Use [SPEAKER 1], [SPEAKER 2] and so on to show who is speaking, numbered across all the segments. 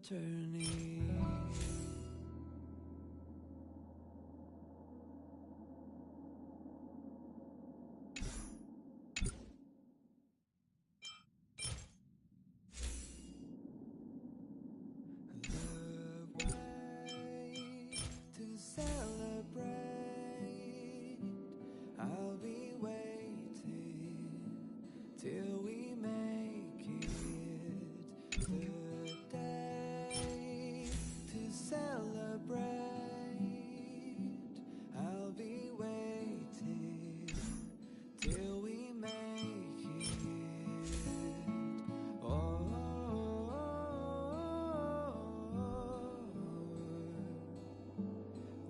[SPEAKER 1] journey. The way to celebrate, I'll be waiting till we make it. The day to celebrate, I'll be waiting till we make it. Oh,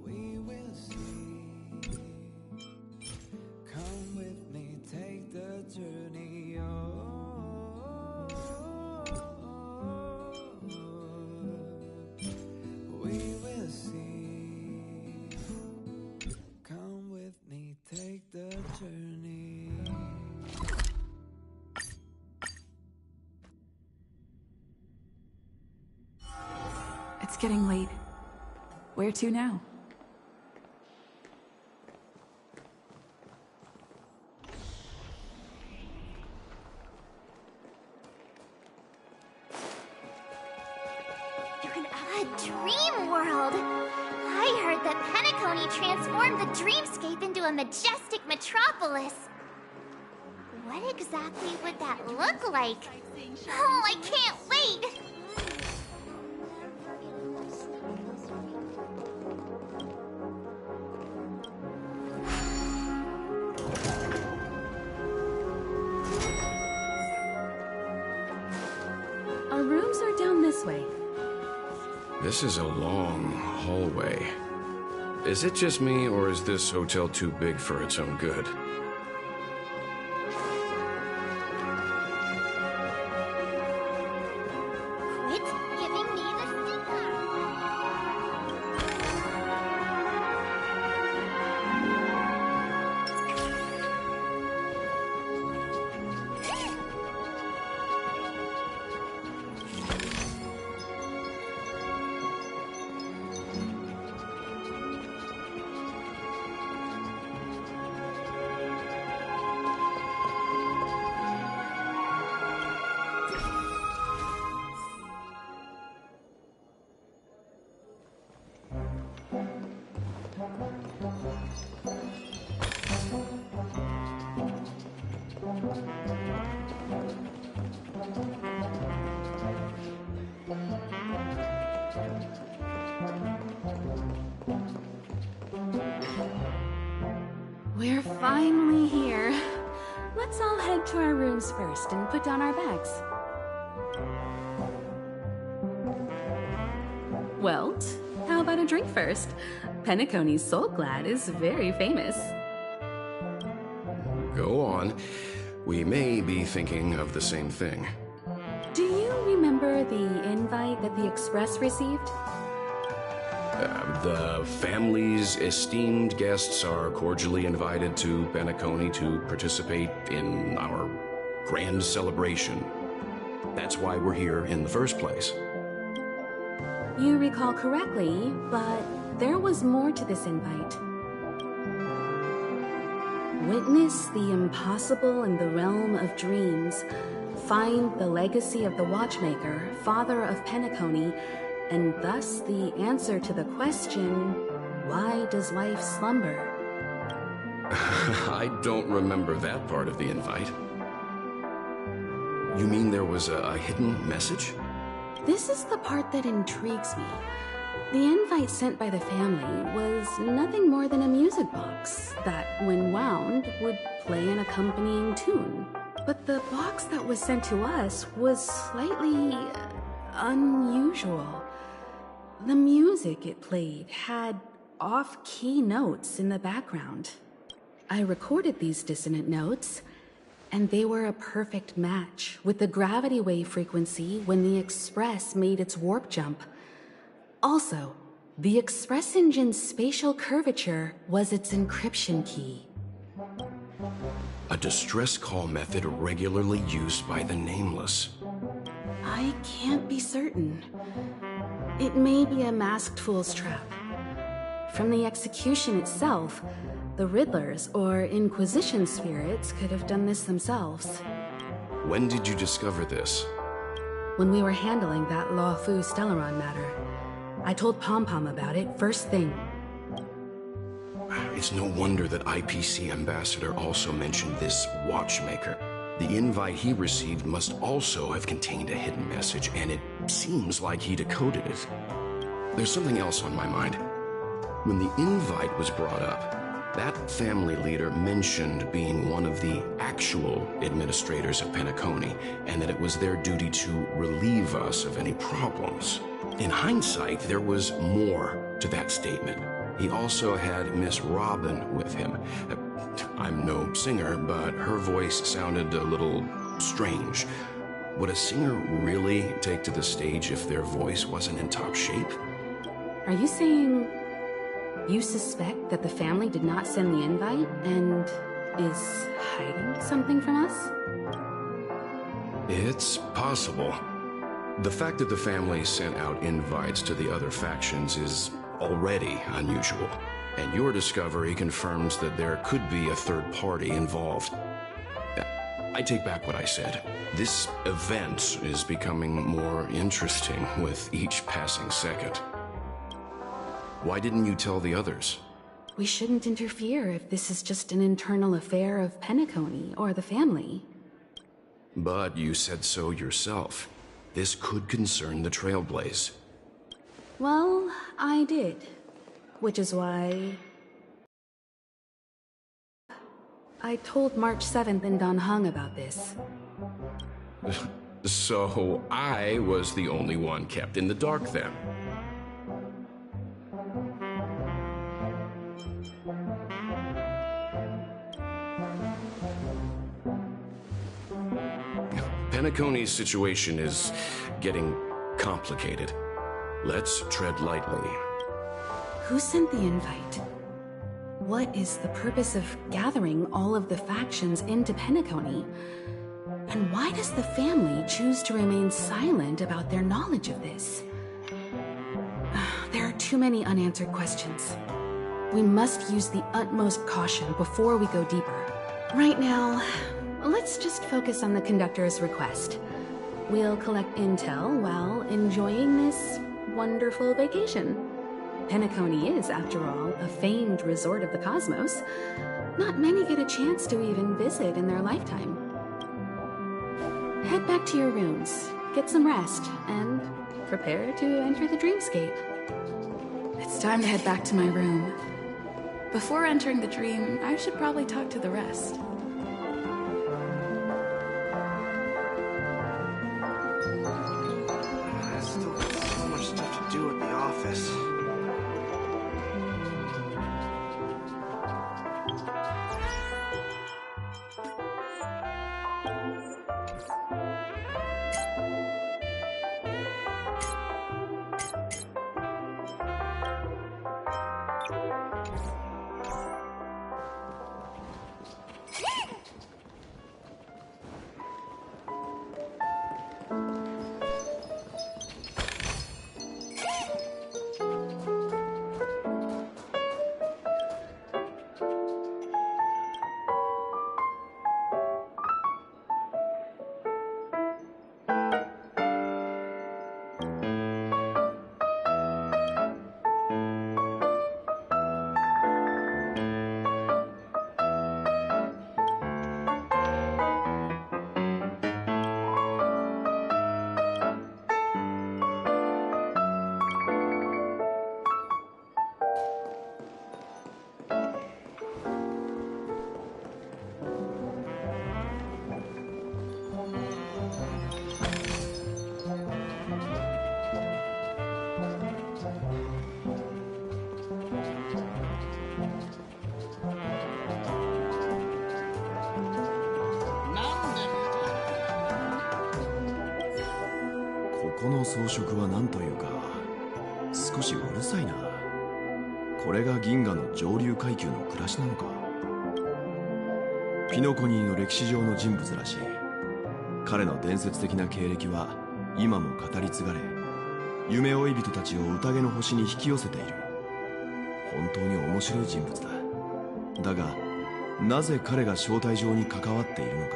[SPEAKER 1] we will see. Come with me, take the journey. Oh, we will see. Come with me, take the journey.
[SPEAKER 2] It's getting late. Where to now?
[SPEAKER 3] A dream world! I heard that Penacony transformed the dreamscape into a majestic metropolis. What exactly would that look like? Oh, I can't wait!
[SPEAKER 2] Our rooms are down this way.
[SPEAKER 4] This is a long hallway. Is it just me, or is this hotel too big for its own good?
[SPEAKER 3] Quit giving me the sticker!
[SPEAKER 2] We're finally here. Let's all head to our rooms first and put down our bags. Well, how about a drink first? Penacony's Soul Glad is very famous.
[SPEAKER 4] Go on. We may be thinking of the same thing.
[SPEAKER 2] Do you remember the invite that the Express received?
[SPEAKER 4] The family's esteemed guests are cordially invited to Penacony to participate in our grand celebration. That's why we're here in the first place.
[SPEAKER 2] You recall correctly, but there was more to this invite. Witness the impossible in the realm of dreams. Find the legacy of the Watchmaker, father of Penacony, and thus the answer to the question, why does life slumber?
[SPEAKER 4] I don't remember that part of the invite. You mean there was a hidden message?
[SPEAKER 2] This is the part that intrigues me. The invite sent by the family was nothing more than a music box that, when wound, would play an accompanying tune. But the box that was sent to us was slightly unusual. The music it played had off-key notes in the background. I recorded these dissonant notes, and they were a perfect match with the gravity wave frequency when the Express made its warp jump. Also, the Express engine's spatial curvature was its encryption key.
[SPEAKER 4] A distress call method regularly used by the Nameless.
[SPEAKER 2] I can't be certain. It may be a masked fool's trap. From the execution itself, the Riddlers or Inquisition spirits could have done this themselves.
[SPEAKER 4] When did you discover this?
[SPEAKER 2] When we were handling that Law Fu Stellaron matter, I told Pom Pom about it first thing.
[SPEAKER 4] It's no wonder that IPC Ambassador also mentioned this watchmaker. The invite he received must also have contained a hidden message, and it seems like he decoded it. There's something else on my mind. When the invite was brought up, that family leader mentioned being one of the actual administrators of Penacony, and that it was their duty to relieve us of any problems. In hindsight, there was more to that statement. He also had Miss Robin with him. I'm no singer, but her voice sounded a little strange. Would a singer really take to the stage if their voice wasn't in top shape?
[SPEAKER 2] Are you saying you suspect that the family did not send the invite and is hiding something from us?
[SPEAKER 4] It's possible. The fact that the family sent out invites to the other factions is already unusual, and your discovery confirms that there could be a third party involved. I take back what I said. This event is becoming more interesting with each passing second. Why didn't you tell the others?
[SPEAKER 2] We shouldn't interfere if this is just an internal affair of Penacony or the family.
[SPEAKER 4] But you said so yourself. This could concern the Trailblaze.
[SPEAKER 2] Well, I did. Which is why I told March 7th in Dan Heng about this.
[SPEAKER 4] So I was the only one kept in the dark then. Penacony's situation is getting complicated. Let's tread lightly.
[SPEAKER 2] Who sent the invite? What is the purpose of gathering all of the factions into Penacony? And why does the family choose to remain silent about their knowledge of this? There are too many unanswered questions. We must use the utmost caution before we go deeper. Right now, let's just focus on the conductor's request. We'll collect intel while enjoying this wonderful vacation. Penacony is, after all, a famed resort of the cosmos. Not many get a chance to even visit in their lifetime. Head back to your rooms, get some rest, and prepare to enter the dreamscape.
[SPEAKER 5] It's time to head back to my room. Before entering the dream, I should probably talk to the rest.
[SPEAKER 6] I still got so much stuff to do at the office.
[SPEAKER 7] この装飾は何というか少しうるさいな。これが銀河の上流階級の暮らしなのか。ピノコニーの歴史上の人物らしい。彼の伝説的な経歴は今も語り継がれ、夢追い人たちを宴の星に引き寄せている。本当に面白い人物だ。だがなぜ彼が招待状に関わっているのか、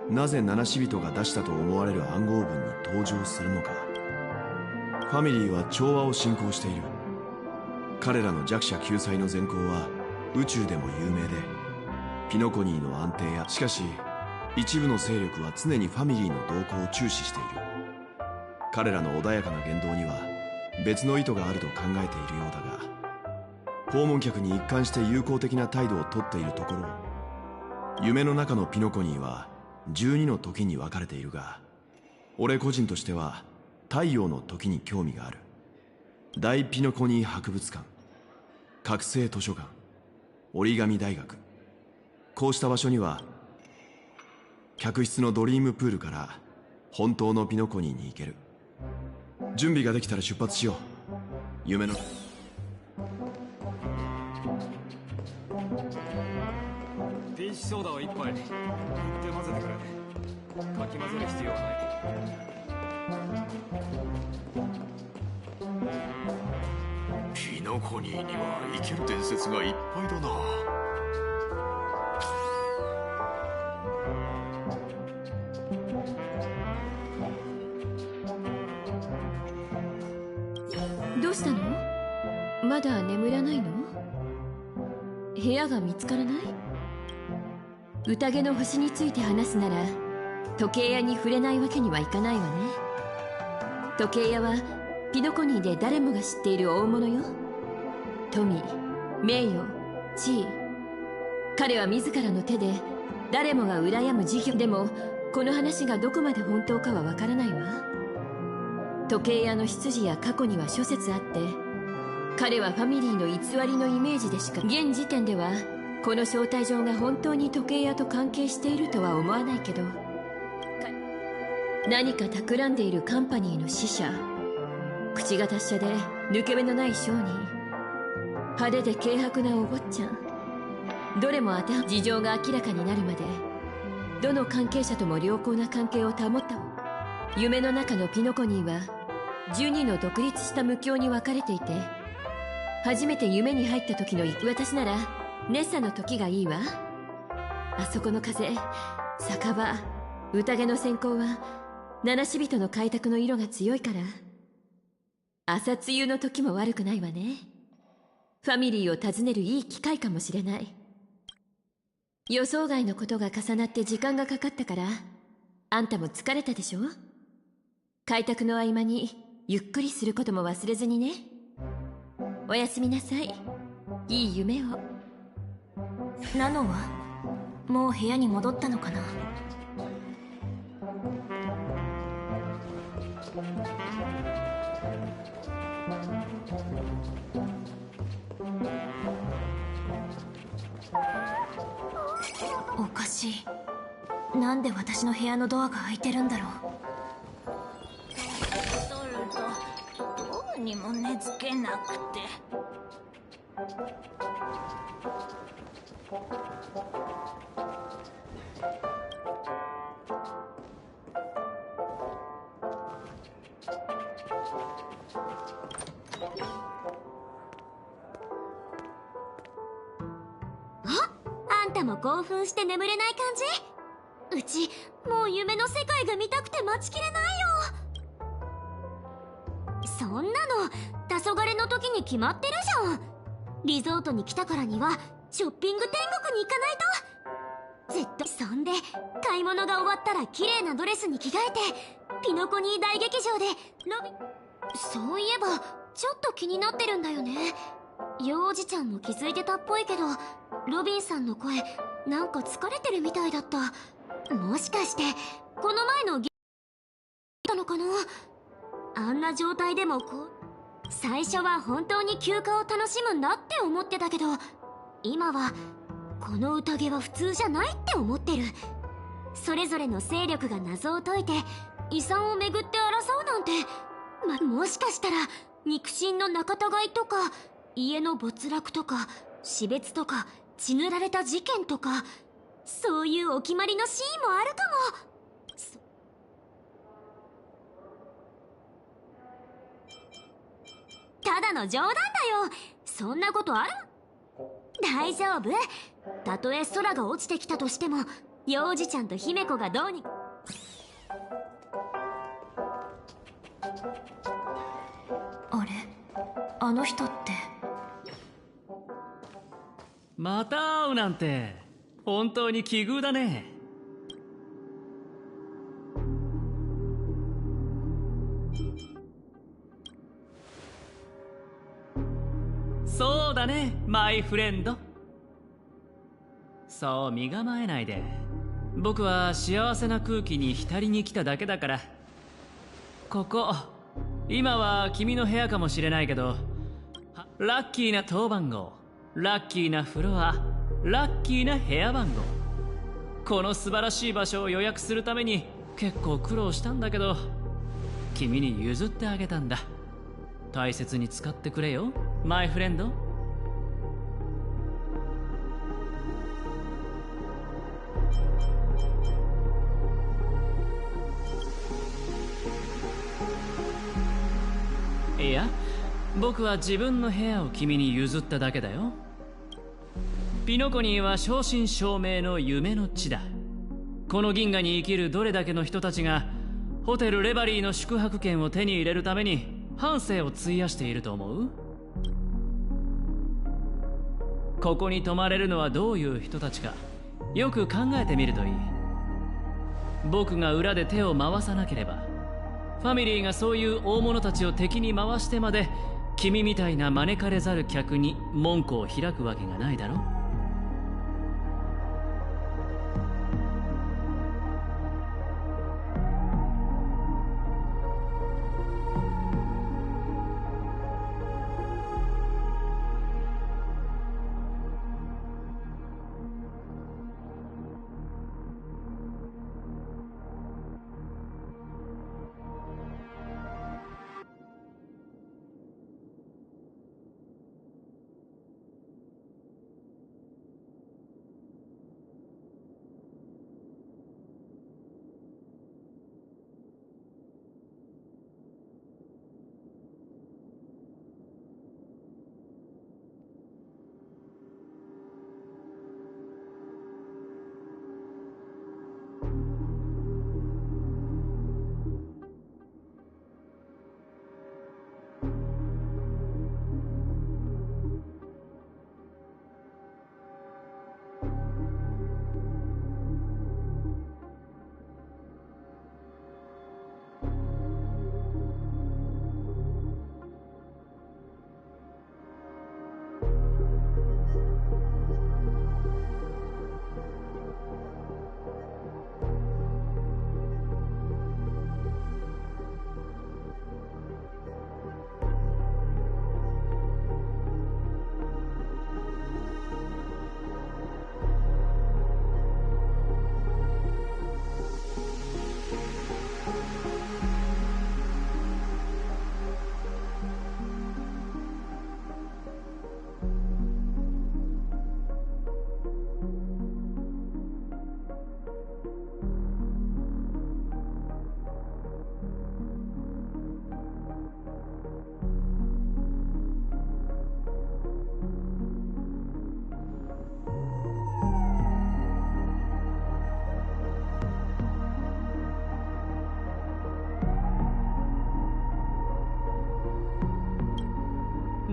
[SPEAKER 7] なぜ七死人が出したと思われる暗号文に登場するのか。ファミリーは調和を信仰している。彼らの弱者救済の善行は宇宙でも有名で、ピノコニーの安定や、しかし一部の勢力は常にファミリーの動向を注視している。彼らの穏やかな言動には別の意図があると考えているようだが、訪問客に一貫して友好的な態度をとっているところ、夢の中のピノコニーは12の時に分かれているが、俺個人としては太陽の時に興味がある。大ピノコニー博物館、覚醒図書館、折り紙大学、こうした場所には客室のドリームプールから本当のピノコニーに行ける。準備ができたら出発しよう。夢の
[SPEAKER 8] ピンチソーダを一杯振って混ぜてくれ。かき混ぜる必要はない。
[SPEAKER 9] ピノコニーには生きる伝説がいっぱいだな。
[SPEAKER 10] どうしたの？まだ眠らないの？部屋が見つからない？宴の星について話すなら時計屋に触れないわけにはいかないわね。時計屋はピノコニーで誰もが知っている大物よ。富、名誉、地位。彼は自らの手で誰もが羨む事業。でもこの話がどこまで本当かはわからないわ。時計屋の出自や過去には諸説あって、彼はファミリーの偽りのイメージでしか、現時点ではこの招待状が本当に時計屋と関係しているとは思わないけど、何か企んでいるカンパニーの使者、口が達者で抜け目のない商人、派手で軽薄なお坊ちゃん、どれも当ては事情が明らかになるまでどの関係者とも良好な関係を保った。夢の中のピノコニーは12の独立した無教に分かれていて、初めて夢に入った時の私ならネッサの時がいいわ。あそこの風、酒場、宴の閃光は七死人の開拓の色が強いから、朝露の時も悪くないわね。ファミリーを訪ねるいい機会かもしれない。予想外のことが重なって時間がかかったから、あんたも疲れたでしょ？開拓の合間にゆっくりすることも忘れずにね。おやすみなさい。いい夢を。
[SPEAKER 11] ナノはもう部屋に戻ったのかな？おかしい。なんで私の部屋のドアが開いてるんだろう。取るとどうにも寝つけなくて。あんたも興奮して眠れない感じ？うちもう夢の世界が見たくて待ちきれないよ。そんなの黄昏の時に決まってるじゃん。リゾートに来たからにはショッピング天国に行かないと。そんで買い物が終わったら綺麗なドレスに着替えてピノコニー大劇場でそういえばちょっと気になってるんだよね。幼児ちゃんも気づいてたっぽいけど、ロビンさんの声なんか疲れてるみたいだった。もしかしてこの前のゲたのかな。あんな状態でも最初は本当に休暇を楽しむんだって思ってたけど、今はこの宴は普通じゃないって思ってる。それぞれの勢力が謎を解いて遺産をめぐって争うなんて、もしかしたら肉親の仲違いとか家の没落とか死別とか血塗られた事件とか、そういうお決まりのシーンもあるかも。だの冗談だよ。そんなことある？大丈夫。たとえ空が落ちてきたとしても、幼児ちゃんと姫子がどうにか。あれ、あの人って。
[SPEAKER 12] また会うなんて本当に奇遇だね。そうだね、マイフレンド。そう身構えないで。僕は幸せな空気に浸りに来ただけだから。ここ今は君の部屋かもしれないけど、ラッキーな当番号、ラッキーなフロア、ラッキーな部屋番号。この素晴らしい場所を予約するために結構苦労したんだけど、君に譲ってあげたんだ。大切に使ってくれよ、マイフレンド。いや、僕は自分の部屋を君に譲っただけだよ。ピノコニーは正真正銘の夢の地だ。この銀河に生きるどれだけの人たちがホテルレバリーの宿泊券を手に入れるために半生を費やしていると思う？ここに泊まれるのはどういう人たちかよく考えてみるといい。僕が裏で手を回さなければ、ファミリーがそういう大物たちを敵に回してまで君みたいな招かれざる客に門戸を開くわけがないだろ。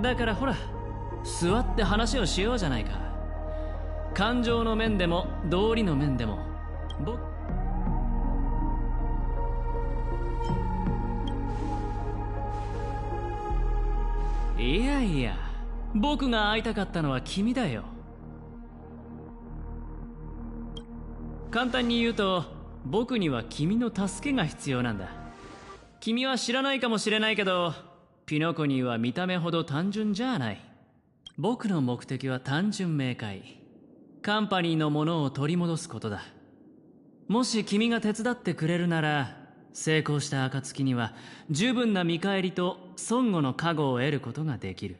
[SPEAKER 12] だからほら、座って話をしようじゃないか。感情の面でも道理の面でもいやいや、僕が会いたかったのは君だよ。簡単に言うと、僕には君の助けが必要なんだ。君は知らないかもしれないけど、ピノコニーは見た目ほど単純じゃない。僕の目的は単純明快。カンパニーのものを取り戻すことだ。もし君が手伝ってくれるなら、成功した暁には十分な見返りと孫悟の加護を得ることができる。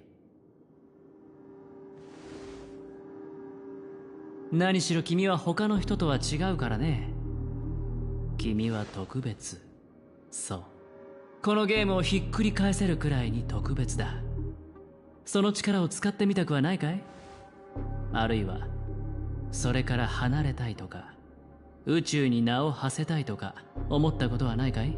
[SPEAKER 12] 何しろ君は他の人とは違うからね。君は特別。そう、このゲームをひっくり返せるくらいに特別だ。その力を使ってみたくはないかい？あるいはそれから離れたいとか、宇宙に名を馳せたいとか思ったことはないかい？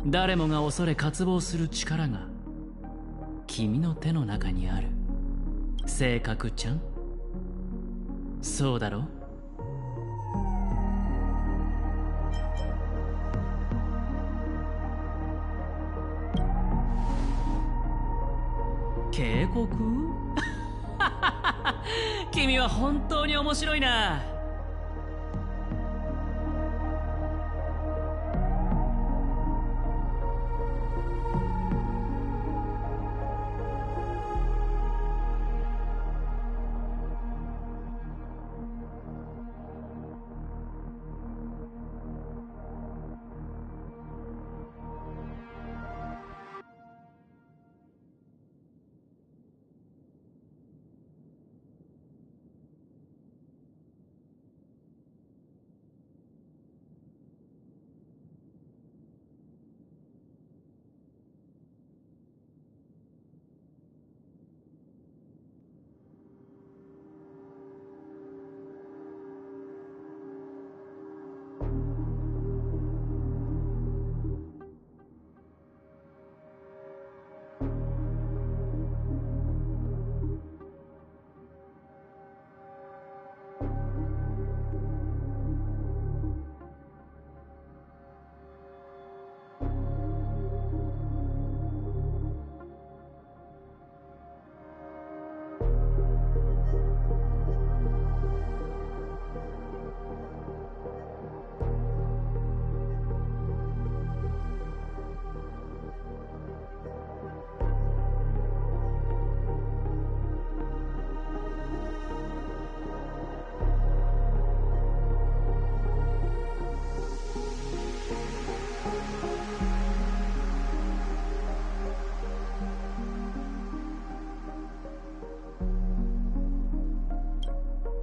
[SPEAKER 12] 誰もが恐れ渇望する力が君の手の中にある。性格ちゃん、そうだろ？警告？君は本当に面白いな。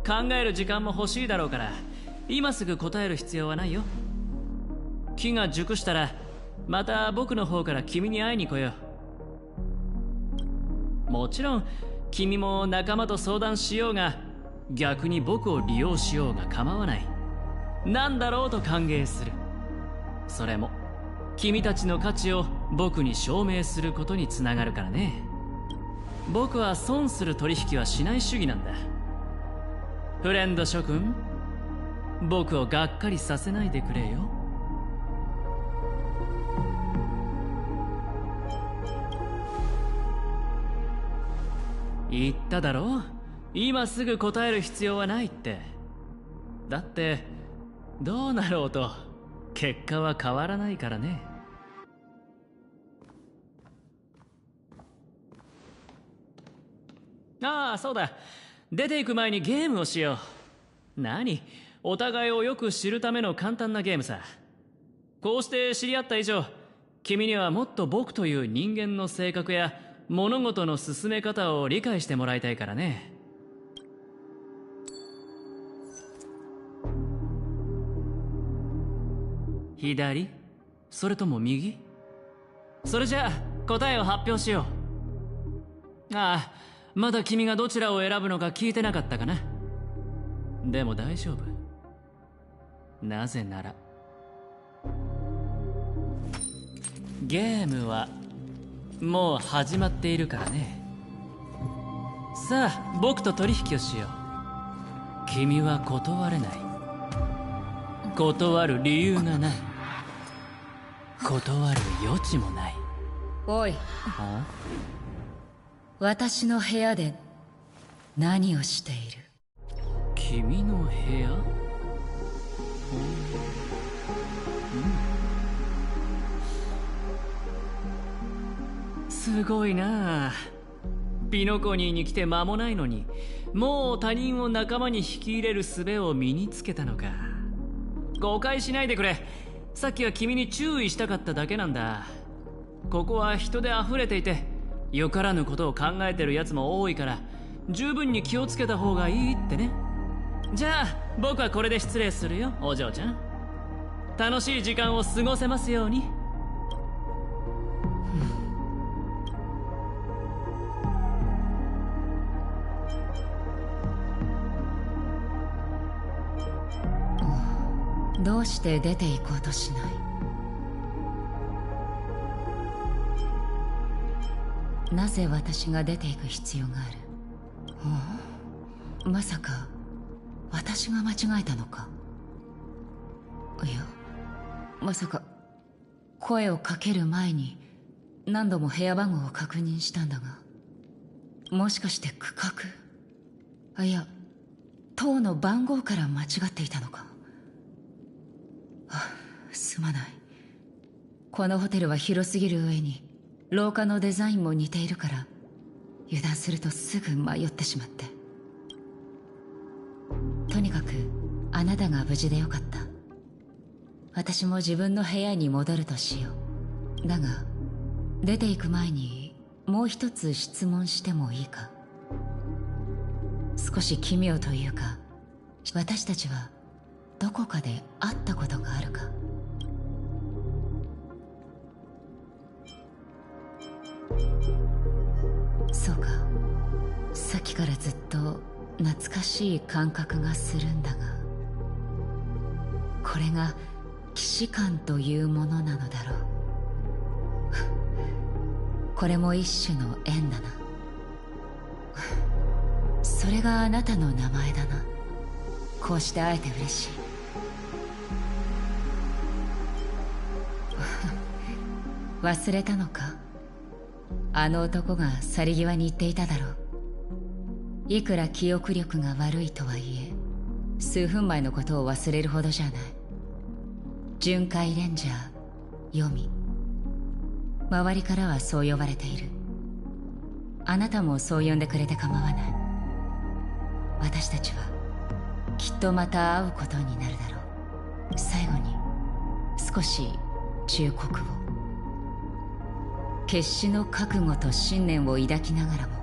[SPEAKER 12] 考える時間も欲しいだろうから、今すぐ答える必要はないよ。機が熟したらまた僕の方から君に会いに来よう。もちろん君も仲間と相談しようが、逆に僕を利用しようが構わない。何だろうと歓迎する。それも君たちの価値を僕に証明することにつながるからね。僕は損する取引はしない主義なんだ。フレンド諸君、僕をがっかりさせないでくれよ。言っただろう、今すぐ答える必要はないって。だってどうなろうと結果は変わらないからね。ああ、そうだ、出ていく前にゲームをしよう。何、お互いをよく知るための簡単なゲームさ。こうして知り合った以上、君にはもっと僕という人間の性格や物事の進め方を理解してもらいたいからね。左？それとも右？それじゃあ答えを発表しよう。ああ、まだ君がどちらを選ぶのか聞いてなかったかな。でも大丈夫。なぜならゲームはもう始まっているからね。さあ、僕と取引をしよう。君は断れない。断る理由がない。断る余地もない。
[SPEAKER 13] おい、私の部屋で何をしている？
[SPEAKER 12] 君の部屋？すごいなあ。ピノコニーに来て間もないのに、もう他人を仲間に引き入れる術を身につけたのか。誤解しないでくれ。さっきは君に注意したかっただけなんだ。ここは人で溢れていて、よからぬことを考えてるやつも多いから、十分に気をつけた方がいいってね。じゃあ僕はこれで失礼するよ、お嬢ちゃん。楽しい時間を過ごせますように。
[SPEAKER 13] どうして出て行こうとしない？なぜ私が出て行く必要がある？まさか私が間違えたのか？いや、まさか声をかける前に何度も部屋番号を確認したんだが、もしかして区画？いや、塔の番号から間違っていたのか？すまない。このホテルは広すぎる上に廊下のデザインも似ているから、油断するとすぐ迷ってしまって。とにかくあなたが無事でよかった。私も自分の部屋に戻るとしよう。だが出て行く前にもう一つ質問してもいいか？少し奇妙というか、私たちはどこかで会ったことがあるか？そうか。さっきからずっと懐かしい感覚がするんだが、これが既視感というものなのだろう。これも一種の縁だな。それがあなたの名前だな。こうして会えて嬉しい。忘れたのか？あの男が去り際に言っていただろう。いくら記憶力が悪いとはいえ、数分前のことを忘れるほどじゃない。巡回レンジャー、ヨミ。周りからはそう呼ばれている。あなたもそう呼んでくれて構わない。私たちはきっとまた会うことになるだろう。最後に少し忠告を。決死の覚悟と信念を抱きながらも、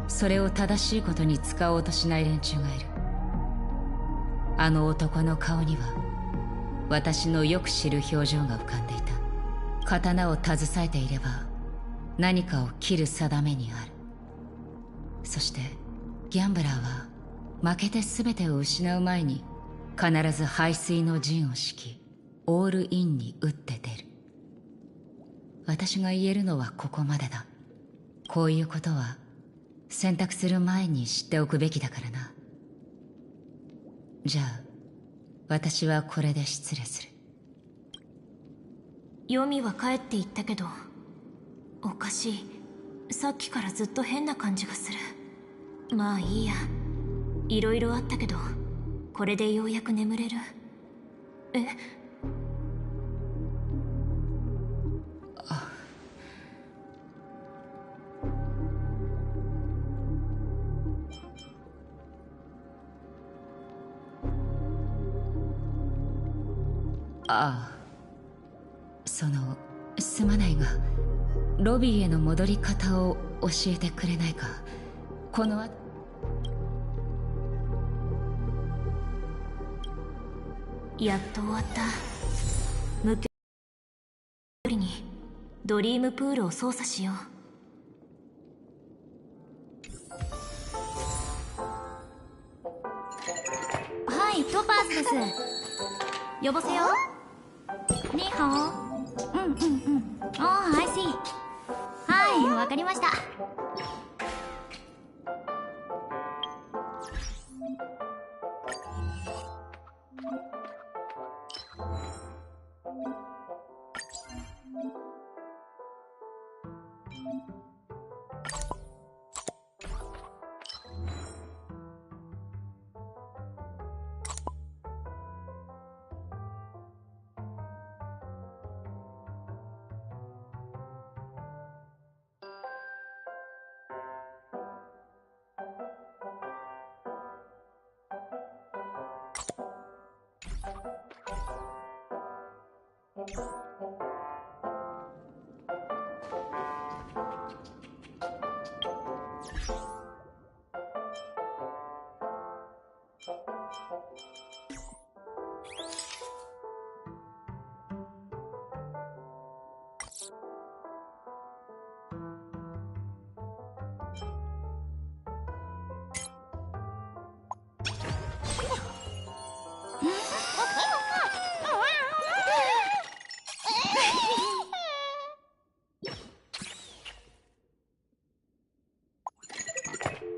[SPEAKER 13] それを正しいことに使おうとしない連中がいる。あの男の顔には私のよく知る表情が浮かんでいた。刀を携えていれば何かを切る定めにある。そしてギャンブラーは負けて全てを失う前に必ず背水の陣を敷きオールインに打って出る。私が言えるのはここまでだ。こういうことは選択する前に知っておくべきだからな。じゃあ私はこれで失礼する。
[SPEAKER 11] ヨミは帰って行ったけど、おかしい。さっきからずっと変な感じがする。まあいいや。いろいろあったけど、これでようやく眠れる。え？
[SPEAKER 13] ああ、すまないがロビーへの戻り方を教えてくれないか。この
[SPEAKER 11] やっと終わった。無許りにドリームプールを操作しよう。はい、トパーズです。呼ばせよ。ニーハオ。うんうんうん。ああ、I see。はい、わかりました。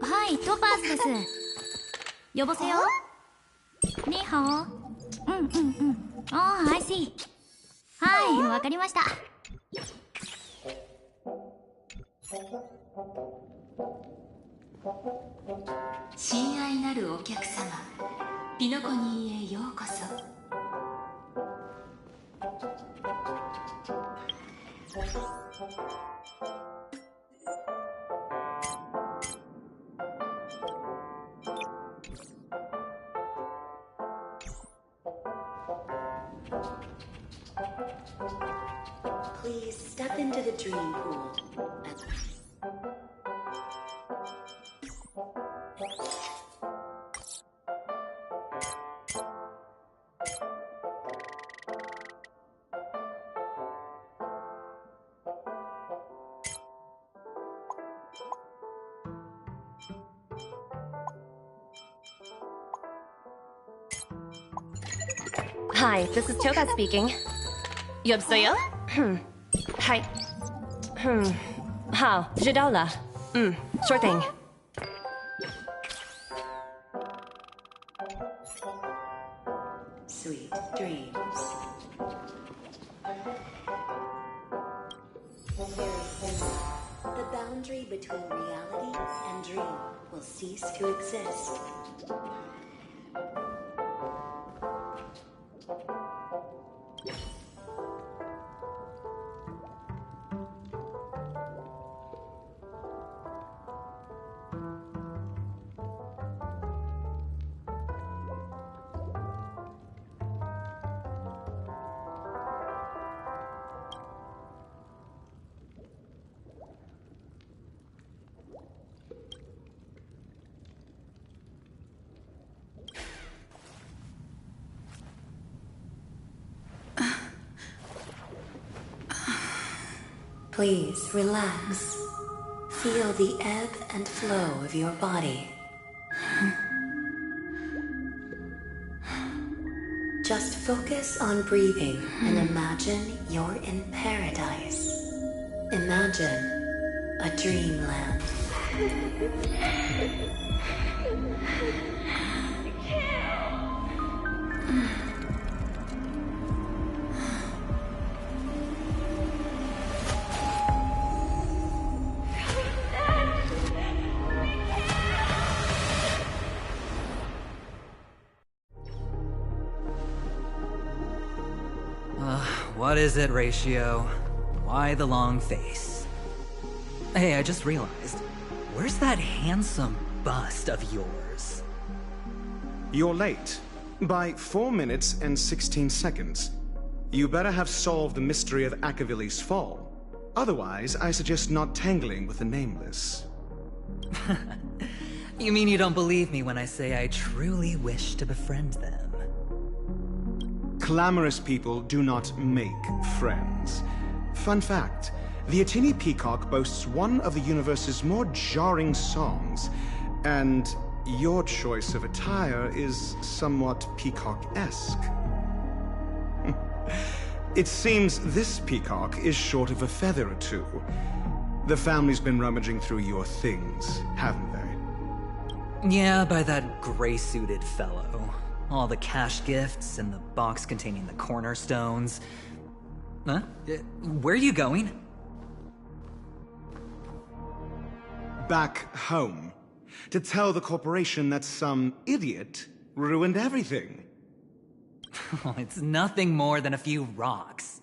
[SPEAKER 11] はい、トパーズです。呼ばせよ。ニーハオ。うんうんうん。ああ、I see。はい、わかりました。
[SPEAKER 10] 親愛なるお客様、ピノコニーへようこそ。
[SPEAKER 14] Please step into the dream pool.
[SPEAKER 15] Hi, this is Choga speaking. 여보세요? はい。好，知道了。sure thing.
[SPEAKER 14] Sweet dreams. Very simple. The boundary between reality and dream will cease to exist. Please relax. Feel the ebb and flow of your body. Just focus on breathing and imagine you're in paradise. Imagine a dreamland.
[SPEAKER 16] What is it, Ratio? Why the long face? Hey, I just realized, where's that handsome bust of yours?
[SPEAKER 6] You're late. By 4 minutes and 16 seconds. You better have solved the mystery of Akavili's fall. Otherwise, I suggest not tangling with the Nameless.
[SPEAKER 16] You mean you don't believe me when I say I truly wish to befriend them?
[SPEAKER 6] Clamorous people do not make friends. Fun fact, the Atini Peacock boasts one of the universe's more jarring songs, and your choice of attire is somewhat peacock-esque. It seems this peacock is short of a feather or two. The family's been rummaging through your things, haven't they?
[SPEAKER 16] Yeah, by that gray-suited fellow. All the cash gifts and the box containing the cornerstones. Huh? Where are you going?
[SPEAKER 6] Back home. To tell the corporation that some idiot ruined everything.
[SPEAKER 16] It's nothing more than a few rocks.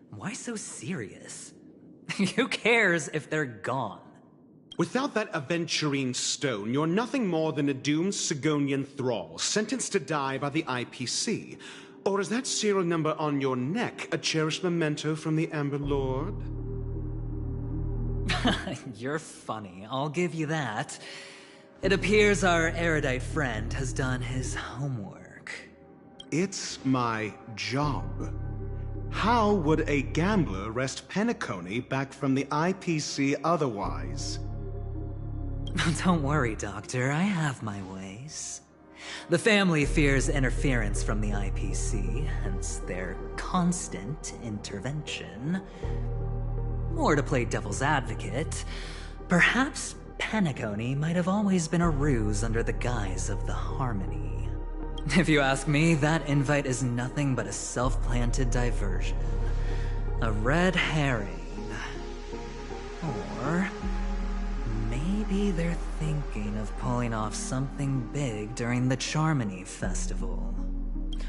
[SPEAKER 16] Why so serious? Who cares if they're gone?
[SPEAKER 6] Without that aventurine stone, you're nothing more than a doomed Sigonian thrall, sentenced to die by the IPC. Or is that serial number on your neck a cherished memento from the Amber Lord?
[SPEAKER 16] You're funny, I'll give you that. It appears our erudite friend has done his homework.
[SPEAKER 6] It's my job. How would a gambler wrest Penacony back from the IPC otherwise?
[SPEAKER 16] Don't worry, Doctor, I have my ways. The family fears interference from the IPC, hence their constant intervention. Or to play devil's advocate, perhaps Penacony might have always been a ruse under the guise of the Harmony. If you ask me, that invite is nothing but a self-planted diversion. A red herring. Or maybe they're thinking of pulling off something big during the Charmony Festival.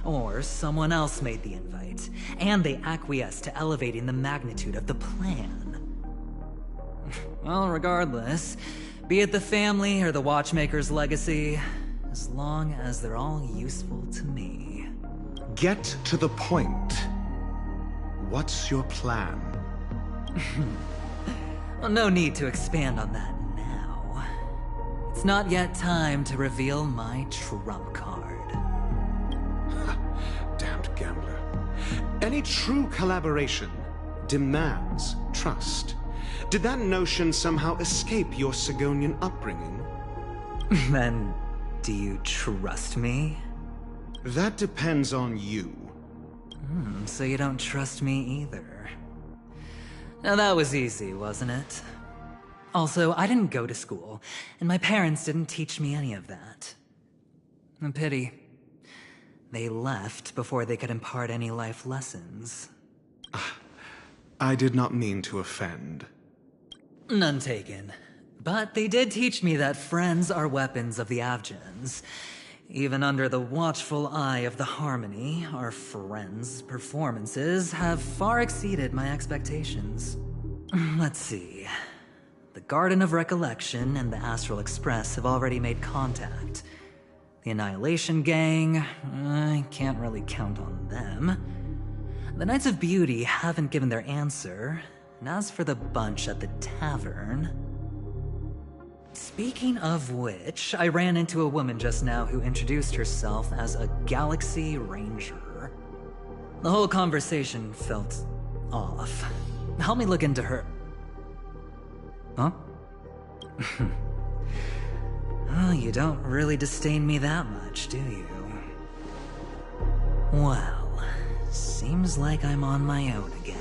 [SPEAKER 16] Or someone else made the invite, and they acquiesced to elevating the magnitude of the plan. Well, regardless, be it the family or the Watchmaker's legacy, as long as they're all useful to me.
[SPEAKER 6] Get to the point. What's your plan?
[SPEAKER 16] Well, no need to expand on that now. It's not yet time to reveal my trump card.
[SPEAKER 6] Damned gambler. Any true collaboration demands trust. Did that notion somehow escape your Sigonian upbringing?
[SPEAKER 16] Then, do you trust me?
[SPEAKER 6] That depends on you.
[SPEAKER 16] So you don't trust me either. Now that was easy, wasn't it? Also, I didn't go to school, and my parents didn't teach me any of that. A pity. They left before they could impart any life lessons.
[SPEAKER 6] I did not mean to offend.
[SPEAKER 16] None taken. But they did teach me that friends are weapons of the Avgens. Even under the watchful eye of the Harmony, our friends' performances have far exceeded my expectations. Let's see. The Garden of Recollection and the Astral Express have already made contact. The Annihilation Gang, I can't really count on them. The Knights of Beauty haven't given their answer, and as for the bunch at the tavern... Speaking of which, I ran into a woman just now who introduced herself as a Galaxy Ranger. The whole conversation felt off. Help me look into her... Huh? Oh, you don't really disdain me that much, do you? Well, seems like I'm on my own again.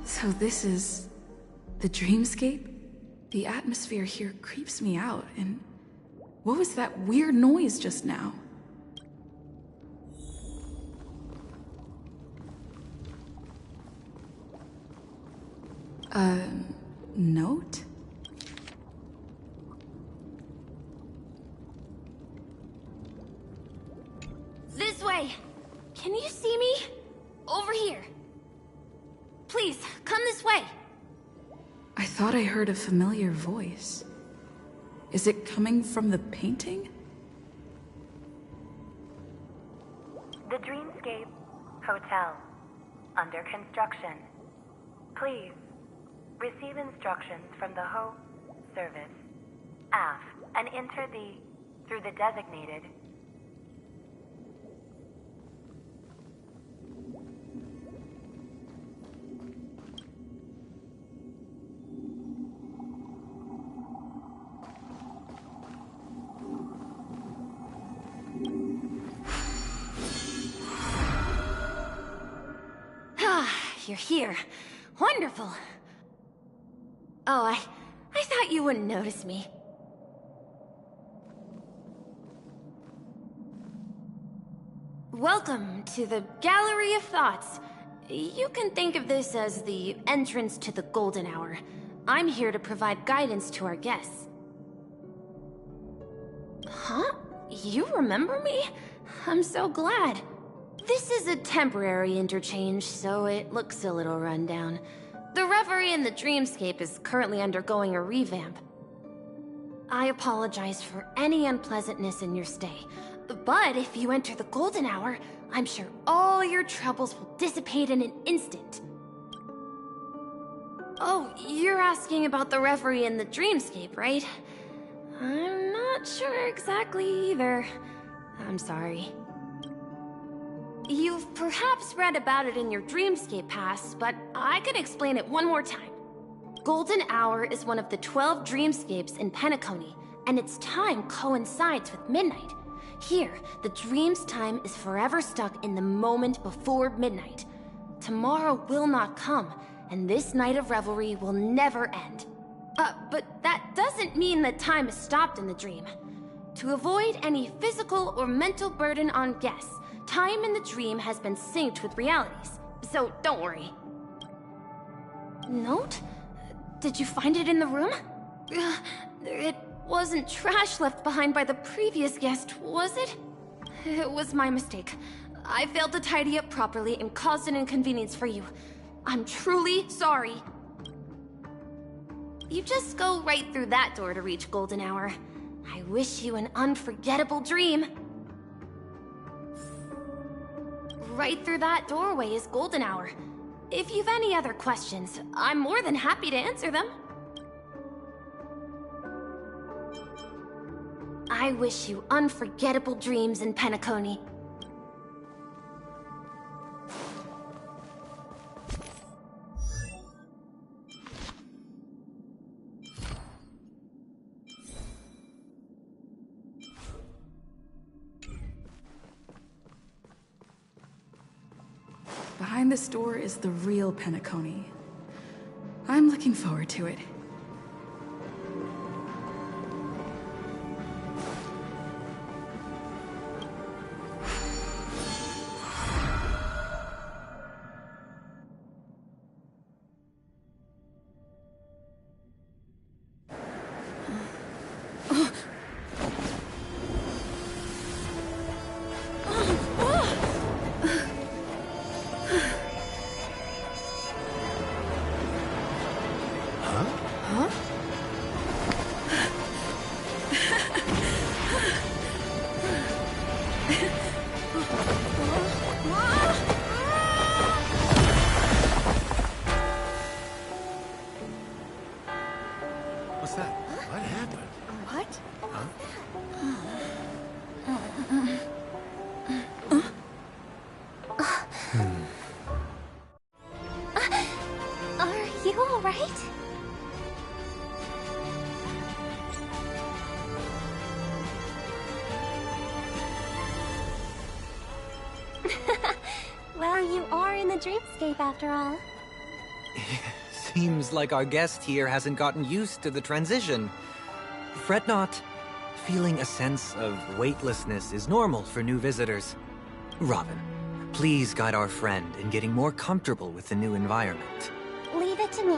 [SPEAKER 5] So this is the dreamscape? The atmosphere here creeps me out, and what was that weird noise just now? Note?
[SPEAKER 11] This way! Can you see me? Over here. Please, come this way.
[SPEAKER 5] I thought I heard a familiar voice. Is it coming from the painting?
[SPEAKER 17] The Dreamscape Hotel. Under construction. Please, receive instructions from the Ho service, aft, and enter through the designated.
[SPEAKER 11] You're here. Wonderful. Oh, I thought you wouldn't notice me. Welcome to the Gallery of Thoughts. You can think of this as the entrance to the Golden Hour. I'm here to provide guidance to our guests. Huh? You remember me? I'm so glad. This is a temporary interchange, so it looks a little rundown. The Reverie in the Dreamscape is currently undergoing a revamp. I apologize for any unpleasantness in your stay, but if you enter the Golden Hour, I'm sure all your troubles will dissipate in an instant. Oh, you're asking about the Reverie in the Dreamscape, right? I'm not sure exactly either. I'm sorry. You've perhaps read about it in your Dreamscape past, but I can explain it one more time. Golden Hour is one of the 12 dreamscapes in Penacony, and its time coincides with midnight. Here, the dream's time is forever stuck in the moment before midnight. Tomorrow will not come, and this night of revelry will never end. But that doesn't mean that time is stopped in the dream. To avoid any physical or mental burden on guests, time in the dream has been synced with realities, so don't worry. Note? Did you find it in the room? It wasn't trash left behind by the previous guest, was it? It was my mistake. I failed to tidy up properly and caused an inconvenience for you. I'm truly sorry. You just go right through that door to reach Golden Hour. I wish you an unforgettable dream. Right through that doorway is Golden Hour. If you've any other questions, I'm more than happy to answer them. I wish you unforgettable dreams in Penacony.
[SPEAKER 5] Behind this door is the real Penacony. I'm looking forward to it.
[SPEAKER 9] What's that? What happened?
[SPEAKER 11] What?
[SPEAKER 9] Huh?
[SPEAKER 3] right?
[SPEAKER 15] Well, you are in the dreamscape after all.
[SPEAKER 18] Seems like our guest here hasn't gotten used to the transition. Fret not. Feeling a sense of weightlessness is normal for new visitors. Robin, please guide our friend in getting more comfortable with the new environment.
[SPEAKER 3] Leave it to me.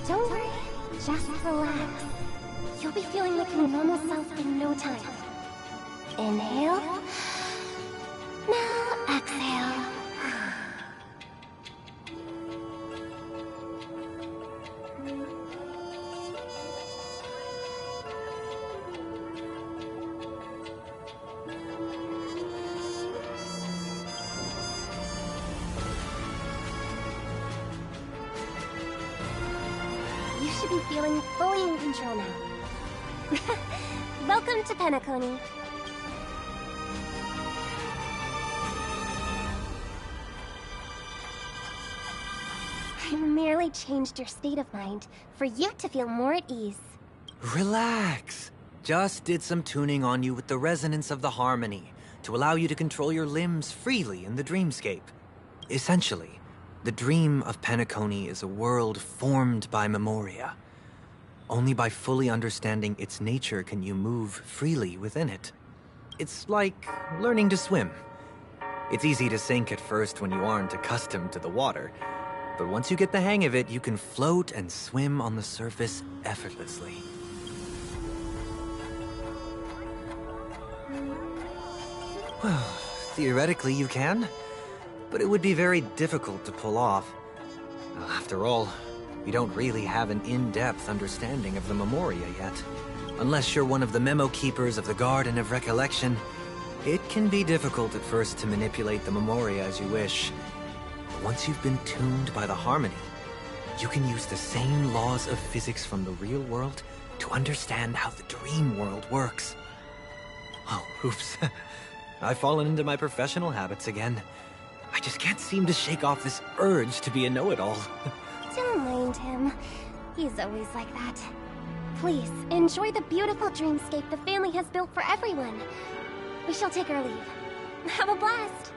[SPEAKER 3] Don't worry, just relax. You'll be feeling like your normal self in no time. Inhale. Now exhale. You should be feeling fully in control now. Welcome to Penacony. I merely changed your state of mind for you to feel more at ease.
[SPEAKER 18] Relax. Just did some tuning on you with the resonance of the harmony to allow you to control your limbs freely in the dreamscape. Essentially, the dream of Penacony is a world formed by memoria. Only by fully understanding its nature can you move freely within it. It's like learning to swim. It's easy to sink at first when you aren't accustomed to the water, but once you get the hang of it, you can float and swim on the surface effortlessly. Well, theoretically you can, but it would be very difficult to pull off. After all, we don't really have an in-depth understanding of the memoria yet. Unless you're one of the memo keepers of the Garden of Recollection, it can be difficult at first to manipulate the memoria as you wish. But once you've been tuned by the harmony, you can use the same laws of physics from the real world to understand how the dream world works. Oh, oops. I've fallen into my professional habits again. I just can't seem to shake off this urge to be a know-it-all.
[SPEAKER 3] Don't mind him. He's always like that. Please, enjoy the beautiful dreamscape the family has built for everyone. We shall take our leave. Have a blast!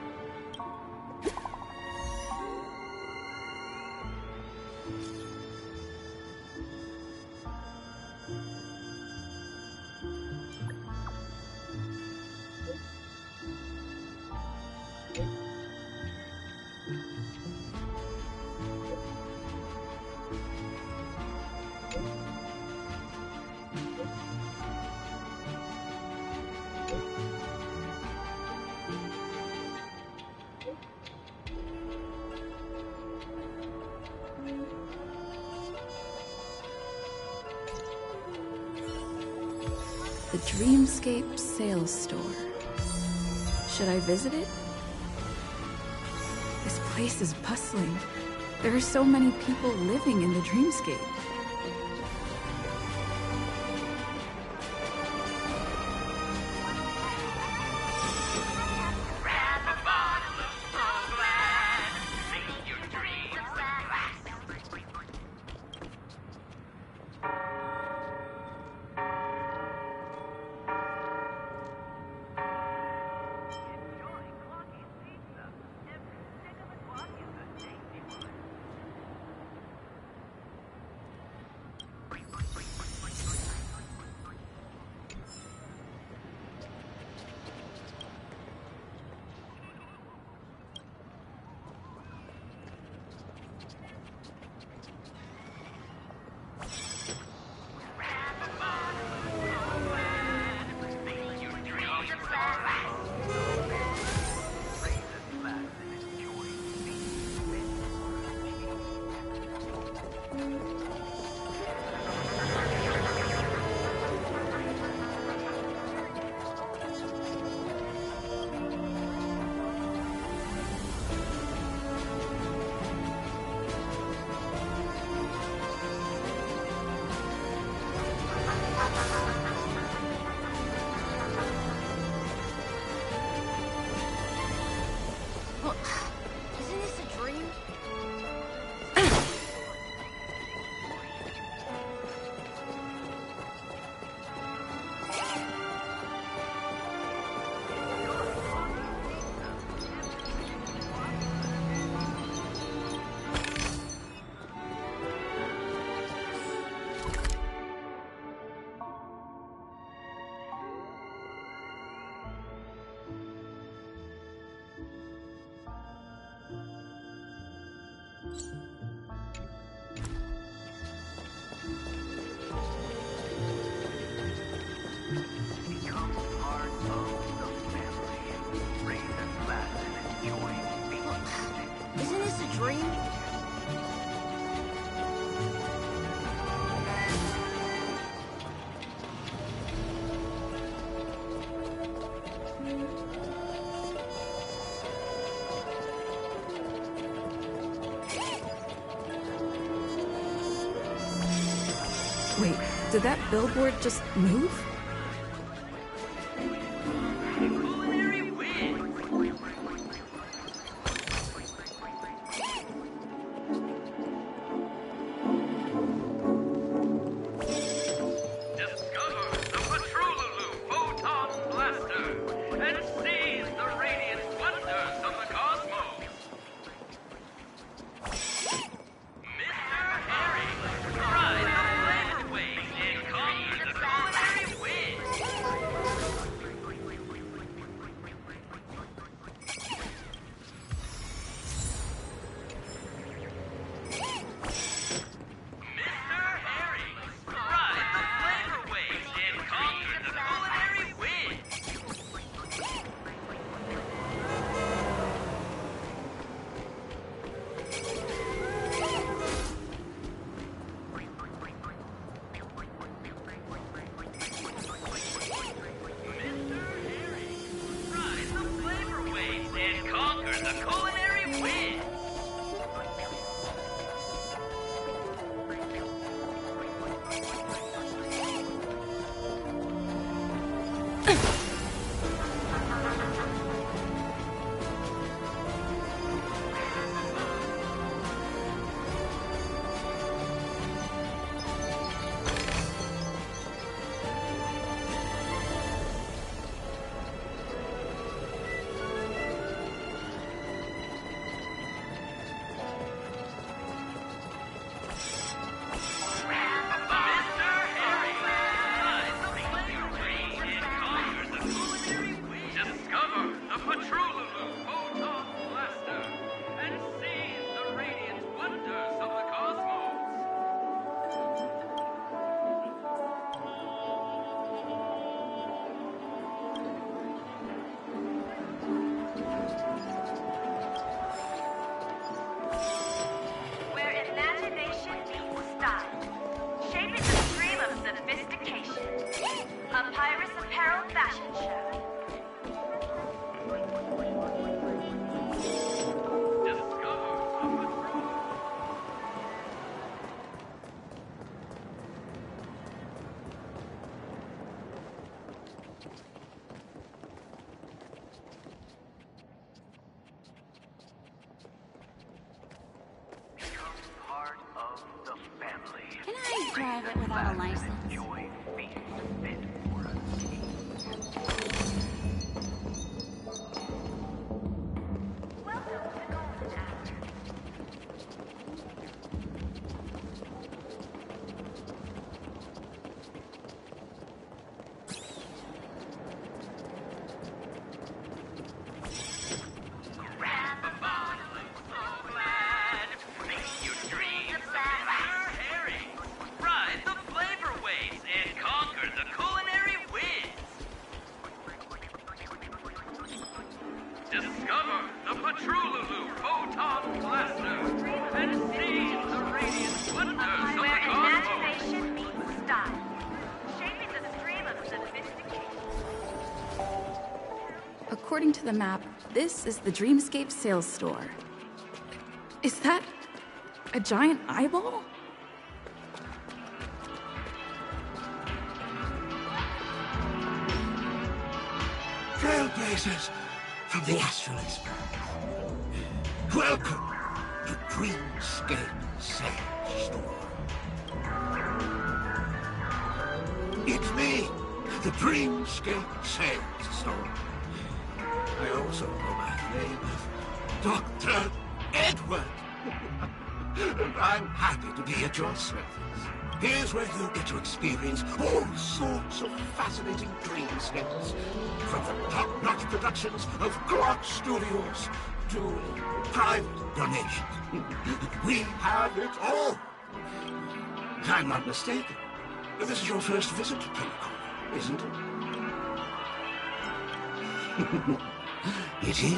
[SPEAKER 5] The Dreamscape Sales Store. Should I visit it? This place is bustling. There are so many people living in the Dreamscape. Did that billboard just move?
[SPEAKER 19] Can I drive it without a license?
[SPEAKER 5] According to the map, this is the Dreamscape sales store. Is that a giant eyeball?
[SPEAKER 20] Trailblazers from the Astrolist. Welcome to Dreamscape Sales Store. It's me, the Dreamscape Sales Store. I also go by the name of Dr. Edward. And I'm happy to be at your service. Here's where you get to experience all sorts of fascinating dreamscapes. From the top-notch productions of Grok Studios to private donations. We have it all. If I'm not mistaken, this is your first visit to Penacony, isn't it? It is.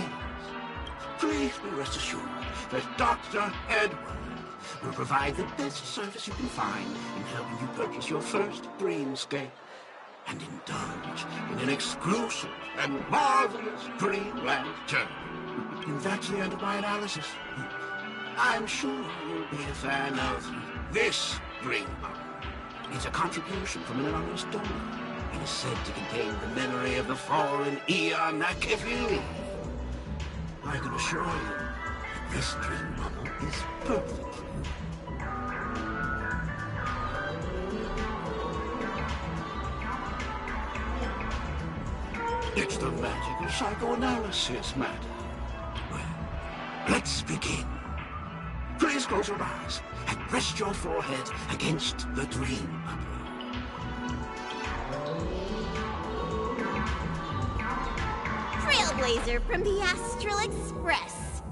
[SPEAKER 20] Please be rest assured that Dr. Edward will provide the best service you can find in helping you purchase your first dreamscape and indulge in an exclusive and marvelous dreamland journey. And that's the end of my analysis. I'm sure you'll be a fan of this dream. It's a contribution from an anonymous donor. It is said to contain the memory of the fallen Eon Nakivili. I can assure you, this dream bubble is perfect for you. It's the magic of psychoanalysis, Matt. Well, let's begin. Please close your eyes and rest your forehead against the dream bubble.
[SPEAKER 21] Trailblazer from the Astral Express.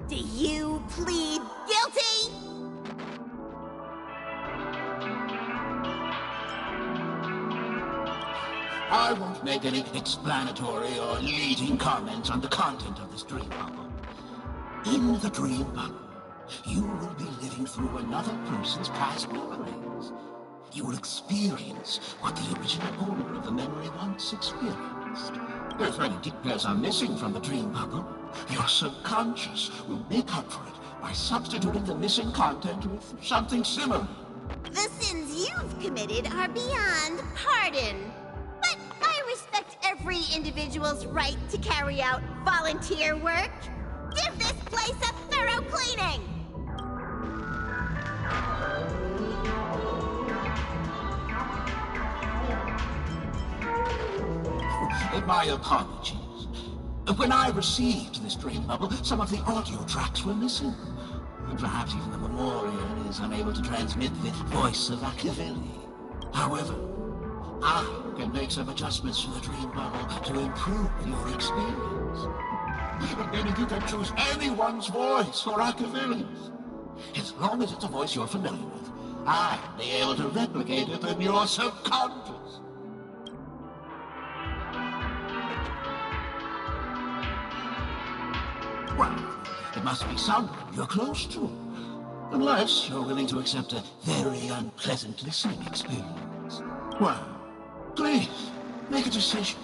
[SPEAKER 21] Do you plead guilty?
[SPEAKER 20] I won't make any explanatory or leading comments on the content of this dream bubble. In the dream bubble, you will be living through another person's past memories. You will experience what the original owner of the memory once experienced. If any details are missing from the dream bubble, your subconscious will make up for it by substituting the missing content with something similar.
[SPEAKER 21] The sins you've committed are beyond pardon. But I respect every individual's right to carry out volunteer work. Give this place a thorough cleaning!
[SPEAKER 20] My apologies. When I received this dream bubble, some of the audio tracks were missing. Perhaps even the memorial is unable to transmit the voice of Akavili. However, I can make some adjustments to the dream bubble to improve your experience. Meaning you can choose anyone's voice for Akavili's. As long as it's a voice you're familiar with, I'll be able to replicate it in your subconscious. Well, it must be someone you're close to. Unless you're willing to accept a very unpleasant listening experience. Well, please, make a decision.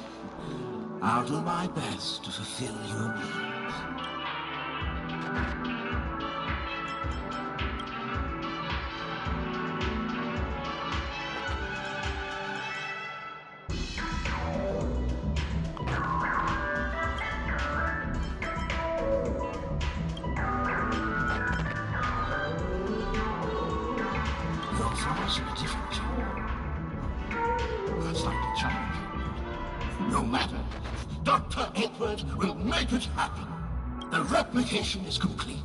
[SPEAKER 20] I'll do my best to fulfill your needs. No matter. Dr. Edward will make it happen. The replication is complete.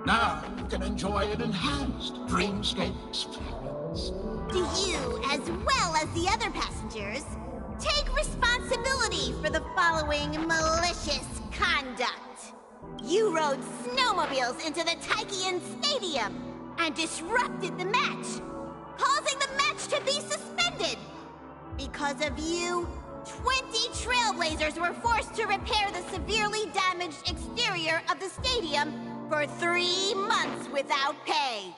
[SPEAKER 20] Now you can enjoy an enhanced dreamscape experience.
[SPEAKER 21] Do you, as well as the other passengers, take responsibility for the following malicious conduct? You rode snowmobiles into the Taikian Stadium and disrupted the match, causing the match to be suspended. Because of you, 20 Trailblazers were forced to repair the severely damaged exterior of the stadium for 3 months without pay.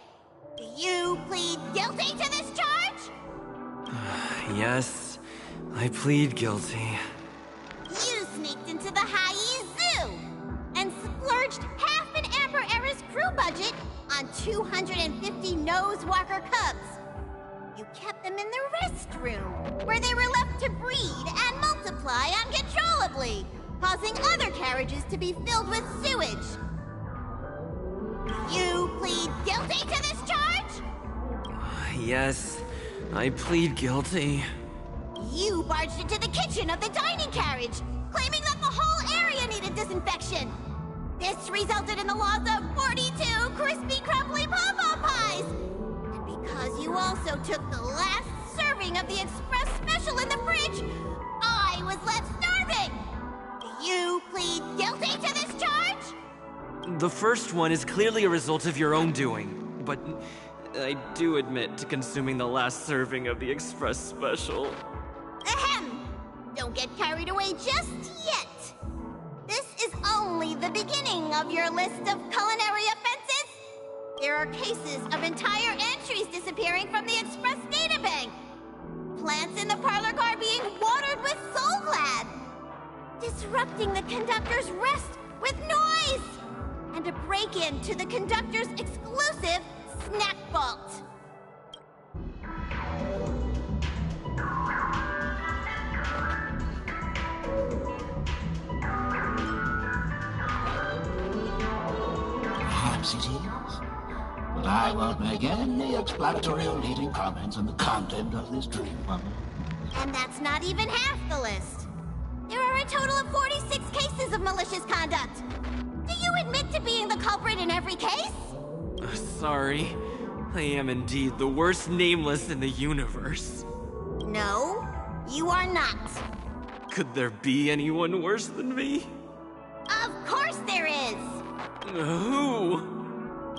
[SPEAKER 21] Do you plead guilty to this charge?
[SPEAKER 22] Yes, I plead guilty.
[SPEAKER 21] You sneaked into the Haie Zoo and splurged half an Amber Era's crew budget on 250 Nosewalker cubs. You kept them in the restroom, where they were left to breed and multiply uncontrollably, causing other carriages to be filled with sewage. You plead guilty to this charge?
[SPEAKER 22] Yes, I plead guilty.
[SPEAKER 21] You barged into the kitchen of the dining carriage, claiming that the whole area needed disinfection. This resulted in the loss of 42 crispy, crumbly pom-pom pies. And because you also took the last serving of the express special in the fridge, I was left starving. Do you plead guilty to this charge?
[SPEAKER 22] The first one is clearly a result of your own doing, but I do admit to consuming the last serving of the express special.
[SPEAKER 21] Ahem! Don't get carried away just yet. This is only the beginning of your list of culinary offenses. There are cases of entire entries disappearing from the express databank. Plants in the parlor car being watered with Soul Glad. Disrupting the conductor's rest with noise. And a break-in to the conductor's exclusive snack vault.
[SPEAKER 20] Perhaps it is. But I won't make any explanatory or leading comments on the content of this dream bubble.
[SPEAKER 21] And that's not even half the list. There are a total of 46 cases of malicious conduct. Do you admit to being the culprit in every case?
[SPEAKER 22] Sorry. I am indeed the worst nameless in the universe.
[SPEAKER 21] No, you are not.
[SPEAKER 22] Could there be anyone worse than me?
[SPEAKER 21] Of course there is!
[SPEAKER 22] Who?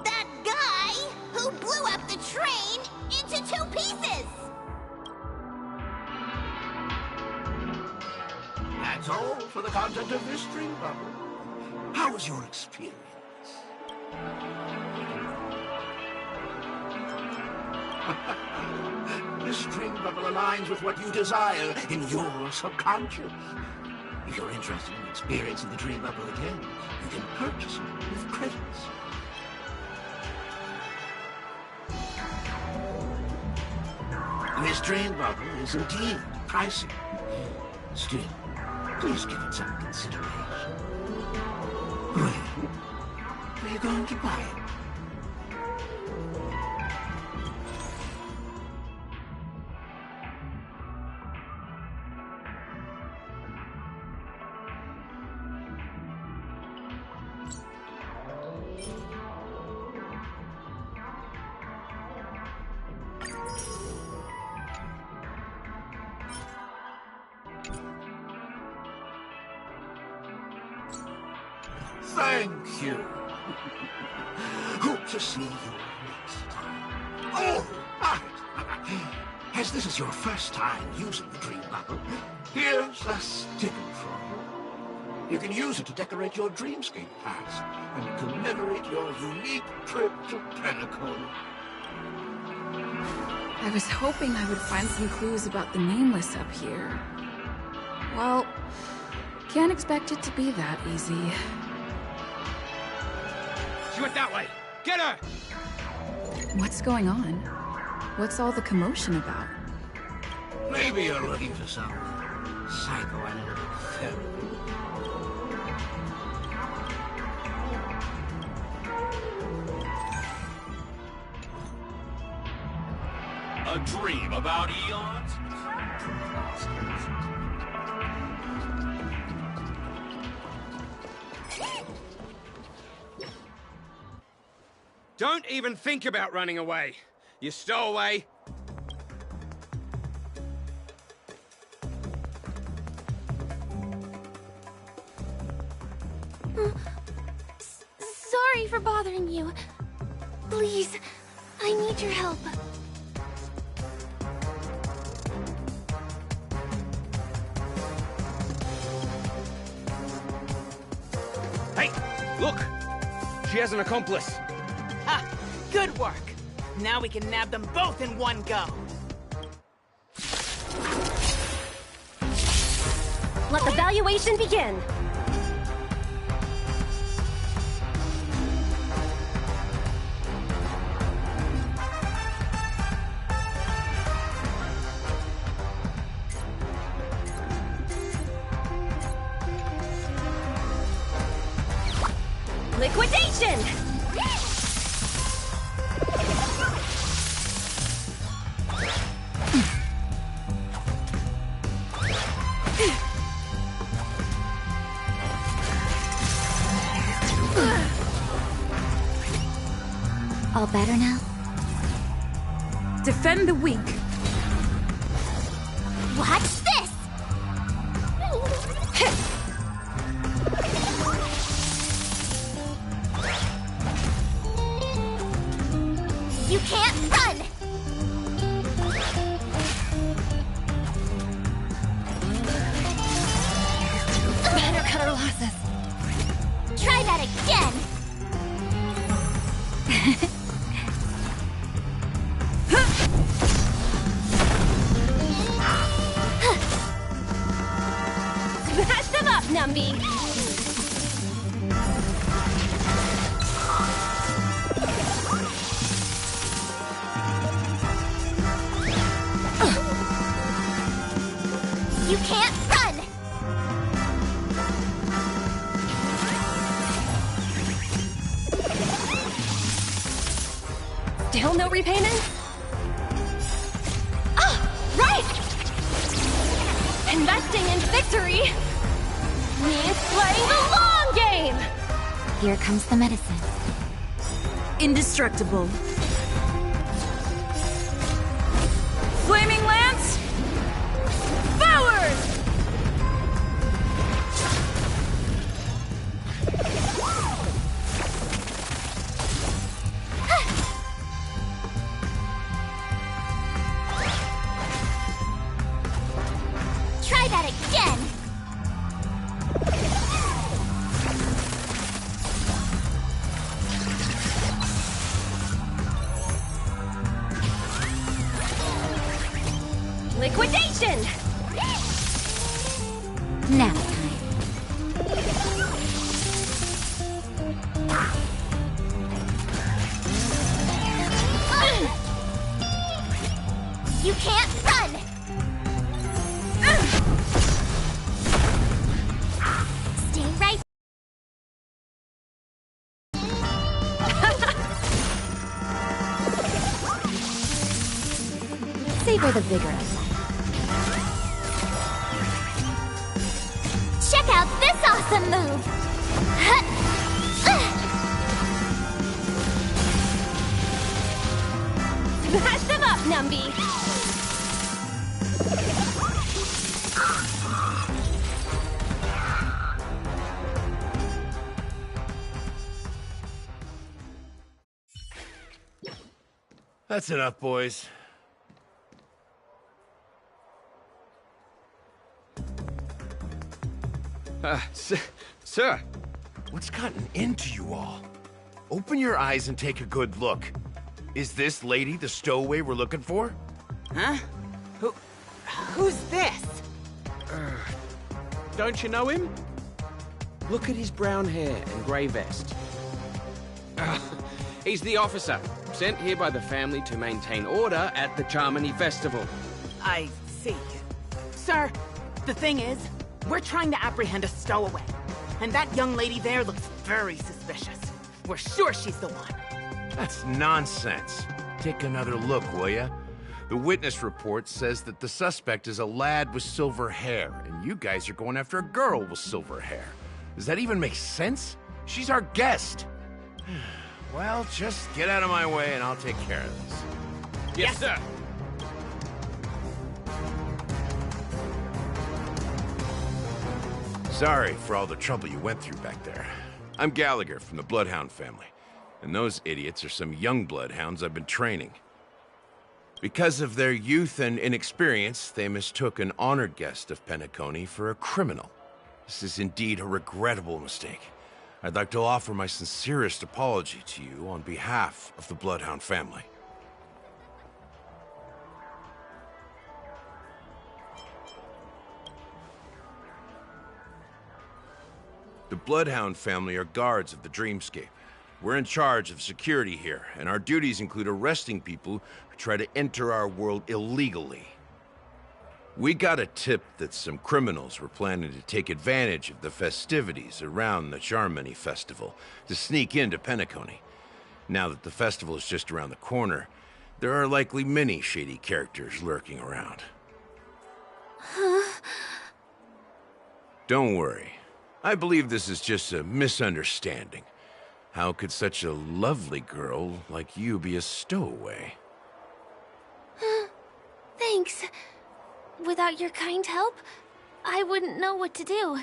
[SPEAKER 21] That guy who blew up the train into 2 pieces!
[SPEAKER 20] That's all for the content of this dream bubble. How was your experience? This dream bubble aligns with what you desire in your subconscious. If you're interested in experiencing the dream bubble again, you can purchase it with credits. This dream bubble is indeed pricey. Still, please give it some consideration. Well, are you going to buy it? Thank you. Hope to see you next time. Oh, right. As this is your first time using the dream bubble, here's a sticker from you. You can use it to decorate your dreamscape pass and commemorate your unique trip to Penacony.
[SPEAKER 5] I was hoping I would find some clues about the nameless up here. Well, can't expect it to be that easy.
[SPEAKER 1] She went that way! Get her!
[SPEAKER 5] What's going on? What's all the commotion about?
[SPEAKER 20] Maybe you're looking for some psychoanalytic therapy.
[SPEAKER 9] A dream about eons?
[SPEAKER 1] Don't even think about running away. You stowaway.
[SPEAKER 11] Sorry for bothering you. Please, I need your help.
[SPEAKER 1] Hey, look! She has an accomplice.
[SPEAKER 4] Ha! Good work. Now we can nab them both in one go.
[SPEAKER 15] Let the valuation begin. Liquidation!
[SPEAKER 11] All better now?
[SPEAKER 5] Defend the weak.
[SPEAKER 11] Watch this! You can't run!
[SPEAKER 15] Better cut our losses.
[SPEAKER 11] Try that again!
[SPEAKER 15] Smash them up, Numby!
[SPEAKER 11] You can't run!
[SPEAKER 15] Still no repayment? Ah, right! Investing in victory means playing the long game!
[SPEAKER 3] Here comes the medicine.
[SPEAKER 4] Indestructible.
[SPEAKER 5] Flaming Lance! Forward!
[SPEAKER 3] Try that again!
[SPEAKER 15] Liquidation!
[SPEAKER 3] Now. You can't run! Stay right. Savor the vigor of life. Check out this awesome move!
[SPEAKER 15] Smash them up, Numby!
[SPEAKER 1] That's enough, boys. Sir, what's gotten into you all? Open your eyes and take a good look. Is this lady the stowaway we're looking for?
[SPEAKER 4] Huh? Who's this?
[SPEAKER 2] Don't you know him? Look at his brown hair and grey vest. He's the officer, sent here by the family to maintain order at the Charmony Festival.
[SPEAKER 4] I see. Sir, the thing is, we're trying to apprehend a stowaway. And that young lady there looks very suspicious. We're sure she's the one.
[SPEAKER 1] That's nonsense. Take another look, will ya? The witness report says that the suspect is a lad with silver hair, and you guys are going after a girl with silver hair. Does that even make sense? She's our guest. Well, just get out of my way and I'll take care of this.
[SPEAKER 2] Yes, sir.
[SPEAKER 1] Sorry for all the trouble you went through back there. I'm Gallagher from the Bloodhound family, and those idiots are some young bloodhounds I've been training. Because of their youth and inexperience, they mistook an honored guest of Penacony for a criminal. This is indeed a regrettable mistake. I'd like to offer my sincerest apology to you on behalf of the Bloodhound family. The Bloodhound family are guards of the Dreamscape. We're in charge of security here, and our duties include arresting people who try to enter our world illegally. We got a tip that some criminals were planning to take advantage of the festivities around the Charmony Festival to sneak into Penacony. Now that the festival is just around the corner, there are likely many shady characters lurking around. Don't worry. I believe this is just a misunderstanding. How could such a lovely girl like you be a stowaway?
[SPEAKER 3] Thanks. Without your kind help, I wouldn't know what to do.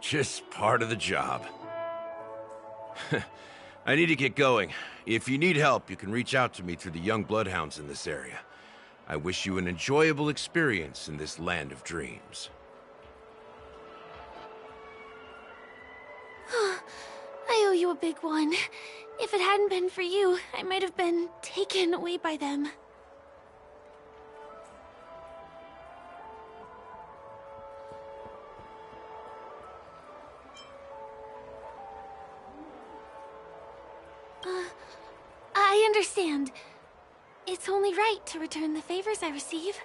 [SPEAKER 1] Just part of the job. I need to get going. If you need help, you can reach out to me through the young bloodhounds in this area. I wish you an enjoyable experience in this land of dreams.
[SPEAKER 3] I owe you a big one. If it hadn't been for you, I might have been taken away by them. I understand. It's only right to return the favors I receive.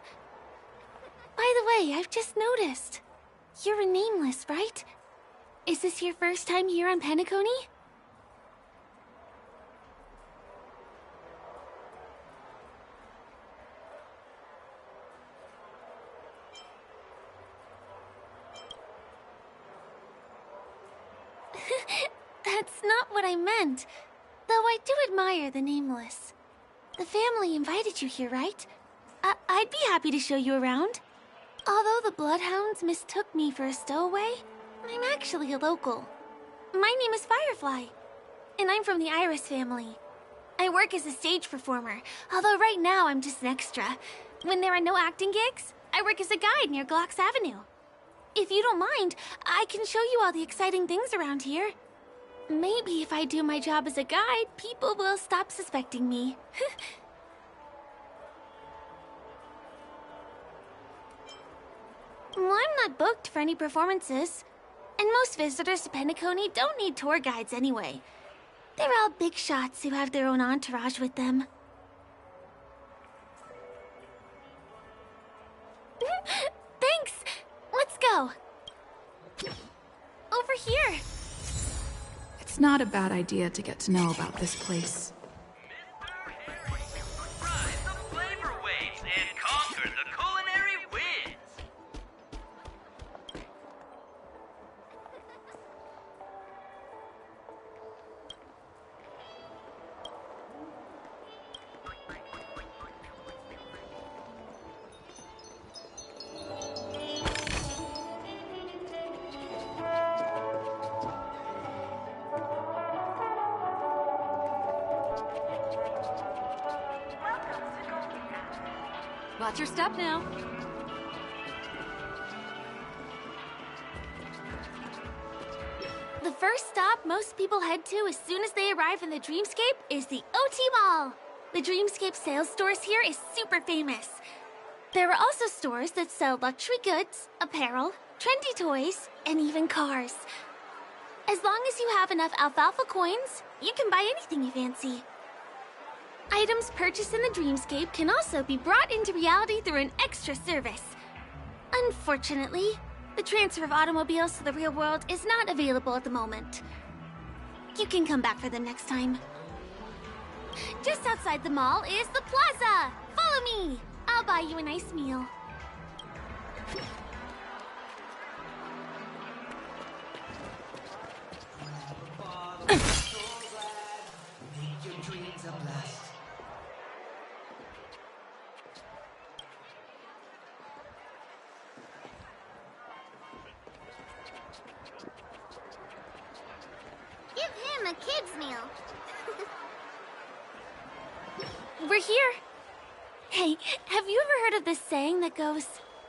[SPEAKER 3] By the way, I've just noticed. You're a nameless, right? Is this your first time here on Penacony? That's not what I meant. Though I do admire the Nameless. The family invited you here, right? I'd be happy to show you around. Although the Bloodhounds mistook me for a stowaway, I'm actually a local. My name is Firefly, and I'm from the Iris family. I work as a stage performer, although right now I'm just an extra. When there are no acting gigs, I work as a guide near Glox Avenue. If you don't mind, I can show you all the exciting things around here. Maybe if I do my job as a guide, people will stop suspecting me. Well, I'm not booked for any performances. And most visitors to Penacony don't need tour guides anyway. They're all big shots who have their own entourage with them. Thanks! Let's go! Over here!
[SPEAKER 5] It's not a bad idea to get to know about this place.
[SPEAKER 7] And conquer the culinary whiz!
[SPEAKER 19] Watch your step now.
[SPEAKER 3] The first stop most people head to as soon as they arrive in the Dreamscape is the OT Mall. The Dreamscape sales stores here is super famous. There are also stores that sell luxury goods, apparel, trendy toys, and even cars. As long as you have enough alfalfa coins, you can buy anything you fancy. Items purchased in the Dreamscape can also be brought into reality through an extra service. Unfortunately, the transfer of automobiles to the real world is not available at the moment. You can come back for them next time. Just outside the mall is the plaza! Follow me! I'll buy you a nice meal. Give him a kid's meal. We're here. Hey, have you ever heard of this saying that goes,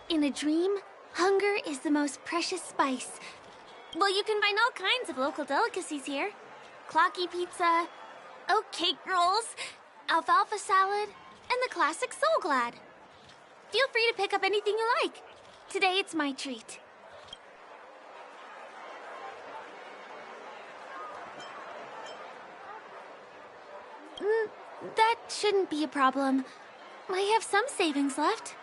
[SPEAKER 3] in a dream, hunger is the most precious spice? Well, you can find all kinds of local delicacies here. Clocky pizza, oat cake rolls, alfalfa salad, and the classic Soul Glad. Feel free to pick up anything you like. Today it's my treat. That shouldn't be a problem. I have some savings left.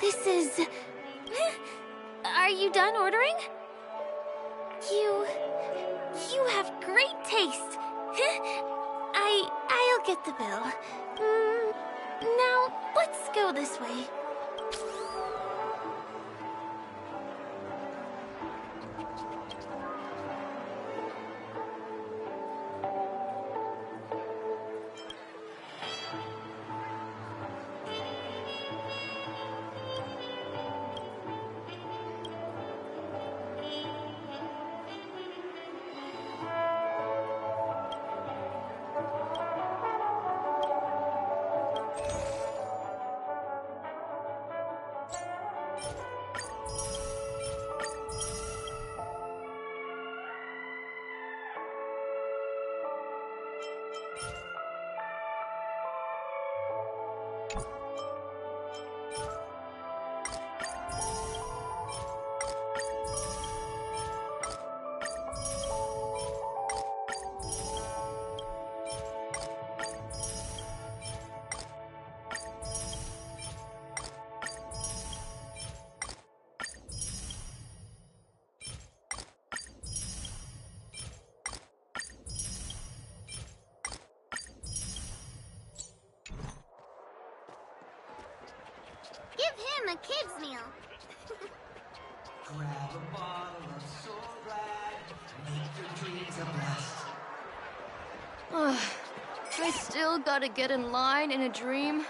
[SPEAKER 3] This is... Are you done ordering? You have great taste. I'll get the bill. Now, let's go this way. a kid's meal.
[SPEAKER 8] Grab a bottle of soul glad, make your dreams a blast.
[SPEAKER 12] I still gotta get in line in a dream.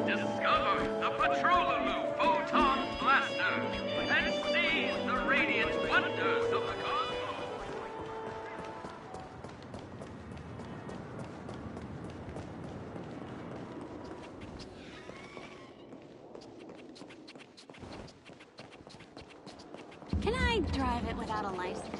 [SPEAKER 7] Discover the Patrolulu Photon Blaster and seize the radiant wonders of the cosmos.
[SPEAKER 19] Can I drive it without a license?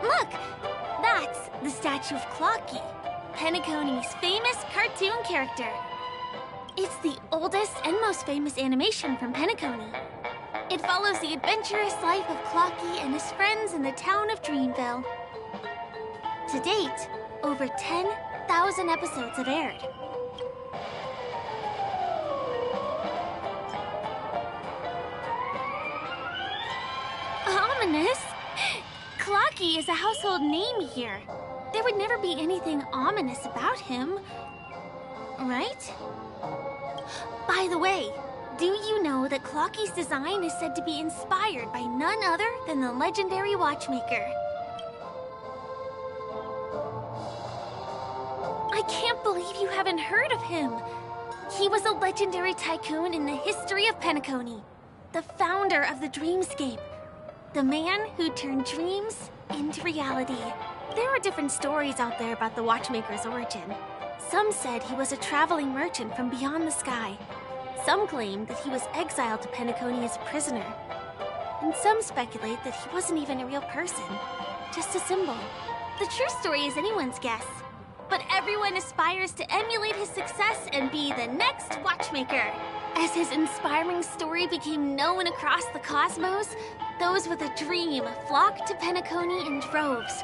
[SPEAKER 11] Look! That's the statue of Clocky, Penacony's famous cartoon character. It's the oldest and most famous animation from Penacony. It follows the adventurous life of Clocky and his friends in the town of Dreamville. To date, over 10,000 episodes have aired. Ominous? Clocky is a household name here. There would never be anything ominous about him. Right? By the way, do you know that Clocky's design is said to be inspired by none other than the legendary watchmaker? I can't believe you haven't heard of him. He was a legendary tycoon in the history of Penacony, the founder of the Dreamscape, the man who turned dreams into reality. There are different stories out there about the watchmaker's origin. Some said he was a traveling merchant from beyond the sky. Some claim that he was exiled to Penacony as a prisoner. And some speculate that he wasn't even a real person, just a symbol. The true story is anyone's guess. But everyone aspires to emulate his success and be the next watchmaker. As his inspiring story became known across the cosmos, those with a dream flocked to Penacony in droves.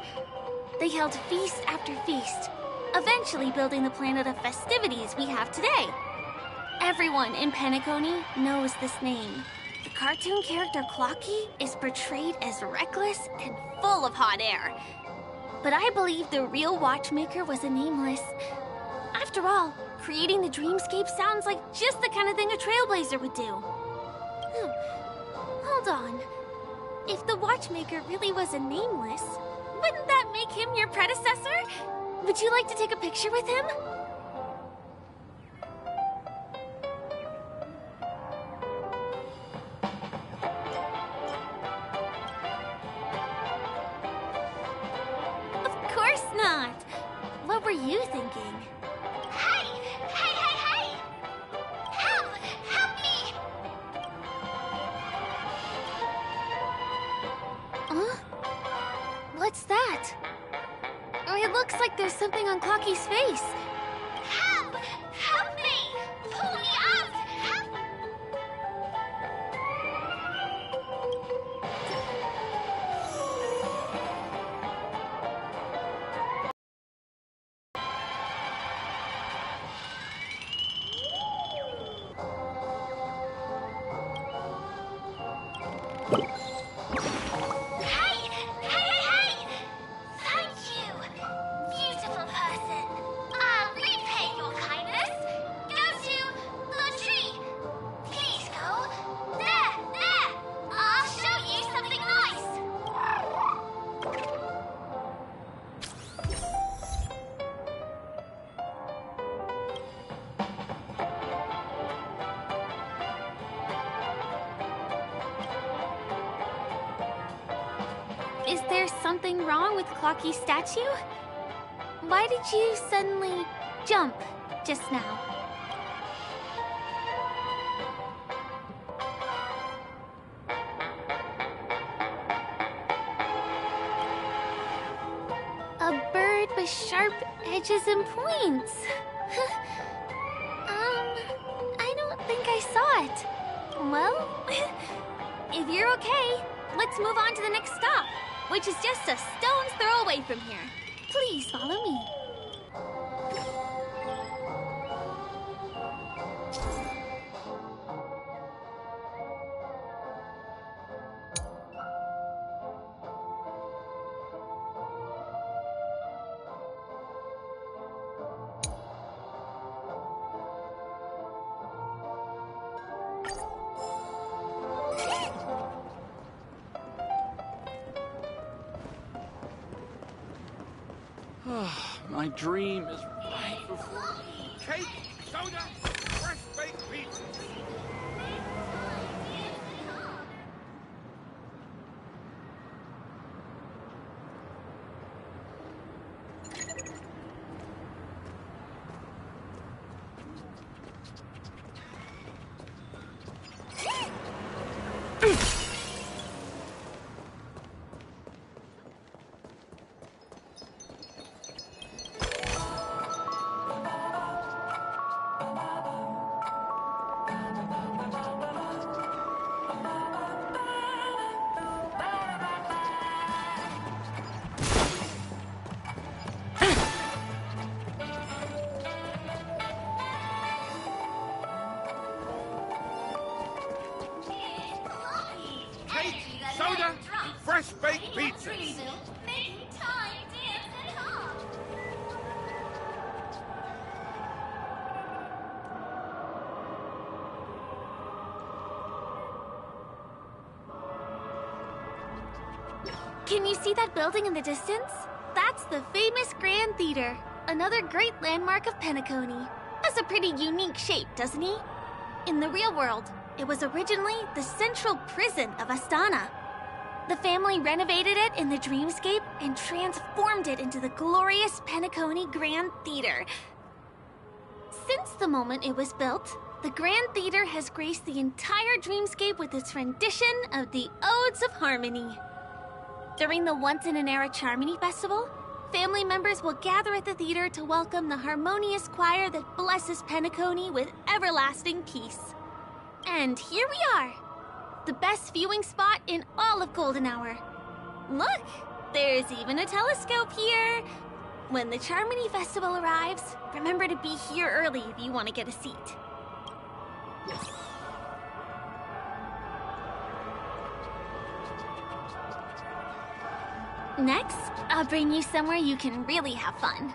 [SPEAKER 11] They held feast after feast, eventually building the planet of festivities we have today. Everyone in Penacony knows this name. The cartoon character Clocky is portrayed as reckless and full of hot air. But I believe the real watchmaker was a nameless. After all, creating the Dreamscape sounds like just the kind of thing a trailblazer would do. Hold on. If the watchmaker really was a nameless, wouldn't that make him your predecessor? Would you like to take a picture with him? Of course not. What were you thinking?
[SPEAKER 3] Hey! Hey, hey, hey! Help! Help me!
[SPEAKER 11] Huh? What's that? Oh, it looks like there's something on Clocky's face.
[SPEAKER 3] Help! Help me! Pull me out! Help! Hey! Hey, hey, hey! Thank you, beautiful person. I'll repay your kindness. Go to the tree. Please go. There, there. I'll show you something nice. Is there something wrong with Clocky's statue? Why did you suddenly jump just now? A bird with sharp edges and points. I don't think I saw it. Well, if you're okay, let's move on to the next stop, which is just a stone's throw away from here. Please follow me.
[SPEAKER 2] My dream is right before me.
[SPEAKER 7] Cake, soda, fresh baked pizzas. Soda, fresh baked pizzas.
[SPEAKER 3] Can you see that building in the distance? That's the famous Grand Theater, another great landmark of Penacony. Has a pretty unique shape, doesn't he? In the real world, it was originally the central prison of Astana. The family renovated it in the dreamscape and transformed it into the glorious Penacony Grand Theater. Since the moment it was built, the Grand Theater has graced the entire dreamscape with its rendition of the Odes of Harmony. During the Once-in-an-Era Charmony Festival, family members will gather at the theater to welcome the harmonious choir that blesses Penacony with everlasting peace. And here we are, the best viewing spot in all of Golden Hour. Look, there's even a telescope here. When the Charmony Festival arrives, remember to be here early if you want to get a seat. Next, I'll bring you somewhere you can really have fun.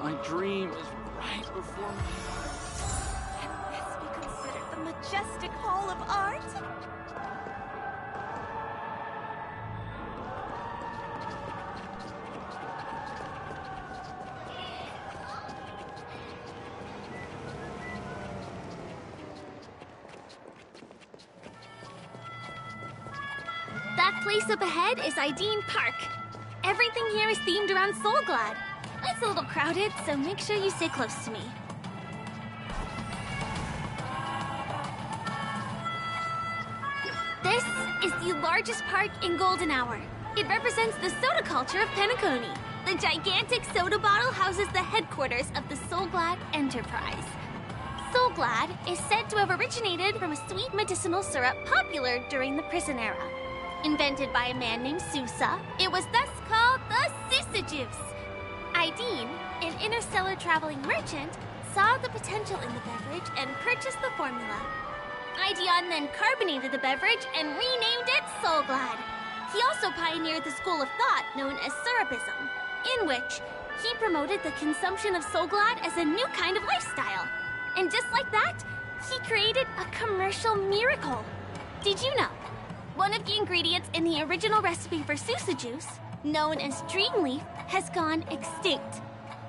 [SPEAKER 2] My dream is right before me.
[SPEAKER 4] Can this be considered the majestic hall of art?
[SPEAKER 3] That place up ahead is Ideen Park. Everything here is themed around Soulglad. It's a little crowded, so make sure you stay close to me. This is the largest park in Golden Hour. It represents the soda culture of Penacony. The gigantic soda bottle houses the headquarters of the Soulglad Enterprise. Soulglad is said to have originated from a sweet medicinal syrup popular during the prison era. Invented by a man named Sousa, it was thus called the Sousa Juice. Ideen, an interstellar traveling merchant, saw the potential in the beverage and purchased the formula. Ideon then carbonated the beverage and renamed it Soulglad.
[SPEAKER 11] He also pioneered the school of thought known as Serapism, in which he promoted the consumption of Soulglad as a new kind of lifestyle. And just like that, he created a commercial miracle. Did you know? One of the ingredients in the original recipe for Susa juice, known as Dreamleaf, has gone extinct.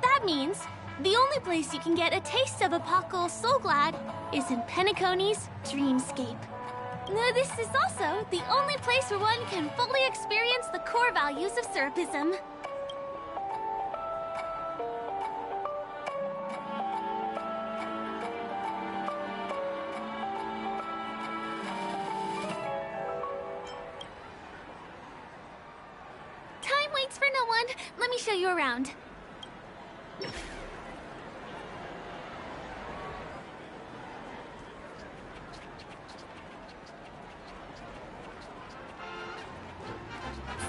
[SPEAKER 11] That means the only place you can get a taste of Apocal Soulglad is in Penacony's Dreamscape. Now, this is also the only place where one can fully experience the core values of Serapism. Time waits for no one. Let me show you around.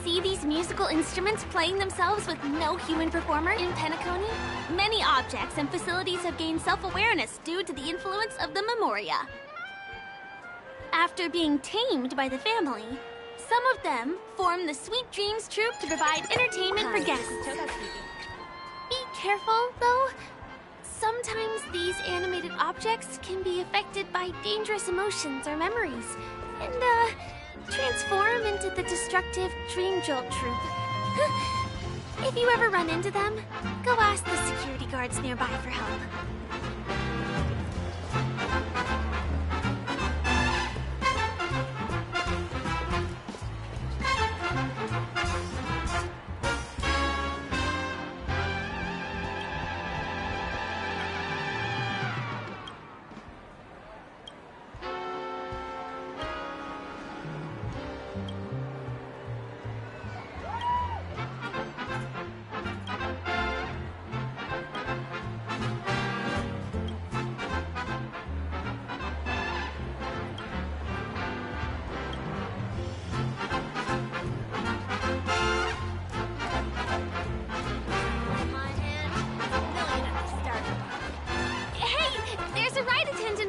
[SPEAKER 11] See these musical instruments playing themselves with no human performer in Penacony? Many objects and facilities have gained self-awareness due to the influence of the Memoria. After being tamed by the family, some of them form the Sweet Dreams Troupe to provide entertainment for guests. Be careful, though. Sometimes these animated objects can be affected by dangerous emotions or memories, and, transform into the destructive Dream Jolt Troupe. If you ever run into them, go ask the security guards nearby for help.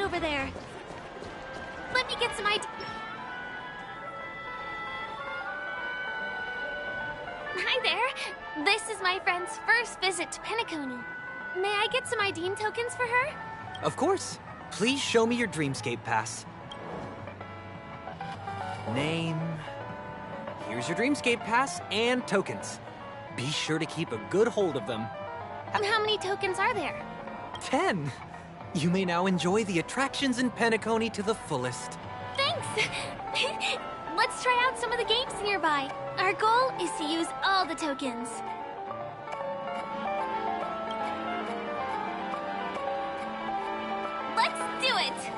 [SPEAKER 11] Over there. Let me get some ID. Hi there. This is my friend's first visit to Penacony. May I get some ID tokens for her?
[SPEAKER 18] Of course. Please show me your Dreamscape pass. Name. Here's your Dreamscape pass and tokens. Be sure to keep a good hold of them.
[SPEAKER 11] And how many tokens are there?
[SPEAKER 18] 10. You may now enjoy the attractions in Penacony to the fullest.
[SPEAKER 11] Thanks! Let's try out some of the games nearby. Our goal is to use all the tokens. Let's do it!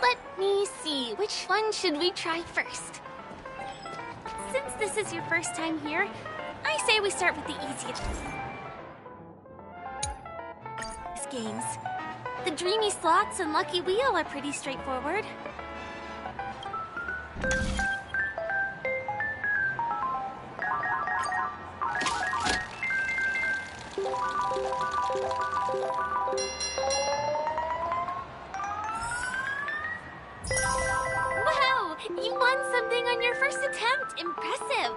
[SPEAKER 11] Let me see, which one should we try first? Since this is your first time here, I say we start with the easiest. Games. The Dreamy Slots and Lucky Wheel are pretty straightforward. Wow! You won something on your first attempt! Impressive!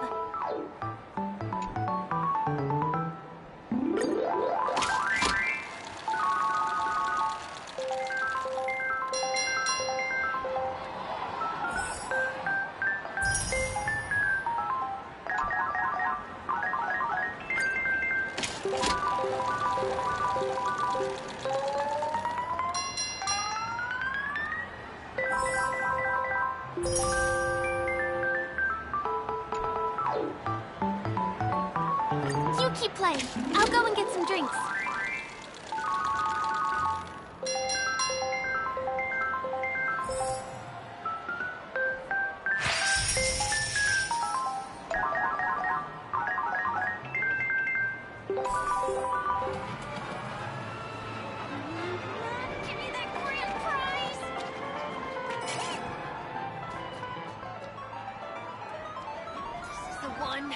[SPEAKER 11] You keep playing. I'll go and get some drinks. Give me that grand prize! This is the one.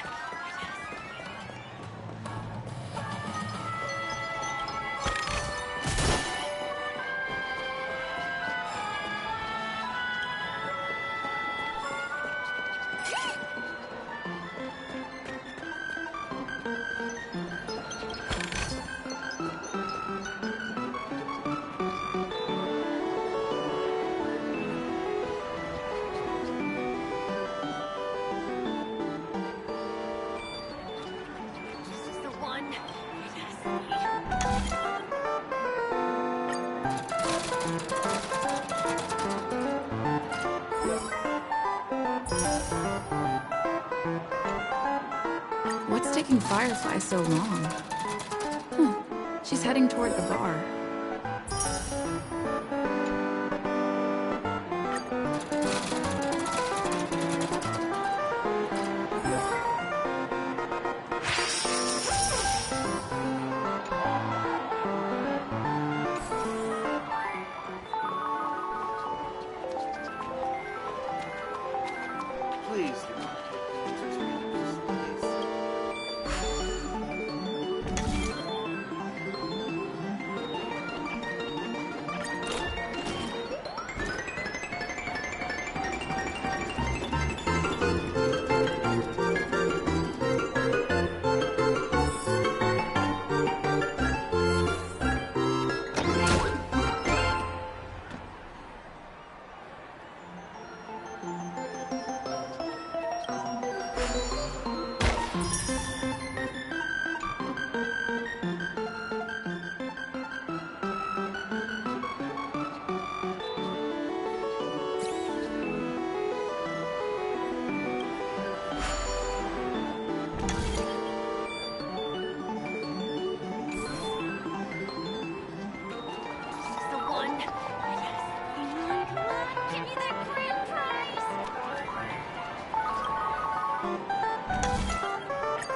[SPEAKER 5] taking Firefly so long? She's heading toward the bar.
[SPEAKER 6] Please.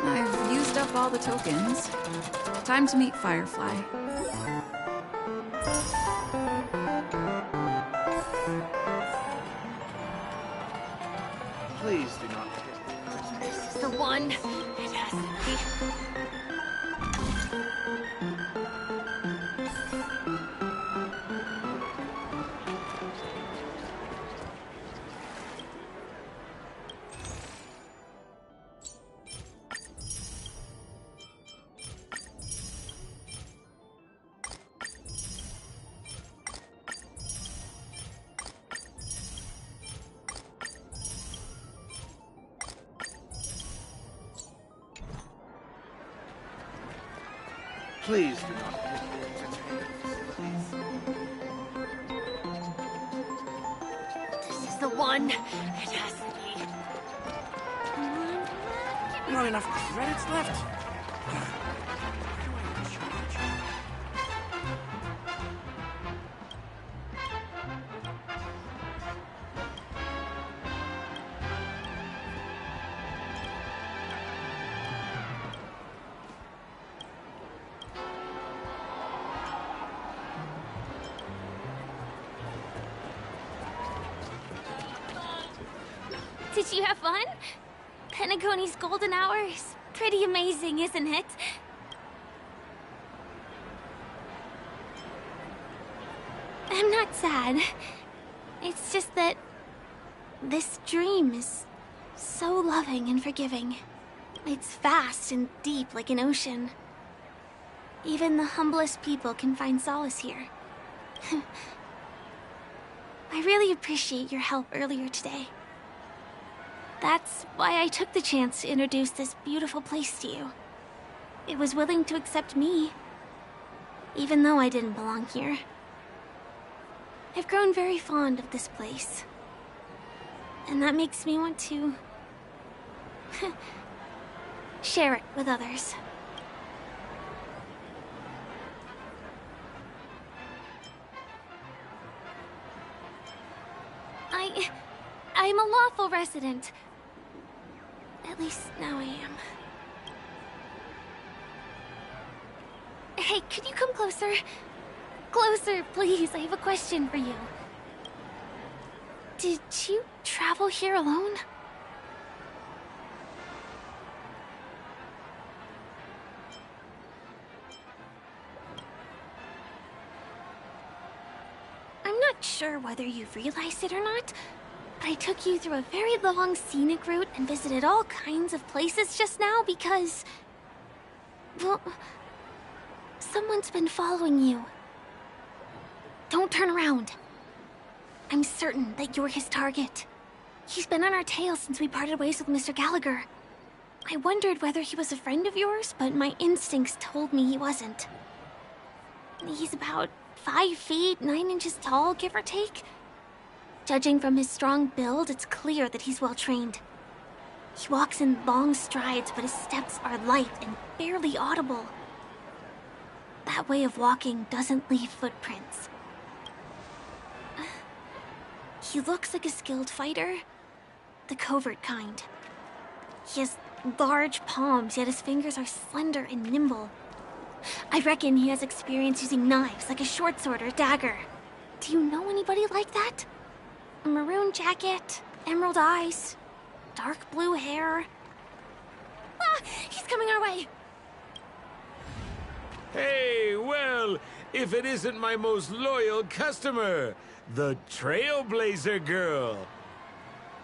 [SPEAKER 5] I've used up all the tokens. Time to meet Firefly.
[SPEAKER 6] Please do not.
[SPEAKER 11] This is the one. It has to be.
[SPEAKER 6] Please do not.
[SPEAKER 11] This is the one. It has to be.
[SPEAKER 6] Not enough credits left.
[SPEAKER 3] Did you have fun? Penacony's golden hour is pretty amazing, isn't it? I'm not sad. It's just that this dream is so loving and forgiving. It's vast and deep like an ocean. Even the humblest people can find solace here. I really appreciate your help earlier today. That's why I took the chance to introduce this beautiful place to you. It was willing to accept me, even though I didn't belong here. I've grown very fond of this place, and that makes me want to share it with others. I'm a lawful resident. At least now I am. Hey, could you come closer? Closer, please. I have a question for you. Did you travel here alone? I'm not sure whether you've realized it or not, but I took you through a very long scenic route and visited all kinds of places just now because... well, someone's been following you. Don't turn around. I'm certain that you're his target. He's been on our tail since we parted ways with Mr. Gallagher. I wondered whether he was a friend of yours, but my instincts told me he wasn't. He's about 5 feet, 9 inches tall, give or take. Judging from his strong build, it's clear that he's well trained.
[SPEAKER 11] He walks in long strides, but his steps are light and barely audible. That way of walking doesn't leave footprints. He looks like a skilled fighter, the covert kind. He has large palms, yet his fingers are slender and nimble. I reckon he has experience using knives, like a short sword or a dagger. Do you know anybody like that? A maroon jacket, emerald eyes, dark blue hair. Ah, he's coming our way.
[SPEAKER 10] Hey, well, if it isn't my most loyal customer, the Trailblazer Girl.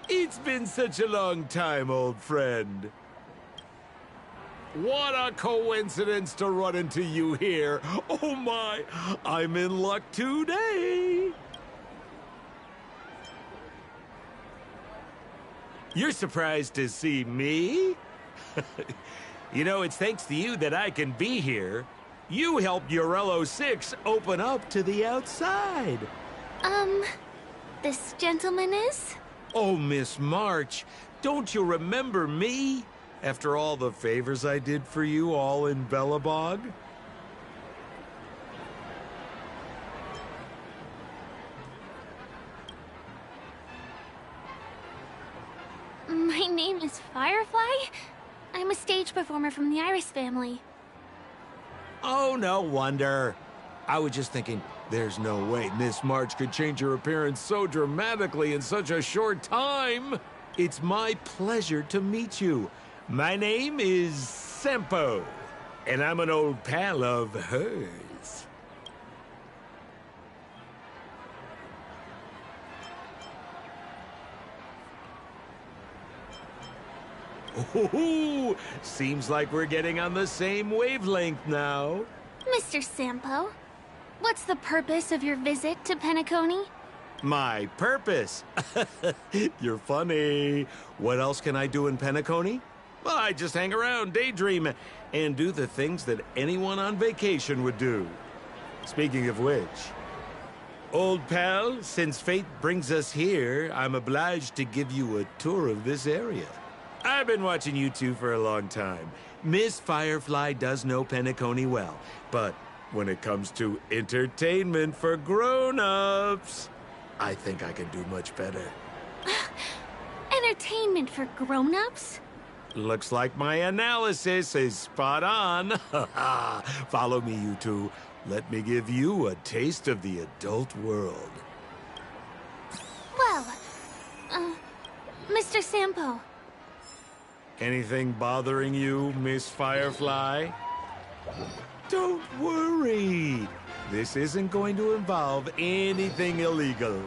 [SPEAKER 10] It's been such a long time, old friend. What a coincidence to run into you here. Oh my, I'm in luck today. You're surprised to see me? You know, it's thanks to you that I can be here. You helped Urello 6 open up to the outside.
[SPEAKER 11] This gentleman is?
[SPEAKER 10] Oh, Miss March, don't you remember me? After all the favors I did for you all in Bellabog?
[SPEAKER 11] My name is Firefly. I'm a stage performer from the Iris family.
[SPEAKER 10] Oh, no wonder. I was just thinking, there's no way Miss March could change her appearance so dramatically in such a short time. It's my pleasure to meet you. My name is Sempo, and I'm an old pal of hers. Oh, seems like we're getting on the same wavelength now.
[SPEAKER 11] Mr. Sampo, what's the purpose of your visit to Penacony?
[SPEAKER 10] My purpose? You're funny. What else can I do in Penacony? Well, I just hang around, daydream, and do the things that anyone on vacation would do. Speaking of which, old pal, since fate brings us here, I'm obliged to give you a tour of this area. I've been watching you two for a long time. Miss Firefly does know Penacony well, but when it comes to entertainment for grown-ups, I think I can do much better.
[SPEAKER 11] Entertainment for grown-ups?
[SPEAKER 10] Looks like my analysis is spot on. Follow me, you two. Let me give you a taste of the adult world.
[SPEAKER 11] Well, Mr. Sampo.
[SPEAKER 10] Anything bothering you, Miss Firefly? Don't worry. This isn't going to involve anything illegal.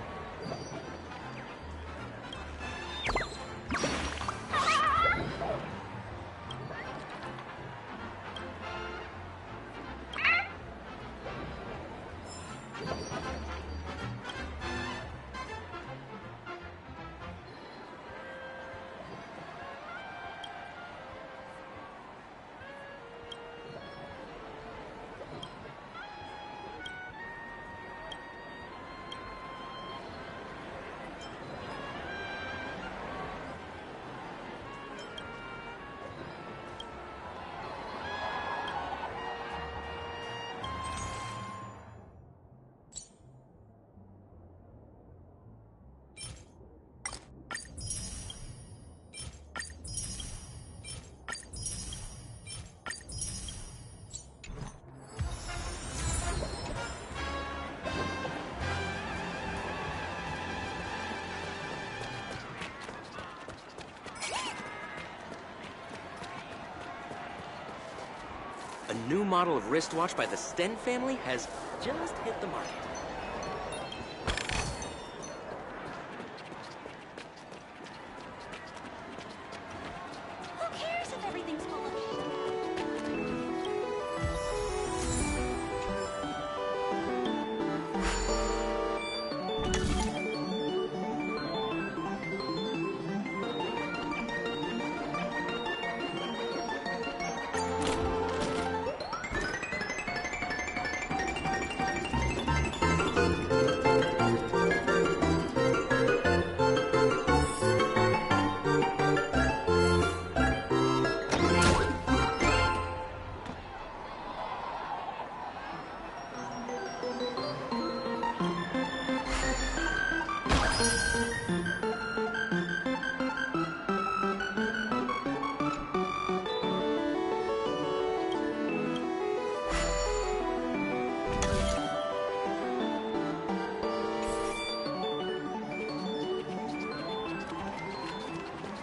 [SPEAKER 2] A new model of wristwatch by the Sten family has just hit the market.
[SPEAKER 11] Who cares if everything's full of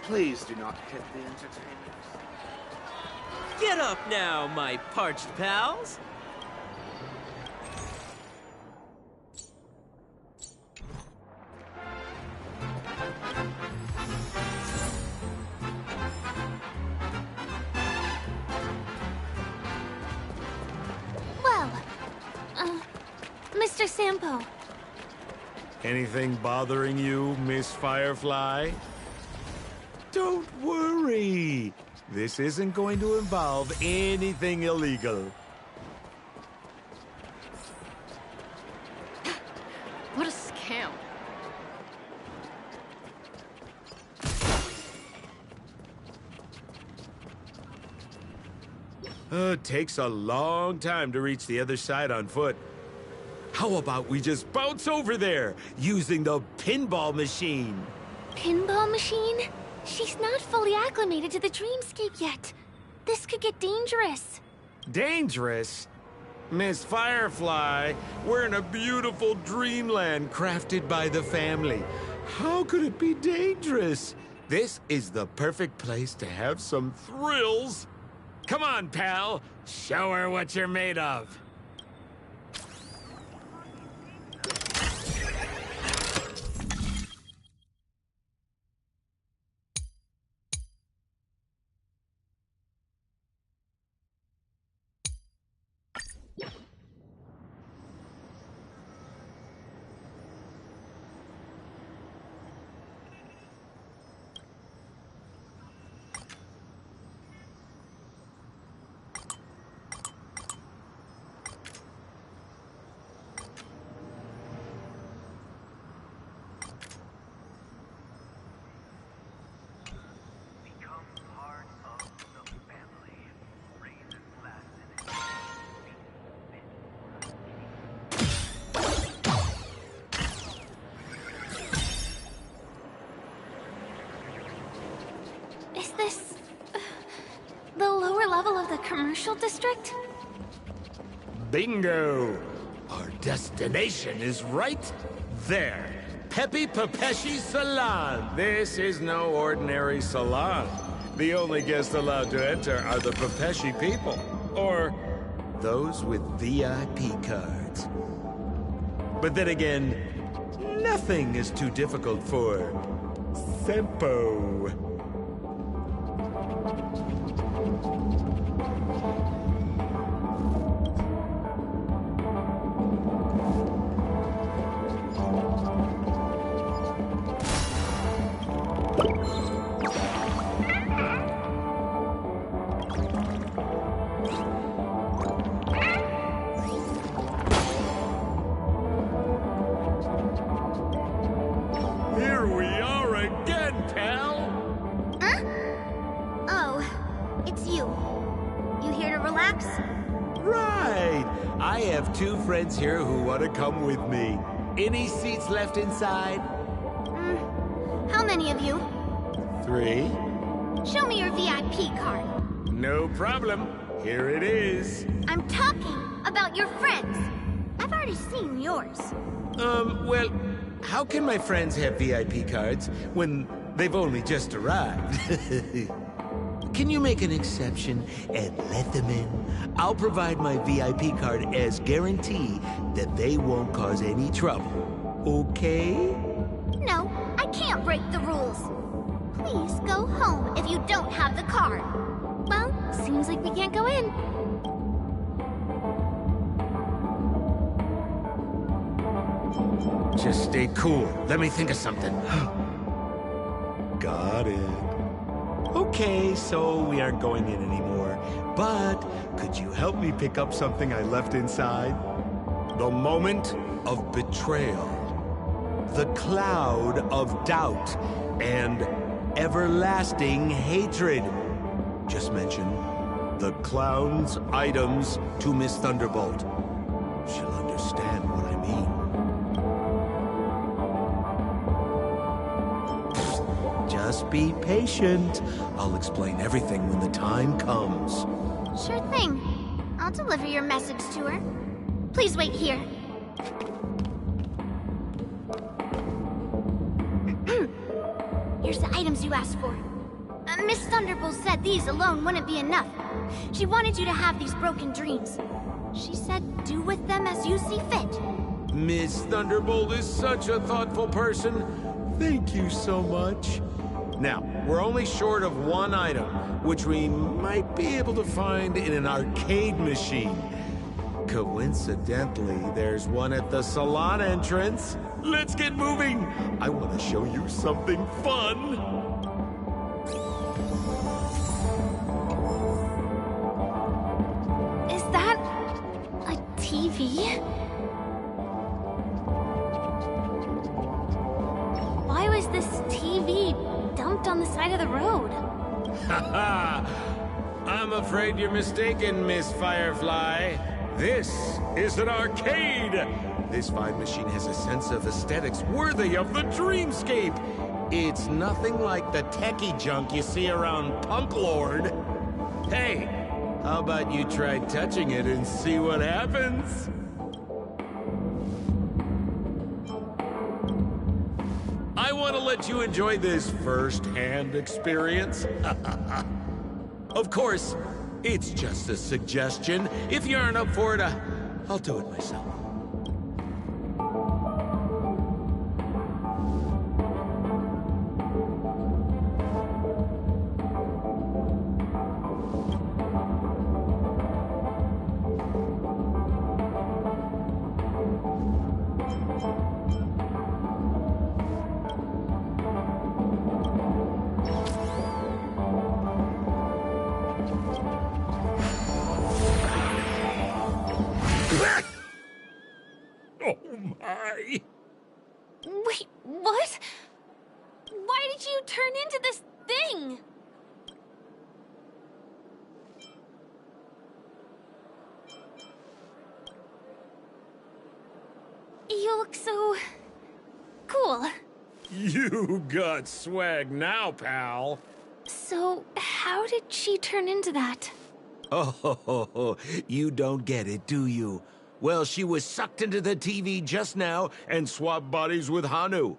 [SPEAKER 13] Please do not hit the entertainers.
[SPEAKER 14] Get up now, my parched pals.
[SPEAKER 3] Well, Mr. Sampo.
[SPEAKER 10] Anything bothering you, Miss Firefly? Don't worry. This isn't going to involve anything illegal.
[SPEAKER 12] What a scam.
[SPEAKER 10] It takes a long time to reach the other side on foot. How about we just bounce over there, using the pinball machine?
[SPEAKER 3] Pinball machine? She's not fully acclimated to the dreamscape yet. This could get dangerous.
[SPEAKER 10] Dangerous? Miss Firefly, we're in a beautiful dreamland crafted by the family. How could it be dangerous? This is the perfect place to have some thrills. Come on, pal. Show her what you're made of.
[SPEAKER 3] Is this... the lower level of the commercial district?
[SPEAKER 10] Bingo! Our destination is right there. Peppy Papeshi Salon. This is no ordinary salon. The only guests allowed to enter are the Papeshi people, or those with VIP cards. But then again, nothing is too difficult for Sempo. Here we are again, pal!
[SPEAKER 21] Huh? Oh, it's you. You here to relax?
[SPEAKER 10] Right! I have two friends here who want to come with me. Any seats left inside?
[SPEAKER 21] How many of you?
[SPEAKER 10] 3.
[SPEAKER 21] Show me your VIP card.
[SPEAKER 10] No problem. Here it is.
[SPEAKER 21] I'm talking about your friends. I've already seen yours.
[SPEAKER 10] Well, how can my friends have VIP cards when they've only just arrived? Can you make an exception and let them in? I'll provide my VIP card as guarantee that they won't cause any trouble. Okay?
[SPEAKER 21] No, I can't break the rules. Please go home if you don't have the card.
[SPEAKER 3] Well, seems like we can't go in.
[SPEAKER 10] Just stay cool. Let me think of something. Got it. Okay, so we aren't going in anymore. But could you help me pick up something I left inside? The moment of betrayal. The cloud of doubt. And everlasting hatred. Just mention the clown's items to Miss Thunderbolt. She'll understand what I mean. Just be patient. I'll explain everything when the time comes.
[SPEAKER 21] Sure thing. I'll deliver your message to her. Please wait here. Here's the items you asked for.
[SPEAKER 3] Miss Thunderbolt said these alone wouldn't be enough. She wanted you to have these broken dreams. She said do with them as you see fit.
[SPEAKER 10] Miss Thunderbolt is such a thoughtful person. Thank you so much. Now, we're only short of one item, which we might be able to find in an arcade machine. Coincidentally, there's one at the salon entrance. Let's get moving. I want to show you something fun.
[SPEAKER 3] Is that a TV? Why was this TV dumped on the side of the road?
[SPEAKER 10] Haha! I'm afraid you're mistaken, Miss Firefly. This is an arcade! This fine machine has a sense of aesthetics worthy of the dreamscape. It's nothing like the techie junk you see around Punk Lord. Hey, how about you try touching it and see what happens? I want to let you enjoy this first-hand experience. Of course, it's just a suggestion. If you aren't up for it, I'll do it myself. Oh my!
[SPEAKER 3] Wait, what? Why did you turn into this thing? You look so... cool.
[SPEAKER 10] You got swag now, pal.
[SPEAKER 3] So, how did she turn into that?
[SPEAKER 10] Oh, you don't get it, do you? Well, she was sucked into the TV just now and swapped bodies with Hanu.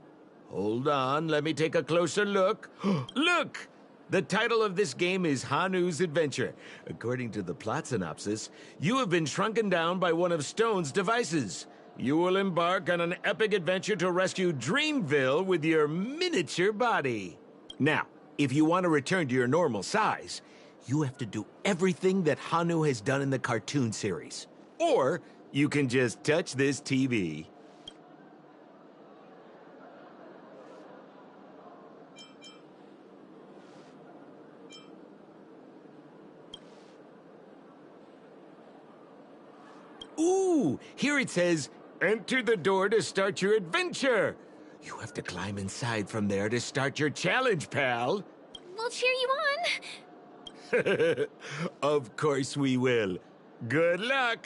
[SPEAKER 10] Hold on, let me take a closer look. Look! The title of this game is Hanu's Adventure. According to the plot synopsis, you have been shrunken down by one of Stone's devices. You will embark on an epic adventure to rescue Dreamville with your miniature body. Now, if you want to return to your normal size, you have to do everything that Hanu has done in the cartoon series. Or you can just touch this TV. Ooh, here it says, enter the door to start your adventure. You have to climb inside from there to start your challenge, pal.
[SPEAKER 3] We'll cheer you on.
[SPEAKER 10] Of course we will. Good luck.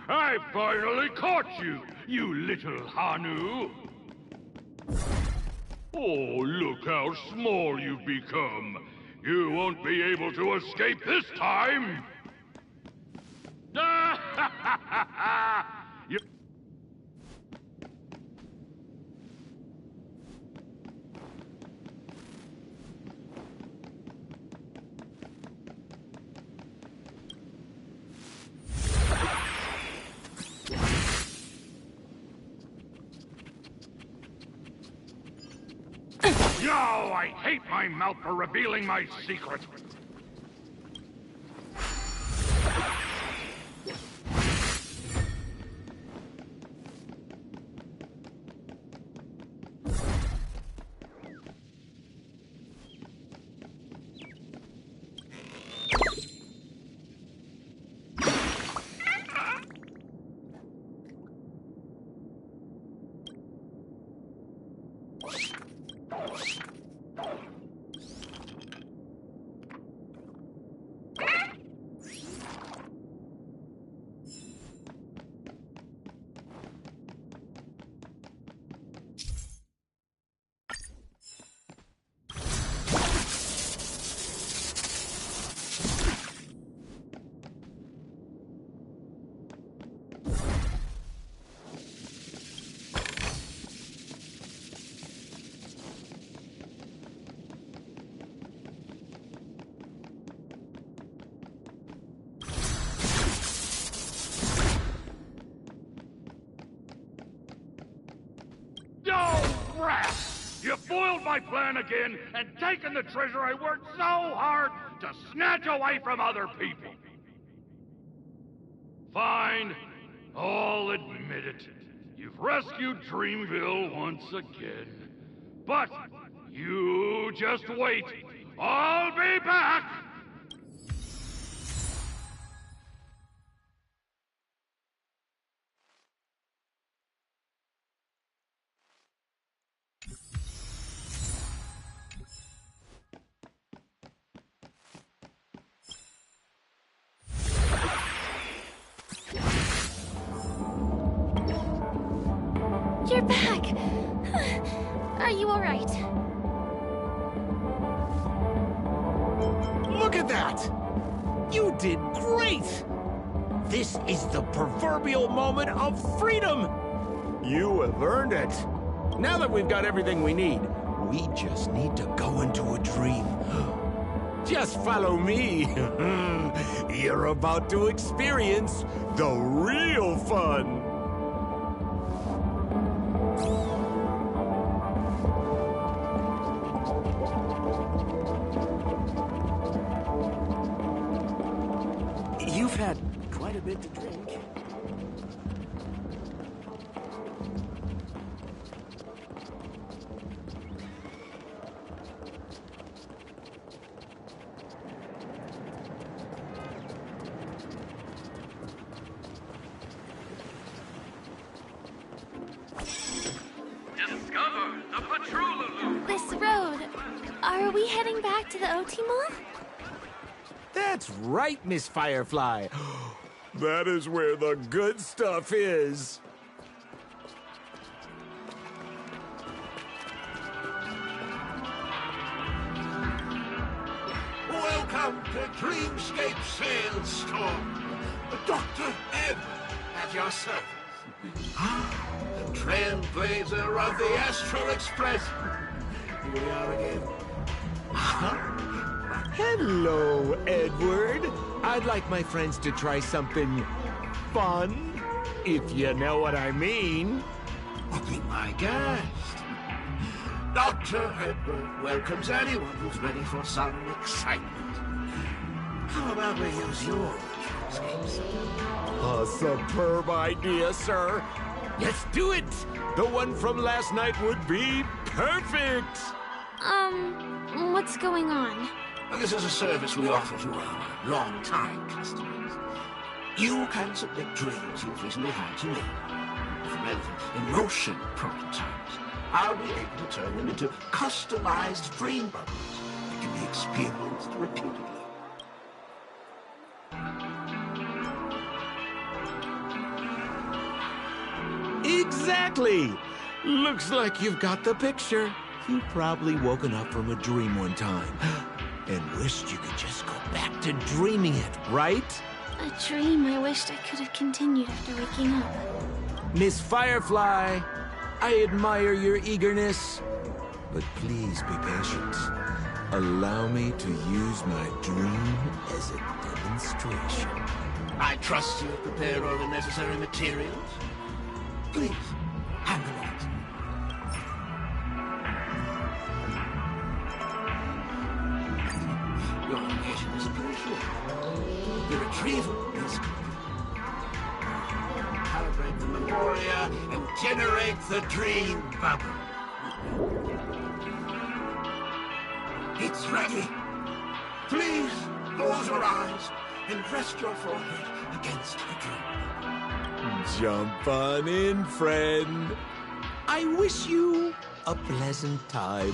[SPEAKER 20] I finally caught you, you little Hanu! Oh, look how small you've become. You won't be able to escape this time! You... Oh, I hate my mouth for revealing my secret.
[SPEAKER 7] my plan again and taken the treasure I worked so hard to snatch away from other people. Fine. I'll admit it. You've rescued Dreamville once again. But you just wait. I'll be back!
[SPEAKER 3] You're back! Are you alright?
[SPEAKER 10] Look at that! You did great! This is the proverbial moment of freedom! You have earned it. Now that we've got everything we need, we just need to go into a dream. Just follow me. You're about to experience the real fun.
[SPEAKER 16] You've had quite a bit to drink.
[SPEAKER 7] Discover the Patrolulu!
[SPEAKER 3] This road. Are we heading back to the OT Mall?
[SPEAKER 10] That's right, Miss Firefly. That is where the good stuff is.
[SPEAKER 20] Welcome to Dreamscape Sales Store. Dr. Ed at your service. The trailblazer of the Astral Express. Here we are again.
[SPEAKER 10] Hello, Edward. I'd like my friends to try something fun, if you know what I mean.
[SPEAKER 20] Be my guest. Dr. Edward welcomes anyone who's ready for some excitement. How about we use your dreamscapes?
[SPEAKER 10] A superb idea, sir. Let's do it. The one from last night would be perfect.
[SPEAKER 3] What's going on?
[SPEAKER 20] This is a service we offer to our long-time customers. You can submit dreams you've recently had to me. With relevant emotion prototypes, I'll be able to turn them into customized dream bubbles that can be experienced repeatedly.
[SPEAKER 10] Exactly. Looks like you've got the picture. You've probably woken up from a dream one time and wished you could just go back to dreaming it, right?
[SPEAKER 3] A dream I wished I could have continued after waking up.
[SPEAKER 10] Miss Firefly, I admire your eagerness, but please be patient. Allow me to use my dream as a demonstration.
[SPEAKER 20] I trust you've prepared all the necessary materials. Please, hand them out. Your location is appreciated. The retrieval is complete. Calibrate the memoria and generate the dream bubble. It's ready. Please close your eyes and rest your forehead against the dream.
[SPEAKER 10] Jump on in, friend. I wish you a pleasant time.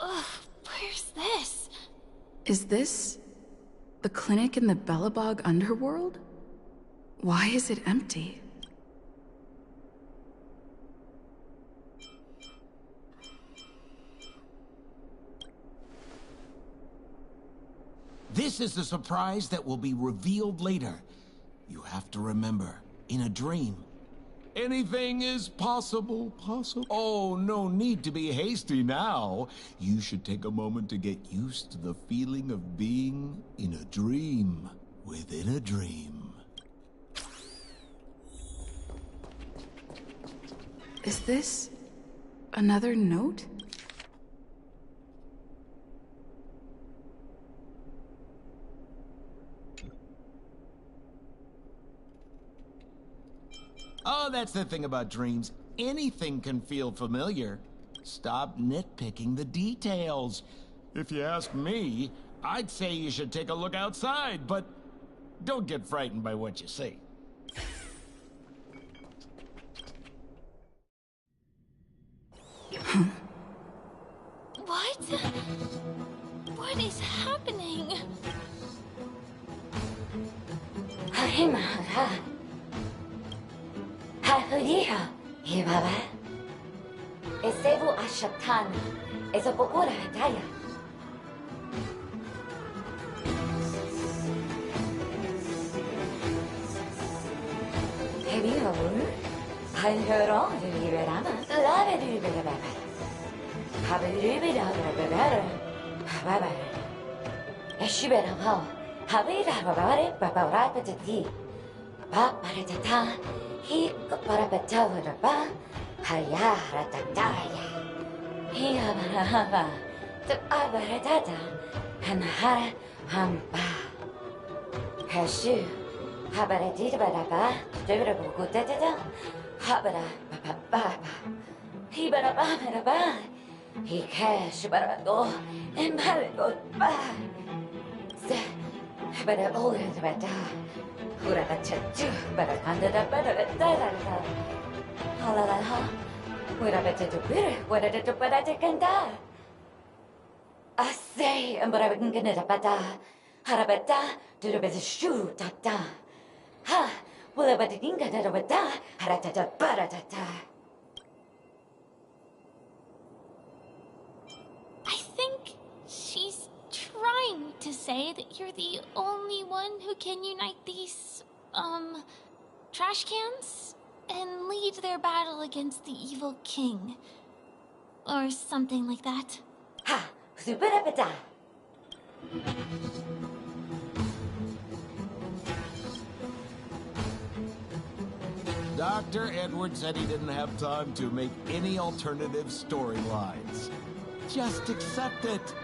[SPEAKER 3] Ugh, where's this?
[SPEAKER 5] Is this the clinic in the Bellabog underworld? Why is it empty?
[SPEAKER 17] This is a surprise that will be revealed later. You have to remember, in a dream, anything is possible. Oh, no need to be hasty now. You should take a moment to get used to the feeling of being in a dream within a dream.
[SPEAKER 5] Is this another note?
[SPEAKER 17] Oh, that's the thing about dreams. Anything can feel familiar. Stop nitpicking the details. If you ask me, I'd say you should take a look outside, but don't get frightened by what you see.
[SPEAKER 3] What? What is happening? I think she's trying to say that you're the only one who can unite these, trash cans and lead their battle against the evil king. Or something like that.
[SPEAKER 17] Dr. Edward said he didn't have time to make any alternative storylines. Just accept it.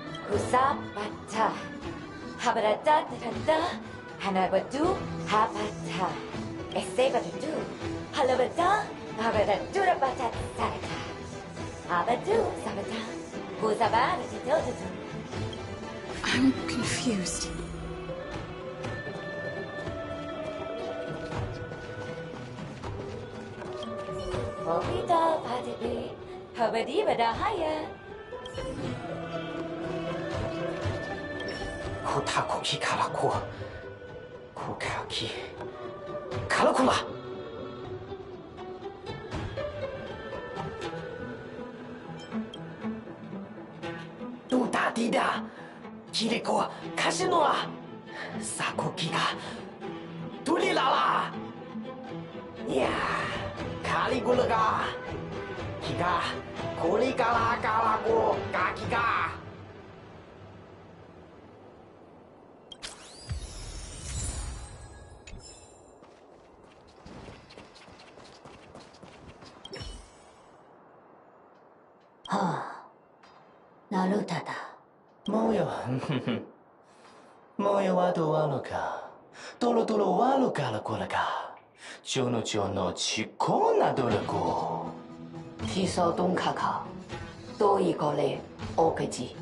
[SPEAKER 5] I'm confused.
[SPEAKER 9] Tidak, Kiriko Kashinoa Sakokiga Tulilala Ya Kaligulaga Kiga Kulikala Kalago Kakiga
[SPEAKER 22] Narutada.
[SPEAKER 9] もうよもうよはどうわのかとろとろわのからこらかちょのちょのちこなどらこ
[SPEAKER 22] Tiso Dunkaka. Doi Gole Okaji.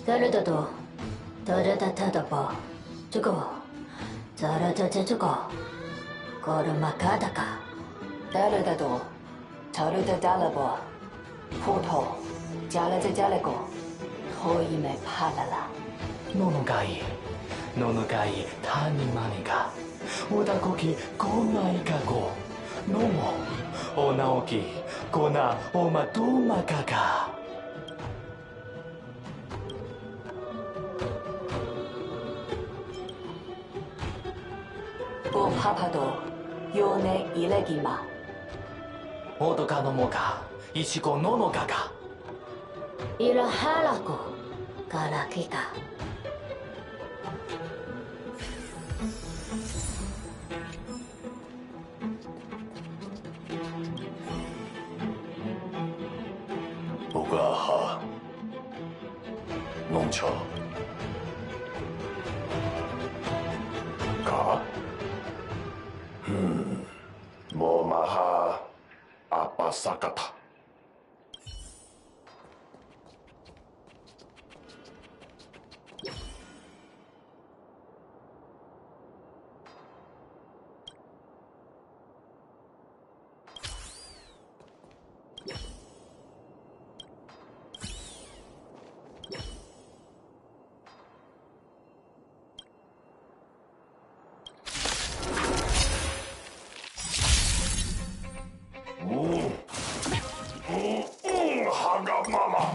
[SPEAKER 22] Darado. Darada Tadaba. Tugo. Darada Tugo. Gora Makadaka. Darado. Taruda Dalabo. Porto. Jalada Jalago. Hoime Palala.
[SPEAKER 9] ののがいののがいたにまにがおだこきこないかごのもおなおきこなおまとまかか
[SPEAKER 22] おパパとよねいれぎま
[SPEAKER 9] おどかのもかいしこののかか
[SPEAKER 22] いらはらこからきか
[SPEAKER 9] 멈춰. 가? 뭐 마하 아빠 사카타. 하가마마.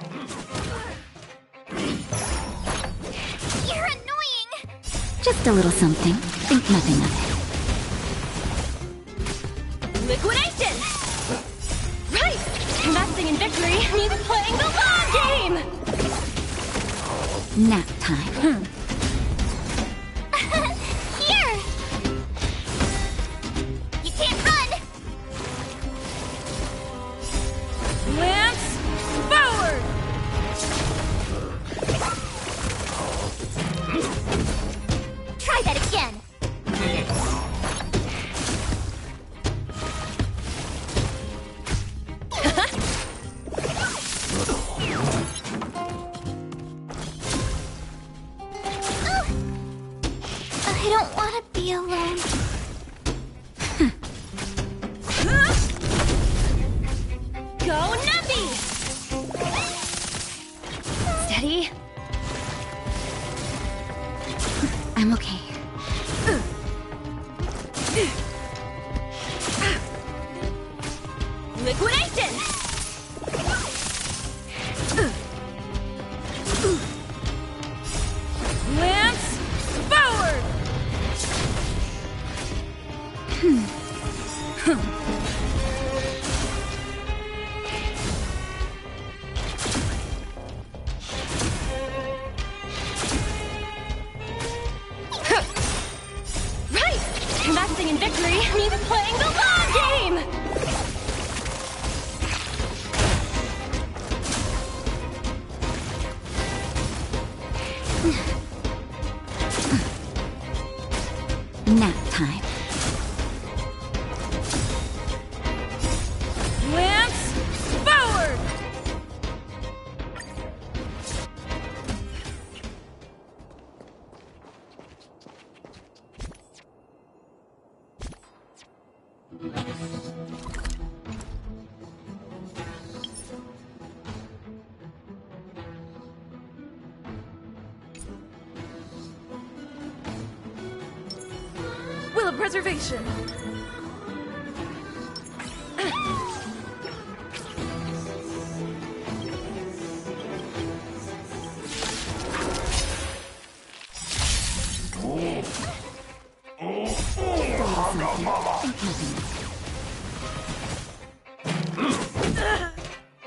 [SPEAKER 3] You're annoying!
[SPEAKER 22] Just a little something. Think nothing of it.
[SPEAKER 11] Liquidation! Right! Investing in victory means playing the long game!
[SPEAKER 22] Nap time.
[SPEAKER 3] Here! You can't run!
[SPEAKER 11] Lance forward!
[SPEAKER 3] Try that again! I don't want to be alone.
[SPEAKER 11] Go Nappy! Steady.
[SPEAKER 22] I'm okay.
[SPEAKER 11] Liquidation! Lance forward! Right! Investing in victory means playing the long game!
[SPEAKER 22] Nap time.
[SPEAKER 11] Lance forward!
[SPEAKER 5] Will of preservation.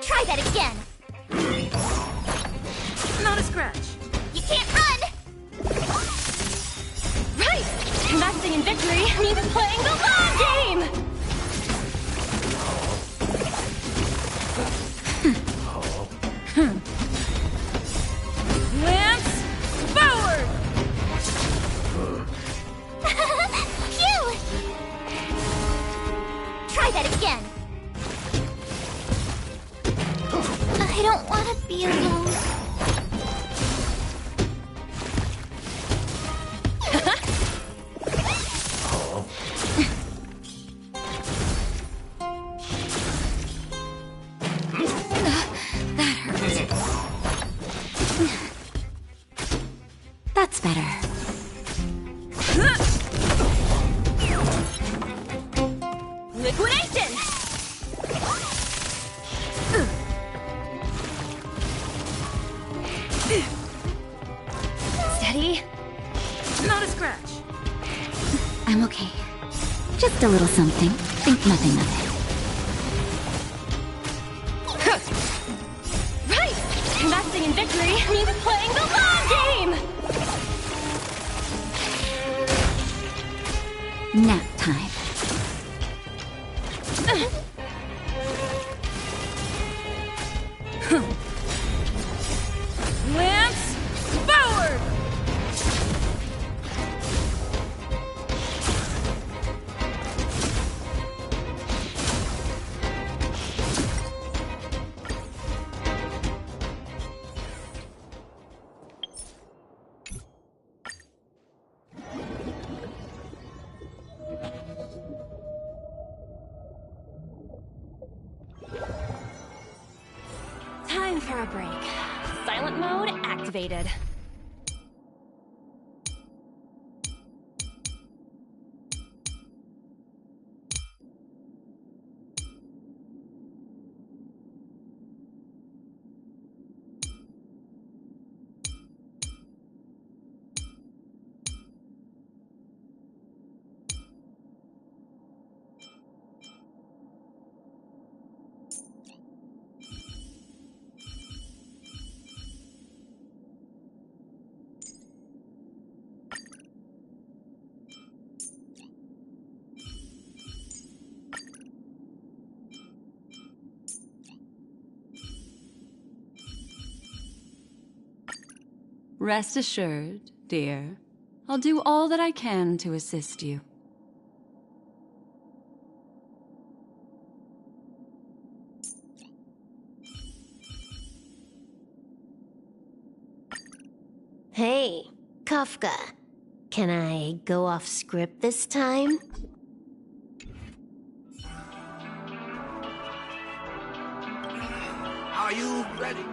[SPEAKER 3] Try that again!
[SPEAKER 5] Not a scratch.
[SPEAKER 3] You can't run!
[SPEAKER 11] Right! Investing in victory means playing the long game! Lance forward!
[SPEAKER 3] Phew! Try that again! I don't want to be alone.
[SPEAKER 22] That hurt. That's better.
[SPEAKER 11] Liquidation! Steady.
[SPEAKER 5] Not a scratch.
[SPEAKER 22] I'm okay. Just a little something. Think nothing of it.
[SPEAKER 11] Right! Investing in victory means playing the long game!
[SPEAKER 22] Nap time.
[SPEAKER 11] Lance
[SPEAKER 1] for a break. Silent mode activated.
[SPEAKER 15] Rest assured, dear. I'll do all that I can to assist you.
[SPEAKER 11] Hey, Kafka. Can I go off script this time?
[SPEAKER 20] Are you ready?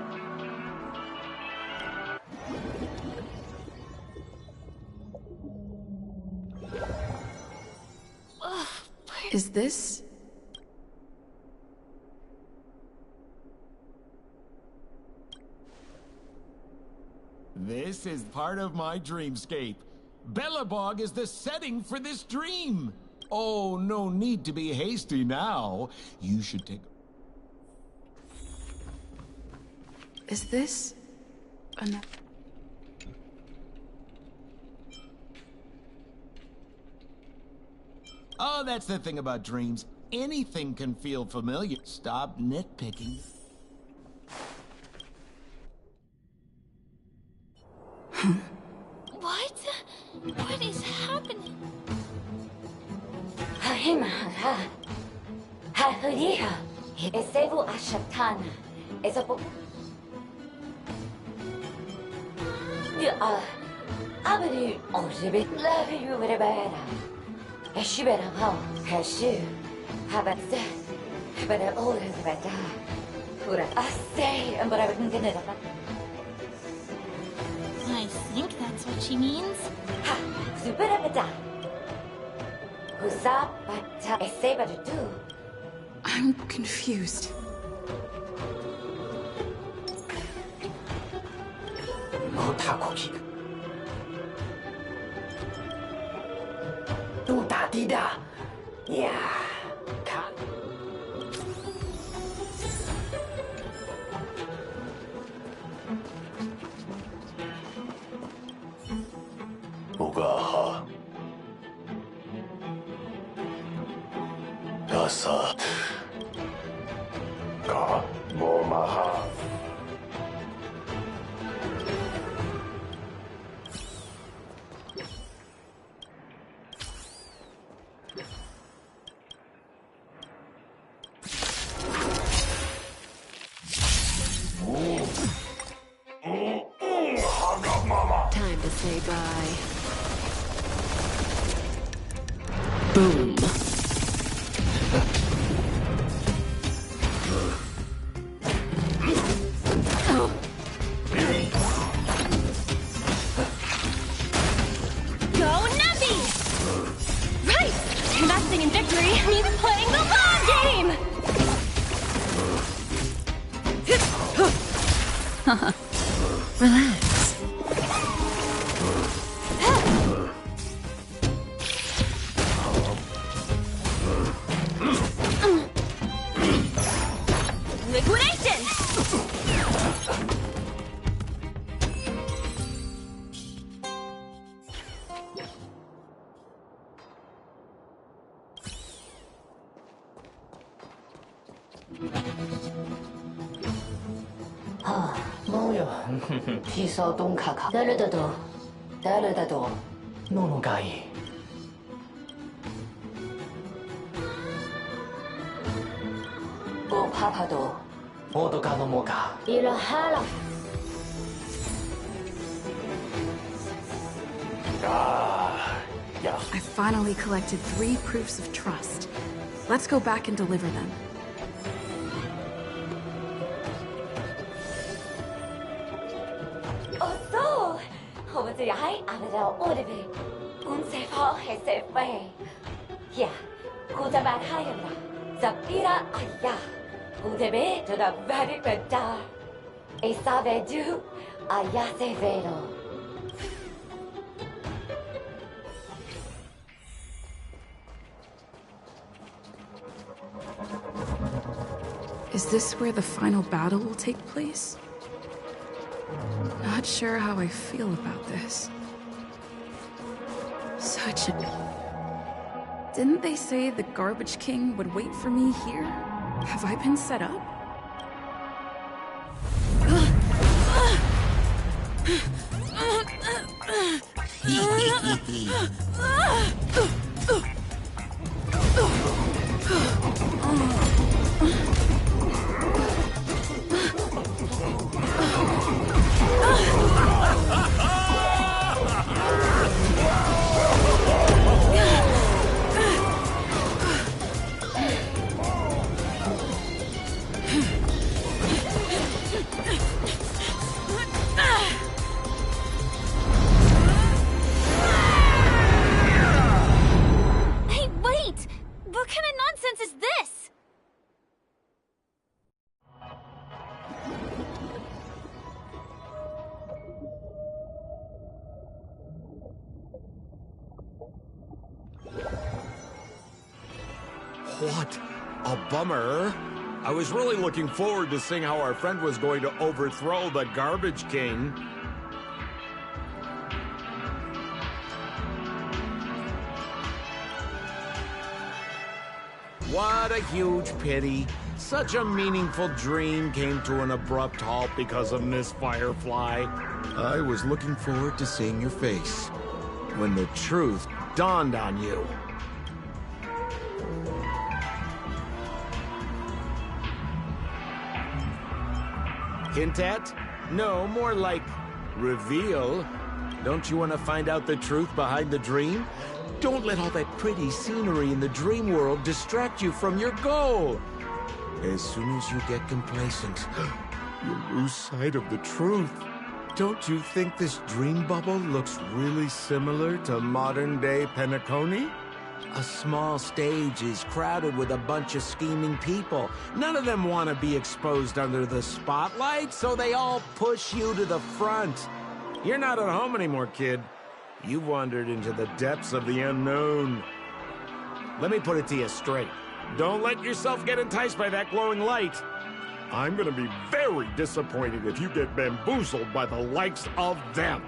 [SPEAKER 5] Is this?
[SPEAKER 17] This is part of my dreamscape. Bellabog is the setting for this dream. Oh, no need to be hasty now. You should take...
[SPEAKER 5] Is this? Enough?
[SPEAKER 17] Oh, that's the thing about dreams. Anything can feel familiar. Stop nitpicking.
[SPEAKER 12] What? What is happening? I think that's what she means.
[SPEAKER 5] I'm confused.
[SPEAKER 9] Ugaha. Rasa. Ka. Momaha.
[SPEAKER 22] Time to say bye. Boom.
[SPEAKER 1] Go Nappy! Right! Investing in victory means playing the long game!
[SPEAKER 22] Relax.
[SPEAKER 1] Liquidation!
[SPEAKER 9] 뭐요? 피서동 카카. 다르다도. 다르다도. 노노가이. 고파파도. 모두가 넘어가. 이러하라.
[SPEAKER 5] I finally collected 3 proofs of trust. Let's go back and deliver them.
[SPEAKER 8] Buziai Amadel Udibi, Unsefa Hesefe. Yeah, Kutaban Hayana, Zapira Aya, Udebe to the very beda. Esave du Ayase Vedo.
[SPEAKER 5] Is this where the final battle will take place? Not sure how I feel about this. Such a... Didn't they say the Garbage King would wait for me here? Have I been set up?
[SPEAKER 1] Hey, wait! What kind of nonsense is this?
[SPEAKER 10] What a bummer. I was really looking forward to seeing how our friend was going to overthrow the Garbage King. What a huge pity. Such a meaningful dream came to an abrupt halt because of Miss Firefly. I was looking forward to seeing your face when the truth dawned on you. Hint at? No, more like reveal. Don't you want to find out the truth behind the dream? Don't let all that pretty scenery in the dream world distract you from your goal. As soon as you get complacent, you'll lose sight of the truth. Don't you think this dream bubble looks really similar to modern-day Penacony? A small stage is crowded with a bunch of scheming people. None of them want to be exposed under the spotlight, so they all push you to the front. You're not at home anymore, kid. You've wandered into the depths of the unknown. Let me put it to you straight. Don't let yourself get enticed by that glowing light. I'm gonna be very disappointed if you get bamboozled by the likes of them.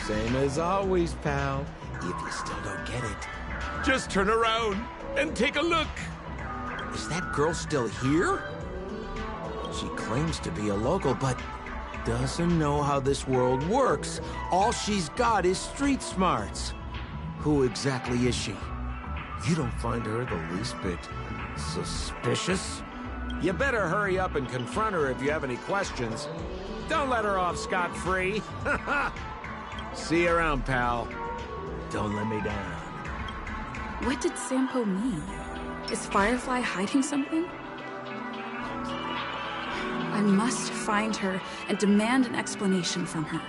[SPEAKER 10] Same as always, pal. If you still don't get it, just turn around and take a look. Is that girl still here? She claims to be a local, but doesn't know how this world works. All she's got is street smarts. Who exactly is she? You don't find her the least bit suspicious? You better hurry up and confront her if you have any questions. Don't let her off scot-free. See you around, pal. Don't let me down.
[SPEAKER 5] What did Sampo mean? Is Firefly hiding something? I must find her and demand an explanation from her.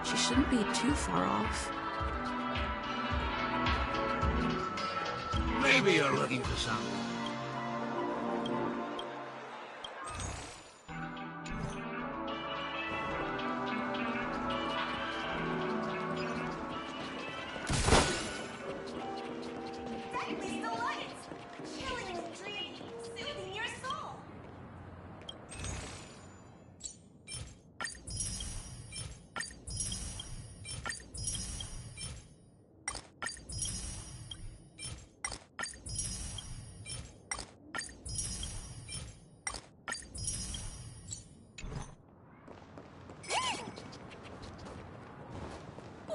[SPEAKER 5] She shouldn't be too far off.
[SPEAKER 20] Maybe you're looking for something.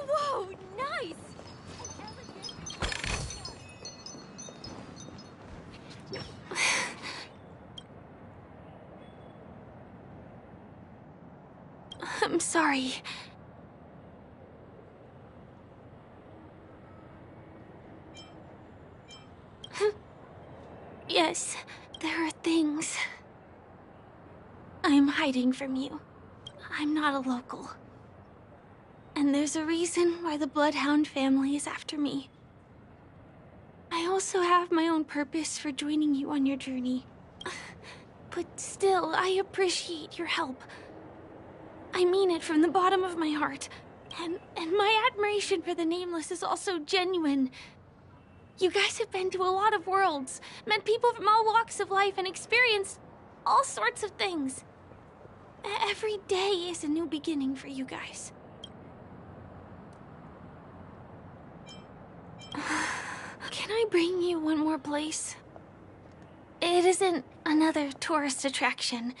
[SPEAKER 1] Whoa, nice! I'm sorry. Yes, there are things.
[SPEAKER 11] I'm hiding from you. I'm not a local. And there's a reason why the Bloodhound family is after me. I also have my own purpose for joining you on your journey. But still, I appreciate your help. I mean it from the bottom of my heart. And my admiration for the Nameless is also genuine. You guys have been to a lot of worlds, met people from all walks of life, and experienced all sorts of things. Every day is a new beginning for you guys. Can I bring you one more place? It isn't another tourist attraction.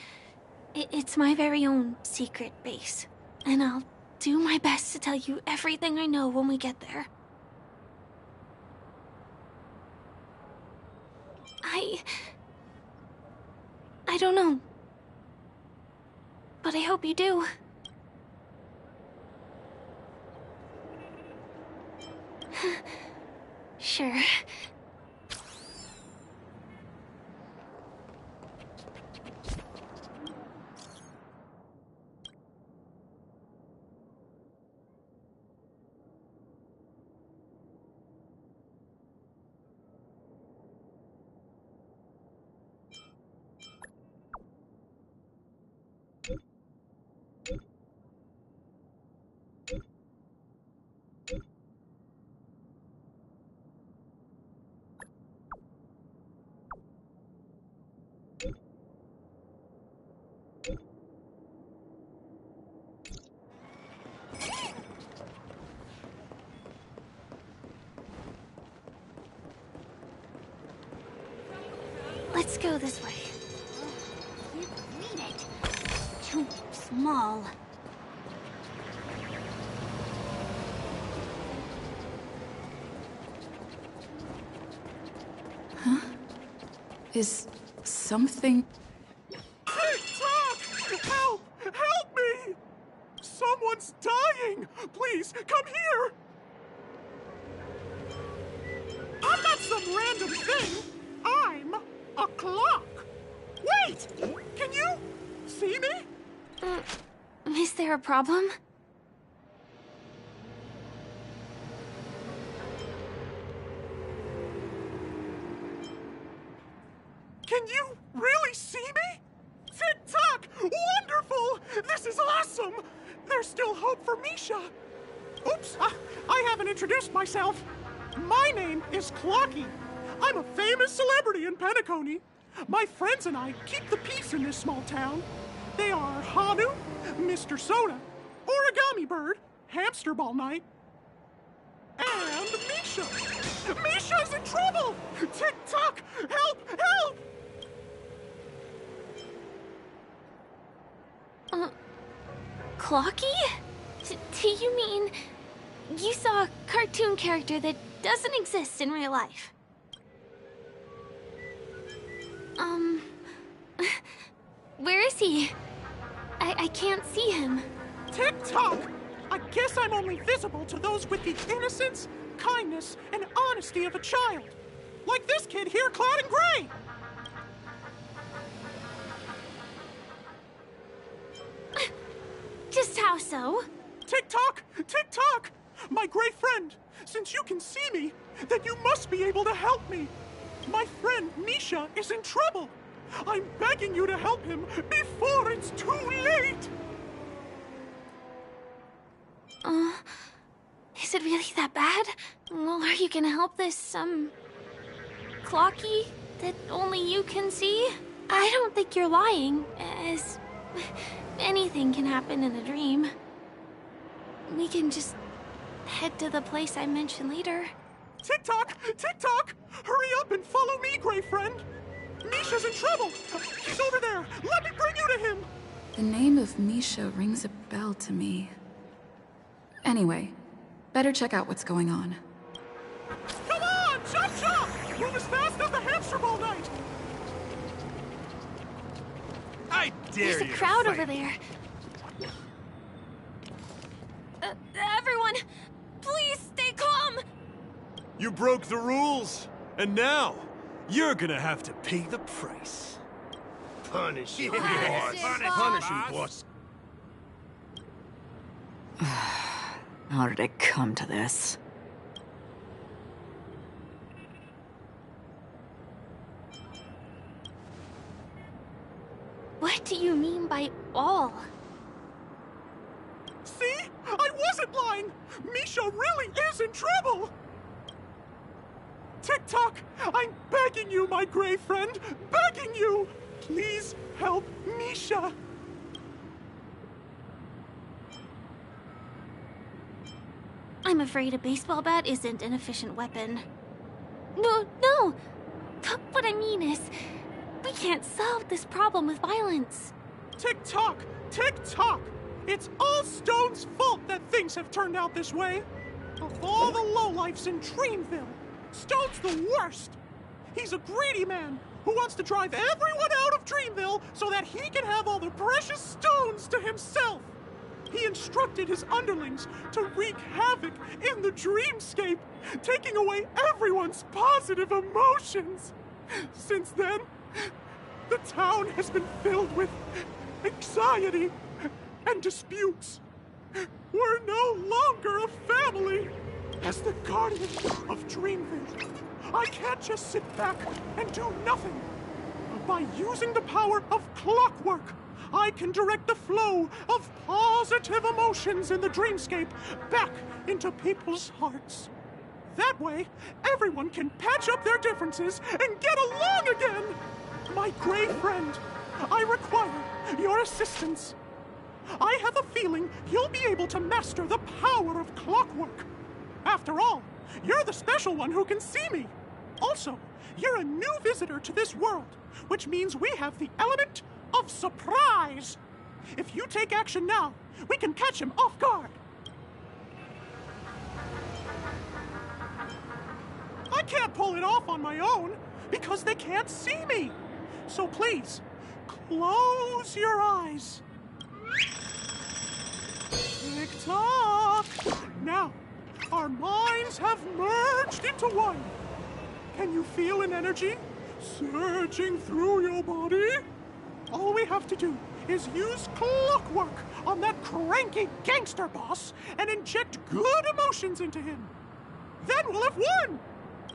[SPEAKER 11] It's my very own secret base. And I'll do my best to tell you everything I know when we get there. I don't know. But I hope you do. Sure. Let's go this way.
[SPEAKER 21] You read it. Too small.
[SPEAKER 5] Huh? Is something...
[SPEAKER 4] TikTok! Help! Help me! Someone's dying! Please, come here! I'm not some random thing! I'm a clock! Wait! Can you see me?
[SPEAKER 11] Is there a problem?
[SPEAKER 4] Can you really see me? TikTok! Wonderful! This is awesome! There's still hope for Misha! Oops, I haven't introduced myself. My name is Clocky. I'm a famous celebrity in Penacony. My friends and I keep the peace in this small town. They are Hanu, Mr. Soda, Origami Bird, Hamster Ball Night, and Misha. Misha's in trouble! TikTok! Help! Help!
[SPEAKER 11] Clocky? Do you mean you saw a cartoon character that doesn't exist in real life? Where is he? I can't see him.
[SPEAKER 4] TikTok! I guess I'm only visible to those with the innocence, kindness, and honesty of a child. Like this kid here clad in gray.
[SPEAKER 11] Just how so?
[SPEAKER 4] TikTok! TikTok! My gray friend, since you can see me, then you must be able to help me. My friend Misha is in trouble. I'm begging you to help him before it's too late.
[SPEAKER 11] Is it really that bad? Well, are you gonna help this, Clocky that only you can see? I don't think you're lying, as anything can happen in a dream. We can just head to the place I mentioned later.
[SPEAKER 4] TikTok! TikTok! Hurry up and follow me, gray friend. Misha's in trouble. He's over there. Let me bring you to him.
[SPEAKER 5] The name of Misha rings a bell to me. Anyway, better check out what's going on.
[SPEAKER 4] Come on! Chop chop! Move as fast as the hamster ball night!
[SPEAKER 14] I dare you.
[SPEAKER 11] There's a crowd over there. Everyone, please stay calm!
[SPEAKER 10] You broke the rules, and now you're gonna have to pay the price.
[SPEAKER 20] Punish him,
[SPEAKER 2] Yeah,
[SPEAKER 20] boss.
[SPEAKER 2] punish him, boss.
[SPEAKER 18] How did it come to this?
[SPEAKER 1] What do you mean by all?
[SPEAKER 4] See? I wasn't lying! Misha really is in trouble! Tick-Tock, I'm begging you, my gray friend, begging you! Please help Misha!
[SPEAKER 1] I'm afraid a baseball bat isn't an efficient weapon. No! What I mean is, we can't solve this problem with violence.
[SPEAKER 4] Tick-Tock! Tick-Tock! It's all Stone's fault that things have turned out this way! Of all the lowlifes in Dreamville, Stone's the worst! He's a greedy man who wants to drive everyone out of Dreamville so that he can have all the precious stones to himself! He instructed his underlings to wreak havoc in the dreamscape, taking away everyone's positive emotions! Since then, the town has been filled with anxiety and disputes. We're no longer a family. As the guardian of Dreamville, I can't just sit back and do nothing. By using the power of clockwork, I can direct the flow of positive emotions in the dreamscape back into people's hearts. That way, everyone can patch up their differences and get along again. My gray friend, I require your assistance. I have a feeling you'll be able to master the power of clockwork. After all, you're the special one who can see me. Also, you're a new visitor to this world, which means we have the element of surprise. If you take action now, we can catch him off guard. I can't pull it off on my own because they can't see me. So please, close your eyes. Tick-tock! Now, our minds have merged into one. Can you feel an energy surging through your body? All we have to do is use clockwork on that cranky gangster boss and inject good emotions into him. Then we'll have won!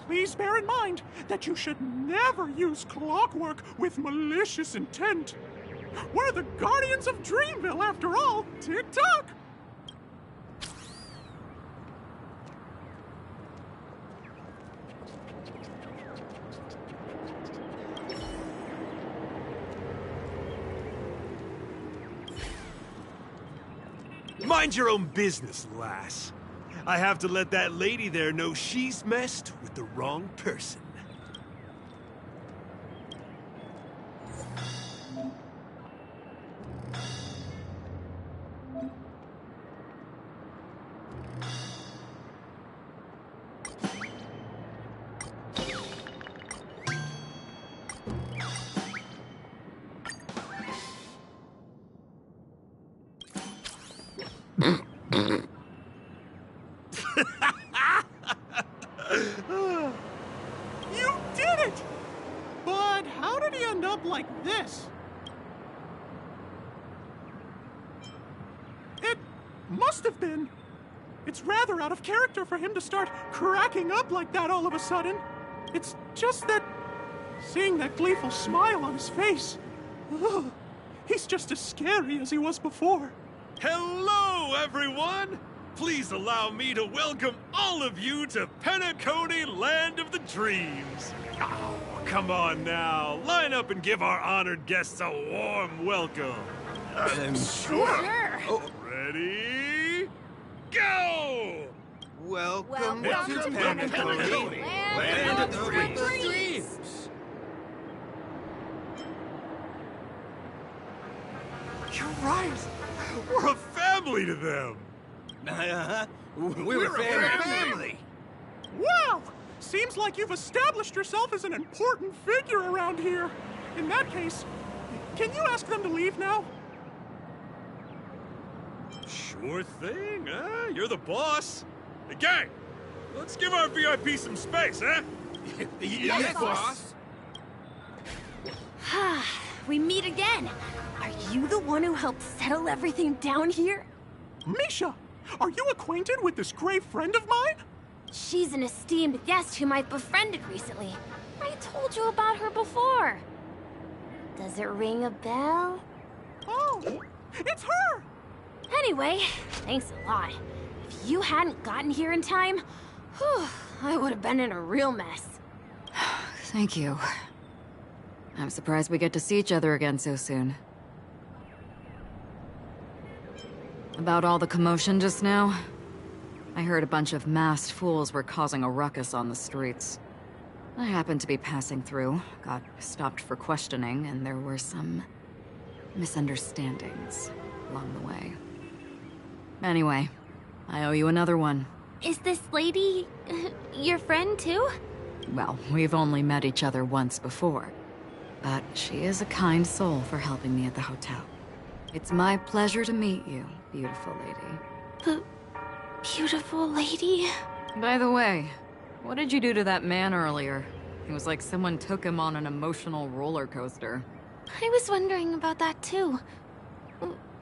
[SPEAKER 4] Please bear in mind that you should never use clockwork with malicious intent. We're the Guardians of Dreamville, after all. Tick-tock!
[SPEAKER 19] Mind your own business, lass. I have to let that lady there know she's messed with the wrong person.
[SPEAKER 4] You did it! But how did he end up like this? It must have been. It's rather out of character for him to start cracking up like that all of a sudden. It's just that seeing that gleeful smile on his face, ugh, he's just as scary as he was before.
[SPEAKER 19] Hello, everyone! Please allow me to welcome all of you to Penacony, Land of the Dreams. Oh, come on now. Line up and give our honored guests a warm welcome.
[SPEAKER 2] Sure. Oh.
[SPEAKER 19] Ready? Go!
[SPEAKER 2] Welcome to Penacony, Land of the Dreams.
[SPEAKER 19] You're right. We're a family to them.
[SPEAKER 2] We're a family.
[SPEAKER 4] Wow! Seems like you've established yourself as an important figure around here. In that case, can you ask them to leave now?
[SPEAKER 19] Sure thing, huh? You're the boss. Hey, gang, let's give our VIP some space, huh?
[SPEAKER 2] Yes, boss.
[SPEAKER 6] we meet again. Are you the one who helped settle everything down here?
[SPEAKER 4] Misha, are you acquainted with this gray friend of mine?
[SPEAKER 6] She's an esteemed guest whom I've befriended recently. I told you about her before. Does it ring a bell?
[SPEAKER 4] Oh, it's her!
[SPEAKER 6] Anyway, thanks a lot. If you hadn't gotten here in time, whew, I would have been in a real mess.
[SPEAKER 18] Thank you. I'm surprised we get to see each other again so soon. About all the commotion just now? I heard a bunch of masked fools were causing a ruckus on the streets. I happened to be passing through, got stopped for questioning, and there were some misunderstandings along the way. Anyway, I owe you another one.
[SPEAKER 1] Is this lady your friend too?
[SPEAKER 18] Well, we've only met each other once before, but she is a kind soul for helping me at the hotel. It's my pleasure to meet you, beautiful lady.
[SPEAKER 1] Beautiful lady?
[SPEAKER 18] By the way, what did you do to that man earlier? It was like someone took him on an emotional roller coaster.
[SPEAKER 1] I was wondering about that too.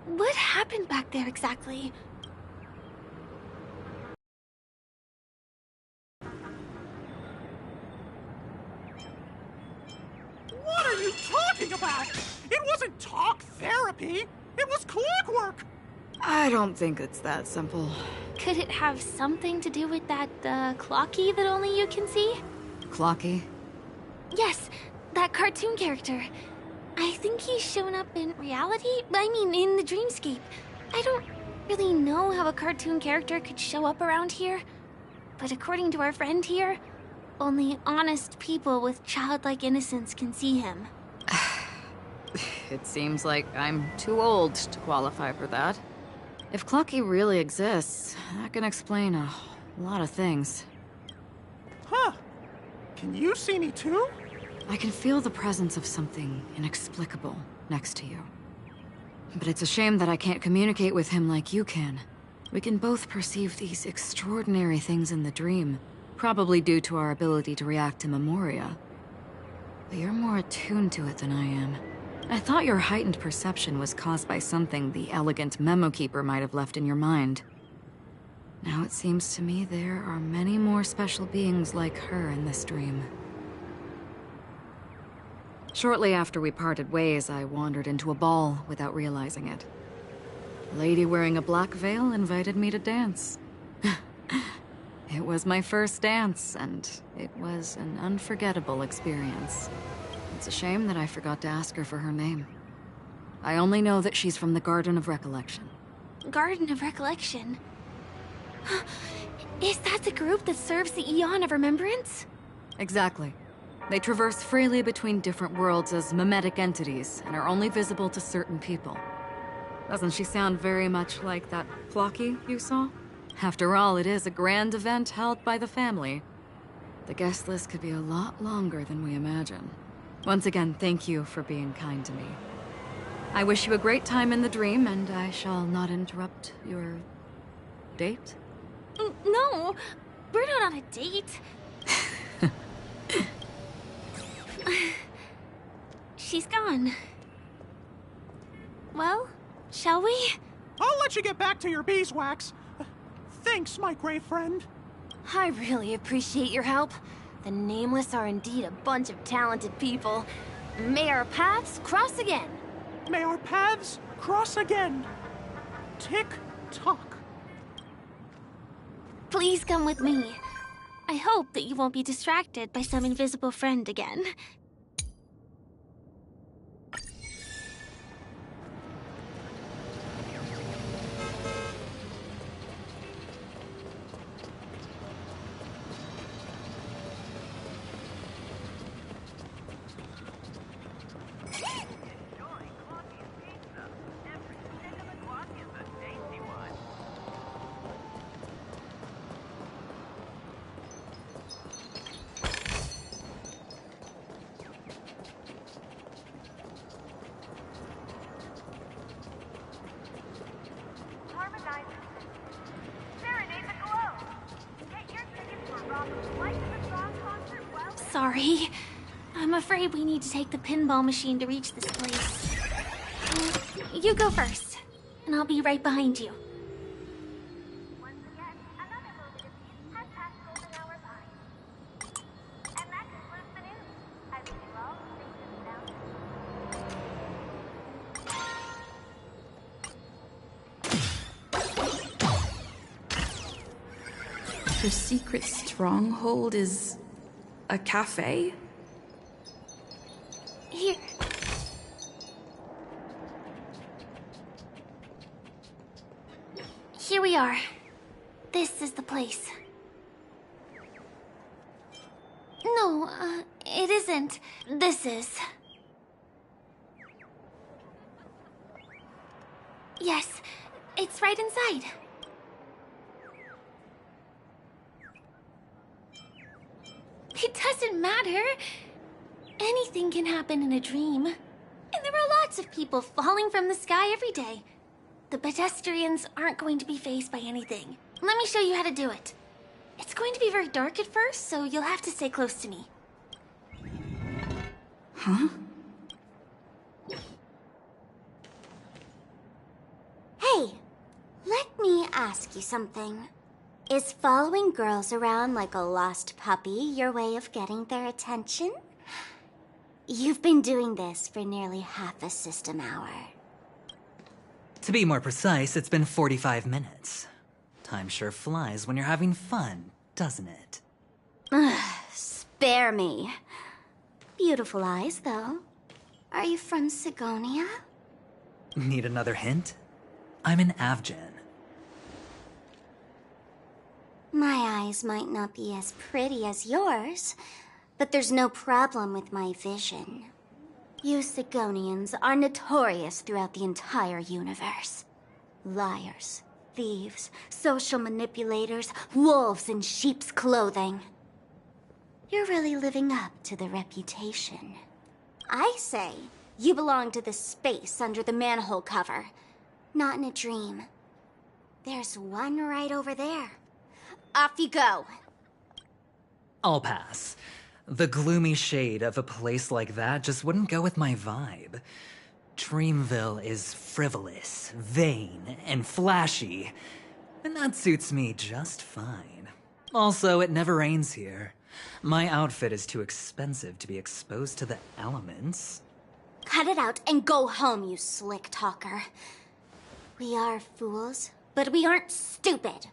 [SPEAKER 1] What happened back there exactly?
[SPEAKER 4] What are you talking about? It wasn't talk therapy. It was clockwork.
[SPEAKER 18] I don't think it's that simple.
[SPEAKER 1] Could it have something to do with that, Clocky that only you can see?
[SPEAKER 18] Clocky?
[SPEAKER 1] Yes, that cartoon character. I think he's shown up in reality? I mean, in the dreamscape. I don't really know how a cartoon character could show up around here. But according to our friend here, only honest people with childlike innocence can see him.
[SPEAKER 18] It seems like I'm too old to qualify for that. If Clocky really exists, that can explain a lot of things.
[SPEAKER 4] Huh. Can you see me too?
[SPEAKER 18] I can feel the presence of something inexplicable next to you. But it's a shame that I can't communicate with him like you can. We can both perceive these extraordinary things in the dream, probably due to our ability to react to memoria. But you're more attuned to it than I am. I thought your heightened perception was caused by something the elegant memo keeper might have left in your mind. Now it seems to me there are many more special beings like her in this dream. Shortly after we parted ways, I wandered into a ball without realizing it. A lady wearing a black veil invited me to dance. It was my first dance, and it was an unforgettable experience. It's a shame that I forgot to ask her for her name. I only know that she's from the Garden of Recollection.
[SPEAKER 1] Garden of Recollection? Is that the group that serves the Eon of Remembrance?
[SPEAKER 18] Exactly. They traverse freely between different worlds as mimetic entities, and are only visible to certain people. Doesn't she sound very much like that Clocky you saw? After all, it is a grand event held by the family. The guest list could be a lot longer than we imagine. Once again, thank you for being kind to me. I wish you a great time in the dream, and I shall not interrupt your date?
[SPEAKER 1] No, we're not on a date. She's gone. Well, shall we?
[SPEAKER 4] I'll let you get back to your beeswax. Thanks, my gray friend.
[SPEAKER 6] I really appreciate your help. The Nameless are indeed a bunch of talented people. May our paths cross again.
[SPEAKER 4] May our paths cross again. Tick-tock.
[SPEAKER 1] Please come with me. I hope that you won't be distracted by some invisible friend again. Sorry. I'm afraid we need to take the pinball machine to reach this place. You go first, and I'll be right behind you.
[SPEAKER 5] Her secret stronghold is a cafe?
[SPEAKER 1] Here. Here we are. This is the place. No, it isn't. This is. Yes, it's right inside. It doesn't matter. Anything can happen in a dream. And there are lots of people falling from the sky every day. The pedestrians aren't going to be faced by anything. Let me show you how to do it. It's going to be very dark at first, so you'll have to stay close to me.
[SPEAKER 5] Huh?
[SPEAKER 11] Hey, let me ask you something. Is following girls around like a lost puppy your way of getting their attention? You've been doing this for nearly half a system hour.
[SPEAKER 13] To be more precise, it's been 45 minutes. Time sure flies when you're having fun, doesn't it?
[SPEAKER 11] Spare me. Beautiful eyes, though. Are you from Sigonia?
[SPEAKER 13] Need another hint? I'm an Avgen.
[SPEAKER 11] My eyes might not be as pretty as yours, but there's no problem with my vision. You Sigonians are notorious throughout the entire universe. Liars, thieves, social manipulators, wolves in sheep's clothing. You're really living up to the reputation. I say you belong to the space under the manhole cover, not in a dream. There's one right over there. Off you go.
[SPEAKER 13] I'll pass. The gloomy shade of a place like that just wouldn't go with my vibe. Dreamville is frivolous, vain, and flashy, and that suits me just fine. Also, it never rains here. My outfit is too expensive to be exposed to the elements.
[SPEAKER 11] Cut it out and go home, you slick talker. We are fools, but we aren't stupid.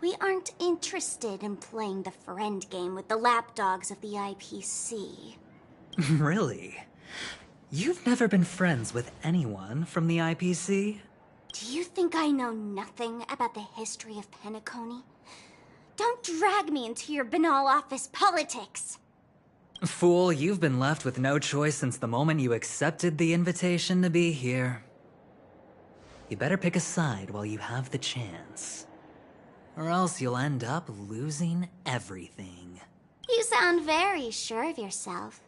[SPEAKER 11] We aren't interested in playing the friend game with the lapdogs of the IPC.
[SPEAKER 13] Really? You've never been friends with anyone from the IPC?
[SPEAKER 11] Do you think I know nothing about the history of Penacony? Don't drag me into your banal office politics!
[SPEAKER 13] Fool, you've been left with no choice since the moment you accepted the invitation to be here. You better pick a side while you have the chance. Or else you'll end up losing everything.
[SPEAKER 11] You sound very sure of yourself.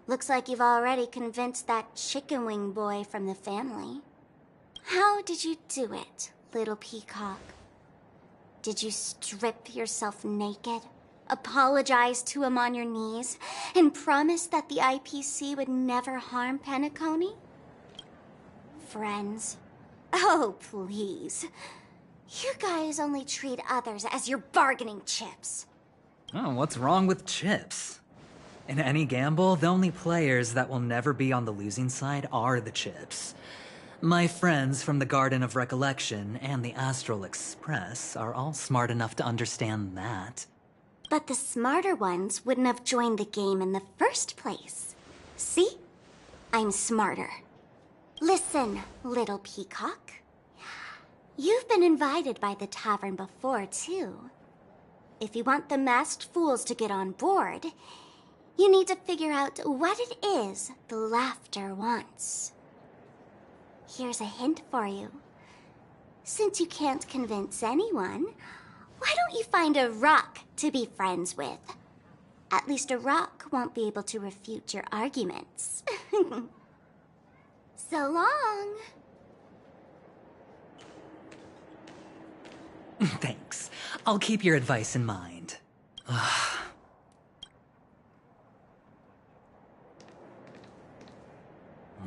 [SPEAKER 11] Looks like you've already convinced that chicken wing boy from the family. How did you do it, little peacock? Did you strip yourself naked, apologize to him on your knees, and promise that the IPC would never harm Penacony? Friends? Oh, please. You guys only treat others as your bargaining chips.
[SPEAKER 13] Oh, what's wrong with chips? In any gamble, the only players that will never be on the losing side are the chips. My friends from the Garden of Recollection and the Astral Express are all smart enough to understand that.
[SPEAKER 11] But the smarter ones wouldn't have joined the game in the first place. See? I'm smarter. Listen, little peacock. You've been invited by the tavern before, too. If you want the masked fools to get on board, you need to figure out what it is the laughter wants. Here's a hint for you. Since you can't convince anyone, why don't you find a rock to be friends with? At least a rock won't be able to refute your arguments. So long.
[SPEAKER 13] Thanks. I'll keep your advice in mind.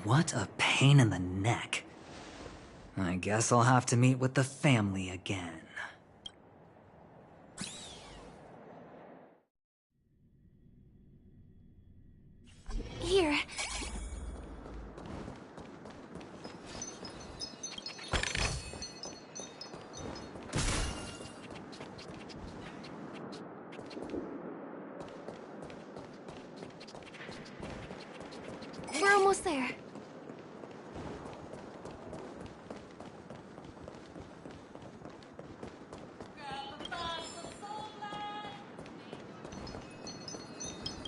[SPEAKER 13] What a pain in the neck. I guess I'll have to meet with the family again.
[SPEAKER 1] Here. We're almost there.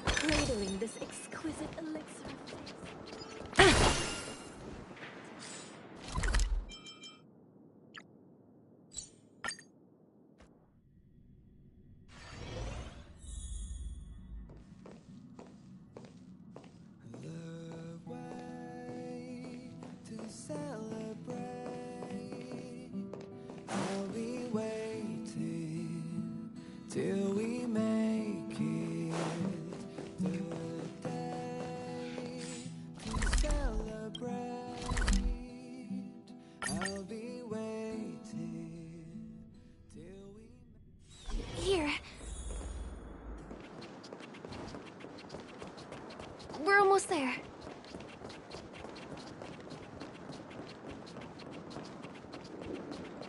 [SPEAKER 6] Cradling this exquisite elixir of taste.
[SPEAKER 9] I'll be waiting till we make it the day to celebrate. I'll be waiting till we
[SPEAKER 1] Here. We're almost there.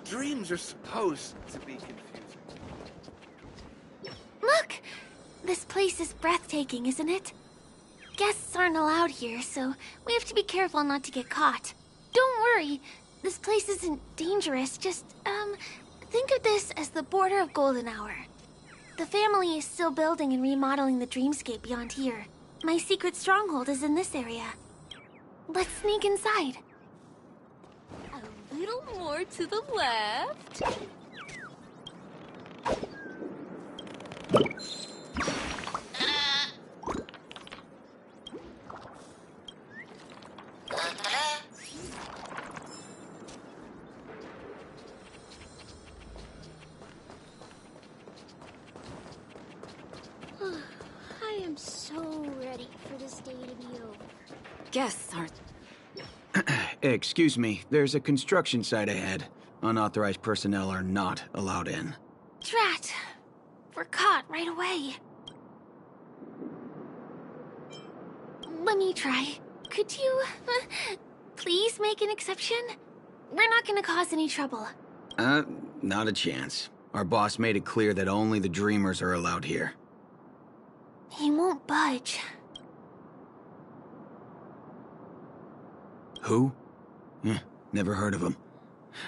[SPEAKER 7] Dreams are supposed to be confusing.
[SPEAKER 1] Look! This place is breathtaking, isn't it? Guests aren't allowed here, so we have to be careful not to get caught. Don't worry, this place isn't dangerous. Just, think of this as the border of Golden Hour. The family is still building and remodeling the dreamscape beyond here. My secret stronghold is in this area. Let's sneak inside.
[SPEAKER 6] A little more to the left.
[SPEAKER 12] I am so ready for this day to be over.
[SPEAKER 18] Guests aren't.
[SPEAKER 16] Excuse me, there's a construction site ahead. Unauthorized personnel are not allowed in.
[SPEAKER 1] Drat! We're caught right away. Let me try. Could you, please make an exception? We're not gonna cause any trouble.
[SPEAKER 16] Not a chance. Our boss made it clear that only the dreamers are allowed here.
[SPEAKER 1] He won't budge.
[SPEAKER 16] Who? Never heard of him.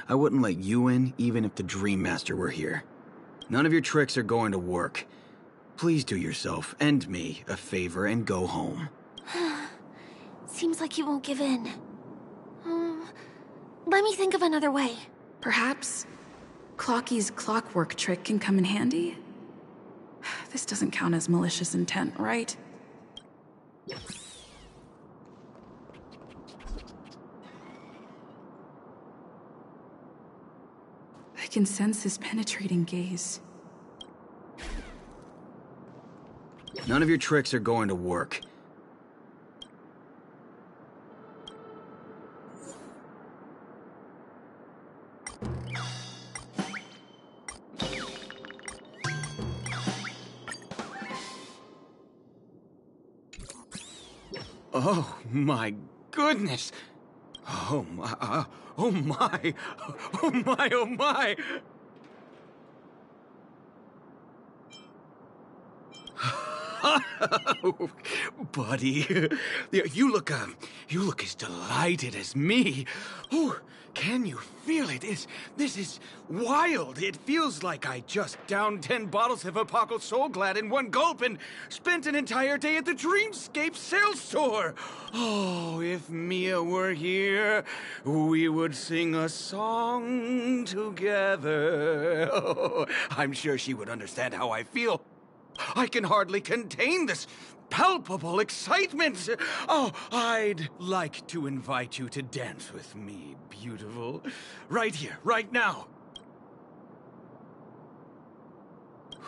[SPEAKER 16] I wouldn't let you in, even if the Dream Master were here. None of your tricks are going to work. Please do yourself and me a favor and go home.
[SPEAKER 1] Seems like he won't give in. Let me think of another way.
[SPEAKER 5] Perhaps Clocky's clockwork trick can come in handy? This doesn't count as malicious intent, right? I can sense his penetrating gaze.
[SPEAKER 16] None of your tricks are going to work. Oh my goodness! Oh my, oh my, oh my, oh my! Buddy, you look as delighted as me. Oh, can you feel it? This is wild. It feels like I just downed 10 bottles of Apocal Soul Glad in one gulp and spent an entire day at the Dreamscape sales store. Oh, if Mia were here, we would sing a song together. Oh, I'm sure she would understand how I feel. I can hardly contain this palpable excitement. Oh, I'd like to invite you to dance with me, beautiful. Right here, right now.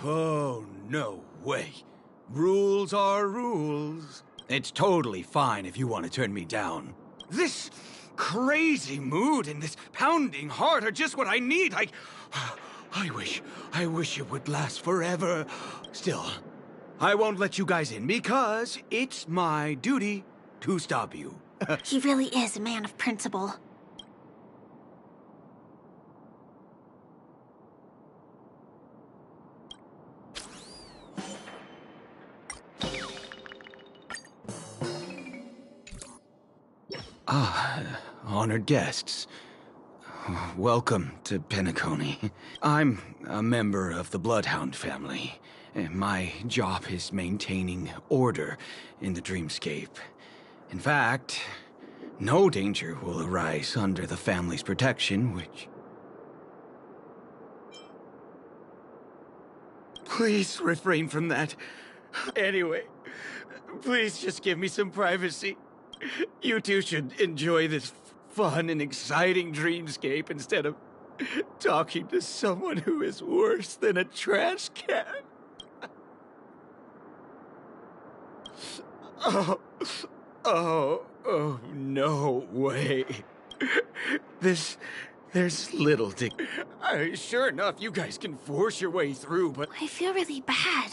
[SPEAKER 16] Oh, no way. Rules are rules. It's totally fine if you want to turn me down. This crazy mood and this pounding heart are just what I need. I wish it would last forever. Still, I won't let you guys in because it's my duty to stop you.
[SPEAKER 1] He really is a man of principle.
[SPEAKER 16] Honored guests. Welcome to Penacony. I'm a member of the Bloodhound family. My job is maintaining order in the dreamscape. In fact, no danger will arise under the family's protection, which... Please refrain from that. Anyway, please just give me some privacy. You two should enjoy this fun and exciting dreamscape instead of talking to someone who is worse than a trash can. Oh, no way. There's little to... sure enough, you guys can force your way through, but...
[SPEAKER 1] I feel really bad.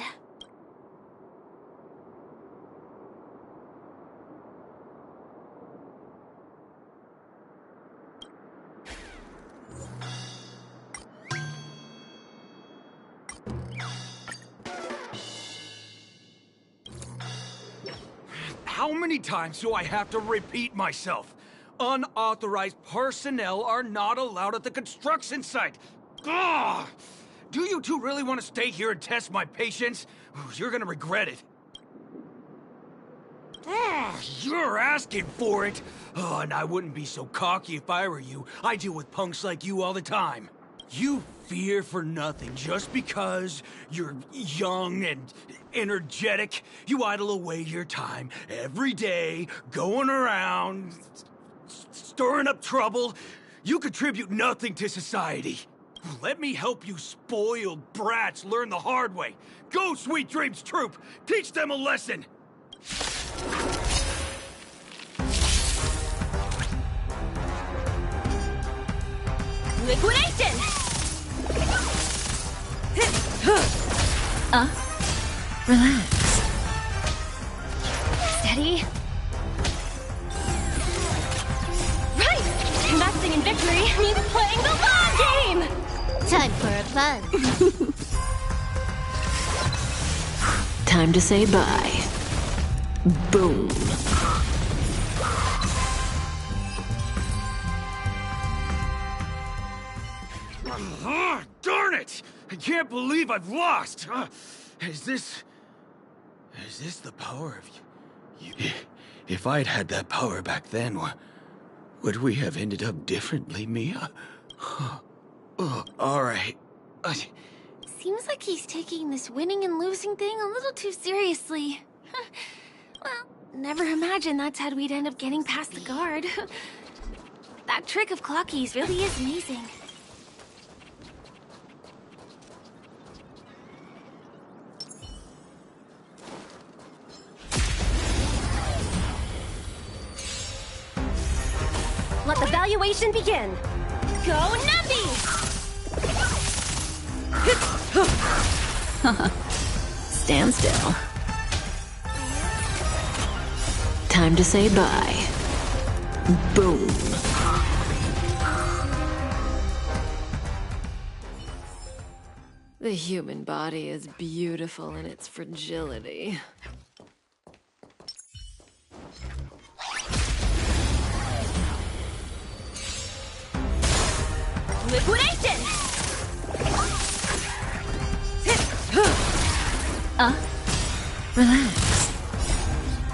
[SPEAKER 16] How many times do I have to repeat myself? Unauthorized personnel are not allowed at the construction site. Ugh! Do you two really want to stay here and test my patience? You're gonna regret it. Ugh, you're asking for it. Oh, and I wouldn't be so cocky if I were you. I deal with punks like you all the time. You fear for nothing just because you're young and energetic. You idle away your time every day, going around, stirring up trouble. You contribute nothing to society. Let me help you spoiled brats learn the hard way. Go, Sweet Dreams Troop! Teach them a lesson!
[SPEAKER 6] Liquidation!
[SPEAKER 11] Relax.
[SPEAKER 6] Steady. Right! Investing in victory means playing the long game!
[SPEAKER 11] Time for a fun.
[SPEAKER 3] Time to say bye. Boom.
[SPEAKER 16] Darn it! I can't believe I've lost! Is this the power of you? If I'd had that power back then, would we have ended up differently, Mia? Alright.
[SPEAKER 1] Seems like he's taking this winning and losing thing a little too seriously. Well, never imagined that's how we'd end up getting past the guard. That trick of Clocky's really is amazing.
[SPEAKER 6] Let the valuation begin. Go Navi!
[SPEAKER 3] Stand still. Time to say bye. Boom.
[SPEAKER 18] The human body is beautiful in its fragility.
[SPEAKER 6] Liquidation!
[SPEAKER 11] Relax.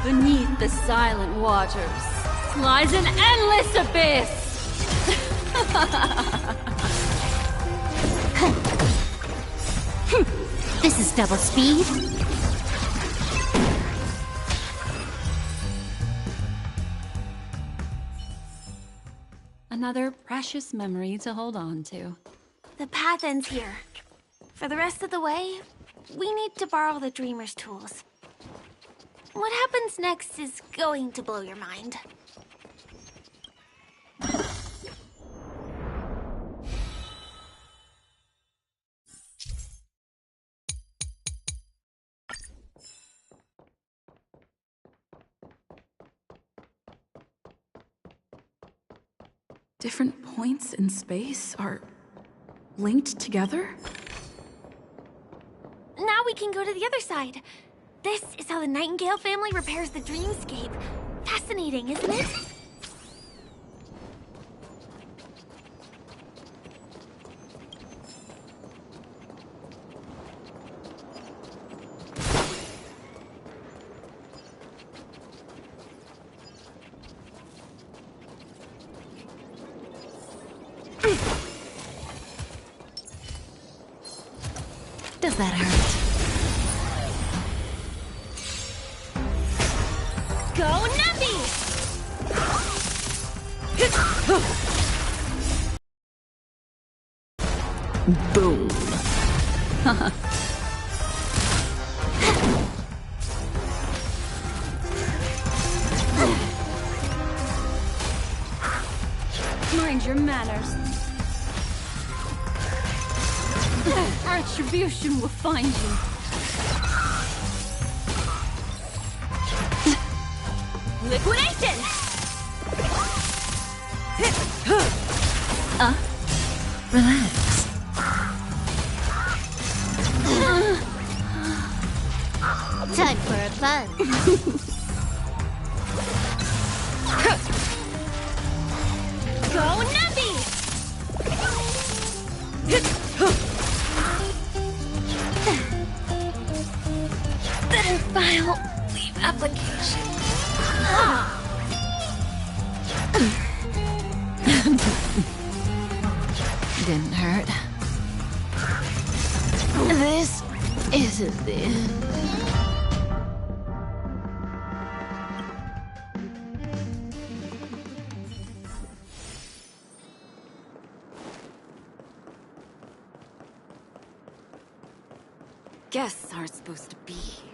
[SPEAKER 12] Beneath the silent waters lies an endless abyss!
[SPEAKER 11] This is double speed.
[SPEAKER 12] Another precious memory to hold on to.
[SPEAKER 1] The path ends here. For the rest of the way, we need to borrow the Dreamer's tools. What happens next is going to blow your mind.
[SPEAKER 5] different points in space are linked together?
[SPEAKER 1] Now we can go to the other side. This is how the Nightingale family repairs the dreamscape. Fascinating, isn't it?
[SPEAKER 3] Does that hurt?
[SPEAKER 1] Go Nuppy!
[SPEAKER 3] Boom.
[SPEAKER 11] Mind your manners. Retribution will find you.
[SPEAKER 1] Liquidation!
[SPEAKER 3] Relax.
[SPEAKER 21] Time for a fun.
[SPEAKER 1] Go Nuppy! Better file leave application.
[SPEAKER 3] Didn't hurt. This isn't the end.
[SPEAKER 18] Guests aren't supposed to be here.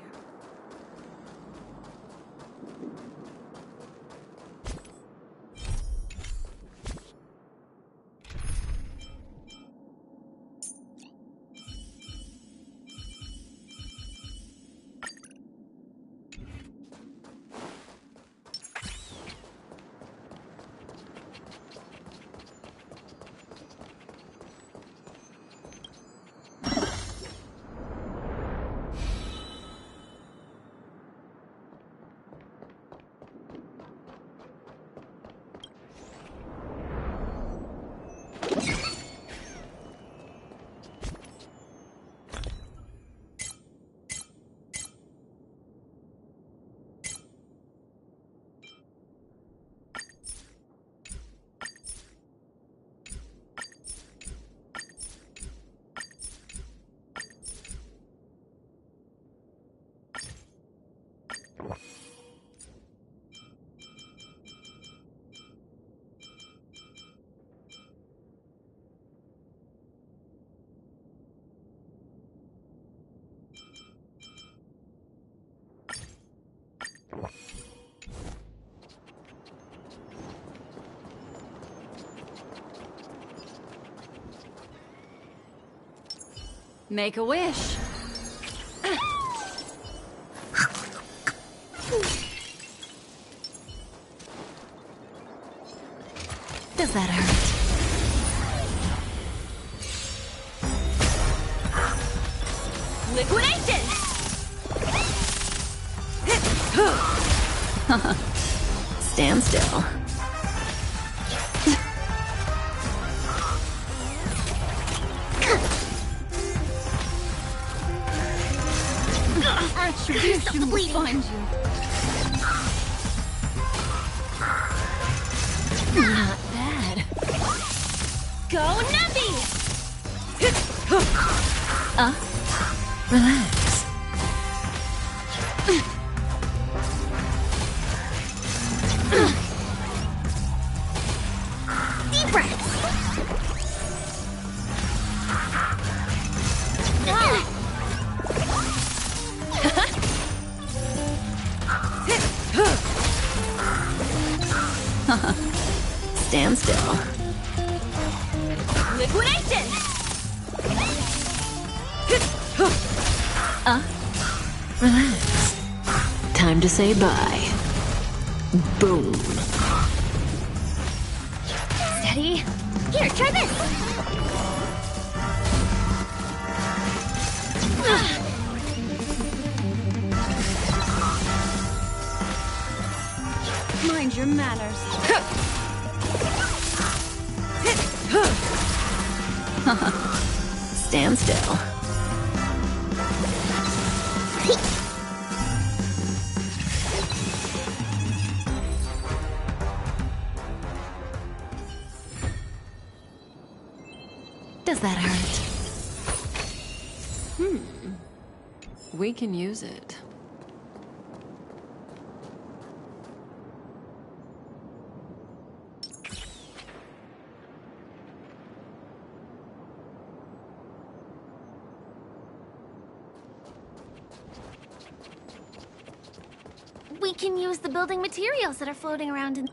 [SPEAKER 18] Make a wish.
[SPEAKER 3] Does that hurt?
[SPEAKER 1] Liquidation!
[SPEAKER 3] Stand still.
[SPEAKER 11] Retribution will find you.
[SPEAKER 3] Not bad.
[SPEAKER 1] Go Nuppy!
[SPEAKER 3] Relax.
[SPEAKER 1] Deep breaths!
[SPEAKER 3] Stand still.
[SPEAKER 1] Liquidation!
[SPEAKER 3] Relax. Time to say bye. Boom.
[SPEAKER 6] Ready? Here, try this! Mind your manners.
[SPEAKER 3] Stand still. Does that hurt?
[SPEAKER 15] We can use it.
[SPEAKER 1] We can use the building materials that are floating around in...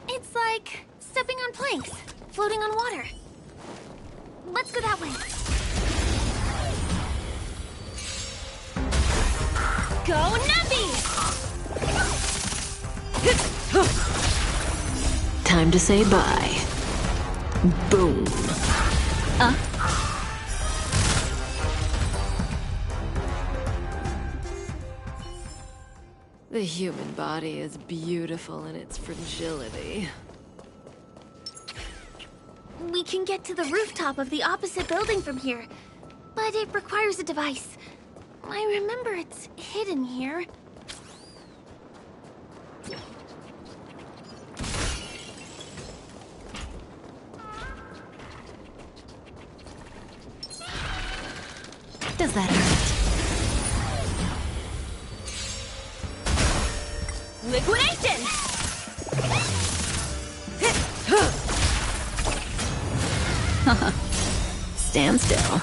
[SPEAKER 1] It's like stepping on planks, floating on water. Let's go that way.
[SPEAKER 6] Go Navi!
[SPEAKER 3] Time to say bye. Boom.
[SPEAKER 15] The human body is beautiful in its fragility.
[SPEAKER 1] We can get to the rooftop of the opposite building from here, but it requires a device. I remember it's hidden here.
[SPEAKER 3] Does that hurt?
[SPEAKER 6] Liquidation!
[SPEAKER 3] Stand still.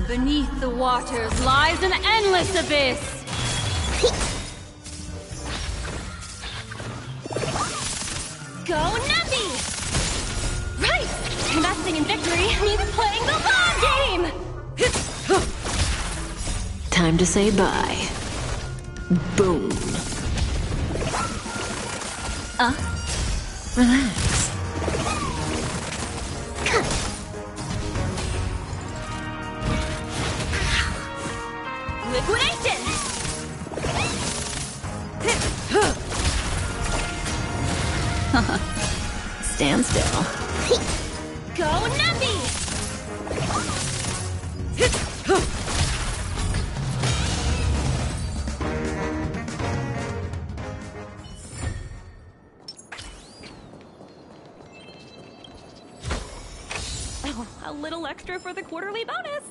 [SPEAKER 6] Beneath the waters lies an endless abyss! Go Navi! Right! Investing in victory means playing the long game!
[SPEAKER 3] Time to say bye. Boom. Relax.
[SPEAKER 6] Liquidation!
[SPEAKER 3] Stand still.
[SPEAKER 6] Go Navi! Oh, a little extra for the quarterly bonus!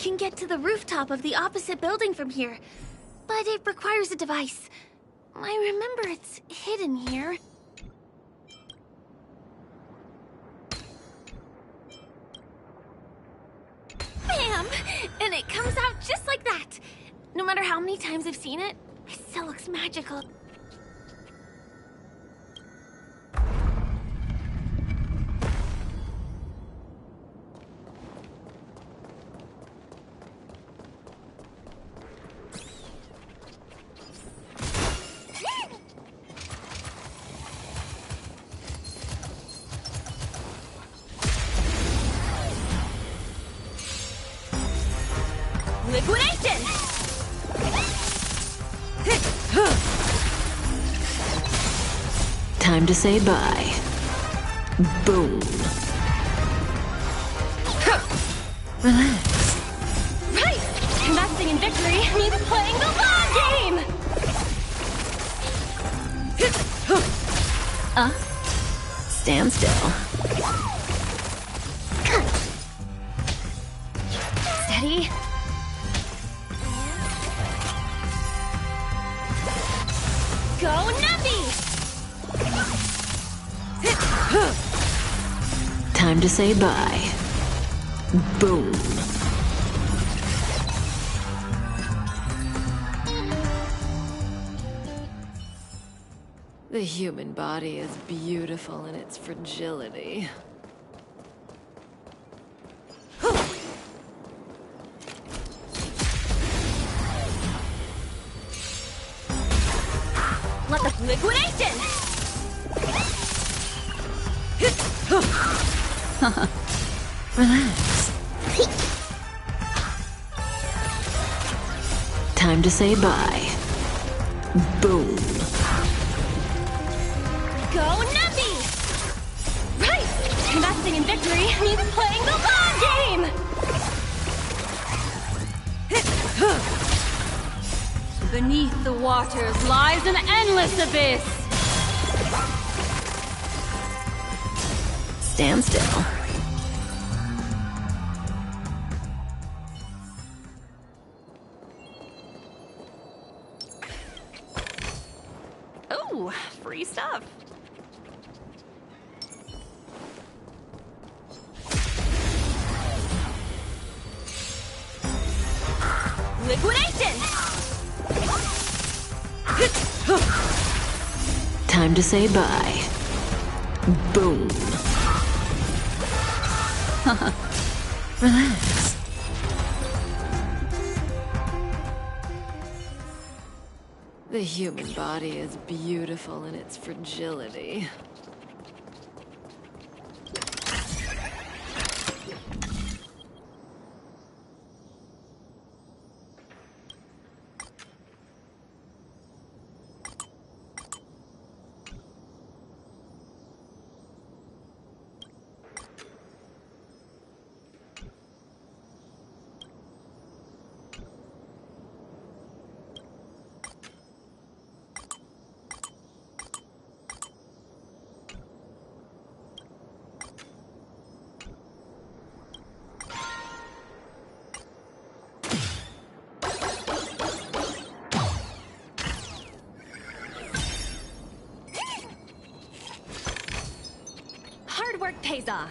[SPEAKER 1] can get to the rooftop of the opposite building from here, but it requires a device. I remember it's hidden here. Bam! And it comes out just like that. No matter how many times I've seen it, it still looks magical.
[SPEAKER 6] Liquidation!
[SPEAKER 3] Time to say bye. Boom. Relax.
[SPEAKER 6] Right! Investing in victory means playing the long game!
[SPEAKER 3] Stand still.
[SPEAKER 6] Steady. Go Navi!
[SPEAKER 3] Time to say bye. Boom.
[SPEAKER 15] The human body is beautiful in its fragility.
[SPEAKER 6] Let the liquidation!
[SPEAKER 3] Relax. Time to say bye. Boom.
[SPEAKER 6] Go Navi! Right! Investing in victory means playing the long game! Beneath the waters lies an endless abyss!
[SPEAKER 3] Stand still.
[SPEAKER 5] Oh, free stuff.
[SPEAKER 6] Liquidation!
[SPEAKER 3] Time to say bye. Boom. Relax.
[SPEAKER 15] The human body is beautiful in its fragility.
[SPEAKER 6] Hard work pays off.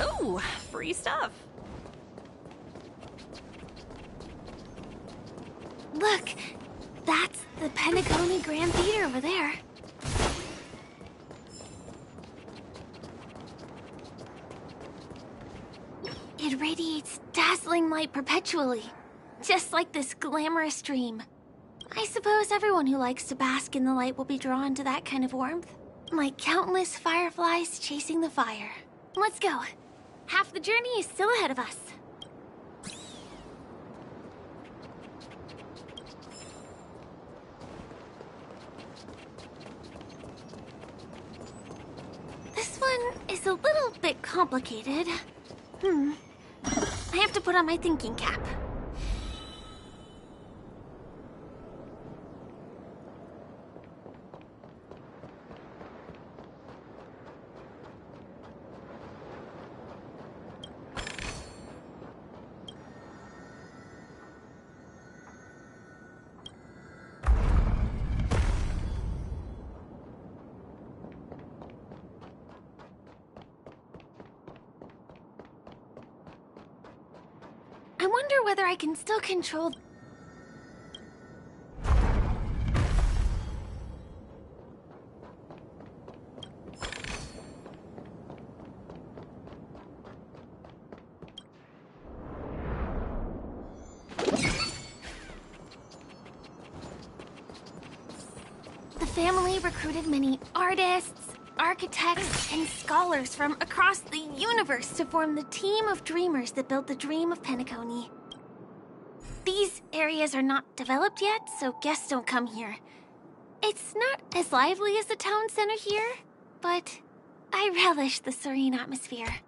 [SPEAKER 17] Oh, free stuff.
[SPEAKER 1] Look, that's the Penacony Grand Theater over there. It radiates dazzling light perpetually, just like this glamorous dream. I suppose everyone who likes to bask in the light will be drawn to that kind of warmth, like countless fireflies chasing the fire. Let's go. Half the journey is still ahead of us. This one is a little bit complicated. I have to put on my thinking cap. I wonder whether I can still control... The family recruited many artists, architects, and scholars from across the universe to form the team of dreamers that built the dream of Penacony. These areas are not developed yet, so guests don't come here. It's not as lively as the town center here, but I relish the serene atmosphere.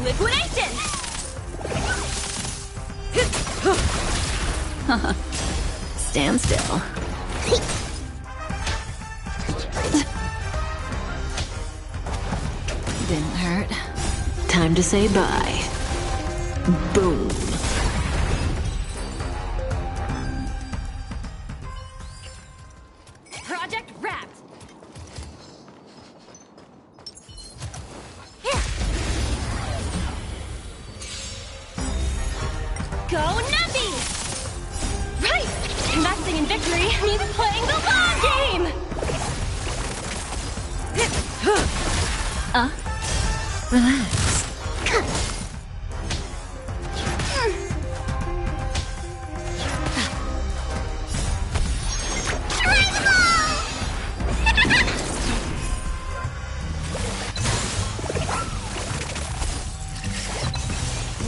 [SPEAKER 17] Liquidation!
[SPEAKER 3] Stand still. Didn't hurt. Time to say bye. Boom.
[SPEAKER 17] Project wrapped! Go Nappy! Right! Investing in victory means playing the long game!
[SPEAKER 3] Relax.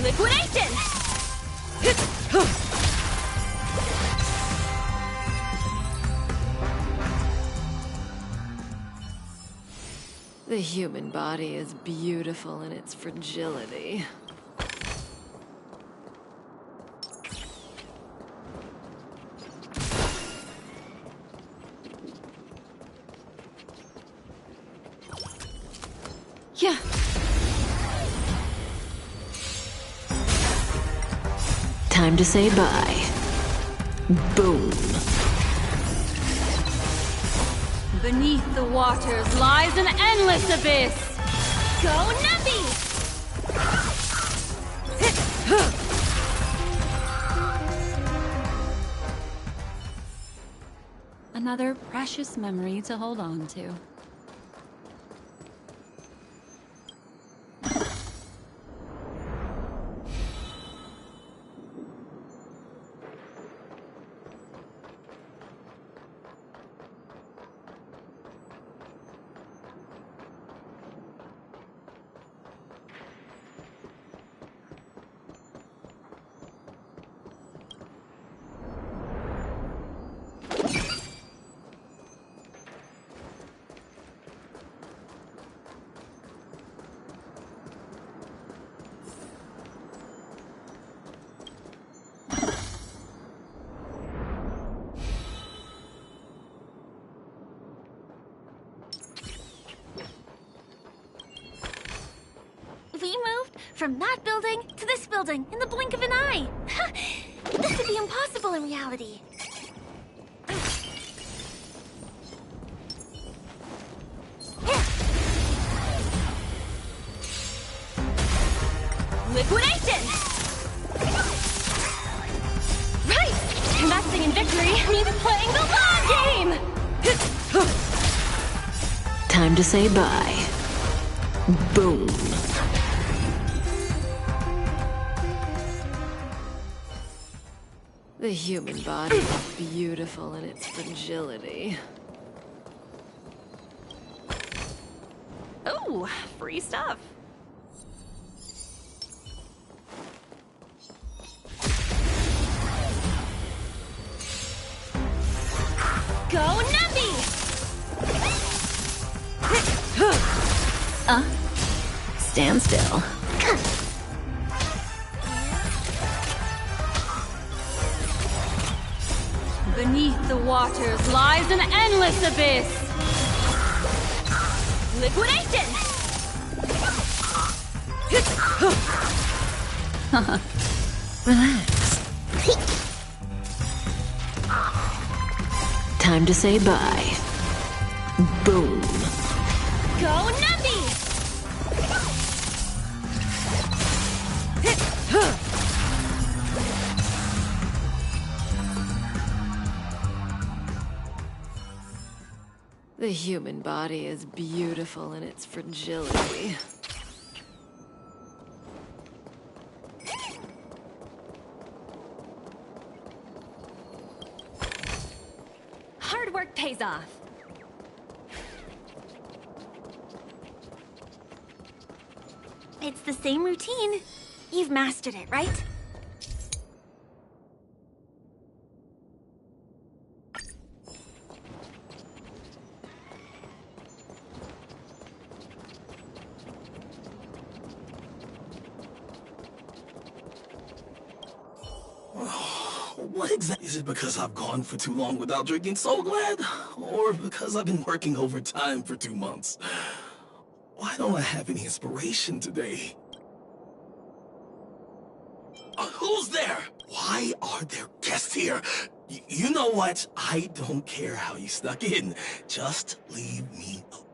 [SPEAKER 17] Liquidation!
[SPEAKER 15] The human body is beautiful in its fragility.
[SPEAKER 18] Yeah.
[SPEAKER 3] Time to say bye. Boom.
[SPEAKER 17] Beneath the waters lies an endless abyss! Go Nuppy! Another precious memory to hold on to.
[SPEAKER 1] We moved from that building to this building in the blink of an eye. This would be impossible in reality.
[SPEAKER 17] Liquidation! Right! Investing in victory means playing the long game!
[SPEAKER 3] Time to say bye. Boom.
[SPEAKER 15] The human body is beautiful in its fragility.
[SPEAKER 17] Oh, free stuff. Go Nuppy!
[SPEAKER 3] Stand still.
[SPEAKER 17] Beneath the waters lies an endless abyss! Liquidation!
[SPEAKER 3] Relax. Time to say bye. Boom.
[SPEAKER 17] Go Nuppy!
[SPEAKER 15] The human body is beautiful in its fragility.
[SPEAKER 17] Hard work pays off.
[SPEAKER 1] It's the same routine. You've mastered it, right?
[SPEAKER 8] What exactly is it? Because I've gone for too long without drinking So Glad? Or because I've been working overtime for 2 months? Why don't I have any inspiration today? Who's there? Why are there guests here? You know what? I don't care how you snuck in. Just leave me alone.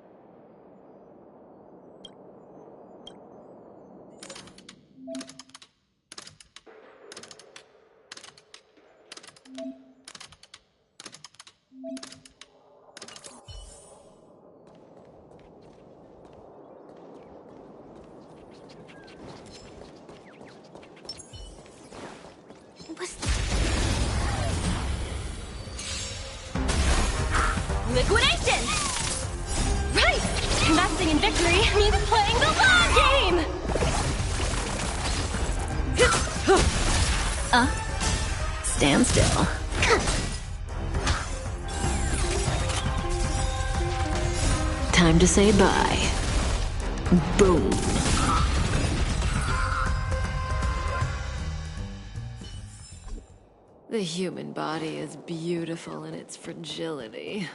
[SPEAKER 17] Liquidation! Right! Investing in victory means playing the long game!
[SPEAKER 3] Stand still. Time to say bye. Boom.
[SPEAKER 15] The human body is beautiful in its fragility.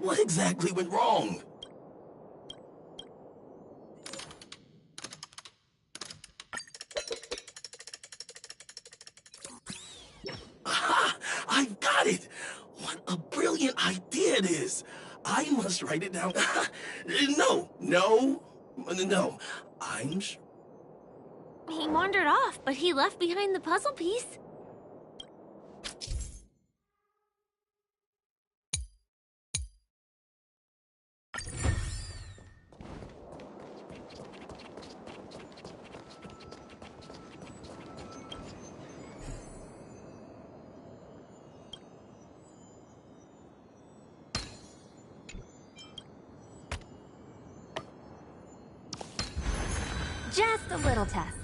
[SPEAKER 8] What exactly went wrong? Aha! I've got it! What a brilliant idea it is! I must write it down. No. I'm sure.
[SPEAKER 1] He wandered off, but he left behind the puzzle piece.
[SPEAKER 6] Just a little test.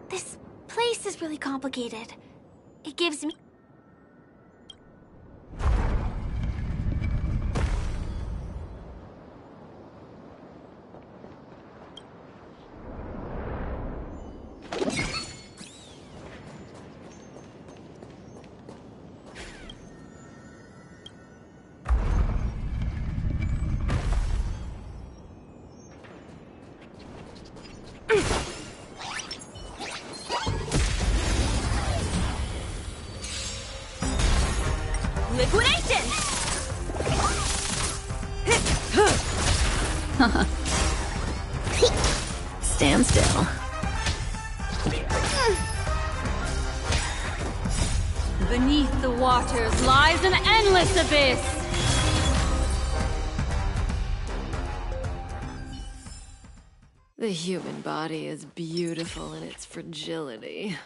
[SPEAKER 1] This place is really complicated. It gives me...
[SPEAKER 17] Liquidation!
[SPEAKER 3] Stand still.
[SPEAKER 17] Beneath the waters lies an endless abyss!
[SPEAKER 15] The human body is beautiful in its fragility.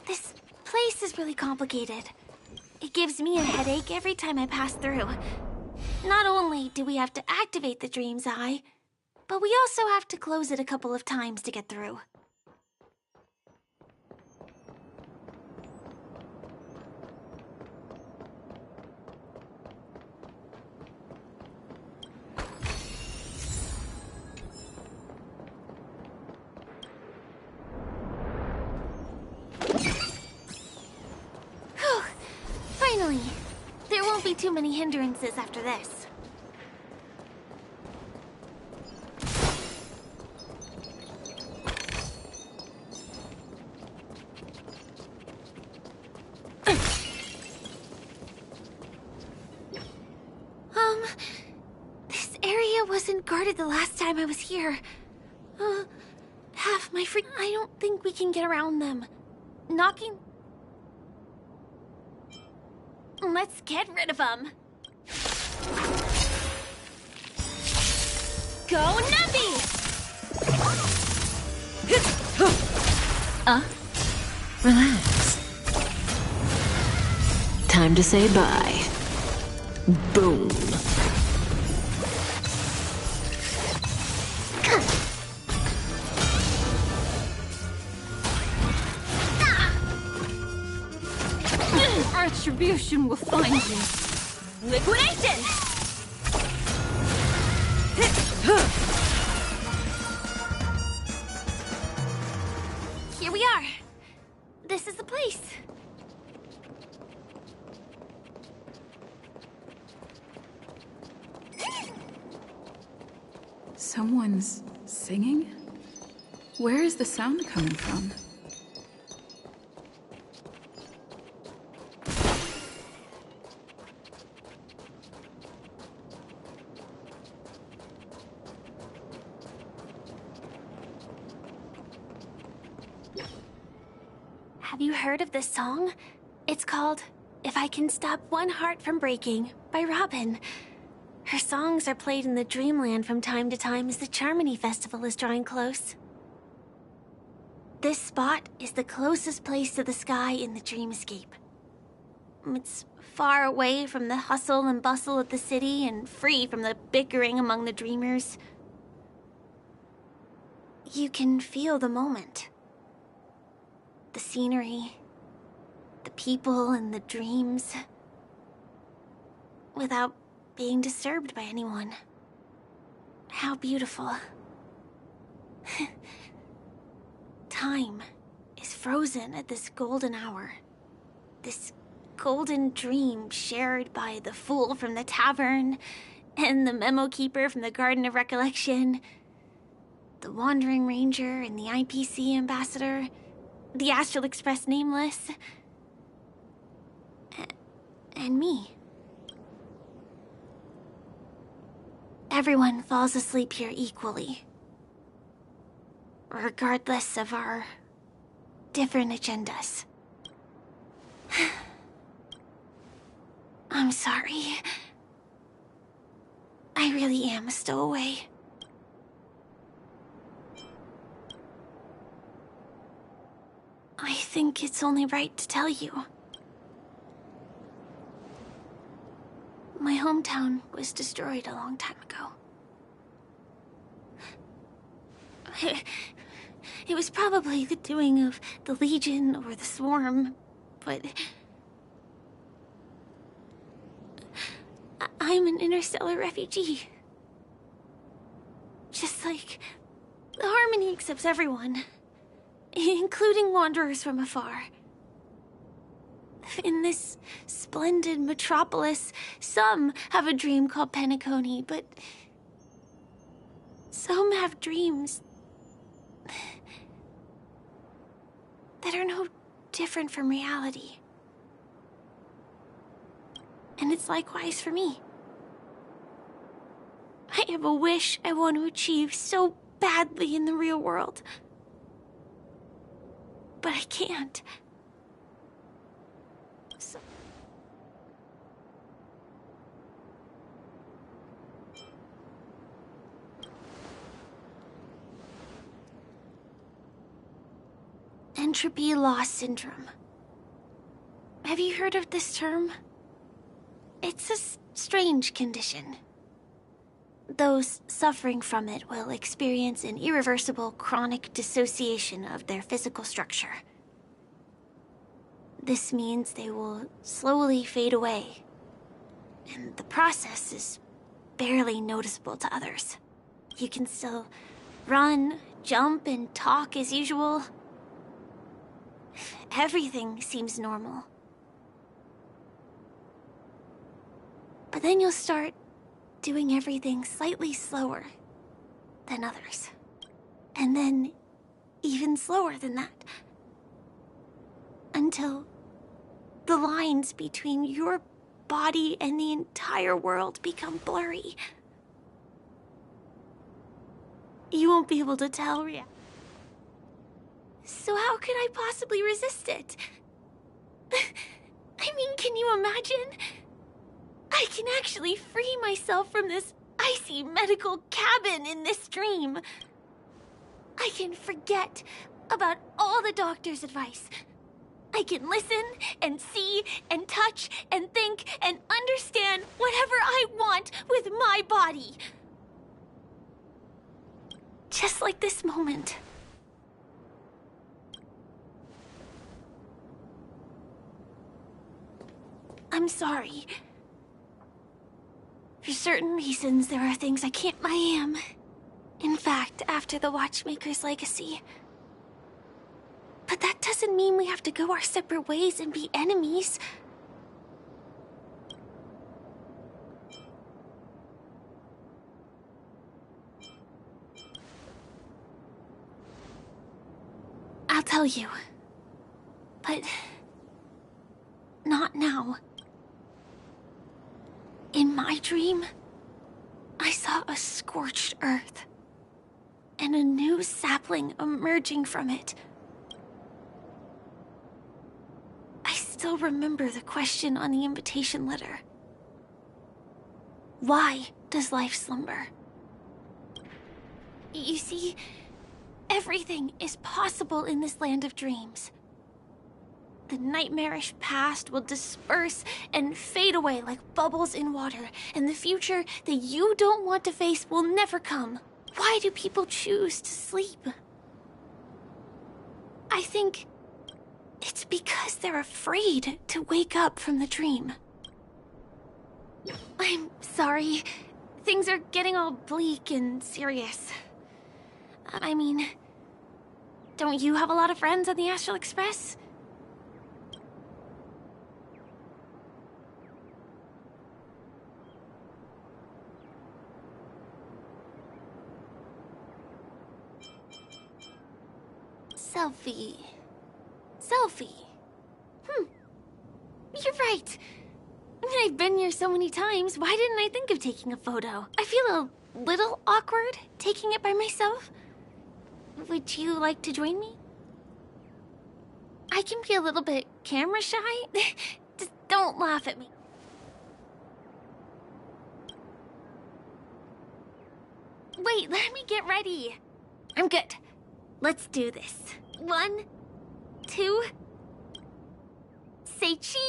[SPEAKER 1] This place is really complicated. It gives me a headache every time I pass through. Not only do we have to activate the Dream's Eye, but we also have to close it a couple of times to get through. Whew. Finally! There won't be too many hindrances after this. This area wasn't guarded the last time I was here. Half my freak... I don't think we can get around them. Knocking... Let's get rid of them.
[SPEAKER 17] Go Nuppy!
[SPEAKER 3] Relax. Time to say bye. Boom.
[SPEAKER 17] Retribution will find you. Liquidation!
[SPEAKER 1] Here we are. This is the place.
[SPEAKER 5] Someone's singing? Where is the sound coming from?
[SPEAKER 1] Have you heard of this song? It's called If I Can Stop One Heart from Breaking by Robin. Her songs are played in the Dreamland from time to time as the Charmony Festival is drawing close. This spot is the closest place to the sky in the dreamscape. It's far away from the hustle and bustle of the city and free from the bickering among the dreamers. You can feel the moment. The scenery, the people and the dreams, without being disturbed by anyone. How beautiful. Time is frozen at this golden hour. This golden dream shared by the fool from the tavern and the memo keeper from the Garden of Recollection, the Wandering Ranger and the IPC ambassador, the Astral Express Nameless, and me. Everyone falls asleep here equally, regardless of our different agendas. I'm sorry. I really am a stowaway. I think it's only right to tell you. My hometown was destroyed a long time ago. It was probably the doing of the Legion or the Swarm, but I'm an interstellar refugee. Just like the Harmony accepts everyone, including wanderers from afar. In this splendid metropolis, some have a dream called Penacony, but some have dreams that are no different from reality. And it's likewise for me. I have a wish I want to achieve so badly in the real world. But I can't. So... Entropy loss syndrome. Have you heard of this term? It's a strange condition. Those suffering from it will experience an irreversible chronic dissociation of their physical structure. This means they will slowly fade away, and the process is barely noticeable to others. You can still run, jump, and talk as usual. Everything seems normal. But then you'll start doing everything slightly slower than others. And then even slower than that. Until the lines between your body and the entire world become blurry. You won't be able to tell reality. So how could I possibly resist it? I mean, can Can you imagine? I can actually free myself from this icy medical cabin in this dream. I can forget about all the doctor's advice. I can listen and see and touch and think and understand whatever I want with my body. Just like this moment. I'm sorry. For certain reasons, there are things I am. In fact, after the Watchmaker's legacy. But that doesn't mean we have to go our separate ways and be enemies. I'll tell you. But not now. In my dream, I saw a scorched earth and a new sapling emerging from it. I still remember the question on the invitation letter. Why does life slumber? You see, everything is possible in this land of dreams. The nightmarish past will disperse and fade away like bubbles in water, and the future that you don't want to face will never come. Why do people choose to sleep? I think it's because they're afraid to wake up from the dream. I'm sorry. Things are getting all bleak and serious. I mean, don't you have a lot of friends on the Astral Express? Selfie. You're right. I've been here so many times, why didn't I think of taking a photo? I feel a little awkward taking it by myself. Would you like to join me? I can be a little bit camera shy. Just don't laugh at me. Wait, let me get ready. I'm good. Let's do this. 1, 2... Say cheese!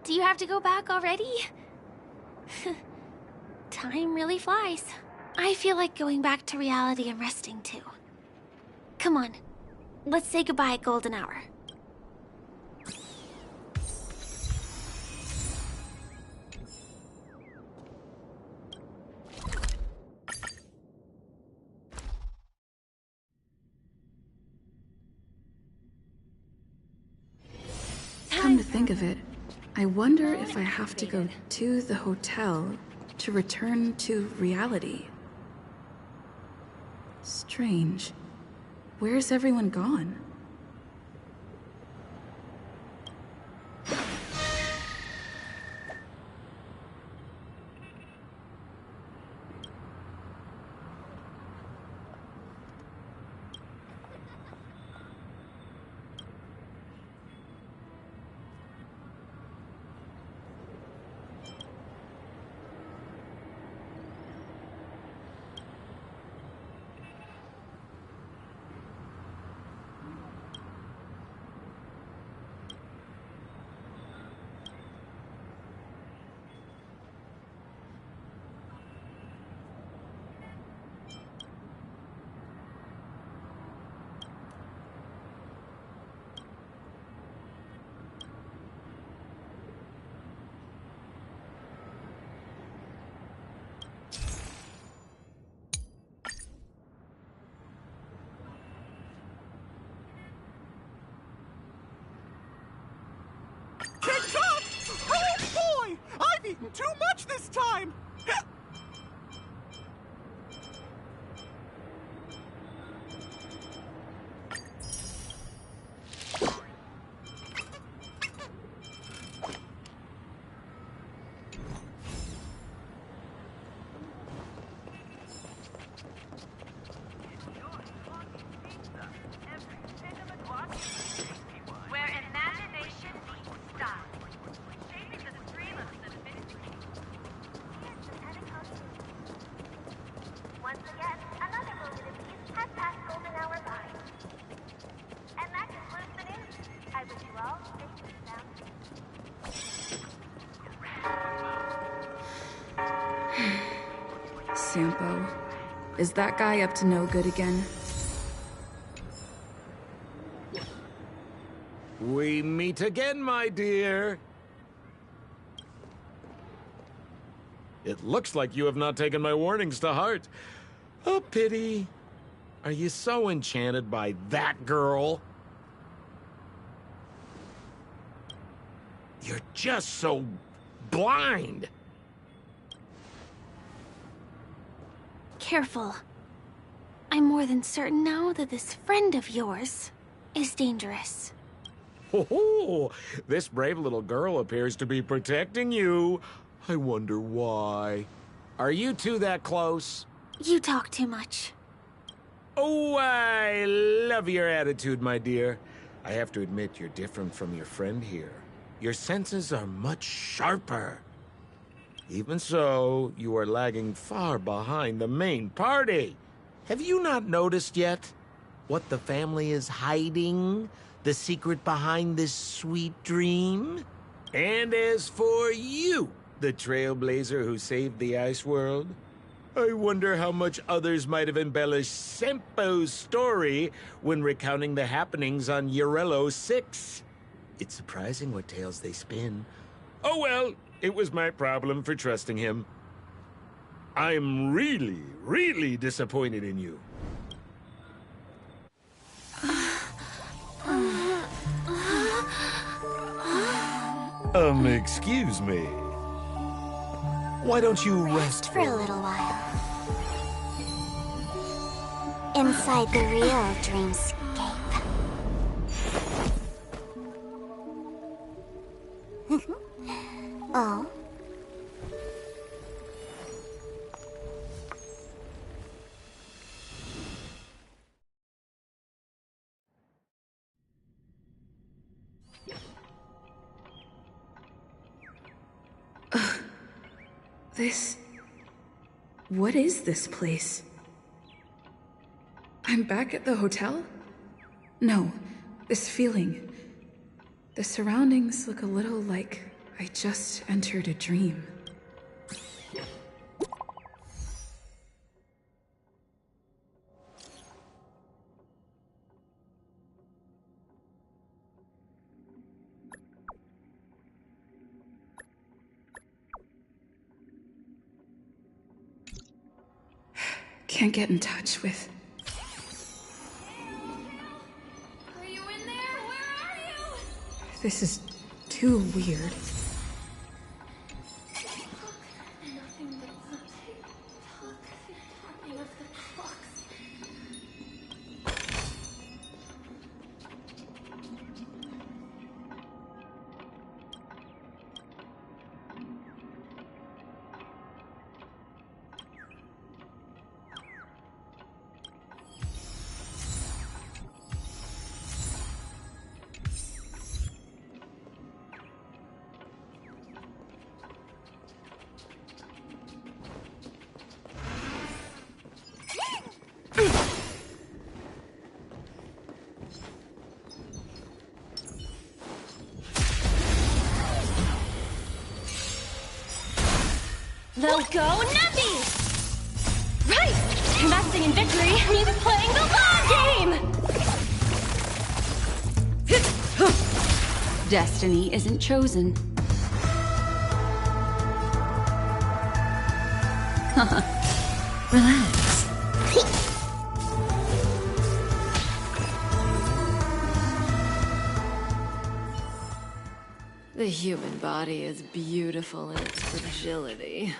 [SPEAKER 1] Do you have to go back already? Time really flies. I feel like going back to reality and resting too. Come on, let's say goodbye at golden hour.
[SPEAKER 5] Come to think of it, I wonder if I have to go to the hotel to return to reality. Strange. Where's everyone gone?
[SPEAKER 4] Tick-tock! Oh boy! I've eaten too much this time!
[SPEAKER 14] Where imagination meets style. Shaping the stream of divinity. Here's the Penacony. Once again, another moment of peace has passed golden hour by. And that concludes the news. I wish you all safe and sound.
[SPEAKER 5] Sampo. Is that guy up to no good again?
[SPEAKER 10] We meet again, my dear. It looks like you have not taken my warnings to heart. Oh, pity. Are you so enchanted by that girl? You're just so blind.
[SPEAKER 1] Careful. I'm more than certain now that this friend of yours is dangerous.
[SPEAKER 10] Oh, this brave little girl appears to be protecting you. I wonder why. Are you two that close?
[SPEAKER 1] You talk too much.
[SPEAKER 10] Oh, I love your attitude, my dear. I have to admit you're different from your friend here. Your senses are much sharper. Even so, you are lagging far behind the main party. Have you not noticed yet what the family is hiding? The secret behind this sweet dream? And as for you, the trailblazer who saved the ice world, I wonder how much others might have embellished Sempo's story when recounting the happenings on Eurello 6. It's surprising what tales they spin. Oh well, it was my problem for trusting him. I'm really, really disappointed in you. Excuse me. Why don't you rest
[SPEAKER 21] For a little while. Inside the real dreamscape. Oh?
[SPEAKER 5] What is this place? I'm back at the hotel? No, this feeling. The surroundings look a little like I just entered a dream. Can't get in touch with...
[SPEAKER 1] Are you in there? Where are you?
[SPEAKER 5] This is too weird.
[SPEAKER 1] Nothing but the tapping of the clocks.
[SPEAKER 17] They'll go nutty! Right! Investing in victory means playing the long game!
[SPEAKER 18] Destiny isn't chosen. Relax.
[SPEAKER 15] The human body is beautiful in its fragility.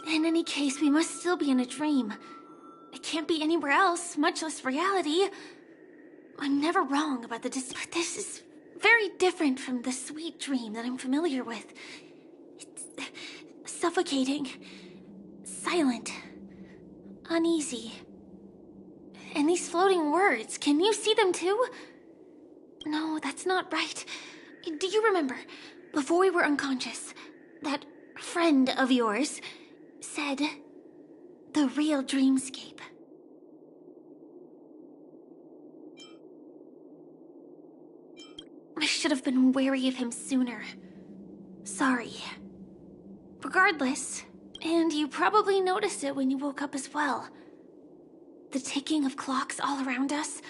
[SPEAKER 1] In any case, we must still be in a dream. It can't be anywhere else, much less reality. I'm never wrong about but this is very different from the sweet dream that I'm familiar with. It's suffocating, silent, uneasy. And these floating words, can you see them too? No, that's not right. Do you remember, before we were unconscious, that friend of yours said the real dreamscape? I should have been wary of him sooner. Sorry. Regardless, and you probably noticed it when you woke up as well. The ticking of clocks all around us.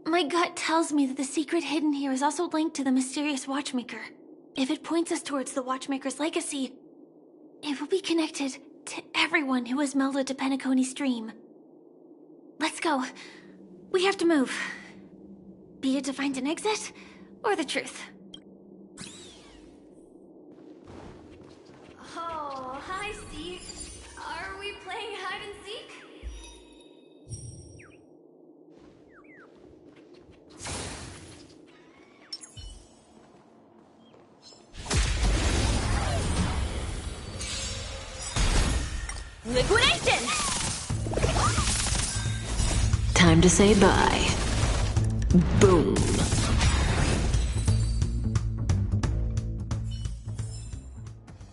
[SPEAKER 1] My gut tells me that the secret hidden here is also linked to the mysterious Watchmaker. If it points us towards the Watchmaker's legacy, it will be connected to everyone who has melded to Penacony's dream. Let's go. We have to move. Be it to find an exit, or the truth.
[SPEAKER 17] Oh, hi, Steve. Are we playing hide and seek?
[SPEAKER 11] Liquidation!
[SPEAKER 3] Time to say bye. Boom.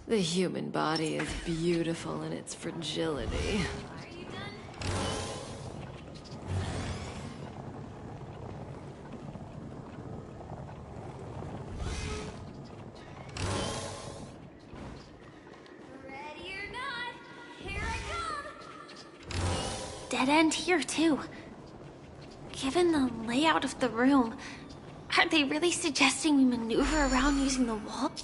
[SPEAKER 15] The human body is beautiful in its fragility.
[SPEAKER 17] Ready or not, here I come!
[SPEAKER 1] Dead end here, too. Given the layout of the room, are they really suggesting we maneuver around using the walls?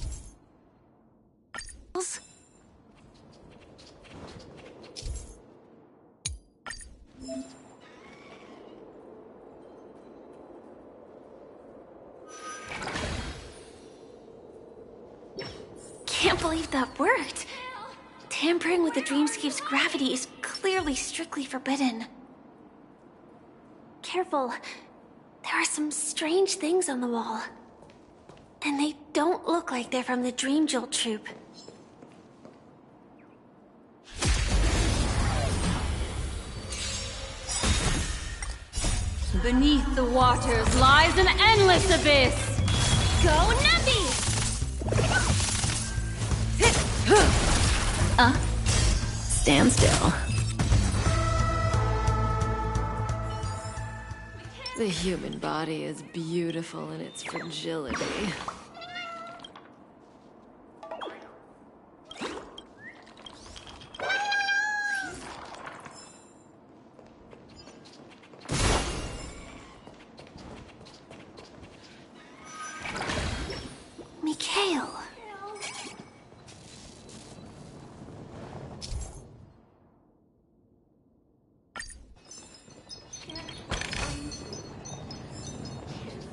[SPEAKER 1] Can't believe that worked. Tampering with the dreamscape's gravity is clearly strictly forbidden. Careful. There are some strange things on the wall. And they don't look like they're from the Dream Jewel troupe.
[SPEAKER 17] Beneath the waters lies an endless abyss! Go Nuppy!
[SPEAKER 3] Stand still.
[SPEAKER 15] The human body is beautiful in its fragility.
[SPEAKER 1] Mikhail.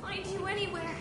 [SPEAKER 17] Find you anywhere.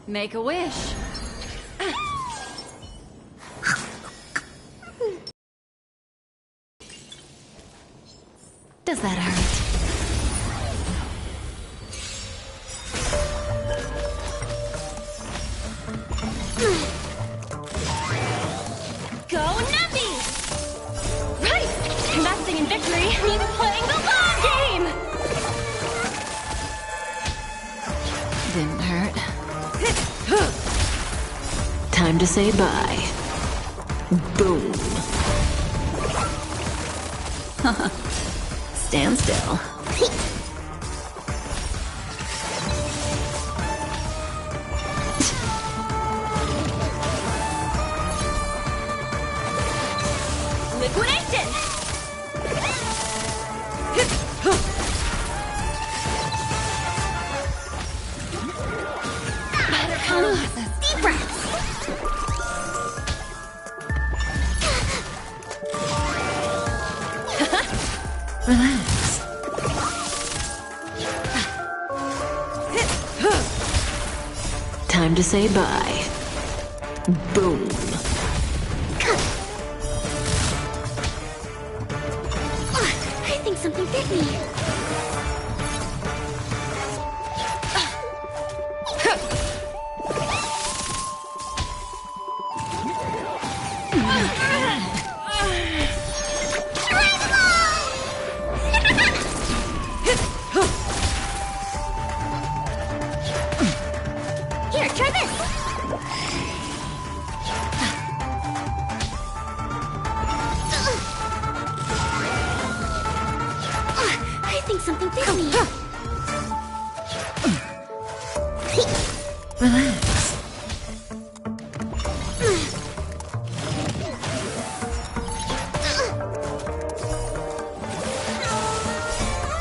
[SPEAKER 18] Make a wish.
[SPEAKER 3] Does that hurt?
[SPEAKER 17] Go Nuppy! Right! Investing in victory means playing the long game!
[SPEAKER 3] Didn't hurt. Time to say bye. Boom. Stand still.
[SPEAKER 17] Liquidation! Better come on. Deep breaths!
[SPEAKER 3] Relax. Time to say bye. Boom.
[SPEAKER 11] I think something bit me.
[SPEAKER 17] Here, try this!
[SPEAKER 11] I think something bit me.
[SPEAKER 3] Relax.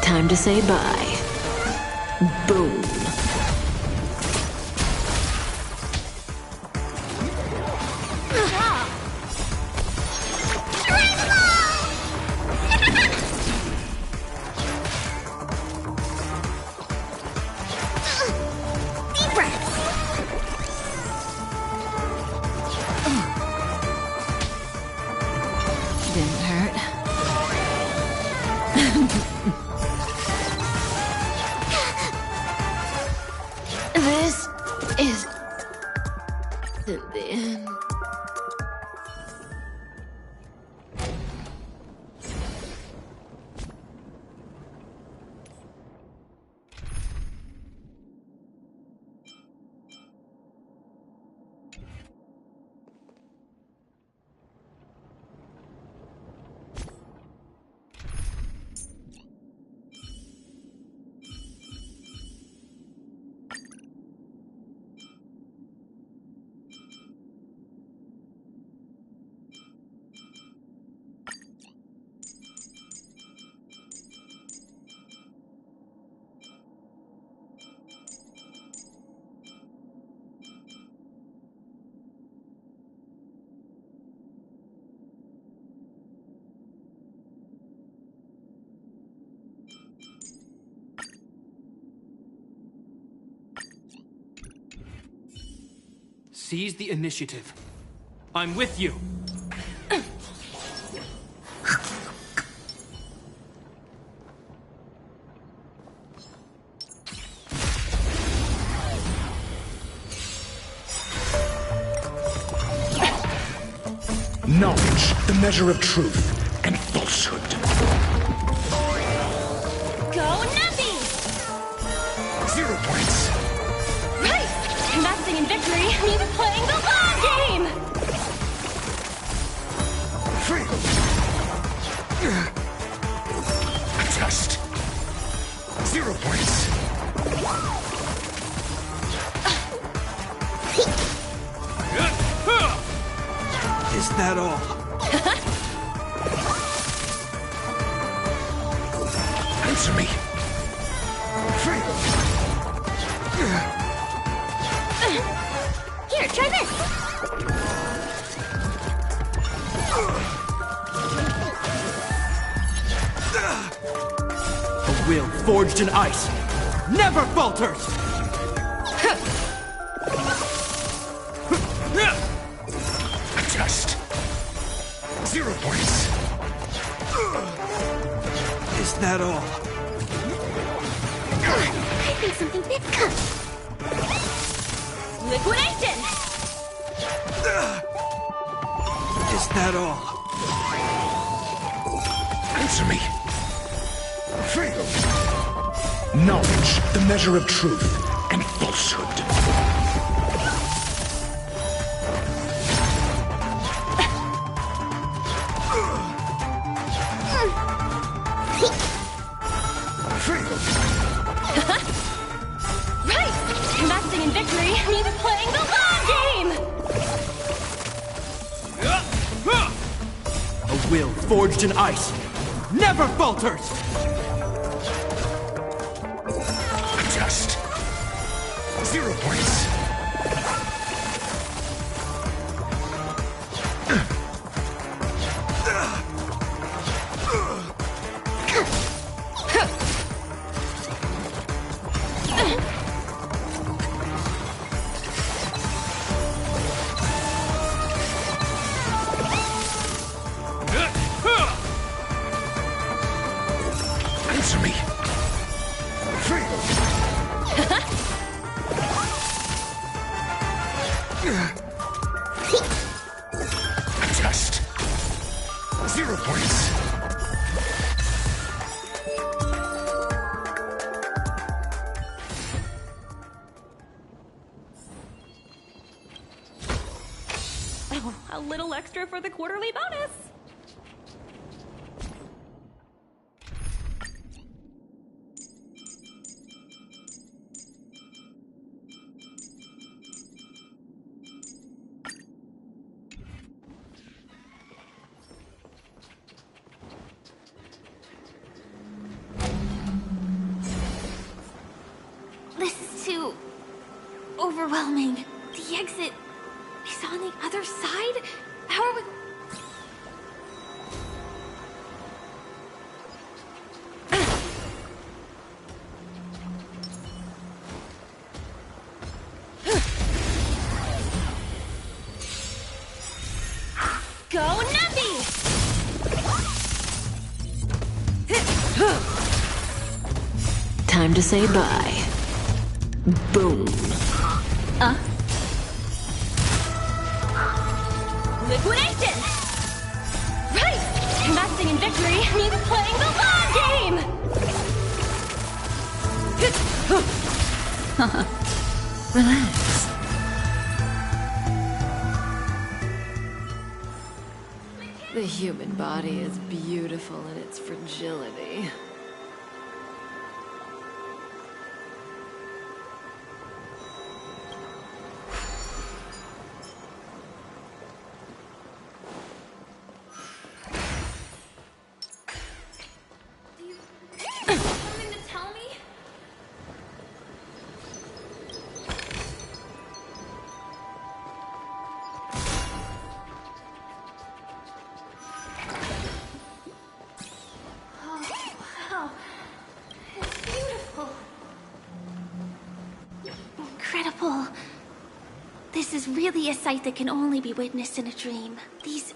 [SPEAKER 3] Time to say bye. Boom.
[SPEAKER 11] Deep breaths.
[SPEAKER 3] Didn't hurt. This is the end.
[SPEAKER 20] Seize the initiative. I'm with you.
[SPEAKER 22] Knowledge, the measure of truth and falsehood.
[SPEAKER 17] Go Nuppy!
[SPEAKER 22] 0 points.
[SPEAKER 17] Right! Investing in victory means playing the long game!
[SPEAKER 22] Free. Adjust. 0 points.
[SPEAKER 16] Is that all?
[SPEAKER 22] Answer me. Free.
[SPEAKER 17] Here, try this!
[SPEAKER 20] A will forged in ice never falters!
[SPEAKER 22] 0 points.
[SPEAKER 16] Is that all?
[SPEAKER 11] I think something big comes. Liquidation!
[SPEAKER 16] Is that all?
[SPEAKER 22] Answer me. Fail. Knowledge, the measure of truth and falsehood.
[SPEAKER 17] Right! Investing in victory means playing the long game!
[SPEAKER 20] A will forged in ice never falters!
[SPEAKER 22] Just 0 points. Answer me. Fail. Just 0 points.
[SPEAKER 17] Oh, a little extra for the quarterly bonus!
[SPEAKER 1] This is too overwhelming. The exit is on the other side? How are we...
[SPEAKER 17] Go Nuppy!
[SPEAKER 3] Time to say bye. Boom.
[SPEAKER 17] Liquidation! Right! Investing in victory means playing the long game!
[SPEAKER 3] Relax.
[SPEAKER 15] The human body is beautiful in its fragility.
[SPEAKER 1] Something to tell me? Oh, wow. It's beautiful. Incredible. This is really a sight that can only be witnessed in a dream. These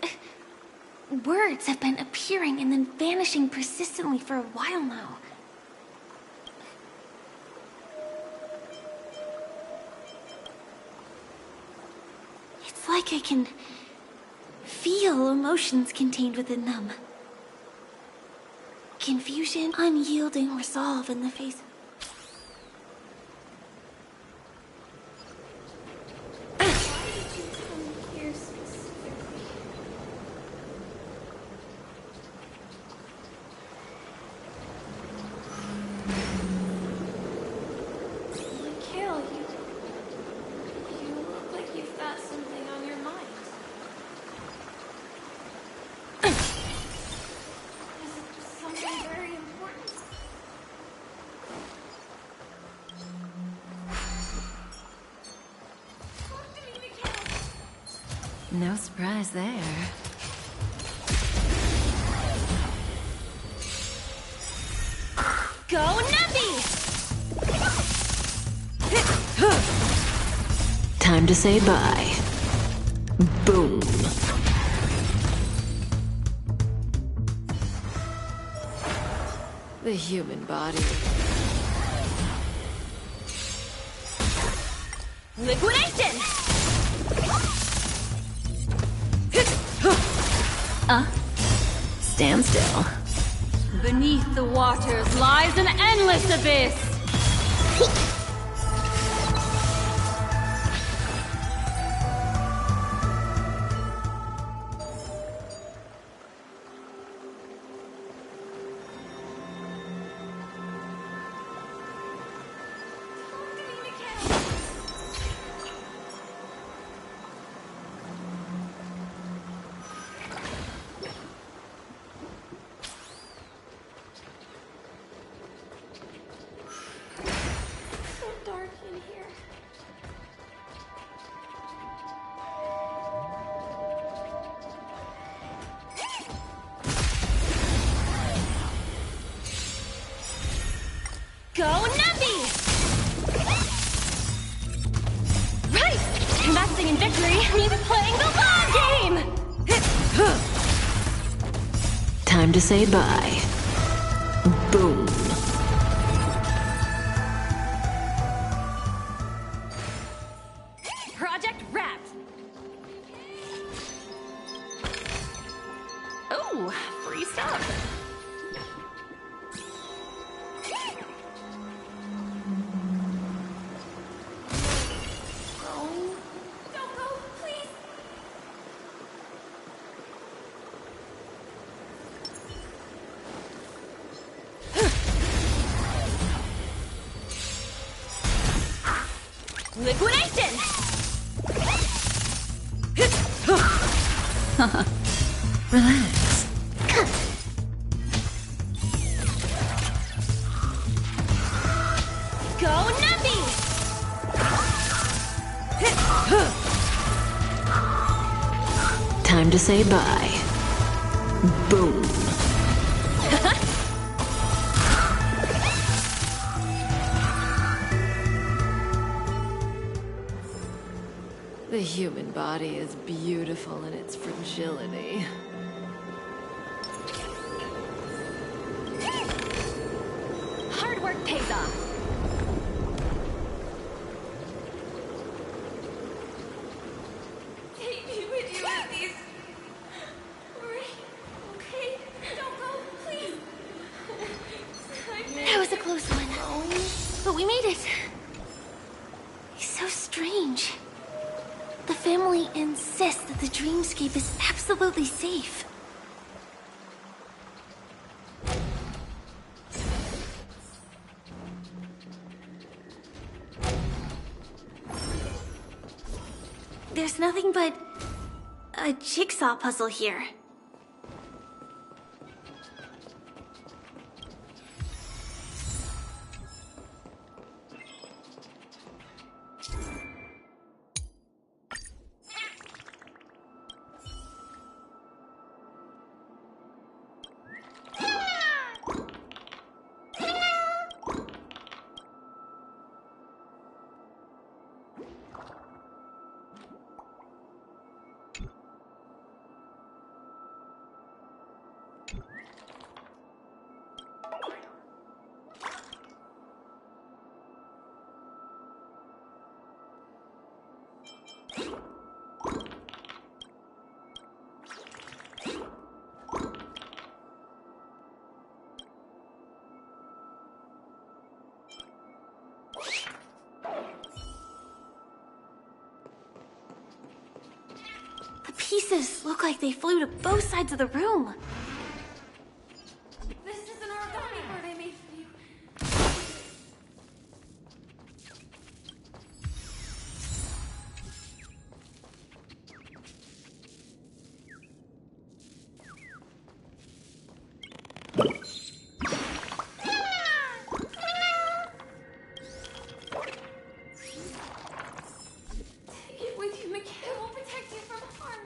[SPEAKER 1] words have been appearing and then vanishing persistently for a while now. It's like I can feel emotions contained within them. Confusion, unyielding resolve in the face. Why did you come here specifically? Mikhail, you look like you've got something on your mind. Is it something very important? Talk to me, Mikhail.
[SPEAKER 15] No surprise there.
[SPEAKER 17] Go Nuppy!
[SPEAKER 3] Time to say bye. Boom.
[SPEAKER 15] The human body.
[SPEAKER 17] Liquidation!
[SPEAKER 3] Stand still.
[SPEAKER 17] Beneath the waters lies an endless abyss! Go Nappy! Right! Investing in victory means playing the long game!
[SPEAKER 3] Time to say bye. Boom.
[SPEAKER 17] Project wrapped! Oh, free stuff! Liquidation!
[SPEAKER 3] Relax.
[SPEAKER 17] Go Nappy!
[SPEAKER 3] Time to say bye. Boom.
[SPEAKER 15] The human body is beautiful in its fragility.
[SPEAKER 17] Hard work pays off.
[SPEAKER 5] Take me with you at these. Hurry. Okay? Don't go, please.
[SPEAKER 1] That was a close one. But we made it. He's so strange. The family insists that the dreamscape is absolutely safe. There's nothing but a jigsaw puzzle here. The pieces look like they flew to both sides of the room.
[SPEAKER 5] This isn't our body part I made for you. Take it with you, Mikhail. It will protect you from harm.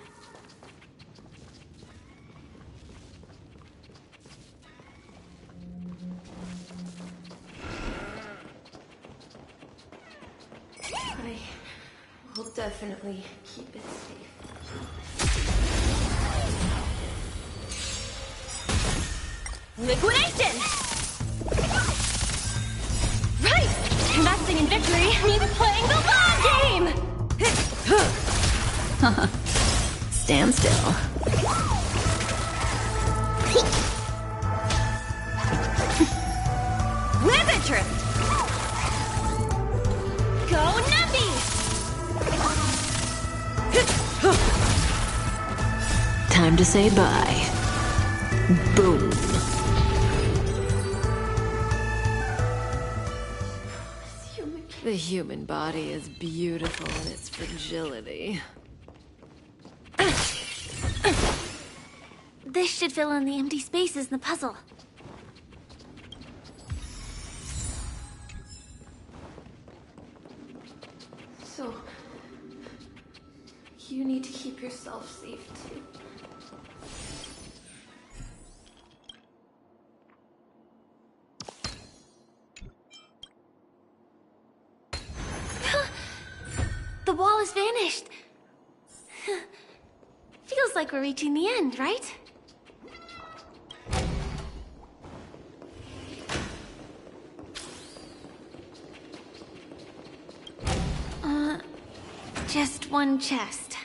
[SPEAKER 17] I will definitely keep it safe. Liquidation! investing in victory means playing the long game!
[SPEAKER 3] Stand still.
[SPEAKER 17] With interest! Go Numby!
[SPEAKER 3] Time to say bye. Boom.
[SPEAKER 15] The human body is beautiful in its fragility.
[SPEAKER 1] This should fill in the empty spaces in the puzzle.
[SPEAKER 5] So, you need to keep yourself safe too.
[SPEAKER 1] The wall has vanished. Feels like we're reaching the end, right? Just one chest.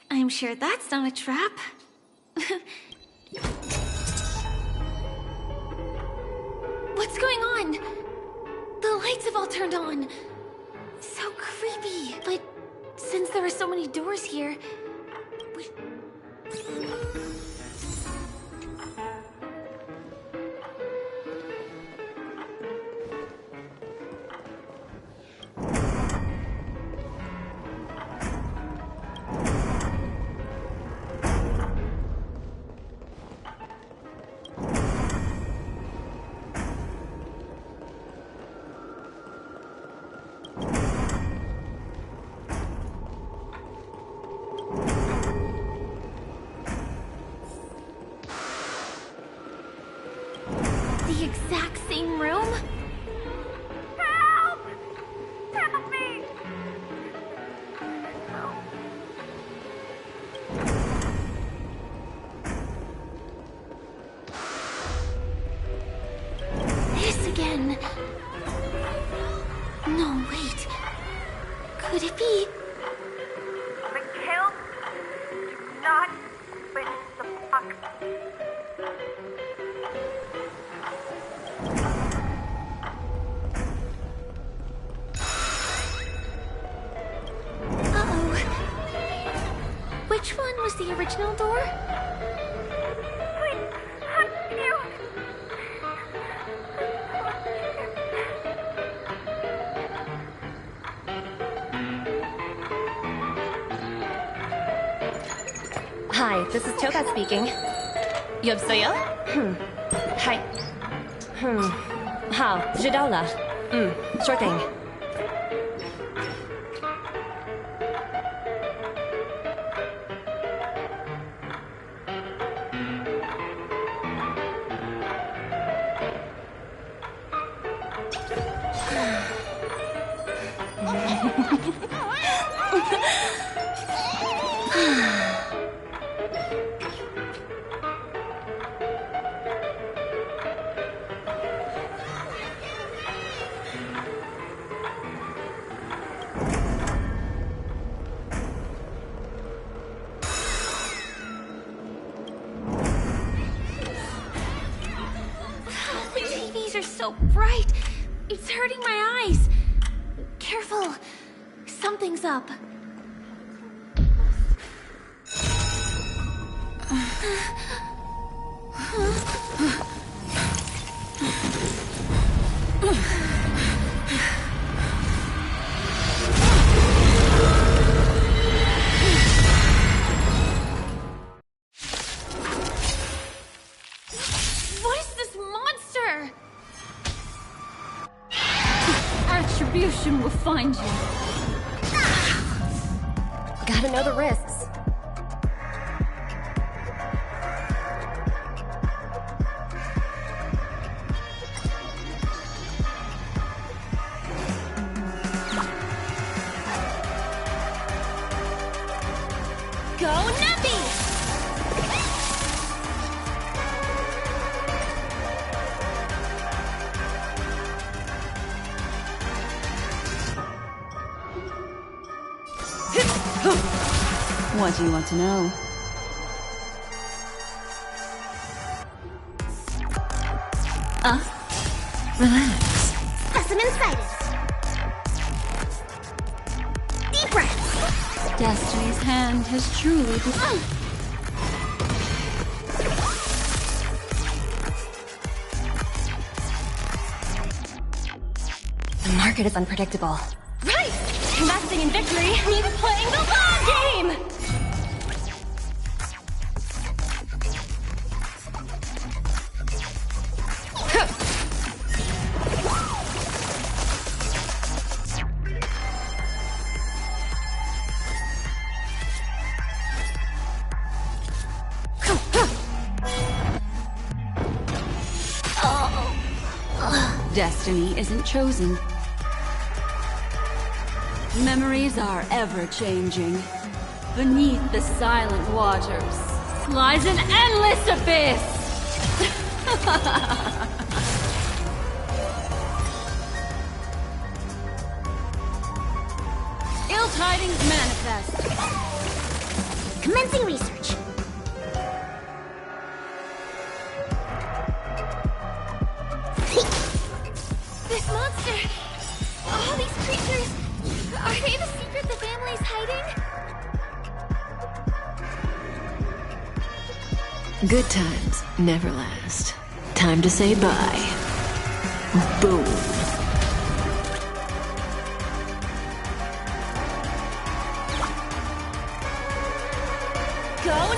[SPEAKER 1] I'm sure that's not a trap. What's going on? The lights have all turned on. So creepy. But since there are so many doors here, we... The exact same room?
[SPEAKER 14] Help! Help me!
[SPEAKER 1] This again. No, wait. Could it be?
[SPEAKER 14] The kill? Do not win the puck.
[SPEAKER 1] Which one was the original door?
[SPEAKER 14] Please, hunt you!
[SPEAKER 17] Hi, this is Toka speaking. 여보세요? Hi. 好，知道了。sure thing.
[SPEAKER 1] The TVs are so bright. It's hurting my eyes. Careful. Something's up. What is this monster?
[SPEAKER 17] Attribution will find you. Gotta know the risks.
[SPEAKER 1] Go Nuppy!
[SPEAKER 3] What do you want to know? Relax.
[SPEAKER 21] Specimen sighted. Deep breath.
[SPEAKER 3] Destiny's hand has truly
[SPEAKER 17] The market is unpredictable. Right! Investing in victory means playing the long game!
[SPEAKER 3] Destiny isn't chosen. Memories are ever-changing. Beneath the silent waters lies an endless abyss! Ill tidings manifest.
[SPEAKER 21] Commencing research.
[SPEAKER 1] This monster! All these creatures! Are they the secret the family's hiding?
[SPEAKER 15] Good times never last. Time to say bye. Boom.
[SPEAKER 21] Go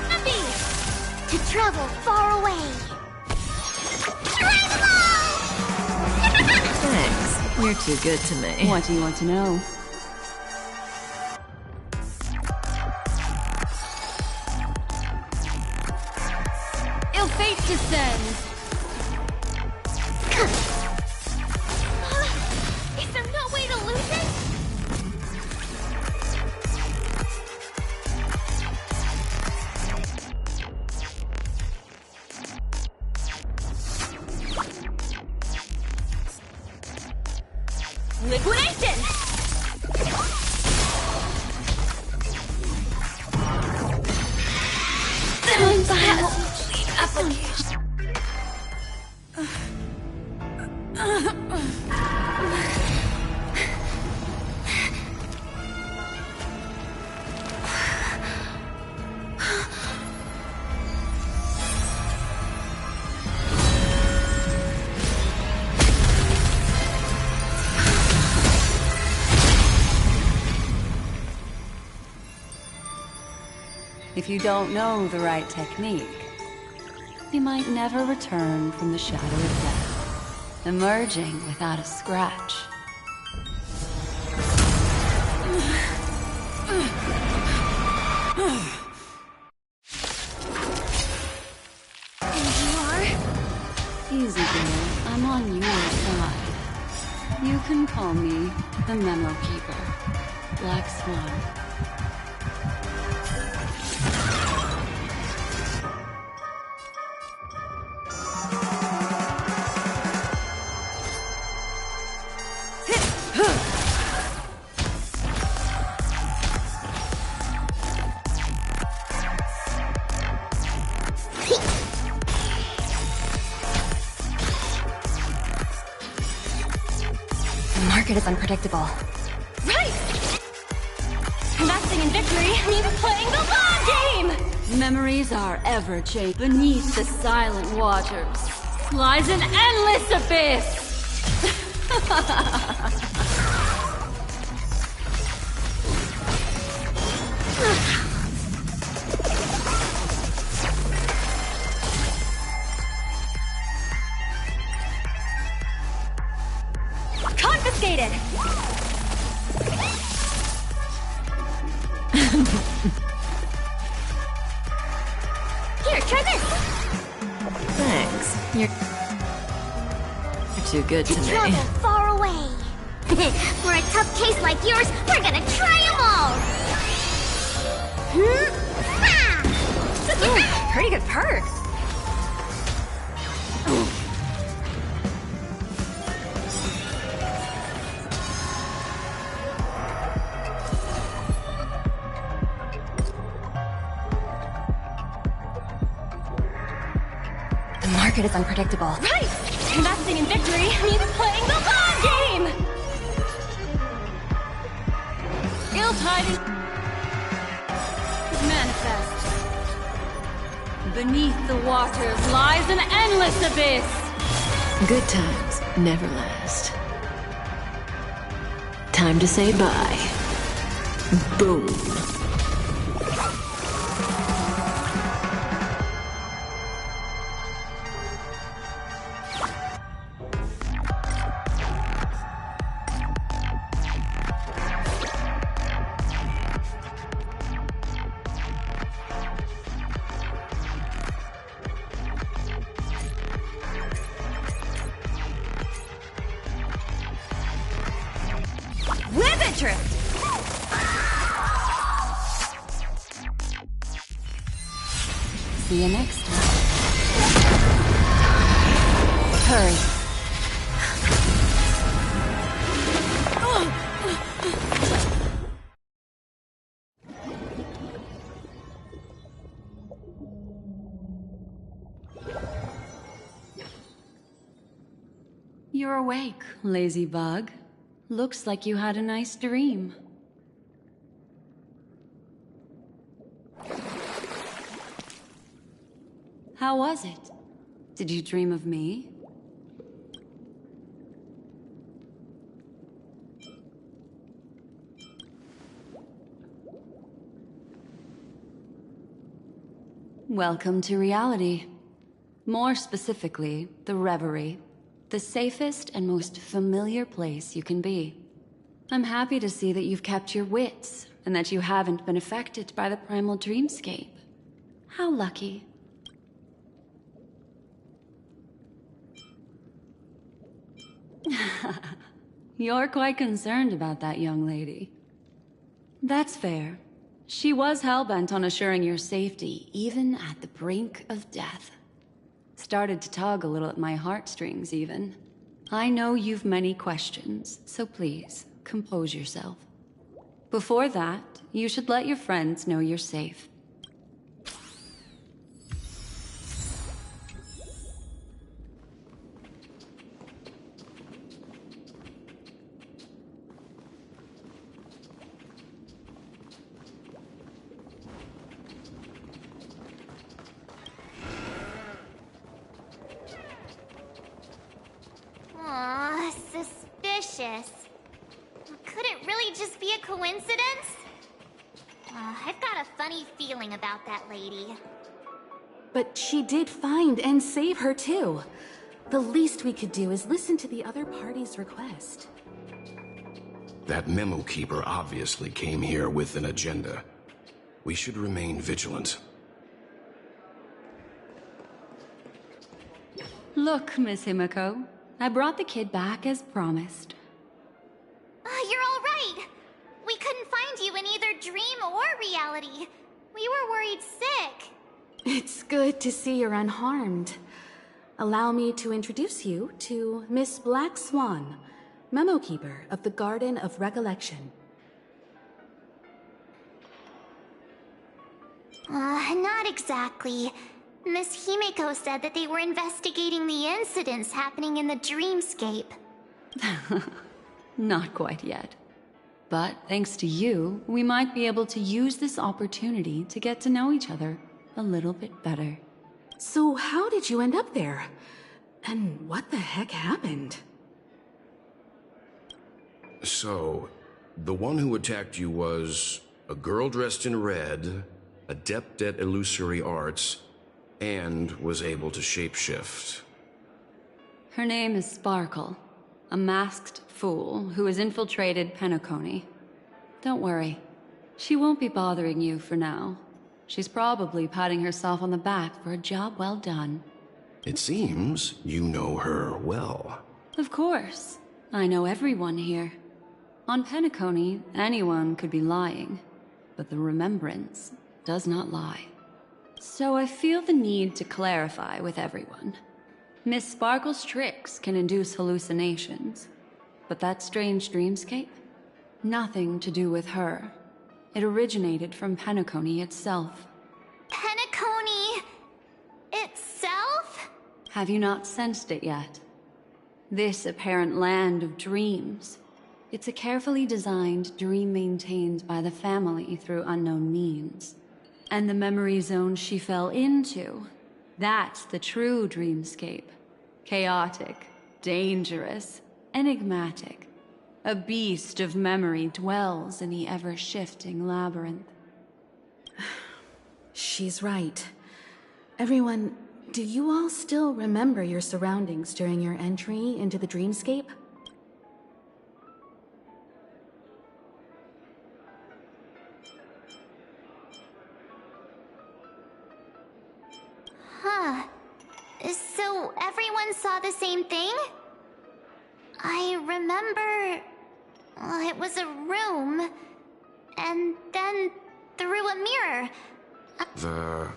[SPEAKER 21] Nappy! To travel far away.
[SPEAKER 15] Thanks. You're too good to me.
[SPEAKER 3] What do you want to know? Ill fate descends.
[SPEAKER 1] Is there no way to lose it?
[SPEAKER 17] Liquidation!
[SPEAKER 1] Application.
[SPEAKER 3] If you don't know the right technique, you might never return from the shadow of death, emerging without a scratch.
[SPEAKER 1] And you are?
[SPEAKER 3] Easy, girl. I'm on your side. You can call me the Memo Keeper, Black Swan.
[SPEAKER 17] The market is unpredictable. Right! Investing in victory means playing the long game!
[SPEAKER 3] Memories are ever-changing. Beneath the silent waters lies an endless abyss!
[SPEAKER 17] Confiscated!
[SPEAKER 21] Here, try this.
[SPEAKER 15] Thanks. You're too good to me.
[SPEAKER 21] Travel far away. For a tough case like yours, we're gonna try them all.
[SPEAKER 17] Ooh, pretty good perks.
[SPEAKER 3] market is unpredictable.
[SPEAKER 17] Right! Investing in victory means playing the long game! Ill tidings manifest. Beneath the waters lies an endless abyss!
[SPEAKER 15] Good times never last. Time to say bye. Boom.
[SPEAKER 3] See you next time. Hurry. You're awake, lazy bug. Looks like you had a nice dream. How was it? Did you dream of me? Welcome to reality. More specifically, the Reverie. The safest and most familiar place you can be. I'm happy to see that you've kept your wits, and that you haven't been affected by the primal dreamscape. How lucky. You're quite concerned about that young lady. That's fair. She was hell-bent on assuring your safety, even at the brink of death. Started to tug a little at my heartstrings, even. I know you've many questions, so please, compose yourself. Before that, you should let your friends know you're safe.
[SPEAKER 21] Aw, suspicious. Could it really just be a coincidence? I've got a funny feeling about that lady.
[SPEAKER 5] But she did find and save her too. The least we could do is listen to the other party's request.
[SPEAKER 22] That memo keeper obviously came here with an agenda. We should remain vigilant.
[SPEAKER 3] Look, Miss Himiko. I brought the kid back as promised.
[SPEAKER 21] You're all right. We couldn't find you in either dream or reality. We were worried sick.
[SPEAKER 5] It's good to see you're unharmed. Allow me to introduce you to Miss Black Swan, memo keeper of the Garden of Recollection.
[SPEAKER 21] Not exactly. Miss Himiko said that they were investigating the incidents happening in the dreamscape.
[SPEAKER 3] Not quite yet. But thanks to you, we might be able to use this opportunity to get to know each other a little bit better.
[SPEAKER 5] So how did you end up there? And what the heck happened?
[SPEAKER 22] So, the one who attacked you was a girl dressed in red, adept at illusory arts, and was able to shapeshift.
[SPEAKER 3] Her name is Sparkle, a masked fool who has infiltrated Penacony. Don't worry, she won't be bothering you for now. She's probably patting herself on the back for a job well done.
[SPEAKER 22] It seems you know her well.
[SPEAKER 3] Of course. I know everyone here. On Penacony, anyone could be lying, but the remembrance does not lie. So I feel the need to clarify with everyone. Miss Sparkle's tricks can induce hallucinations, but that strange dreamscape? Nothing to do with her. It originated from Penacony itself.
[SPEAKER 21] Penacony itself?
[SPEAKER 3] Have you not sensed it yet? This apparent land of dreams. It's a carefully designed dream maintained by the family through unknown means. And the memory zone she fell into, that's the true dreamscape. Chaotic, dangerous, enigmatic. A beast of memory dwells in the ever-shifting labyrinth.
[SPEAKER 5] She's right. Everyone, do you all still remember your surroundings during your entry into the dreamscape?
[SPEAKER 21] Huh. So everyone saw the same thing? I remember... it was a room, and then through a mirror.
[SPEAKER 22] The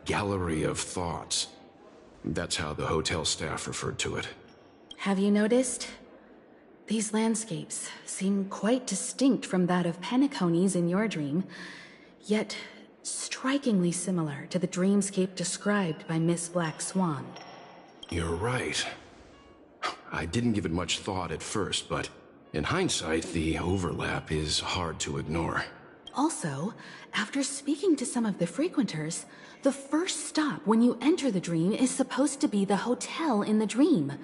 [SPEAKER 22] Gallery of Thoughts. That's how the hotel staff referred to it.
[SPEAKER 5] Have you noticed? These landscapes seem quite distinct from that of Penacony's in your dream, yet strikingly similar to the dreamscape described by Miss Black Swan.
[SPEAKER 22] You're right. I didn't give it much thought at first, but in hindsight, the overlap is hard to ignore.
[SPEAKER 5] Also, after speaking to some of the frequenters, the first stop when you enter the dream is supposed to be the hotel in the dream.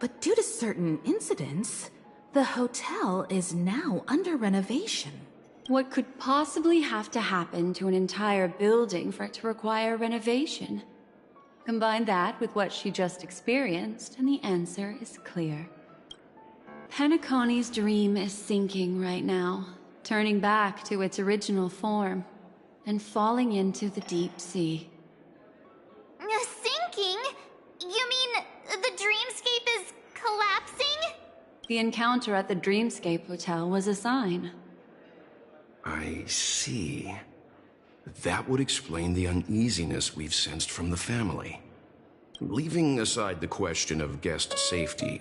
[SPEAKER 5] But due to certain incidents, the hotel is now under renovation.
[SPEAKER 3] What could possibly have to happen to an entire building for it to require renovation? Combine that with what she just experienced, and the answer is clear. Penacony's dream is sinking right now, turning back to its original form, and falling into the deep sea.
[SPEAKER 21] Sinking? You mean the dreamscape is collapsing?
[SPEAKER 3] The encounter at the Dreamscape Hotel was a sign.
[SPEAKER 22] I see. That would explain the uneasiness we've sensed from the family. Leaving aside the question of guest safety,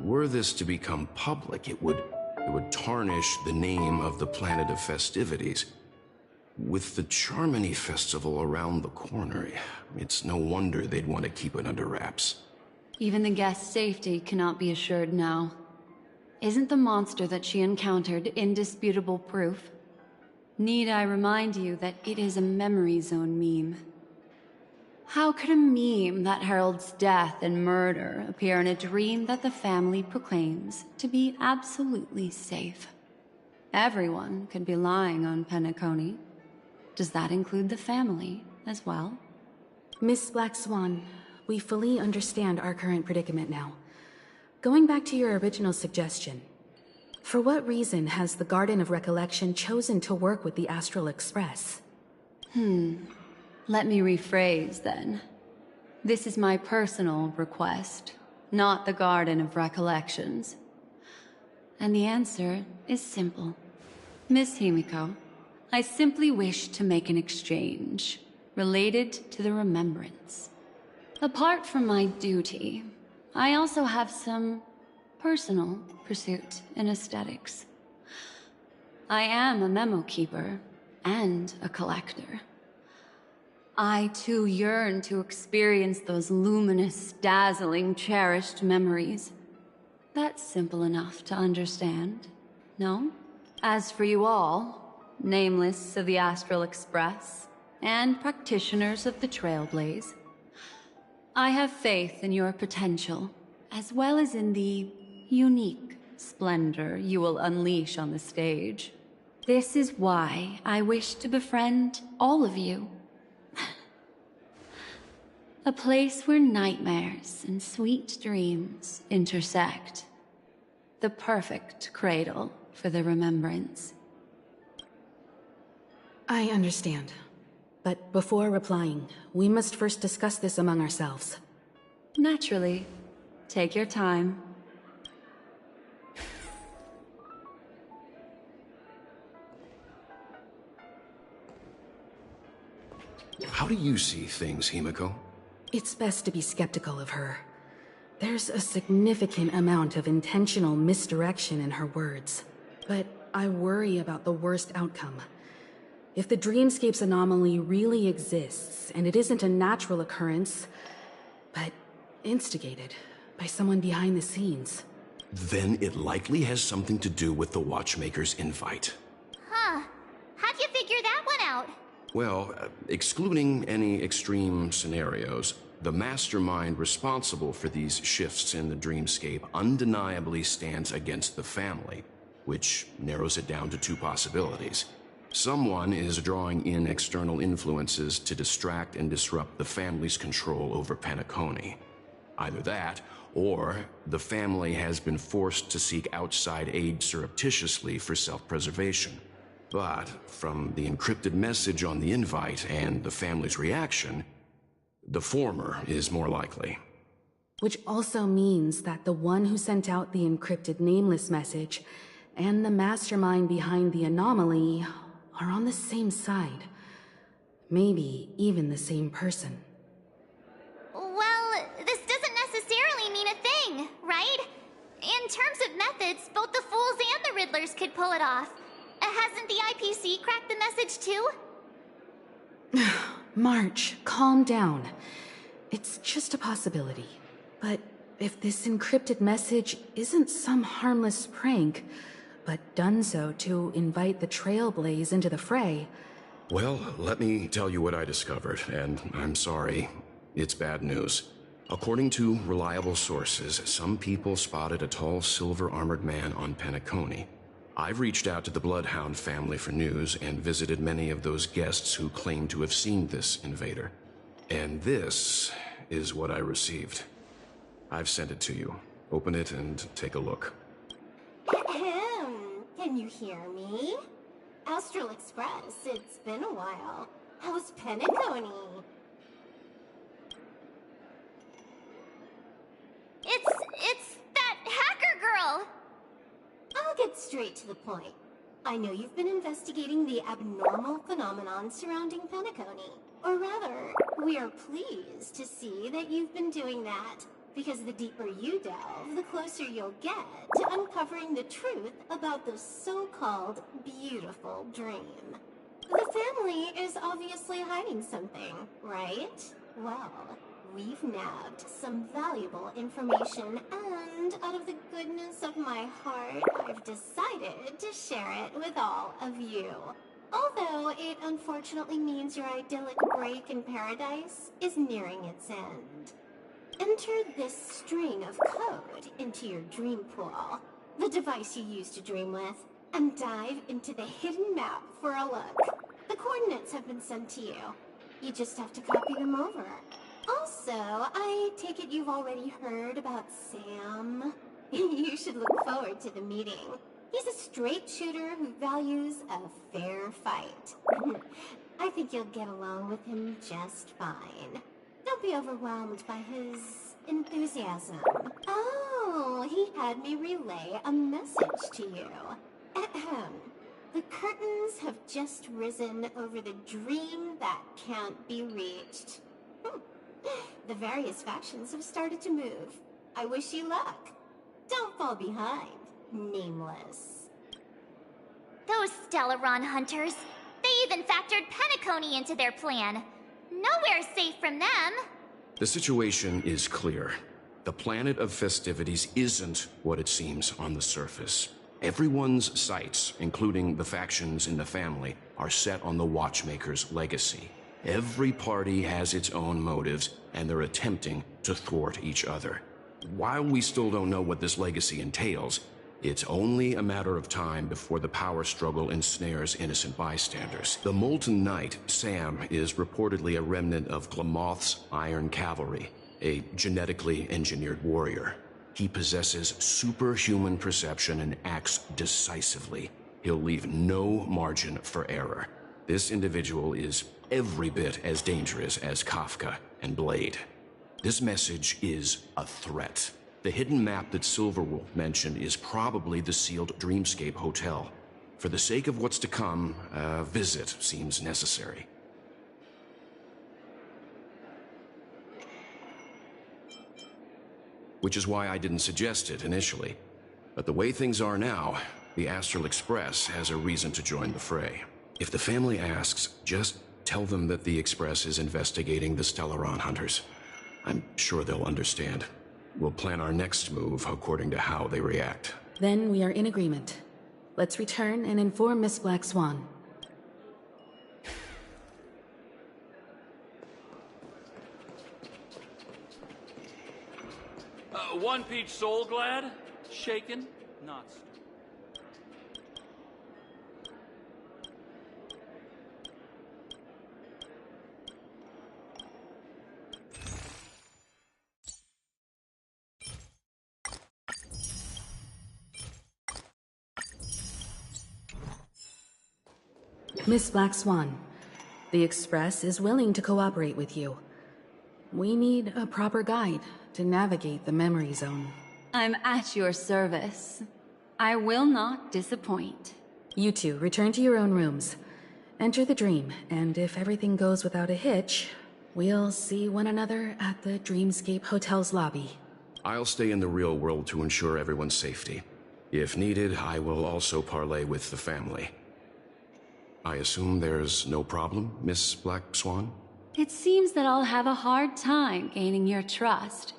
[SPEAKER 22] were this to become public, it would tarnish the name of the planet of festivities. With the Charmony Festival around the corner, it's no wonder they'd want to keep it under wraps.
[SPEAKER 3] Even the guest's safety cannot be assured now. Isn't the monster that she encountered indisputable proof? Need I remind you that it is a memory zone meme? How could a meme that heralds death and murder appear in a dream that the family proclaims to be absolutely safe? Everyone could be lying on Penacony. Does that include the family as well?
[SPEAKER 5] Miss Black Swan, we fully understand our current predicament now. Going back to your original suggestion, for what reason has the Garden of Recollection chosen to work with the Astral Express?
[SPEAKER 3] Let me rephrase then. This is my personal request, not the Garden of Recollections. And the answer is simple. Miss Himiko, I simply wish to make an exchange related to the remembrance. Apart from my duty, I also have some personal pursuit in aesthetics. I am a memo keeper and a collector. I too yearn to experience those luminous, dazzling, cherished memories. That's simple enough to understand, no? As for you all, nameless of the Astral Express, and practitioners of the Trailblaze, I have faith in your potential, as well as in the unique splendor you will unleash on the stage. This is why I wish to befriend all of you. A place where nightmares and sweet dreams intersect. The perfect cradle for the remembrance.
[SPEAKER 5] I understand. But before replying, we must first discuss this among ourselves.
[SPEAKER 3] Naturally. Take your time.
[SPEAKER 22] How do you see things, Himiko?
[SPEAKER 5] It's best to be skeptical of her. There's a significant amount of intentional misdirection in her words. But I worry about the worst outcome. If the dreamscape's anomaly really exists, and it isn't a natural occurrence, but instigated by someone behind the scenes.
[SPEAKER 22] Then it likely has something to do with the Watchmaker's invite.
[SPEAKER 11] Huh. How'd you figure that one out?
[SPEAKER 22] Well, excluding any extreme scenarios, the mastermind responsible for these shifts in the dreamscape undeniably stands against the family, which narrows it down to two possibilities. Someone is drawing in external influences to distract and disrupt the family's control over Penacony. Either that, or the family has been forced to seek outside aid surreptitiously for self-preservation. But from the encrypted message on the invite and the family's reaction, the former is more likely.
[SPEAKER 5] Which also means that the one who sent out the encrypted nameless message and the mastermind behind the anomaly are on the same side. Maybe even the same person.
[SPEAKER 11] Well, this doesn't necessarily mean a thing, right? In terms of methods, both the Fools and the Riddlers could pull it off. Hasn't the IPC cracked the message too?
[SPEAKER 5] March, calm down. It's just a possibility. But if this encrypted message isn't some harmless prank, but done so to invite the Trailblaze into the fray...
[SPEAKER 22] Well, let me tell you what I discovered, and I'm sorry. It's bad news. According to reliable sources, some people spotted a tall silver-armored man on Penacony. I've reached out to the Bloodhound family for news and visited many of those guests who claim to have seen this invader. And this is what I received. I've sent it to you. Open it and take a look.
[SPEAKER 21] Ahem. Can you hear me? Astral Express, it's been a while. How's Penacony?
[SPEAKER 11] It's that hacker girl!
[SPEAKER 21] I'll get straight to the point. I know you've been investigating the abnormal phenomenon surrounding Penacony. Or rather, we are pleased to see that you've been doing that, because the deeper you delve, the closer you'll get to uncovering the truth about the so-called beautiful dream. The family is obviously hiding something, right? Well, we've nabbed some valuable information, and out of the goodness of my heart, I've decided to share it with all of you. Although it unfortunately means your idyllic break in paradise is nearing its end. Enter this string of code into your dream pool, the device you use to dream with, and dive into the hidden map for a look. The coordinates have been sent to you. You just have to copy them over. Also, I take it you've already heard about Sam? You should look forward to the meeting. He's a straight shooter who values a fair fight. I think you'll get along with him just fine. Don't be overwhelmed by his enthusiasm. Oh, he had me relay a message to you. Ahem. The curtains have just risen over the dream that can't be reached. The various factions have started to move. I wish you luck. Don't fall behind, Nameless.
[SPEAKER 11] Those Stellaron hunters. They even factored Penacony into their plan. Nowhere's safe from them.
[SPEAKER 22] The situation is clear. The planet of festivities isn't what it seems on the surface. Everyone's sights, including the factions in the family, are set on the Watchmaker's legacy. Every party has its own motives, and they're attempting to thwart each other. While we still don't know what this legacy entails, it's only a matter of time before the power struggle ensnares innocent bystanders. The Molten Knight, Sam, is reportedly a remnant of Glamoth's Iron Cavalry, a genetically engineered warrior. He possesses superhuman perception and acts decisively. He'll leave no margin for error. This individual is every bit as dangerous as Kafka and Blade. This message is a threat. The hidden map that Silverwolf mentioned is probably the sealed Dreamscape Hotel. For the sake of what's to come, a visit seems necessary. Which is why I didn't suggest it initially. But the way things are now, the Astral Express has a reason to join the fray. If the family asks, just tell them that the Express is investigating the Stellaron hunters. I'm sure they'll understand. We'll plan our next move according to how they react.
[SPEAKER 5] Then we are in agreement. Let's return and inform Miss Black Swan.
[SPEAKER 2] One peach soul glad, shaken, not stirred.
[SPEAKER 5] Miss Black Swan, the Express is willing to cooperate with you. We need a proper guide to navigate the memory zone.
[SPEAKER 3] I'm at your service. I will not disappoint.
[SPEAKER 5] You two, return to your own rooms. Enter the dream, and if everything goes without a hitch, we'll see one another at the Dreamscape Hotel's lobby.
[SPEAKER 22] I'll stay in the real world to ensure everyone's safety. If needed, I will also parley with the family. I assume there's no problem, Miss Black Swan?
[SPEAKER 3] It seems that I'll have a hard time gaining your trust,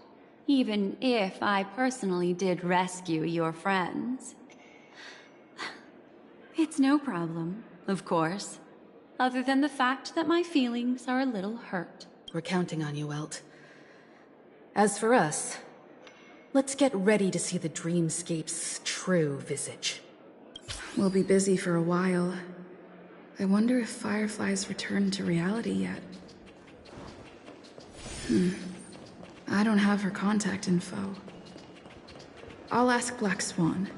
[SPEAKER 3] even if I personally did rescue your friends. It's no problem, of course, other than the fact that my feelings are a little hurt.
[SPEAKER 5] We're counting on you, Elt. As for us, let's get ready to see the Dreamscape's true visage.
[SPEAKER 19] We'll be busy for a while. I wonder if Firefly's returned to reality yet. I don't have her contact info. I'll ask Black Swan.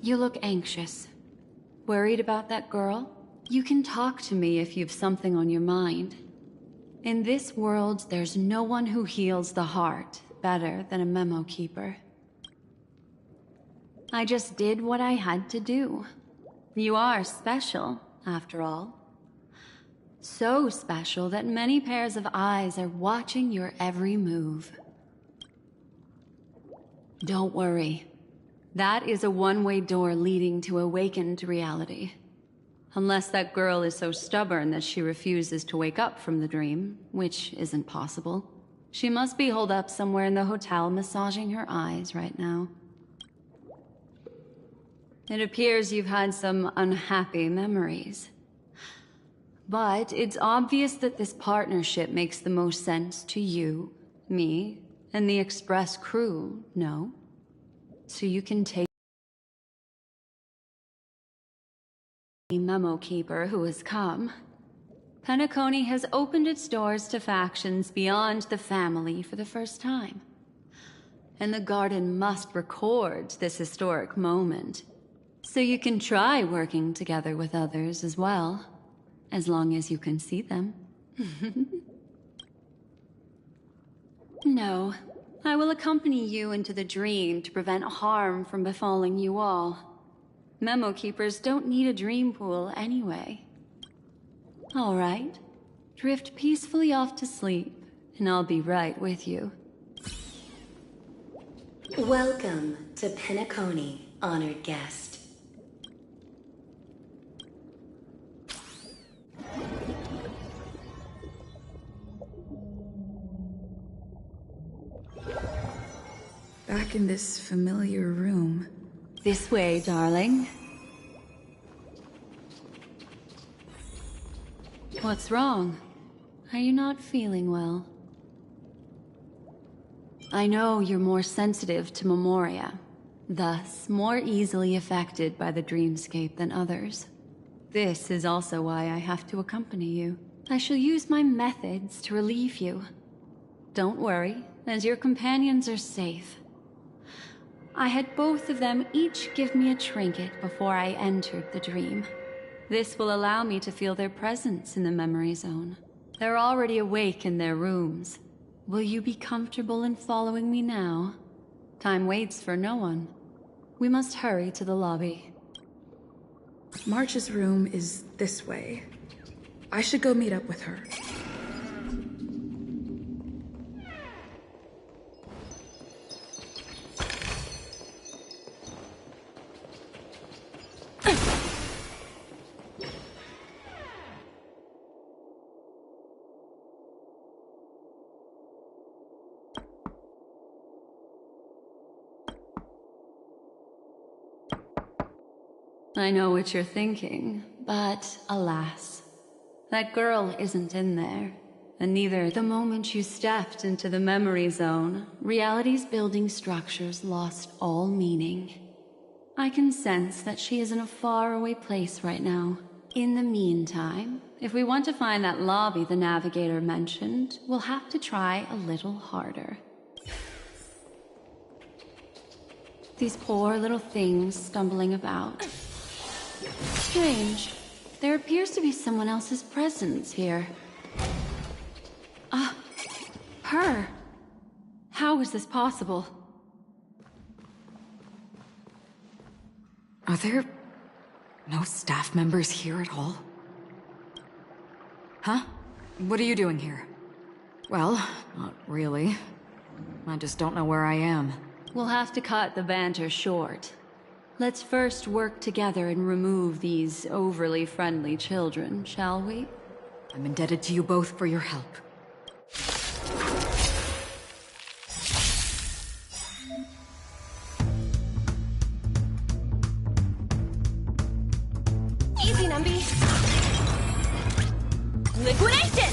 [SPEAKER 3] You look anxious. Worried about that girl? You can talk to me if you've something on your mind. In this world, there's no one who heals the heart better than a memo keeper. I just did what I had to do. You are special, after all. So special that many pairs of eyes are watching your every move. Don't worry. That is a one-way door leading to awakened reality. Unless that girl is so stubborn that she refuses to wake up from the dream, which isn't possible. She must be holed up somewhere in the hotel massaging her eyes right now. It appears you've had some unhappy memories. But it's obvious that this partnership makes the most sense to you, me, and the Express crew, no? So you can take the memo keeper who has come. Penacony has opened its doors to factions beyond the family for the first time. And the Garden must record this historic moment. So you can try working together with others as well, as long as you can see them. No. I will accompany you into the dream to prevent harm from befalling you all. Memo keepers don't need a dream pool anyway. All right. Drift peacefully off to sleep, and I'll be right with you.
[SPEAKER 23] Welcome to Penacony, honored guest.
[SPEAKER 19] Back in this familiar room.
[SPEAKER 3] This way, darling. What's wrong? Are you not feeling well? I know you're more sensitive to Memoria, thus more easily affected by the dreamscape than others. This is also why I have to accompany you. I shall use my methods to relieve you. Don't worry, as your companions are safe. I had both of them each give me a trinket before I entered the dream. This will allow me to feel their presence in the memory zone. They're already awake in their rooms. Will you be comfortable in following me now? Time waits for no one. We must hurry to the lobby.
[SPEAKER 19] March's room is this way. I should go meet up with her.
[SPEAKER 3] I know what you're thinking, but alas, that girl isn't in there. And neither the moment you stepped into the memory zone, reality's building structures lost all meaning. I can sense that she is in a faraway place right now. In the meantime, if we want to find that lobby the navigator mentioned, we'll have to try a little harder. These poor little things stumbling about. Strange. There appears to be someone else's presence here. Her. How is this possible?
[SPEAKER 18] Are there no staff members here at all? Huh? What are you doing here? Well, not really. I just don't know where I am.
[SPEAKER 3] We'll have to cut the banter short. Let's first work together and remove these overly friendly children, shall we?
[SPEAKER 18] I'm indebted to you both for your help.
[SPEAKER 17] Easy, Numby. Liquidation!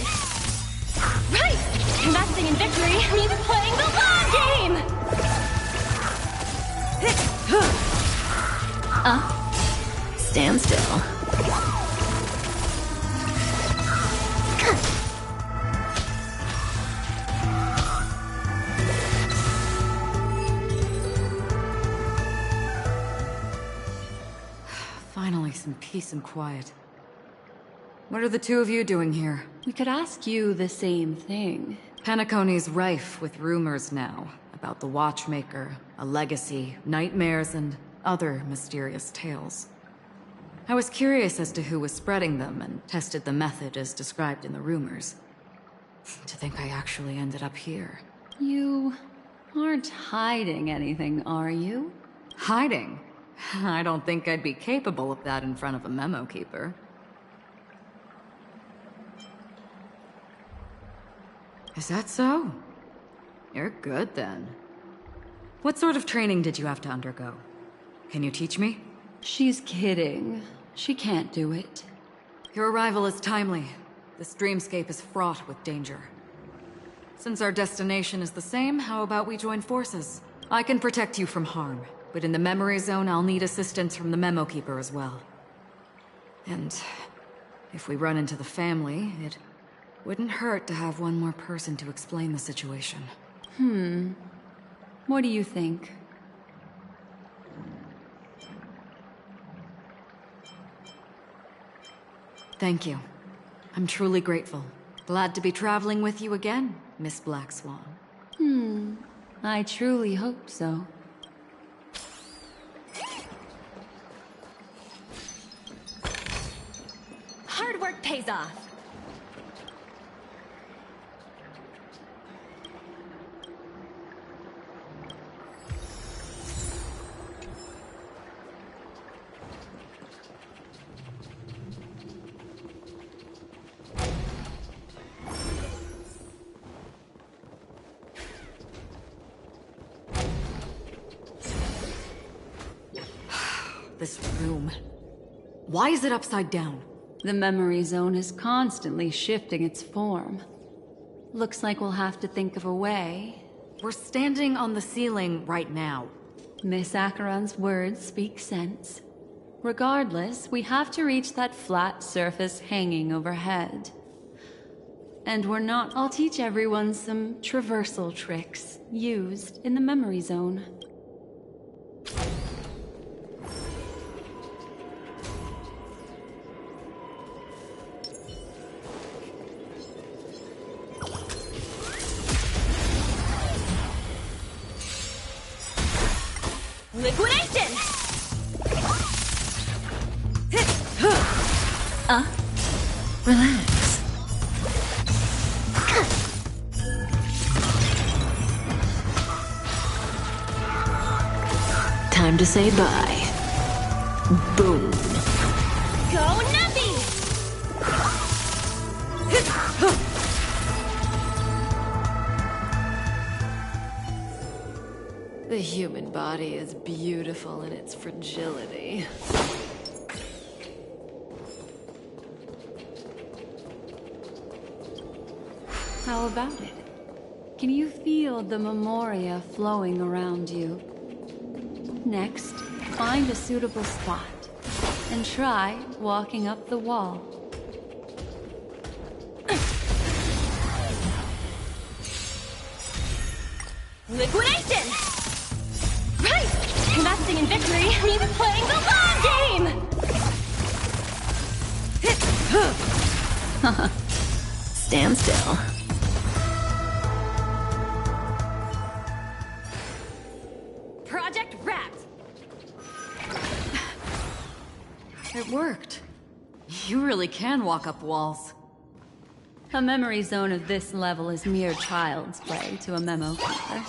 [SPEAKER 17] Right! Investing in victory means playing the long game!
[SPEAKER 15] Stand still.
[SPEAKER 18] Finally, some peace and quiet. What are the two of you doing here?
[SPEAKER 3] We could ask you the same thing.
[SPEAKER 18] Penacony's rife with rumors now about the Watchmaker, a legacy, nightmares, and other mysterious tales. I was curious as to who was spreading them and tested the method as described in the rumors. To think I actually ended up here.
[SPEAKER 3] You aren't hiding anything, are you?
[SPEAKER 18] Hiding? I don't think I'd be capable of that in front of a memo keeper. Is that so? You're good then. What sort of training did you have to undergo? Can you teach me?
[SPEAKER 3] She's kidding. She can't do it.
[SPEAKER 18] Your arrival is timely. This dreamscape is fraught with danger. Since our destination is the same, how about we join forces? I can protect you from harm, but in the memory zone I'll need assistance from the memo keeper as well. And if we run into the family, it wouldn't hurt to have one more person to explain the situation.
[SPEAKER 3] What do you think?
[SPEAKER 18] Thank you. I'm truly grateful. Glad to be traveling with you again, Miss Black Swan.
[SPEAKER 3] I truly hope so.
[SPEAKER 17] Hard work pays off.
[SPEAKER 18] This room. Why is it upside down?
[SPEAKER 3] The memory zone is constantly shifting its form. Looks like we'll have to think of a way.
[SPEAKER 18] We're standing on the ceiling right now.
[SPEAKER 3] Miss Acheron's words speak sense. Regardless, we have to reach that flat surface hanging overhead. And we're not... I'll teach everyone some traversal tricks used in the memory zone.
[SPEAKER 17] Liquidation!
[SPEAKER 5] Relax. Time to say bye. Boom.
[SPEAKER 17] Go Nuppy!
[SPEAKER 15] The human body is beautiful in its fragility.
[SPEAKER 3] How about it? Can you feel the memoria flowing around you? Next, find a suitable spot and try walking up the wall.
[SPEAKER 17] Liquidation! Right! Investing in victory means playing the long game!
[SPEAKER 5] Stand still.
[SPEAKER 17] Project wrapped!
[SPEAKER 18] It worked. You really can walk up walls.
[SPEAKER 3] A memory zone of this level is mere child's play to a memo keeper.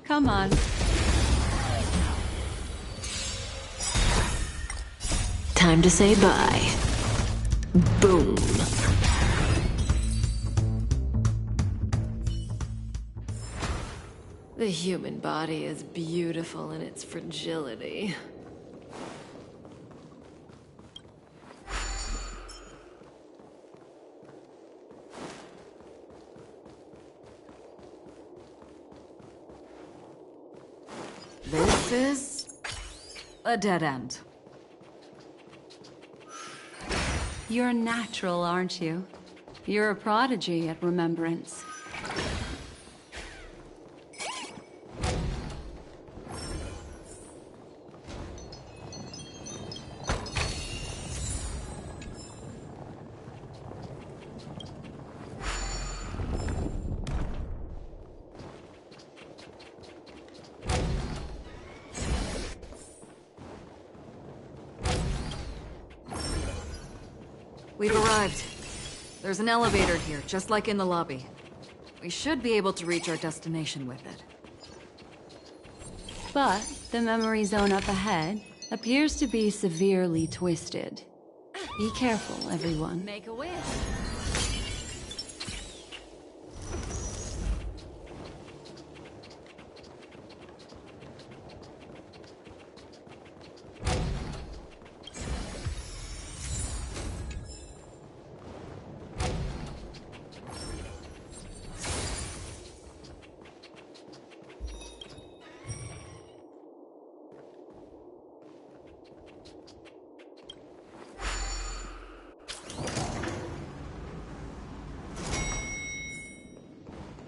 [SPEAKER 3] Come on.
[SPEAKER 5] Time to say bye. Boom.
[SPEAKER 15] The human body is beautiful in its fragility.
[SPEAKER 18] This is a dead end.
[SPEAKER 3] You're natural, aren't you? You're a prodigy at remembrance.
[SPEAKER 18] We've arrived. There's an elevator here, just like in the lobby. We should be able to reach our destination with it.
[SPEAKER 3] But the memory zone up ahead appears to be severely twisted. Be careful, everyone.
[SPEAKER 17] Make a wish.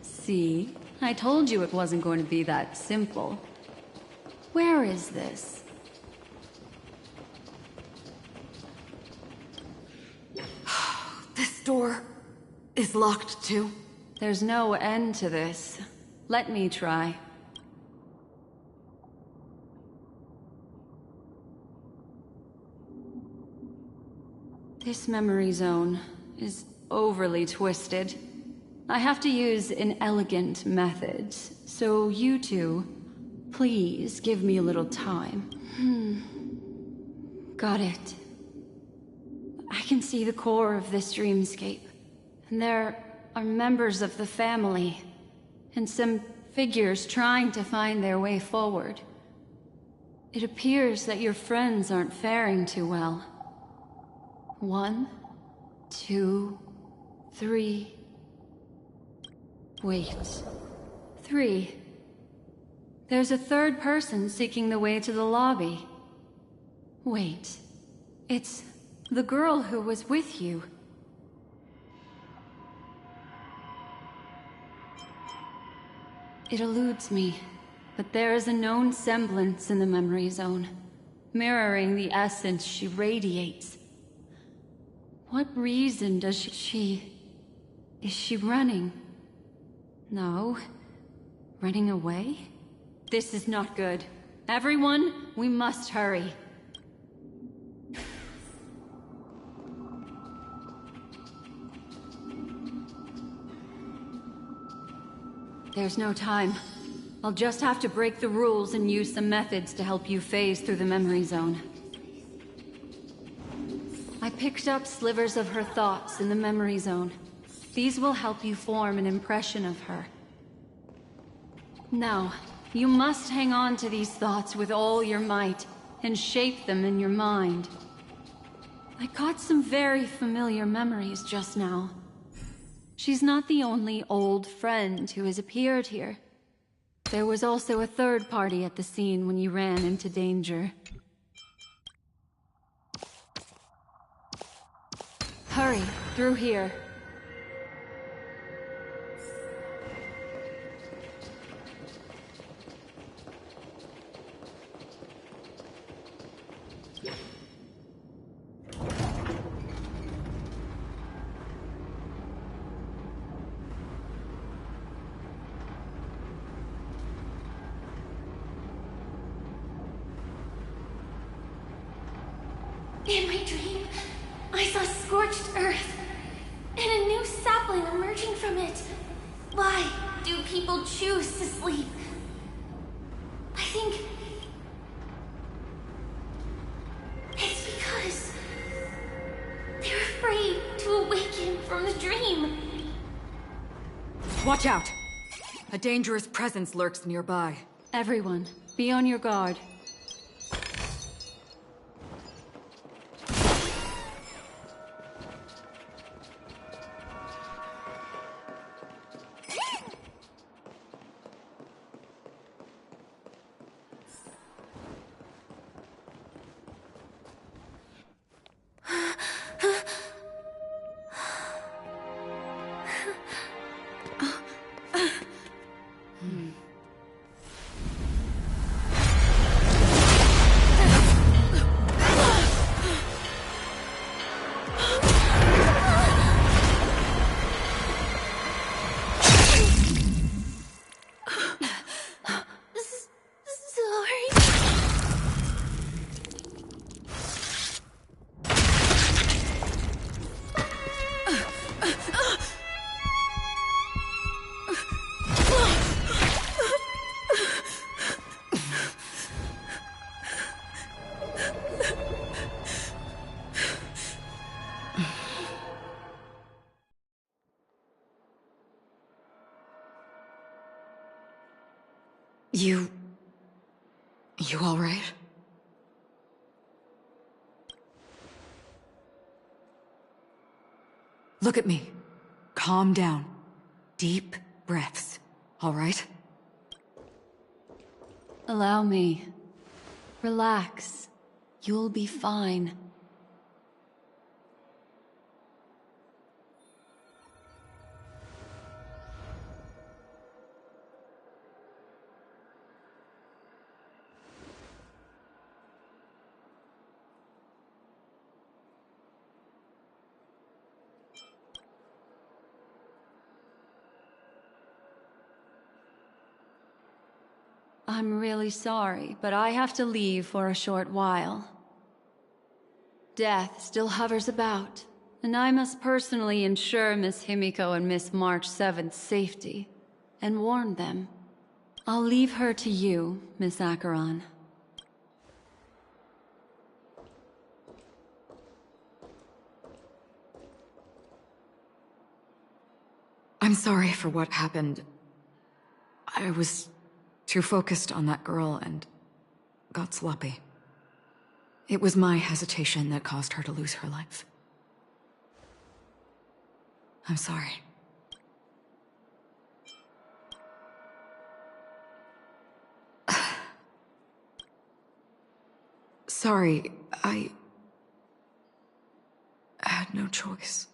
[SPEAKER 3] See? I told you it wasn't going to be that simple. Where is this?
[SPEAKER 18] This door is locked too.
[SPEAKER 3] There's no end to this. Let me try. This memory zone is overly twisted. I have to use an elegant method, so you two, please give me a little time. Got it. I can see the core of this dreamscape, and there are members of the family, and some figures trying to find their way forward. It appears that your friends aren't faring too well. 1, 2, 3... Wait. 3. There's a third person seeking the way to the lobby. Wait. It's the girl who was with you. It eludes me, but there is a known semblance in the memory zone, mirroring the essence she radiates. What reason does she... Is she running? No. Running away? This is not good. Everyone, we must hurry. There's no time. I'll just have to break the rules and use some methods to help you phase through the memory zone. I picked up slivers of her thoughts in the memory zone. These will help you form an impression of her. Now, you must hang on to these thoughts with all your might and shape them in your mind. I caught some very familiar memories just now. She's not the only old friend who has appeared here. There was also a third party at the scene when you ran into danger. Hurry, through here.
[SPEAKER 1] In my dream, I saw scorched earth, and a new sapling emerging from it. Why do people choose to sleep? I think it's because they're afraid to awaken from the dream.
[SPEAKER 18] Watch out! A dangerous presence lurks nearby.
[SPEAKER 3] Everyone, be on your guard.
[SPEAKER 18] You all right? Look at me. Calm down. Deep breaths, all right?
[SPEAKER 3] Allow me. Relax. You'll be fine. I'm really sorry, but I have to leave for a short while. Death still hovers about, and I must personally ensure Miss Himiko and Miss March 7th's safety, and warn them. I'll leave her to you, Miss Acheron.
[SPEAKER 18] I'm sorry for what happened. I was too focused on that girl and got sloppy. It was my hesitation that caused her to lose her life. I'm sorry. Sorry, I had no choice.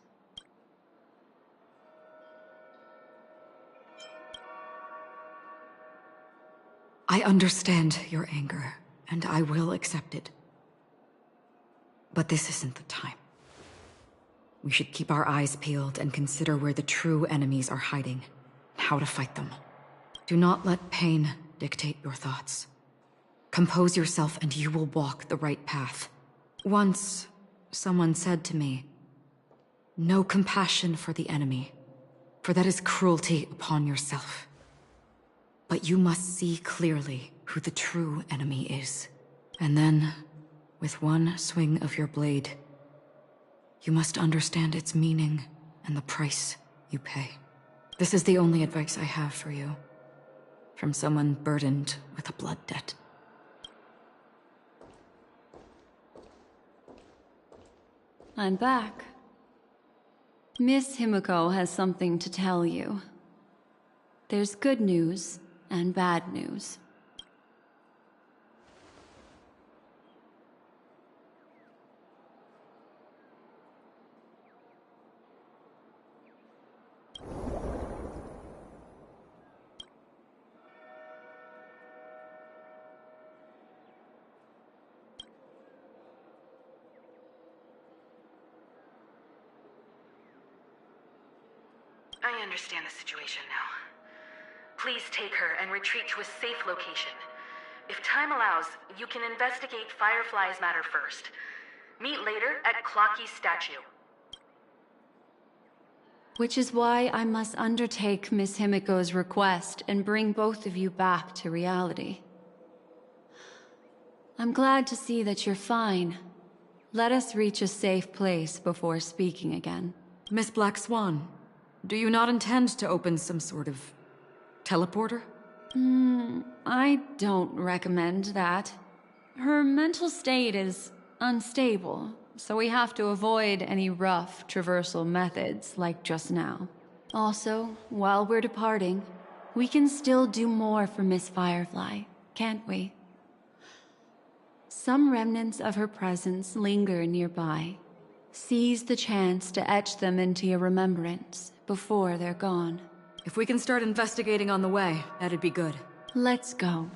[SPEAKER 18] I understand your anger, and I will accept it. But this isn't the time. We should keep our eyes peeled and consider where the true enemies are hiding, and how to fight them. Do not let pain dictate your thoughts. Compose yourself and you will walk the right path. Once, someone said to me, "No compassion for the enemy, for that is cruelty upon yourself." But you must see clearly who the true enemy is. And then, with one swing of your blade, you must understand its meaning and the price you pay. This is the only advice I have for you, from someone burdened with a blood debt.
[SPEAKER 3] I'm back. Miss Himiko has something to tell you. There's good news and bad news.
[SPEAKER 5] I understand the situation now. Please take her and retreat to a safe location. If time allows, you can investigate Firefly's matter first. Meet later at Clocky's statue.
[SPEAKER 3] Which is why I must undertake Miss Himiko's request and bring both of you back to reality. I'm glad to see that you're fine. Let us reach a safe place before speaking again.
[SPEAKER 18] Miss Black Swan, do you not intend to open some sort of teleporter?
[SPEAKER 3] I don't recommend that. Her mental state is unstable, so we have to avoid any rough traversal methods like just now. Also, while we're departing, we can still do more for Miss Firefly, can't we? Some remnants of her presence linger nearby. Seize the chance to etch them into your remembrance before they're gone.
[SPEAKER 18] If we can start investigating on the way, that'd be good.
[SPEAKER 3] Let's go.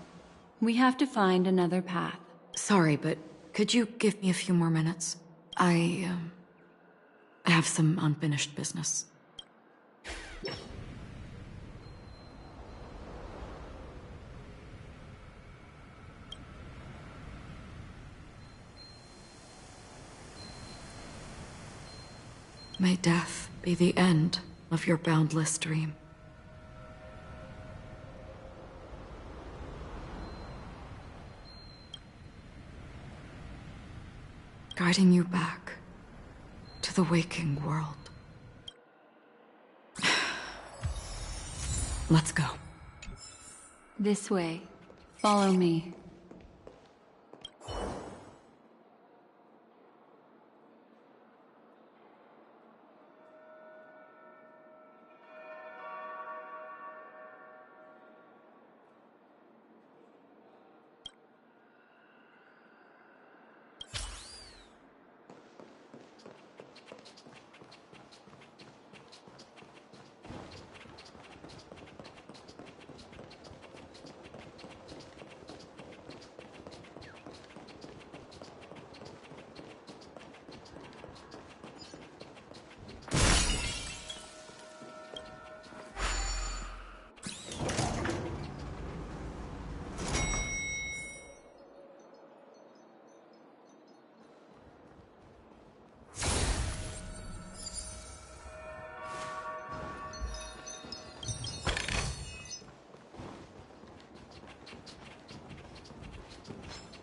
[SPEAKER 3] We have to find another path.
[SPEAKER 18] Sorry, but could you give me a few more minutes? I have some unfinished business. May death be the end of your boundless dream. Guiding you back to the waking world. Let's go.
[SPEAKER 3] This way. Follow me.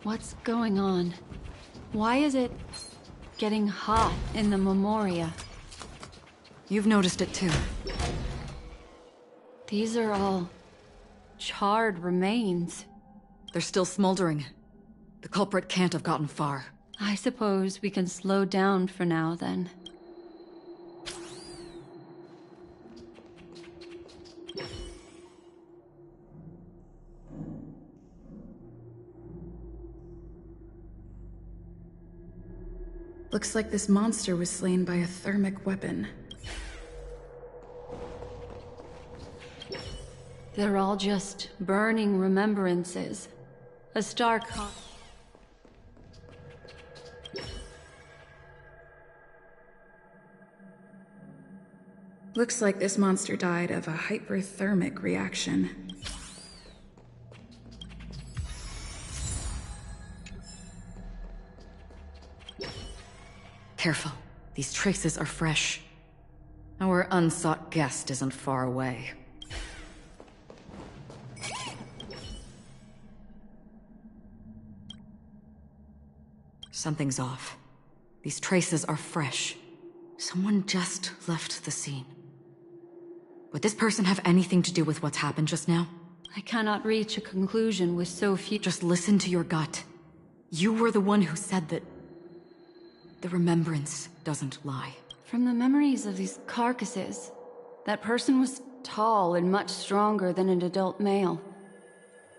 [SPEAKER 3] What's going on? Why is it getting hot in the Memoria?
[SPEAKER 18] You've noticed it too.
[SPEAKER 3] These are all charred remains.
[SPEAKER 18] They're still smoldering. The culprit can't have gotten far.
[SPEAKER 3] I suppose we can slow down for now, then.
[SPEAKER 19] Looks like this monster was slain by a thermic weapon.
[SPEAKER 3] They're all just burning remembrances. A stark
[SPEAKER 19] Looks like this monster died of a hyperthermic reaction.
[SPEAKER 18] Careful. These traces are fresh. Our unsought guest isn't far away. Something's off. These traces are fresh. Someone just left the scene. Would this person have anything to do with what's happened just now?
[SPEAKER 3] I cannot reach a conclusion with so few—
[SPEAKER 18] Just listen to your gut. You were the one who said that the remembrance doesn't lie.
[SPEAKER 3] From the memories of these carcasses, that person was tall and much stronger than an adult male.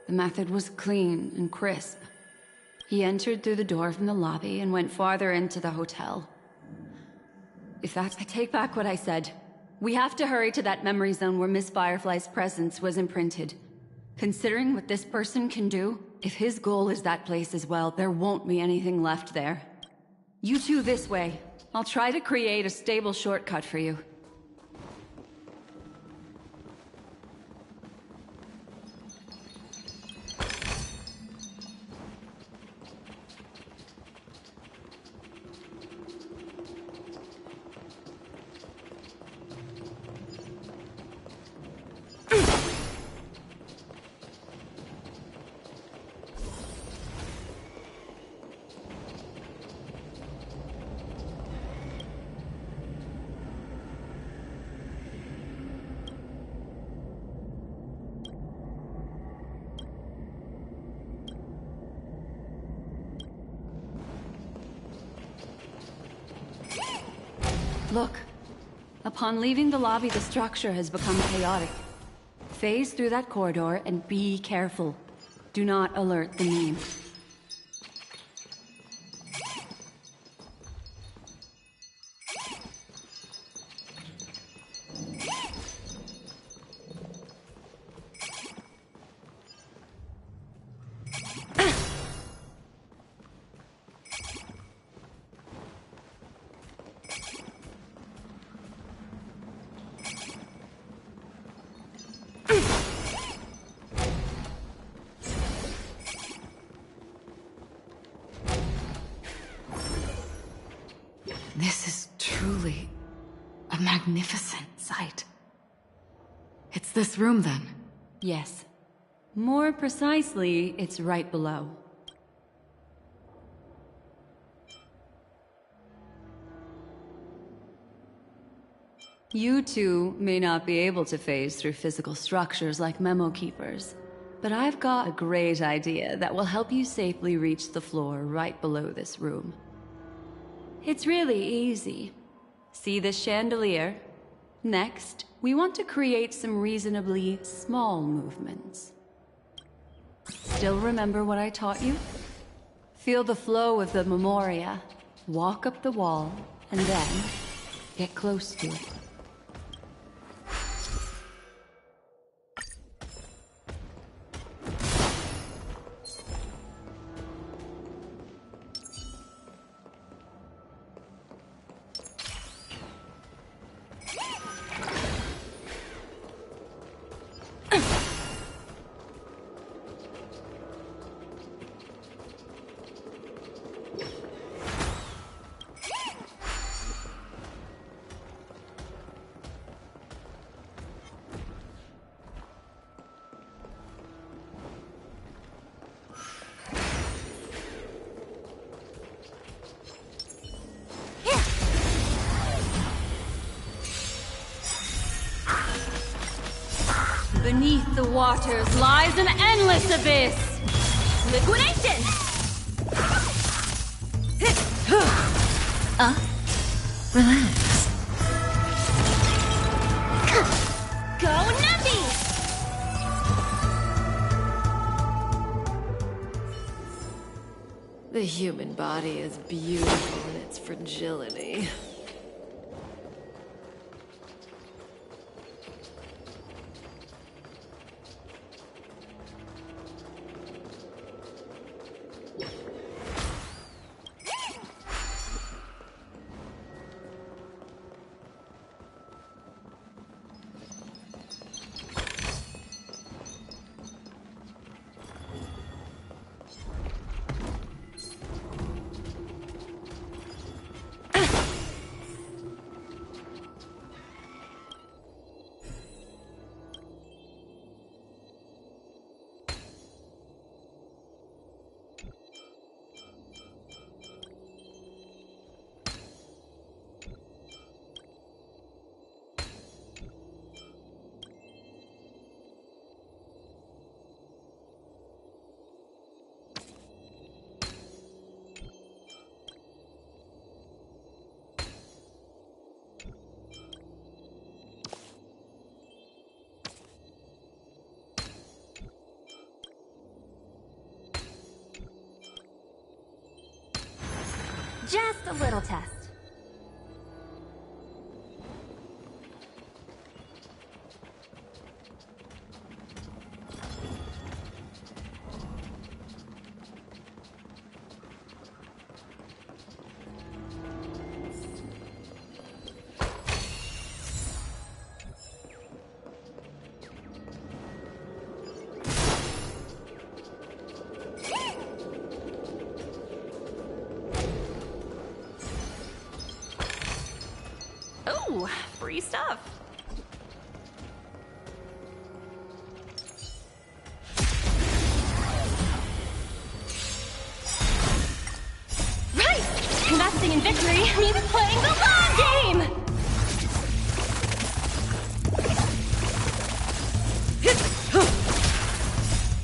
[SPEAKER 3] The method was clean and crisp. He entered through the door from the lobby and went farther into the hotel. If that's— I take back what I said. We have to hurry to that memory zone where Miss Firefly's presence was imprinted. Considering what this person can do, if his goal is that place as well, there won't be anything left there. You two this way. I'll try to create a stable shortcut for you. Look. Upon leaving the lobby, the structure has become chaotic. Phase through that corridor and be careful. Do not alert the meme.
[SPEAKER 18] This is truly a magnificent sight. It's this room, then?
[SPEAKER 3] Yes. More precisely, it's right below. You two may not be able to phase through physical structures like memo keepers, but I've got a great idea that will help you safely reach the floor right below this room. It's really easy. See this chandelier? Next, we want to create some reasonably small movements. Still remember what I taught you? Feel the flow of the memoria, walk up the wall, and then get close to it. Beneath the waters lies an endless abyss! Liquidation!
[SPEAKER 11] Relax.
[SPEAKER 6] Go Nubby!
[SPEAKER 15] The human body is beautiful in its fragility.
[SPEAKER 6] a little test.
[SPEAKER 3] Ooh, free stuff.
[SPEAKER 17] Right! Investing in victory means playing the long game!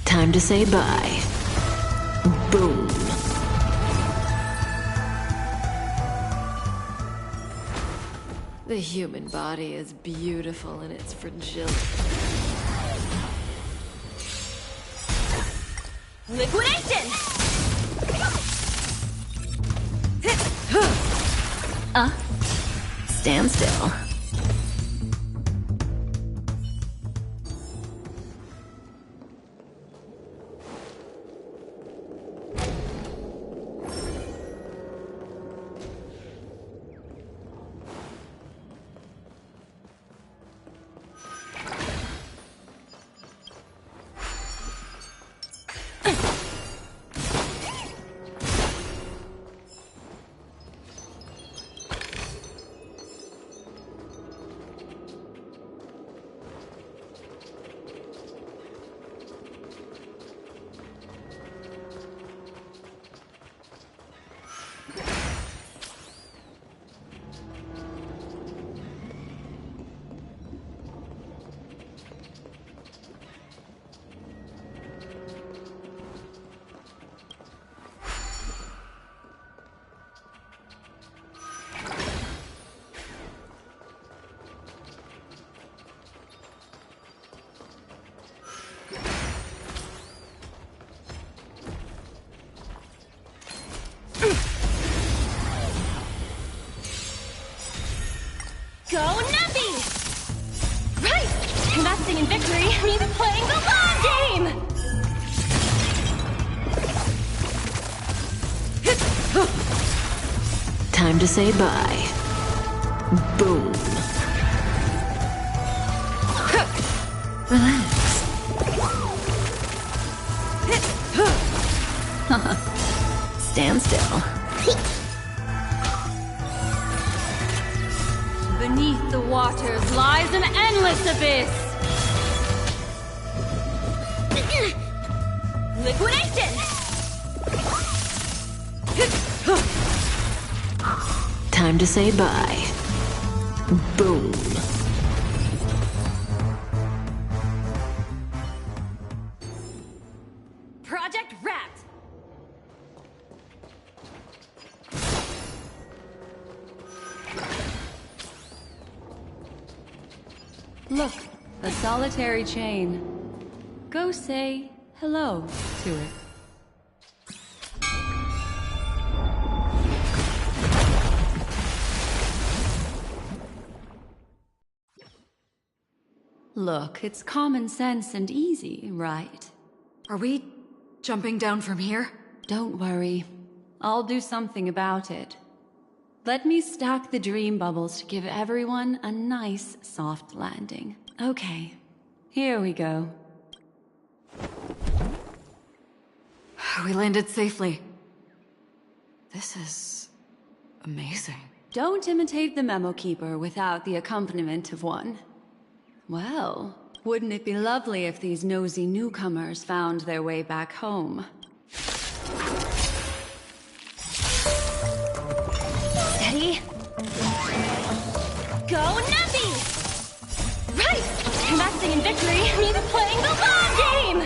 [SPEAKER 15] Time to say bye. Boom. The human body is beautiful in its fragility.
[SPEAKER 17] Liquidation!
[SPEAKER 15] Stand still.
[SPEAKER 17] Go Numpy! Right! Investing in victory means playing the long game!
[SPEAKER 15] Time to say bye. Boom. Relax. Stand still.
[SPEAKER 3] Beneath the waters lies an endless abyss.
[SPEAKER 17] Liquidation!
[SPEAKER 15] Time to say bye. Boom.
[SPEAKER 17] Project wrapped!
[SPEAKER 3] Look, a solitary chain. Go say hello to it. Look, it's common sense and easy, right?
[SPEAKER 18] Are we jumping down from here?
[SPEAKER 3] Don't worry. I'll do something about it. Let me stack the dream bubbles to give everyone a nice, soft landing. Okay, here we go.
[SPEAKER 18] We landed safely. This is amazing.
[SPEAKER 3] Don't imitate the Memo Keeper without the accompaniment of one. Well, wouldn't it be lovely if these nosy newcomers found their way back home?
[SPEAKER 17] Steady. Go Numpy! Right! Investing in victory means playing the long game!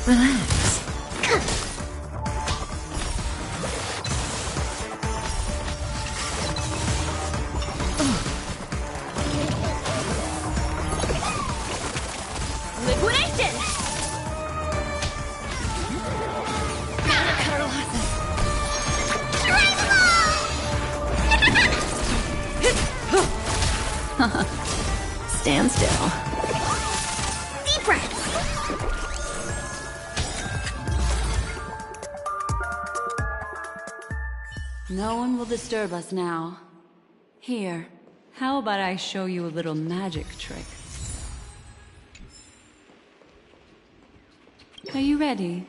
[SPEAKER 15] Relax.
[SPEAKER 17] Liquidation!
[SPEAKER 3] standstill.
[SPEAKER 21] Deep breath!
[SPEAKER 3] No one will disturb us now. Here, how about I show you a little magic trick? Are you ready?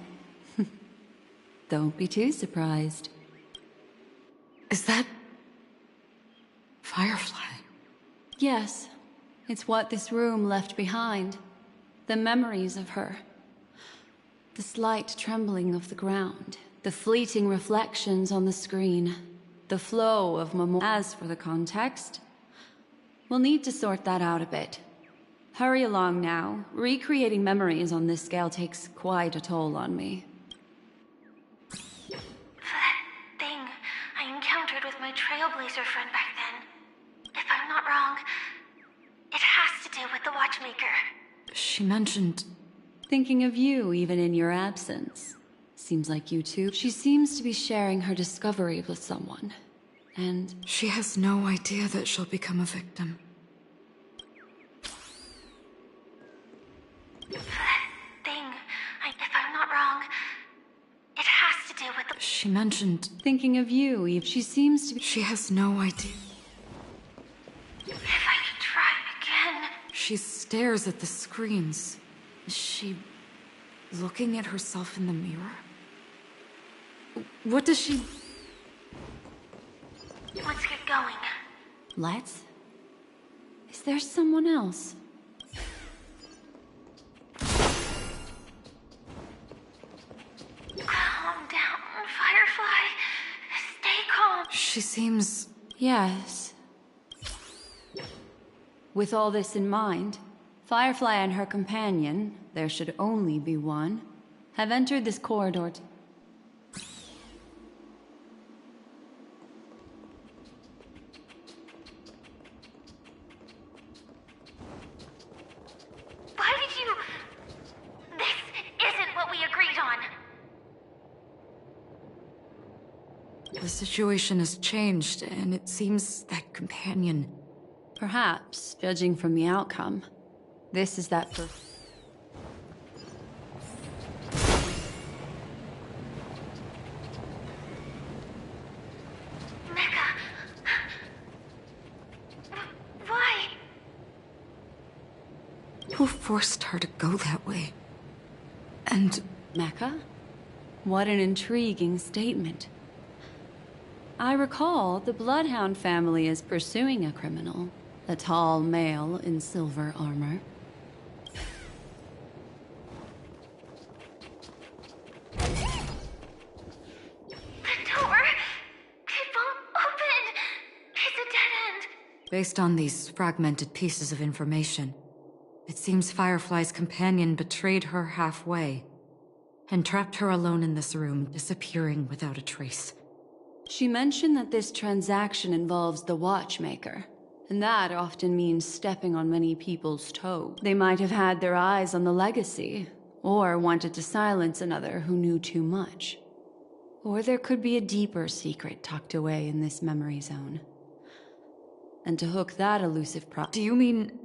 [SPEAKER 3] Don't be too surprised.
[SPEAKER 18] Is that... Firefly?
[SPEAKER 3] Yes, it's what this room left behind. The memories of her. The slight trembling of the ground. The fleeting reflections on the screen. The flow of As for the context, we'll need to sort that out a bit. Hurry along now. Recreating memories on this scale takes quite a toll on me.
[SPEAKER 1] That thing I encountered with my Trailblazer friend back then. If I'm not wrong, it has to do with the Watchmaker.
[SPEAKER 18] She mentioned...
[SPEAKER 3] Thinking of you even in your absence. Seems like you two. She seems to be sharing her discovery with someone. And...
[SPEAKER 18] She has no idea that she'll become a victim.
[SPEAKER 1] That thing, if I'm not wrong, it has to do with the...
[SPEAKER 18] She mentioned...
[SPEAKER 3] Thinking of you, Eve. She seems to be...
[SPEAKER 18] She has no idea.
[SPEAKER 1] If I could try again...
[SPEAKER 18] She stares at the screens. Is she... looking at herself in the mirror? What does she...
[SPEAKER 1] Let's get going.
[SPEAKER 3] Let's? Is there someone else?
[SPEAKER 1] Calm down, Firefly. Stay calm.
[SPEAKER 18] She seems...
[SPEAKER 3] Yes. With all this in mind, Firefly and her companion, there should only be one, have entered this corridor.
[SPEAKER 1] Why did you... This isn't what we agreed on.
[SPEAKER 18] The situation has changed, and it seems that companion...
[SPEAKER 3] Perhaps, judging from the outcome, this is that
[SPEAKER 1] Mecca. Why?
[SPEAKER 18] Who forced her to go that way? And...
[SPEAKER 3] Mecca? What an intriguing statement. I recall the Bloodhound family is pursuing a criminal. A tall male in silver armor.
[SPEAKER 1] The door! It won't open! It's a dead end!
[SPEAKER 18] Based on these fragmented pieces of information, it seems Firefly's companion betrayed her halfway and trapped her alone in this room, disappearing without a trace.
[SPEAKER 3] She mentioned that this transaction involves the Watchmaker, and that often means stepping on many people's toes. They might have had their eyes on the legacy, or wanted to silence another who knew too much. Or there could be a deeper secret tucked away in this memory zone. And to hook that elusive
[SPEAKER 18] Do you mean...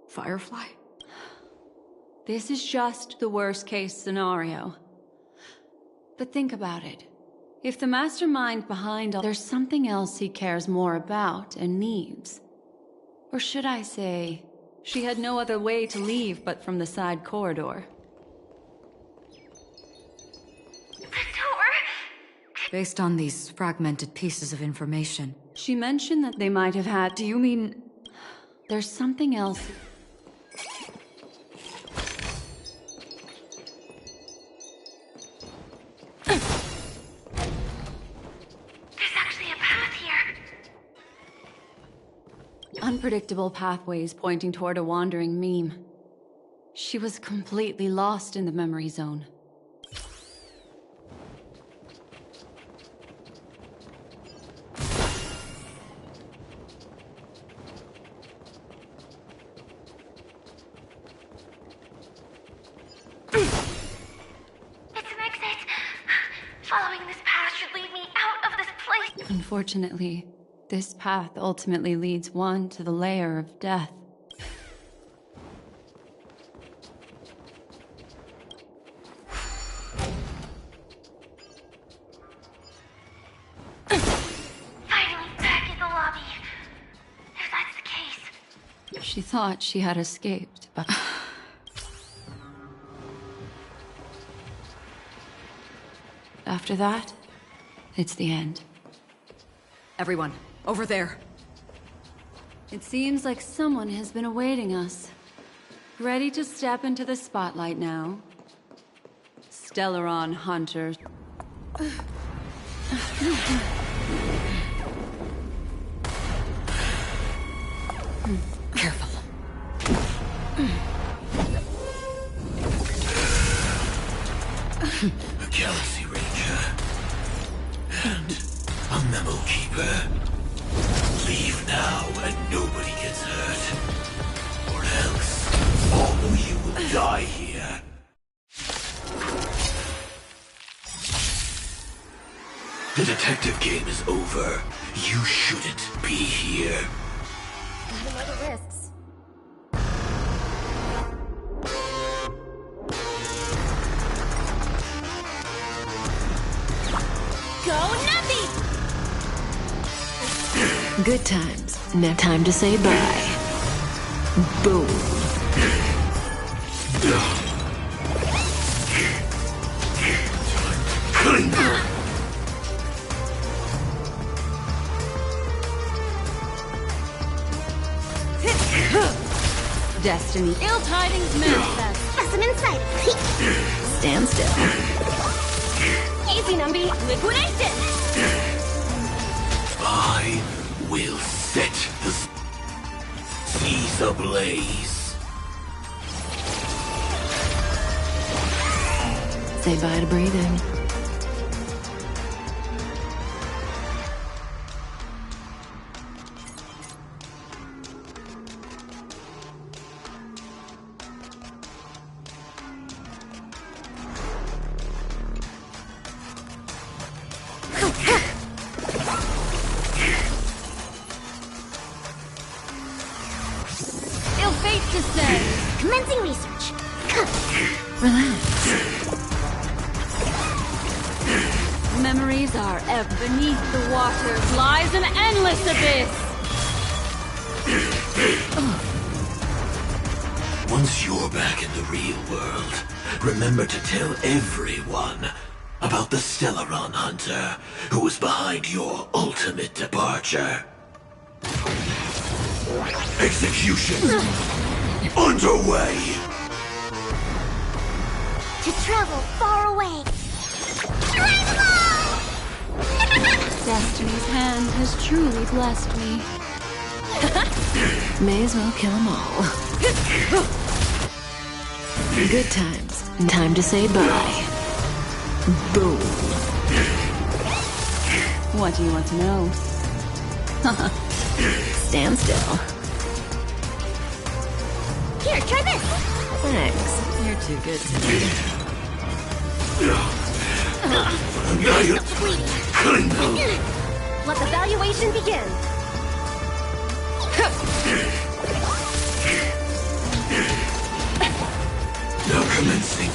[SPEAKER 18] Firefly?
[SPEAKER 3] This is just the worst-case scenario. But think about it. If the mastermind behind all... There's something else he cares more about and needs. Or should I say, she had no other way to leave but from the side corridor.
[SPEAKER 1] The door!
[SPEAKER 18] Based on these fragmented pieces of information.
[SPEAKER 3] She mentioned that they might have had...
[SPEAKER 18] Do you mean...
[SPEAKER 3] There's something else... Unpredictable pathways pointing toward a wandering meme. She was completely lost in the memory zone.
[SPEAKER 1] It's an exit. Following this path should lead me out of this place.
[SPEAKER 3] Unfortunately, This path ultimately leads one to the lair of death.
[SPEAKER 11] Finally back in the lobby. If that's the case.
[SPEAKER 3] She thought she had escaped, but... After that, it's the end.
[SPEAKER 18] Everyone, over there.
[SPEAKER 3] It seems like someone has been awaiting us. Ready to step into the spotlight now. Stellaron Hunter.
[SPEAKER 18] Careful.
[SPEAKER 8] A Galaxy Ranger. And a Memo Keeper. Leave now and nobody gets hurt. Or else, all of you will die here. The detective game is over. You shouldn't be here.
[SPEAKER 6] Gotta know the risks.
[SPEAKER 11] Go Nuffy!
[SPEAKER 15] Good times. Now time to say bye. Boom.
[SPEAKER 3] Destiny. Ill tidings manifest.
[SPEAKER 11] Specimen sighted.
[SPEAKER 15] Stand still.
[SPEAKER 11] Easy, Numby. Liquidation!
[SPEAKER 8] I will set the seas ablaze.
[SPEAKER 15] Say bye to breathing.
[SPEAKER 3] Ill fate descend.
[SPEAKER 11] Commencing research.
[SPEAKER 15] Relax.
[SPEAKER 3] Memories are ever beneath the waters lies an endless abyss.
[SPEAKER 8] Once you're back in the real world, remember to tell everyone about the Stellaron Hunter who was behind your ultimate departure. Execution underway.
[SPEAKER 11] To travel far away.
[SPEAKER 3] Destiny's hand has truly blessed me.
[SPEAKER 15] May as well kill them all. Good times. Time to say bye. Boom.
[SPEAKER 3] What do you want to know?
[SPEAKER 15] Stand still.
[SPEAKER 11] Here, try this.
[SPEAKER 15] Thanks. You're too good to me.
[SPEAKER 6] Let the valuation begin.
[SPEAKER 8] Now commencing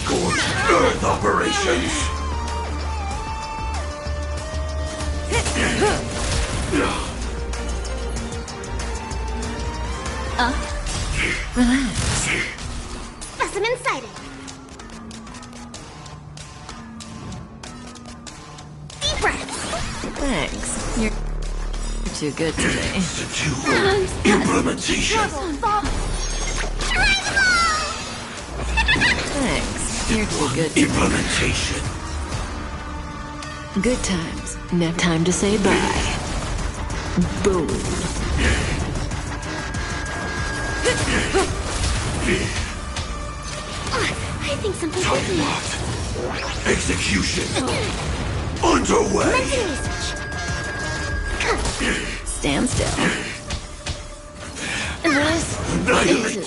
[SPEAKER 8] Scorched Earth operations.
[SPEAKER 15] Relax.
[SPEAKER 11] Specimen sighted. Deep breaths.
[SPEAKER 15] Thanks. You're too good to me.
[SPEAKER 8] Implementation.
[SPEAKER 15] Thanks. You're too good to me.
[SPEAKER 8] Implementation.
[SPEAKER 15] Good times. Now time to say bye. Boom.
[SPEAKER 11] I think something's working.
[SPEAKER 8] Execution underway.
[SPEAKER 15] Stand still.
[SPEAKER 8] Annihilate.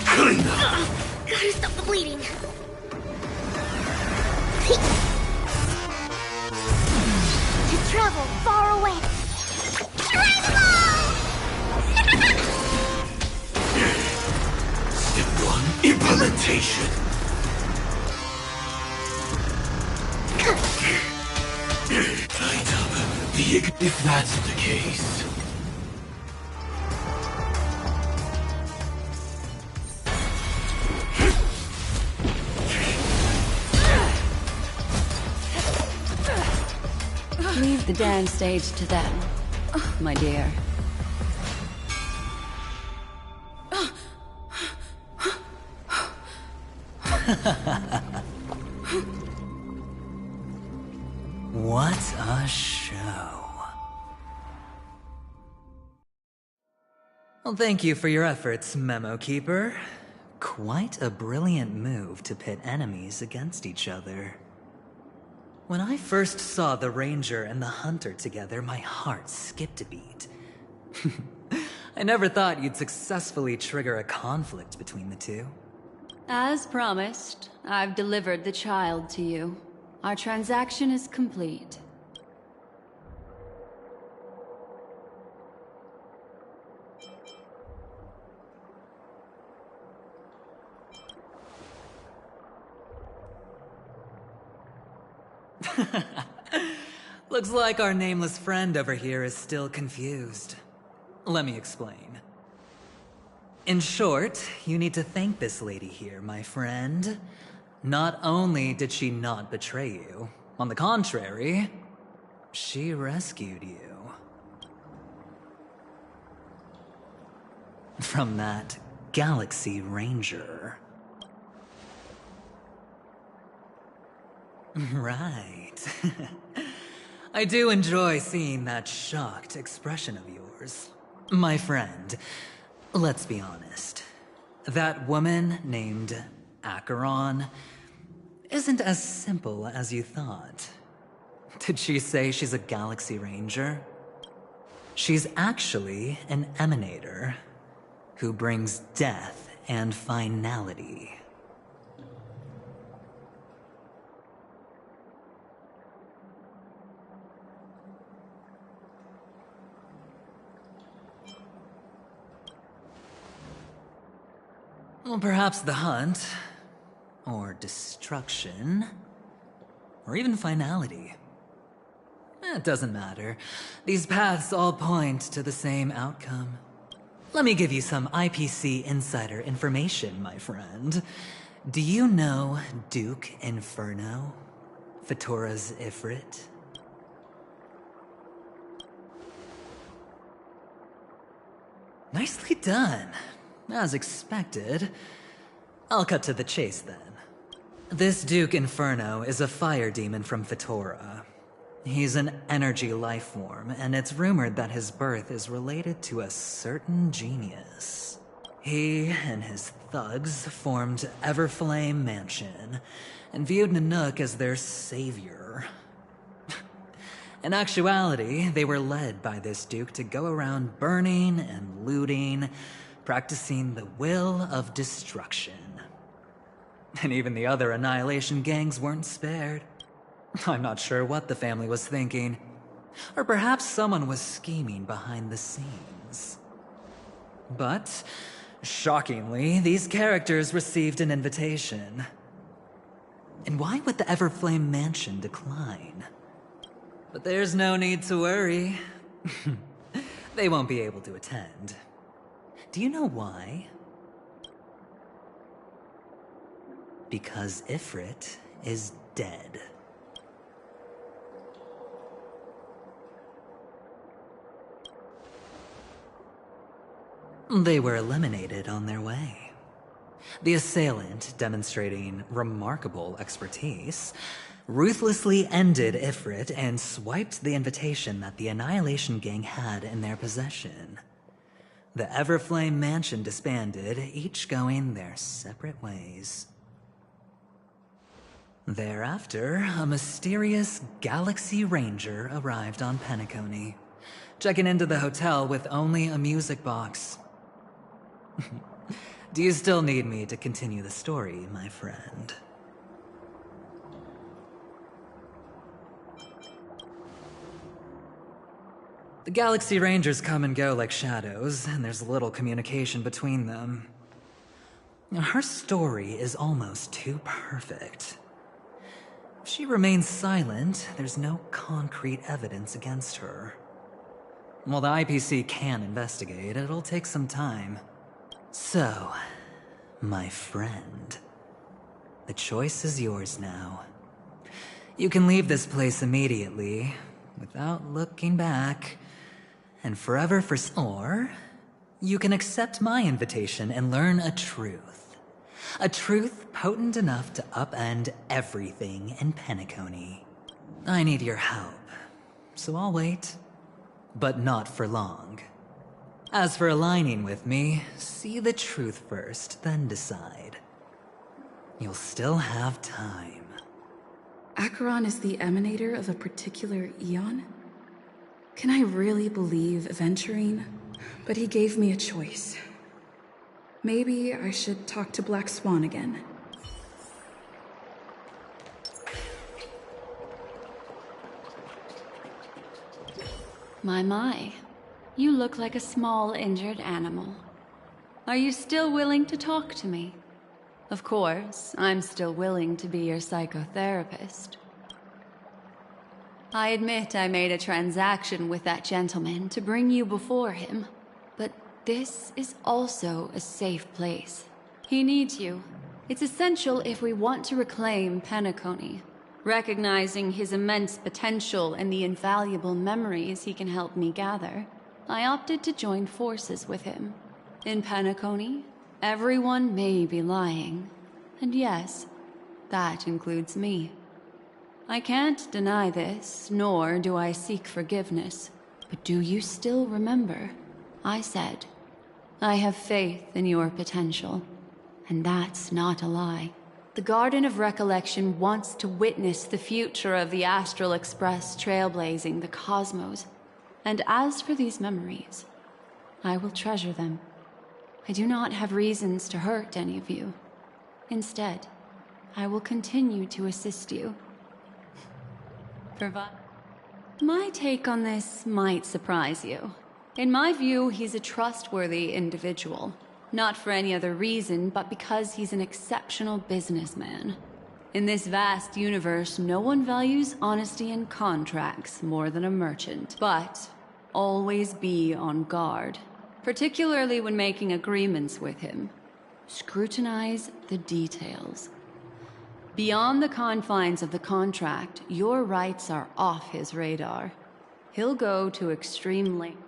[SPEAKER 8] Clean up.
[SPEAKER 11] Gotta stop the bleeding. To travel far away.
[SPEAKER 8] Step 1, implementation. Kind of. If that's the case.
[SPEAKER 3] Leave the dance stage to them, my dear.
[SPEAKER 7] What a show. Well, thank you for your efforts, Memo Keeper. Quite a brilliant move to pit enemies against each other. When I first saw the Ranger and the Hunter together, my heart skipped a beat. I never thought you'd successfully trigger a conflict between the two.
[SPEAKER 3] As promised, I've delivered the child to you. Our transaction is complete.
[SPEAKER 7] Looks like our nameless friend over here is still confused. Let me explain. In short, you need to thank this lady here, my friend. Not only did she not betray you, on the contrary, she rescued you. From that Galaxy Ranger. Right. I do enjoy seeing that shocked expression of yours. My friend, let's be honest. That woman named Acheron isn't as simple as you thought. Did she say she's a Galaxy Ranger? She's actually an Emanator who brings death and finality. Well, perhaps the hunt, or destruction, or even finality. It doesn't matter. These paths all point to the same outcome. Let me give you some IPC insider information, my friend. Do you know Duke Inferno? Fatora's Ifrit? Nicely done. As expected. I'll cut to the chase then. This Duke Inferno is a fire demon from Fatora. He's an energy life form, and it's rumored that his birth is related to a certain genius. He and his thugs formed Everflame Mansion, and viewed Nanook as their savior. In actuality, they were led by this Duke to go around burning and looting, practicing the will of destruction. And even the other Annihilation gangs weren't spared. I'm not sure what the family was thinking. Or perhaps someone was scheming behind the scenes. But, shockingly, these characters received an invitation. And why would the Everflame Mansion decline? But there's no need to worry. They won't be able to attend. Do you know why? Because Ifrit is dead. They were eliminated on their way. The assailant, demonstrating remarkable expertise, ruthlessly ended Ifrit and swiped the invitation that the Annihilation Gang had in their possession. The Everflame Mansion disbanded, each going their separate ways. Thereafter, a mysterious Galaxy Ranger arrived on Penacony, checking into the hotel with only a music box. Do you still need me to continue the story, my friend? The Galaxy Rangers come and go like shadows, and there's little communication between them. Her story is almost too perfect. If she remains silent, there's no concrete evidence against her. While the IPC can investigate, it'll take some time. So, my friend, the choice is yours now. You can leave this place immediately, without looking back, and forever or you can accept my invitation and learn a truth. A truth potent enough to upend everything in Penacony. I need your help, so I'll wait. But not for long. As for aligning with me, see the truth first, then decide. You'll still have time.
[SPEAKER 19] Acheron is the emanator of a particular eon? Can I really believe Aventurine? But he gave me a choice. Maybe I should talk to Black Swan again.
[SPEAKER 3] My. You look like a small injured animal. Are you still willing to talk to me? Of course, I'm still willing to be your psychotherapist. I admit I made a transaction with that gentleman to bring you before him, but this is also a safe place. He needs you. It's essential if we want to reclaim Penacony. Recognizing his immense potential and the invaluable memories he can help me gather, I opted to join forces with him. In Penacony, everyone may be lying, and yes, that includes me. I can't deny this, nor do I seek forgiveness, but do you still remember? I said, I have faith in your potential, and that's not a lie. The Garden of Recollection wants to witness the future of the Astral Express trailblazing the cosmos. And as for these memories, I will treasure them. I do not have reasons to hurt any of you. Instead, I will continue to assist you. My take on this might surprise you. In my view, he's a trustworthy individual. Not for any other reason, but because he's an exceptional businessman. In this vast universe, no one values honesty in contracts more than a merchant. But always be on guard, particularly when making agreements with him. Scrutinize the details. Beyond the confines of the contract, your rights are off his radar. He'll go to extreme lengths.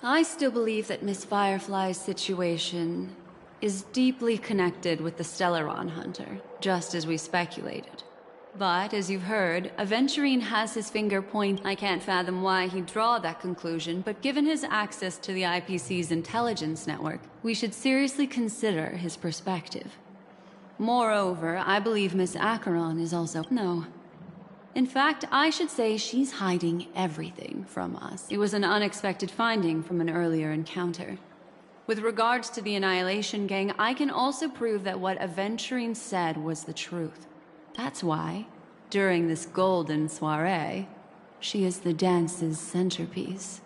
[SPEAKER 3] I still believe that Miss Firefly's situation is deeply connected with the Stellaron Hunter, just as we speculated. But, as you've heard, Aventurine has his finger point. I can't fathom why he'd draw that conclusion, but given his access to the IPC's intelligence network, we should seriously consider his perspective. Moreover, I believe Miss Acheron is also... No. In fact, I should say she's hiding everything from us. It was an unexpected finding from an earlier encounter. With regards to the Annihilation Gang, I can also prove that what Aventurine said was the truth. That's why, during this golden soiree, she is the dance's centerpiece.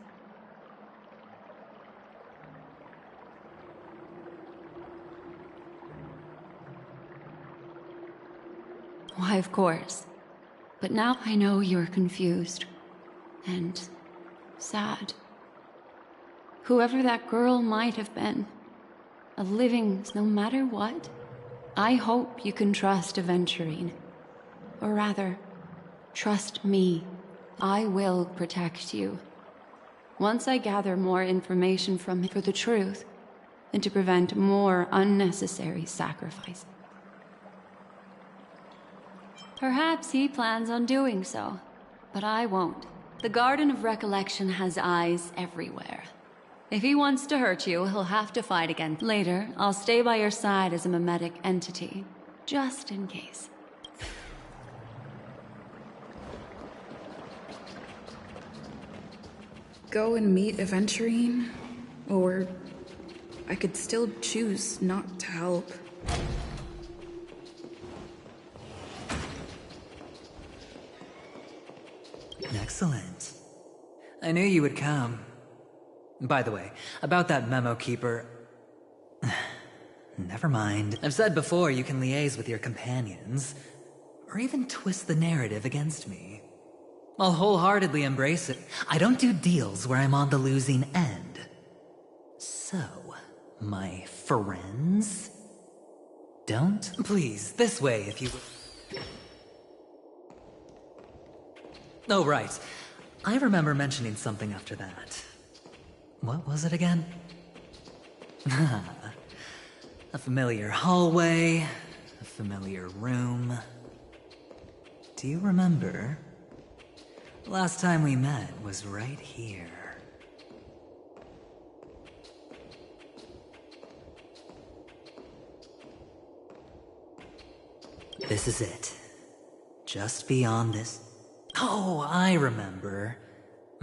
[SPEAKER 3] Why, of course. But now I know you're confused. And sad. Whoever that girl might have been, a living no matter what, I hope you can trust Aventurine. Or rather, trust me. I will protect you. Once I gather more information from him for the truth, and to prevent more unnecessary sacrifice. Perhaps he plans on doing so, but I won't. The Garden of Recollection has eyes everywhere. If he wants to hurt you, he'll have to fight again. Later, I'll stay by your side as a mimetic entity, just in case.
[SPEAKER 19] Go and meet Aventurine, or I could still choose not to help.
[SPEAKER 7] Excellent. I knew you would come. By the way, about that memo keeper... Never mind. I've said before you can liaise with your companions, or even twist the narrative against me. I'll wholeheartedly embrace it. I don't do deals where I'm on the losing end. So, my friends? Don't? Please, this way if you would. Oh, right. I remember mentioning something after that. What was it again? A familiar hallway, a familiar room. Do you remember? Last time we met was right here. This is it. Just beyond this... Oh, I remember.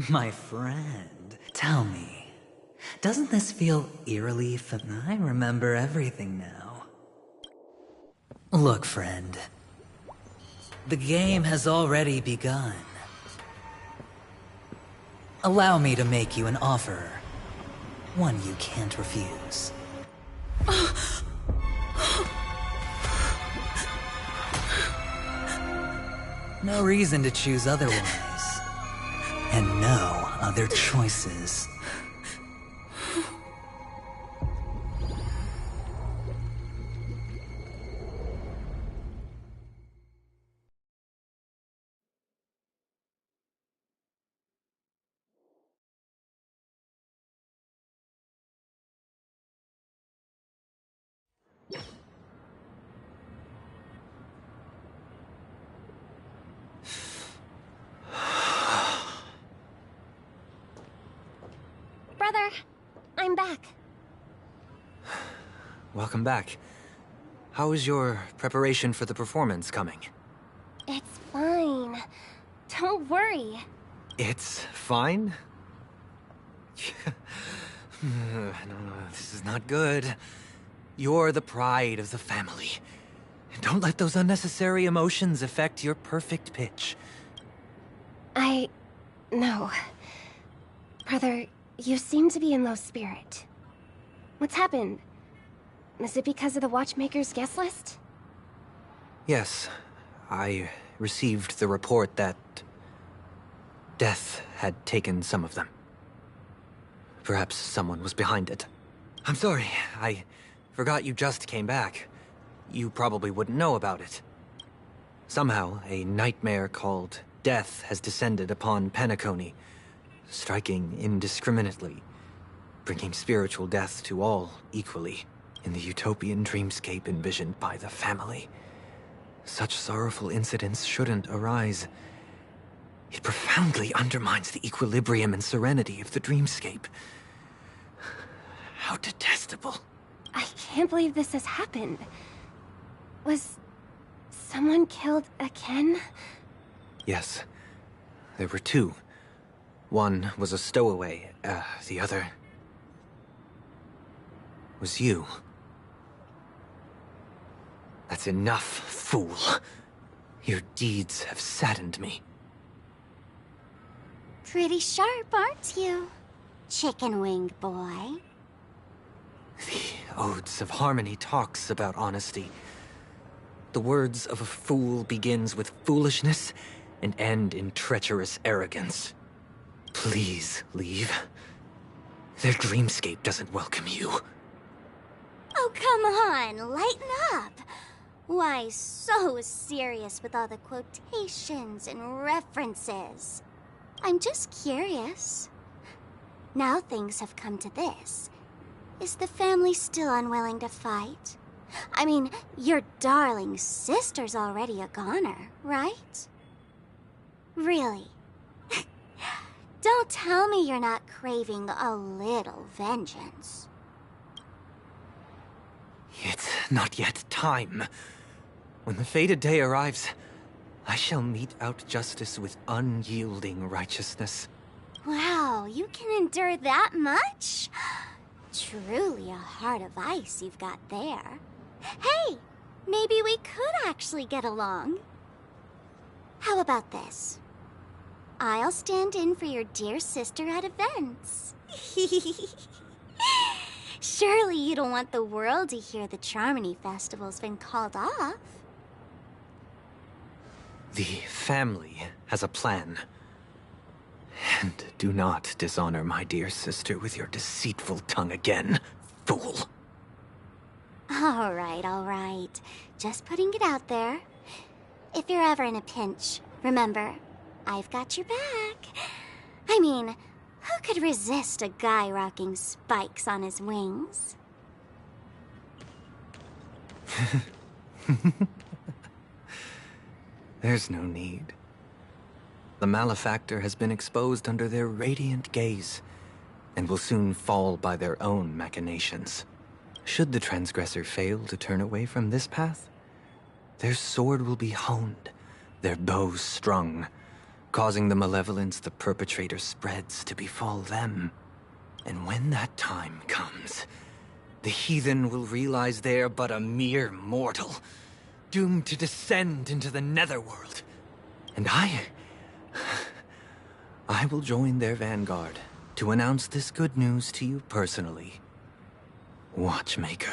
[SPEAKER 7] My friend. Tell me, doesn't this feel eerily familiar? I remember everything now. Look, friend. The game has already begun. Allow me to make you an offer. One you can't refuse. No reason to choose otherwise. And no other choices.
[SPEAKER 6] Brother, I'm back.
[SPEAKER 9] Welcome back. How is your preparation for the performance coming?
[SPEAKER 6] It's fine. Don't worry.
[SPEAKER 9] It's fine? No, this is not good. You're the pride of the family. Don't let those unnecessary emotions affect your perfect pitch.
[SPEAKER 6] No. Brother, you seem to be in low spirit. What's happened? Is it because of the Watchmaker's guest list?
[SPEAKER 9] Yes, I received the report that death had taken some of them. Perhaps someone was behind it. I'm sorry, I forgot you just came back. You probably wouldn't know about it. Somehow, a nightmare called death has descended upon Penacony, striking indiscriminately, bringing spiritual death to all equally in the utopian dreamscape envisioned by the family. Such sorrowful incidents shouldn't arise. It profoundly undermines the equilibrium and serenity of the dreamscape. How detestable.
[SPEAKER 6] I can't believe this has happened. Was someone killed again?
[SPEAKER 9] Yes. There were two. One was a stowaway, the other was you. That's enough, fool. Your deeds have saddened me.
[SPEAKER 11] Pretty sharp, aren't you, chicken-winged boy?
[SPEAKER 9] The Odes of Harmony talks about honesty. The words of a fool begins with foolishness and end in treacherous arrogance. Please leave. Their dreamscape doesn't welcome you.
[SPEAKER 11] Oh, come on, lighten up. Why so serious with all the quotations and references? I'm just curious. Now things have come to this. Is the family still unwilling to fight? I mean, your darling sister's already a goner, right? Really? Don't tell me you're not craving a little vengeance.
[SPEAKER 9] It's not yet time. When the fated day arrives, I shall mete out justice with unyielding righteousness.
[SPEAKER 11] Wow, you can endure that much? Truly a heart of ice you've got there. Hey, maybe we could actually get along. How about this? I'll stand in for your dear sister at events. Surely you don't want the world to hear the Charmony Festival's been called off.
[SPEAKER 9] The family has a plan. And do not dishonor my dear sister with your deceitful tongue again, fool.
[SPEAKER 11] All right. Just putting it out there. If you're ever in a pinch, remember, I've got your back. I mean, who could resist a guy rocking spikes on his wings?
[SPEAKER 9] There's no need. The malefactor has been exposed under their radiant gaze, and will soon fall by their own machinations. Should the transgressor fail to turn away from this path, their sword will be honed, their bow strung, causing the malevolence the perpetrator spreads to befall them. And when that time comes, the heathen will realize they're but a mere mortal, doomed to descend into the netherworld. And I will join their vanguard to announce this good news to you personally, Watchmaker.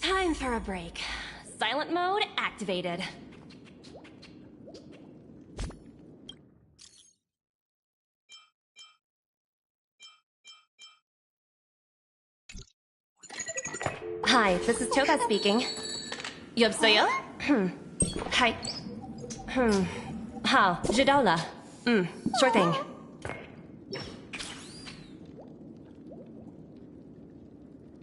[SPEAKER 17] Time for a break. Silent mode activated. Hi, this is Toka speaking. 여보세요? Hi. 好，知道了。sure thing.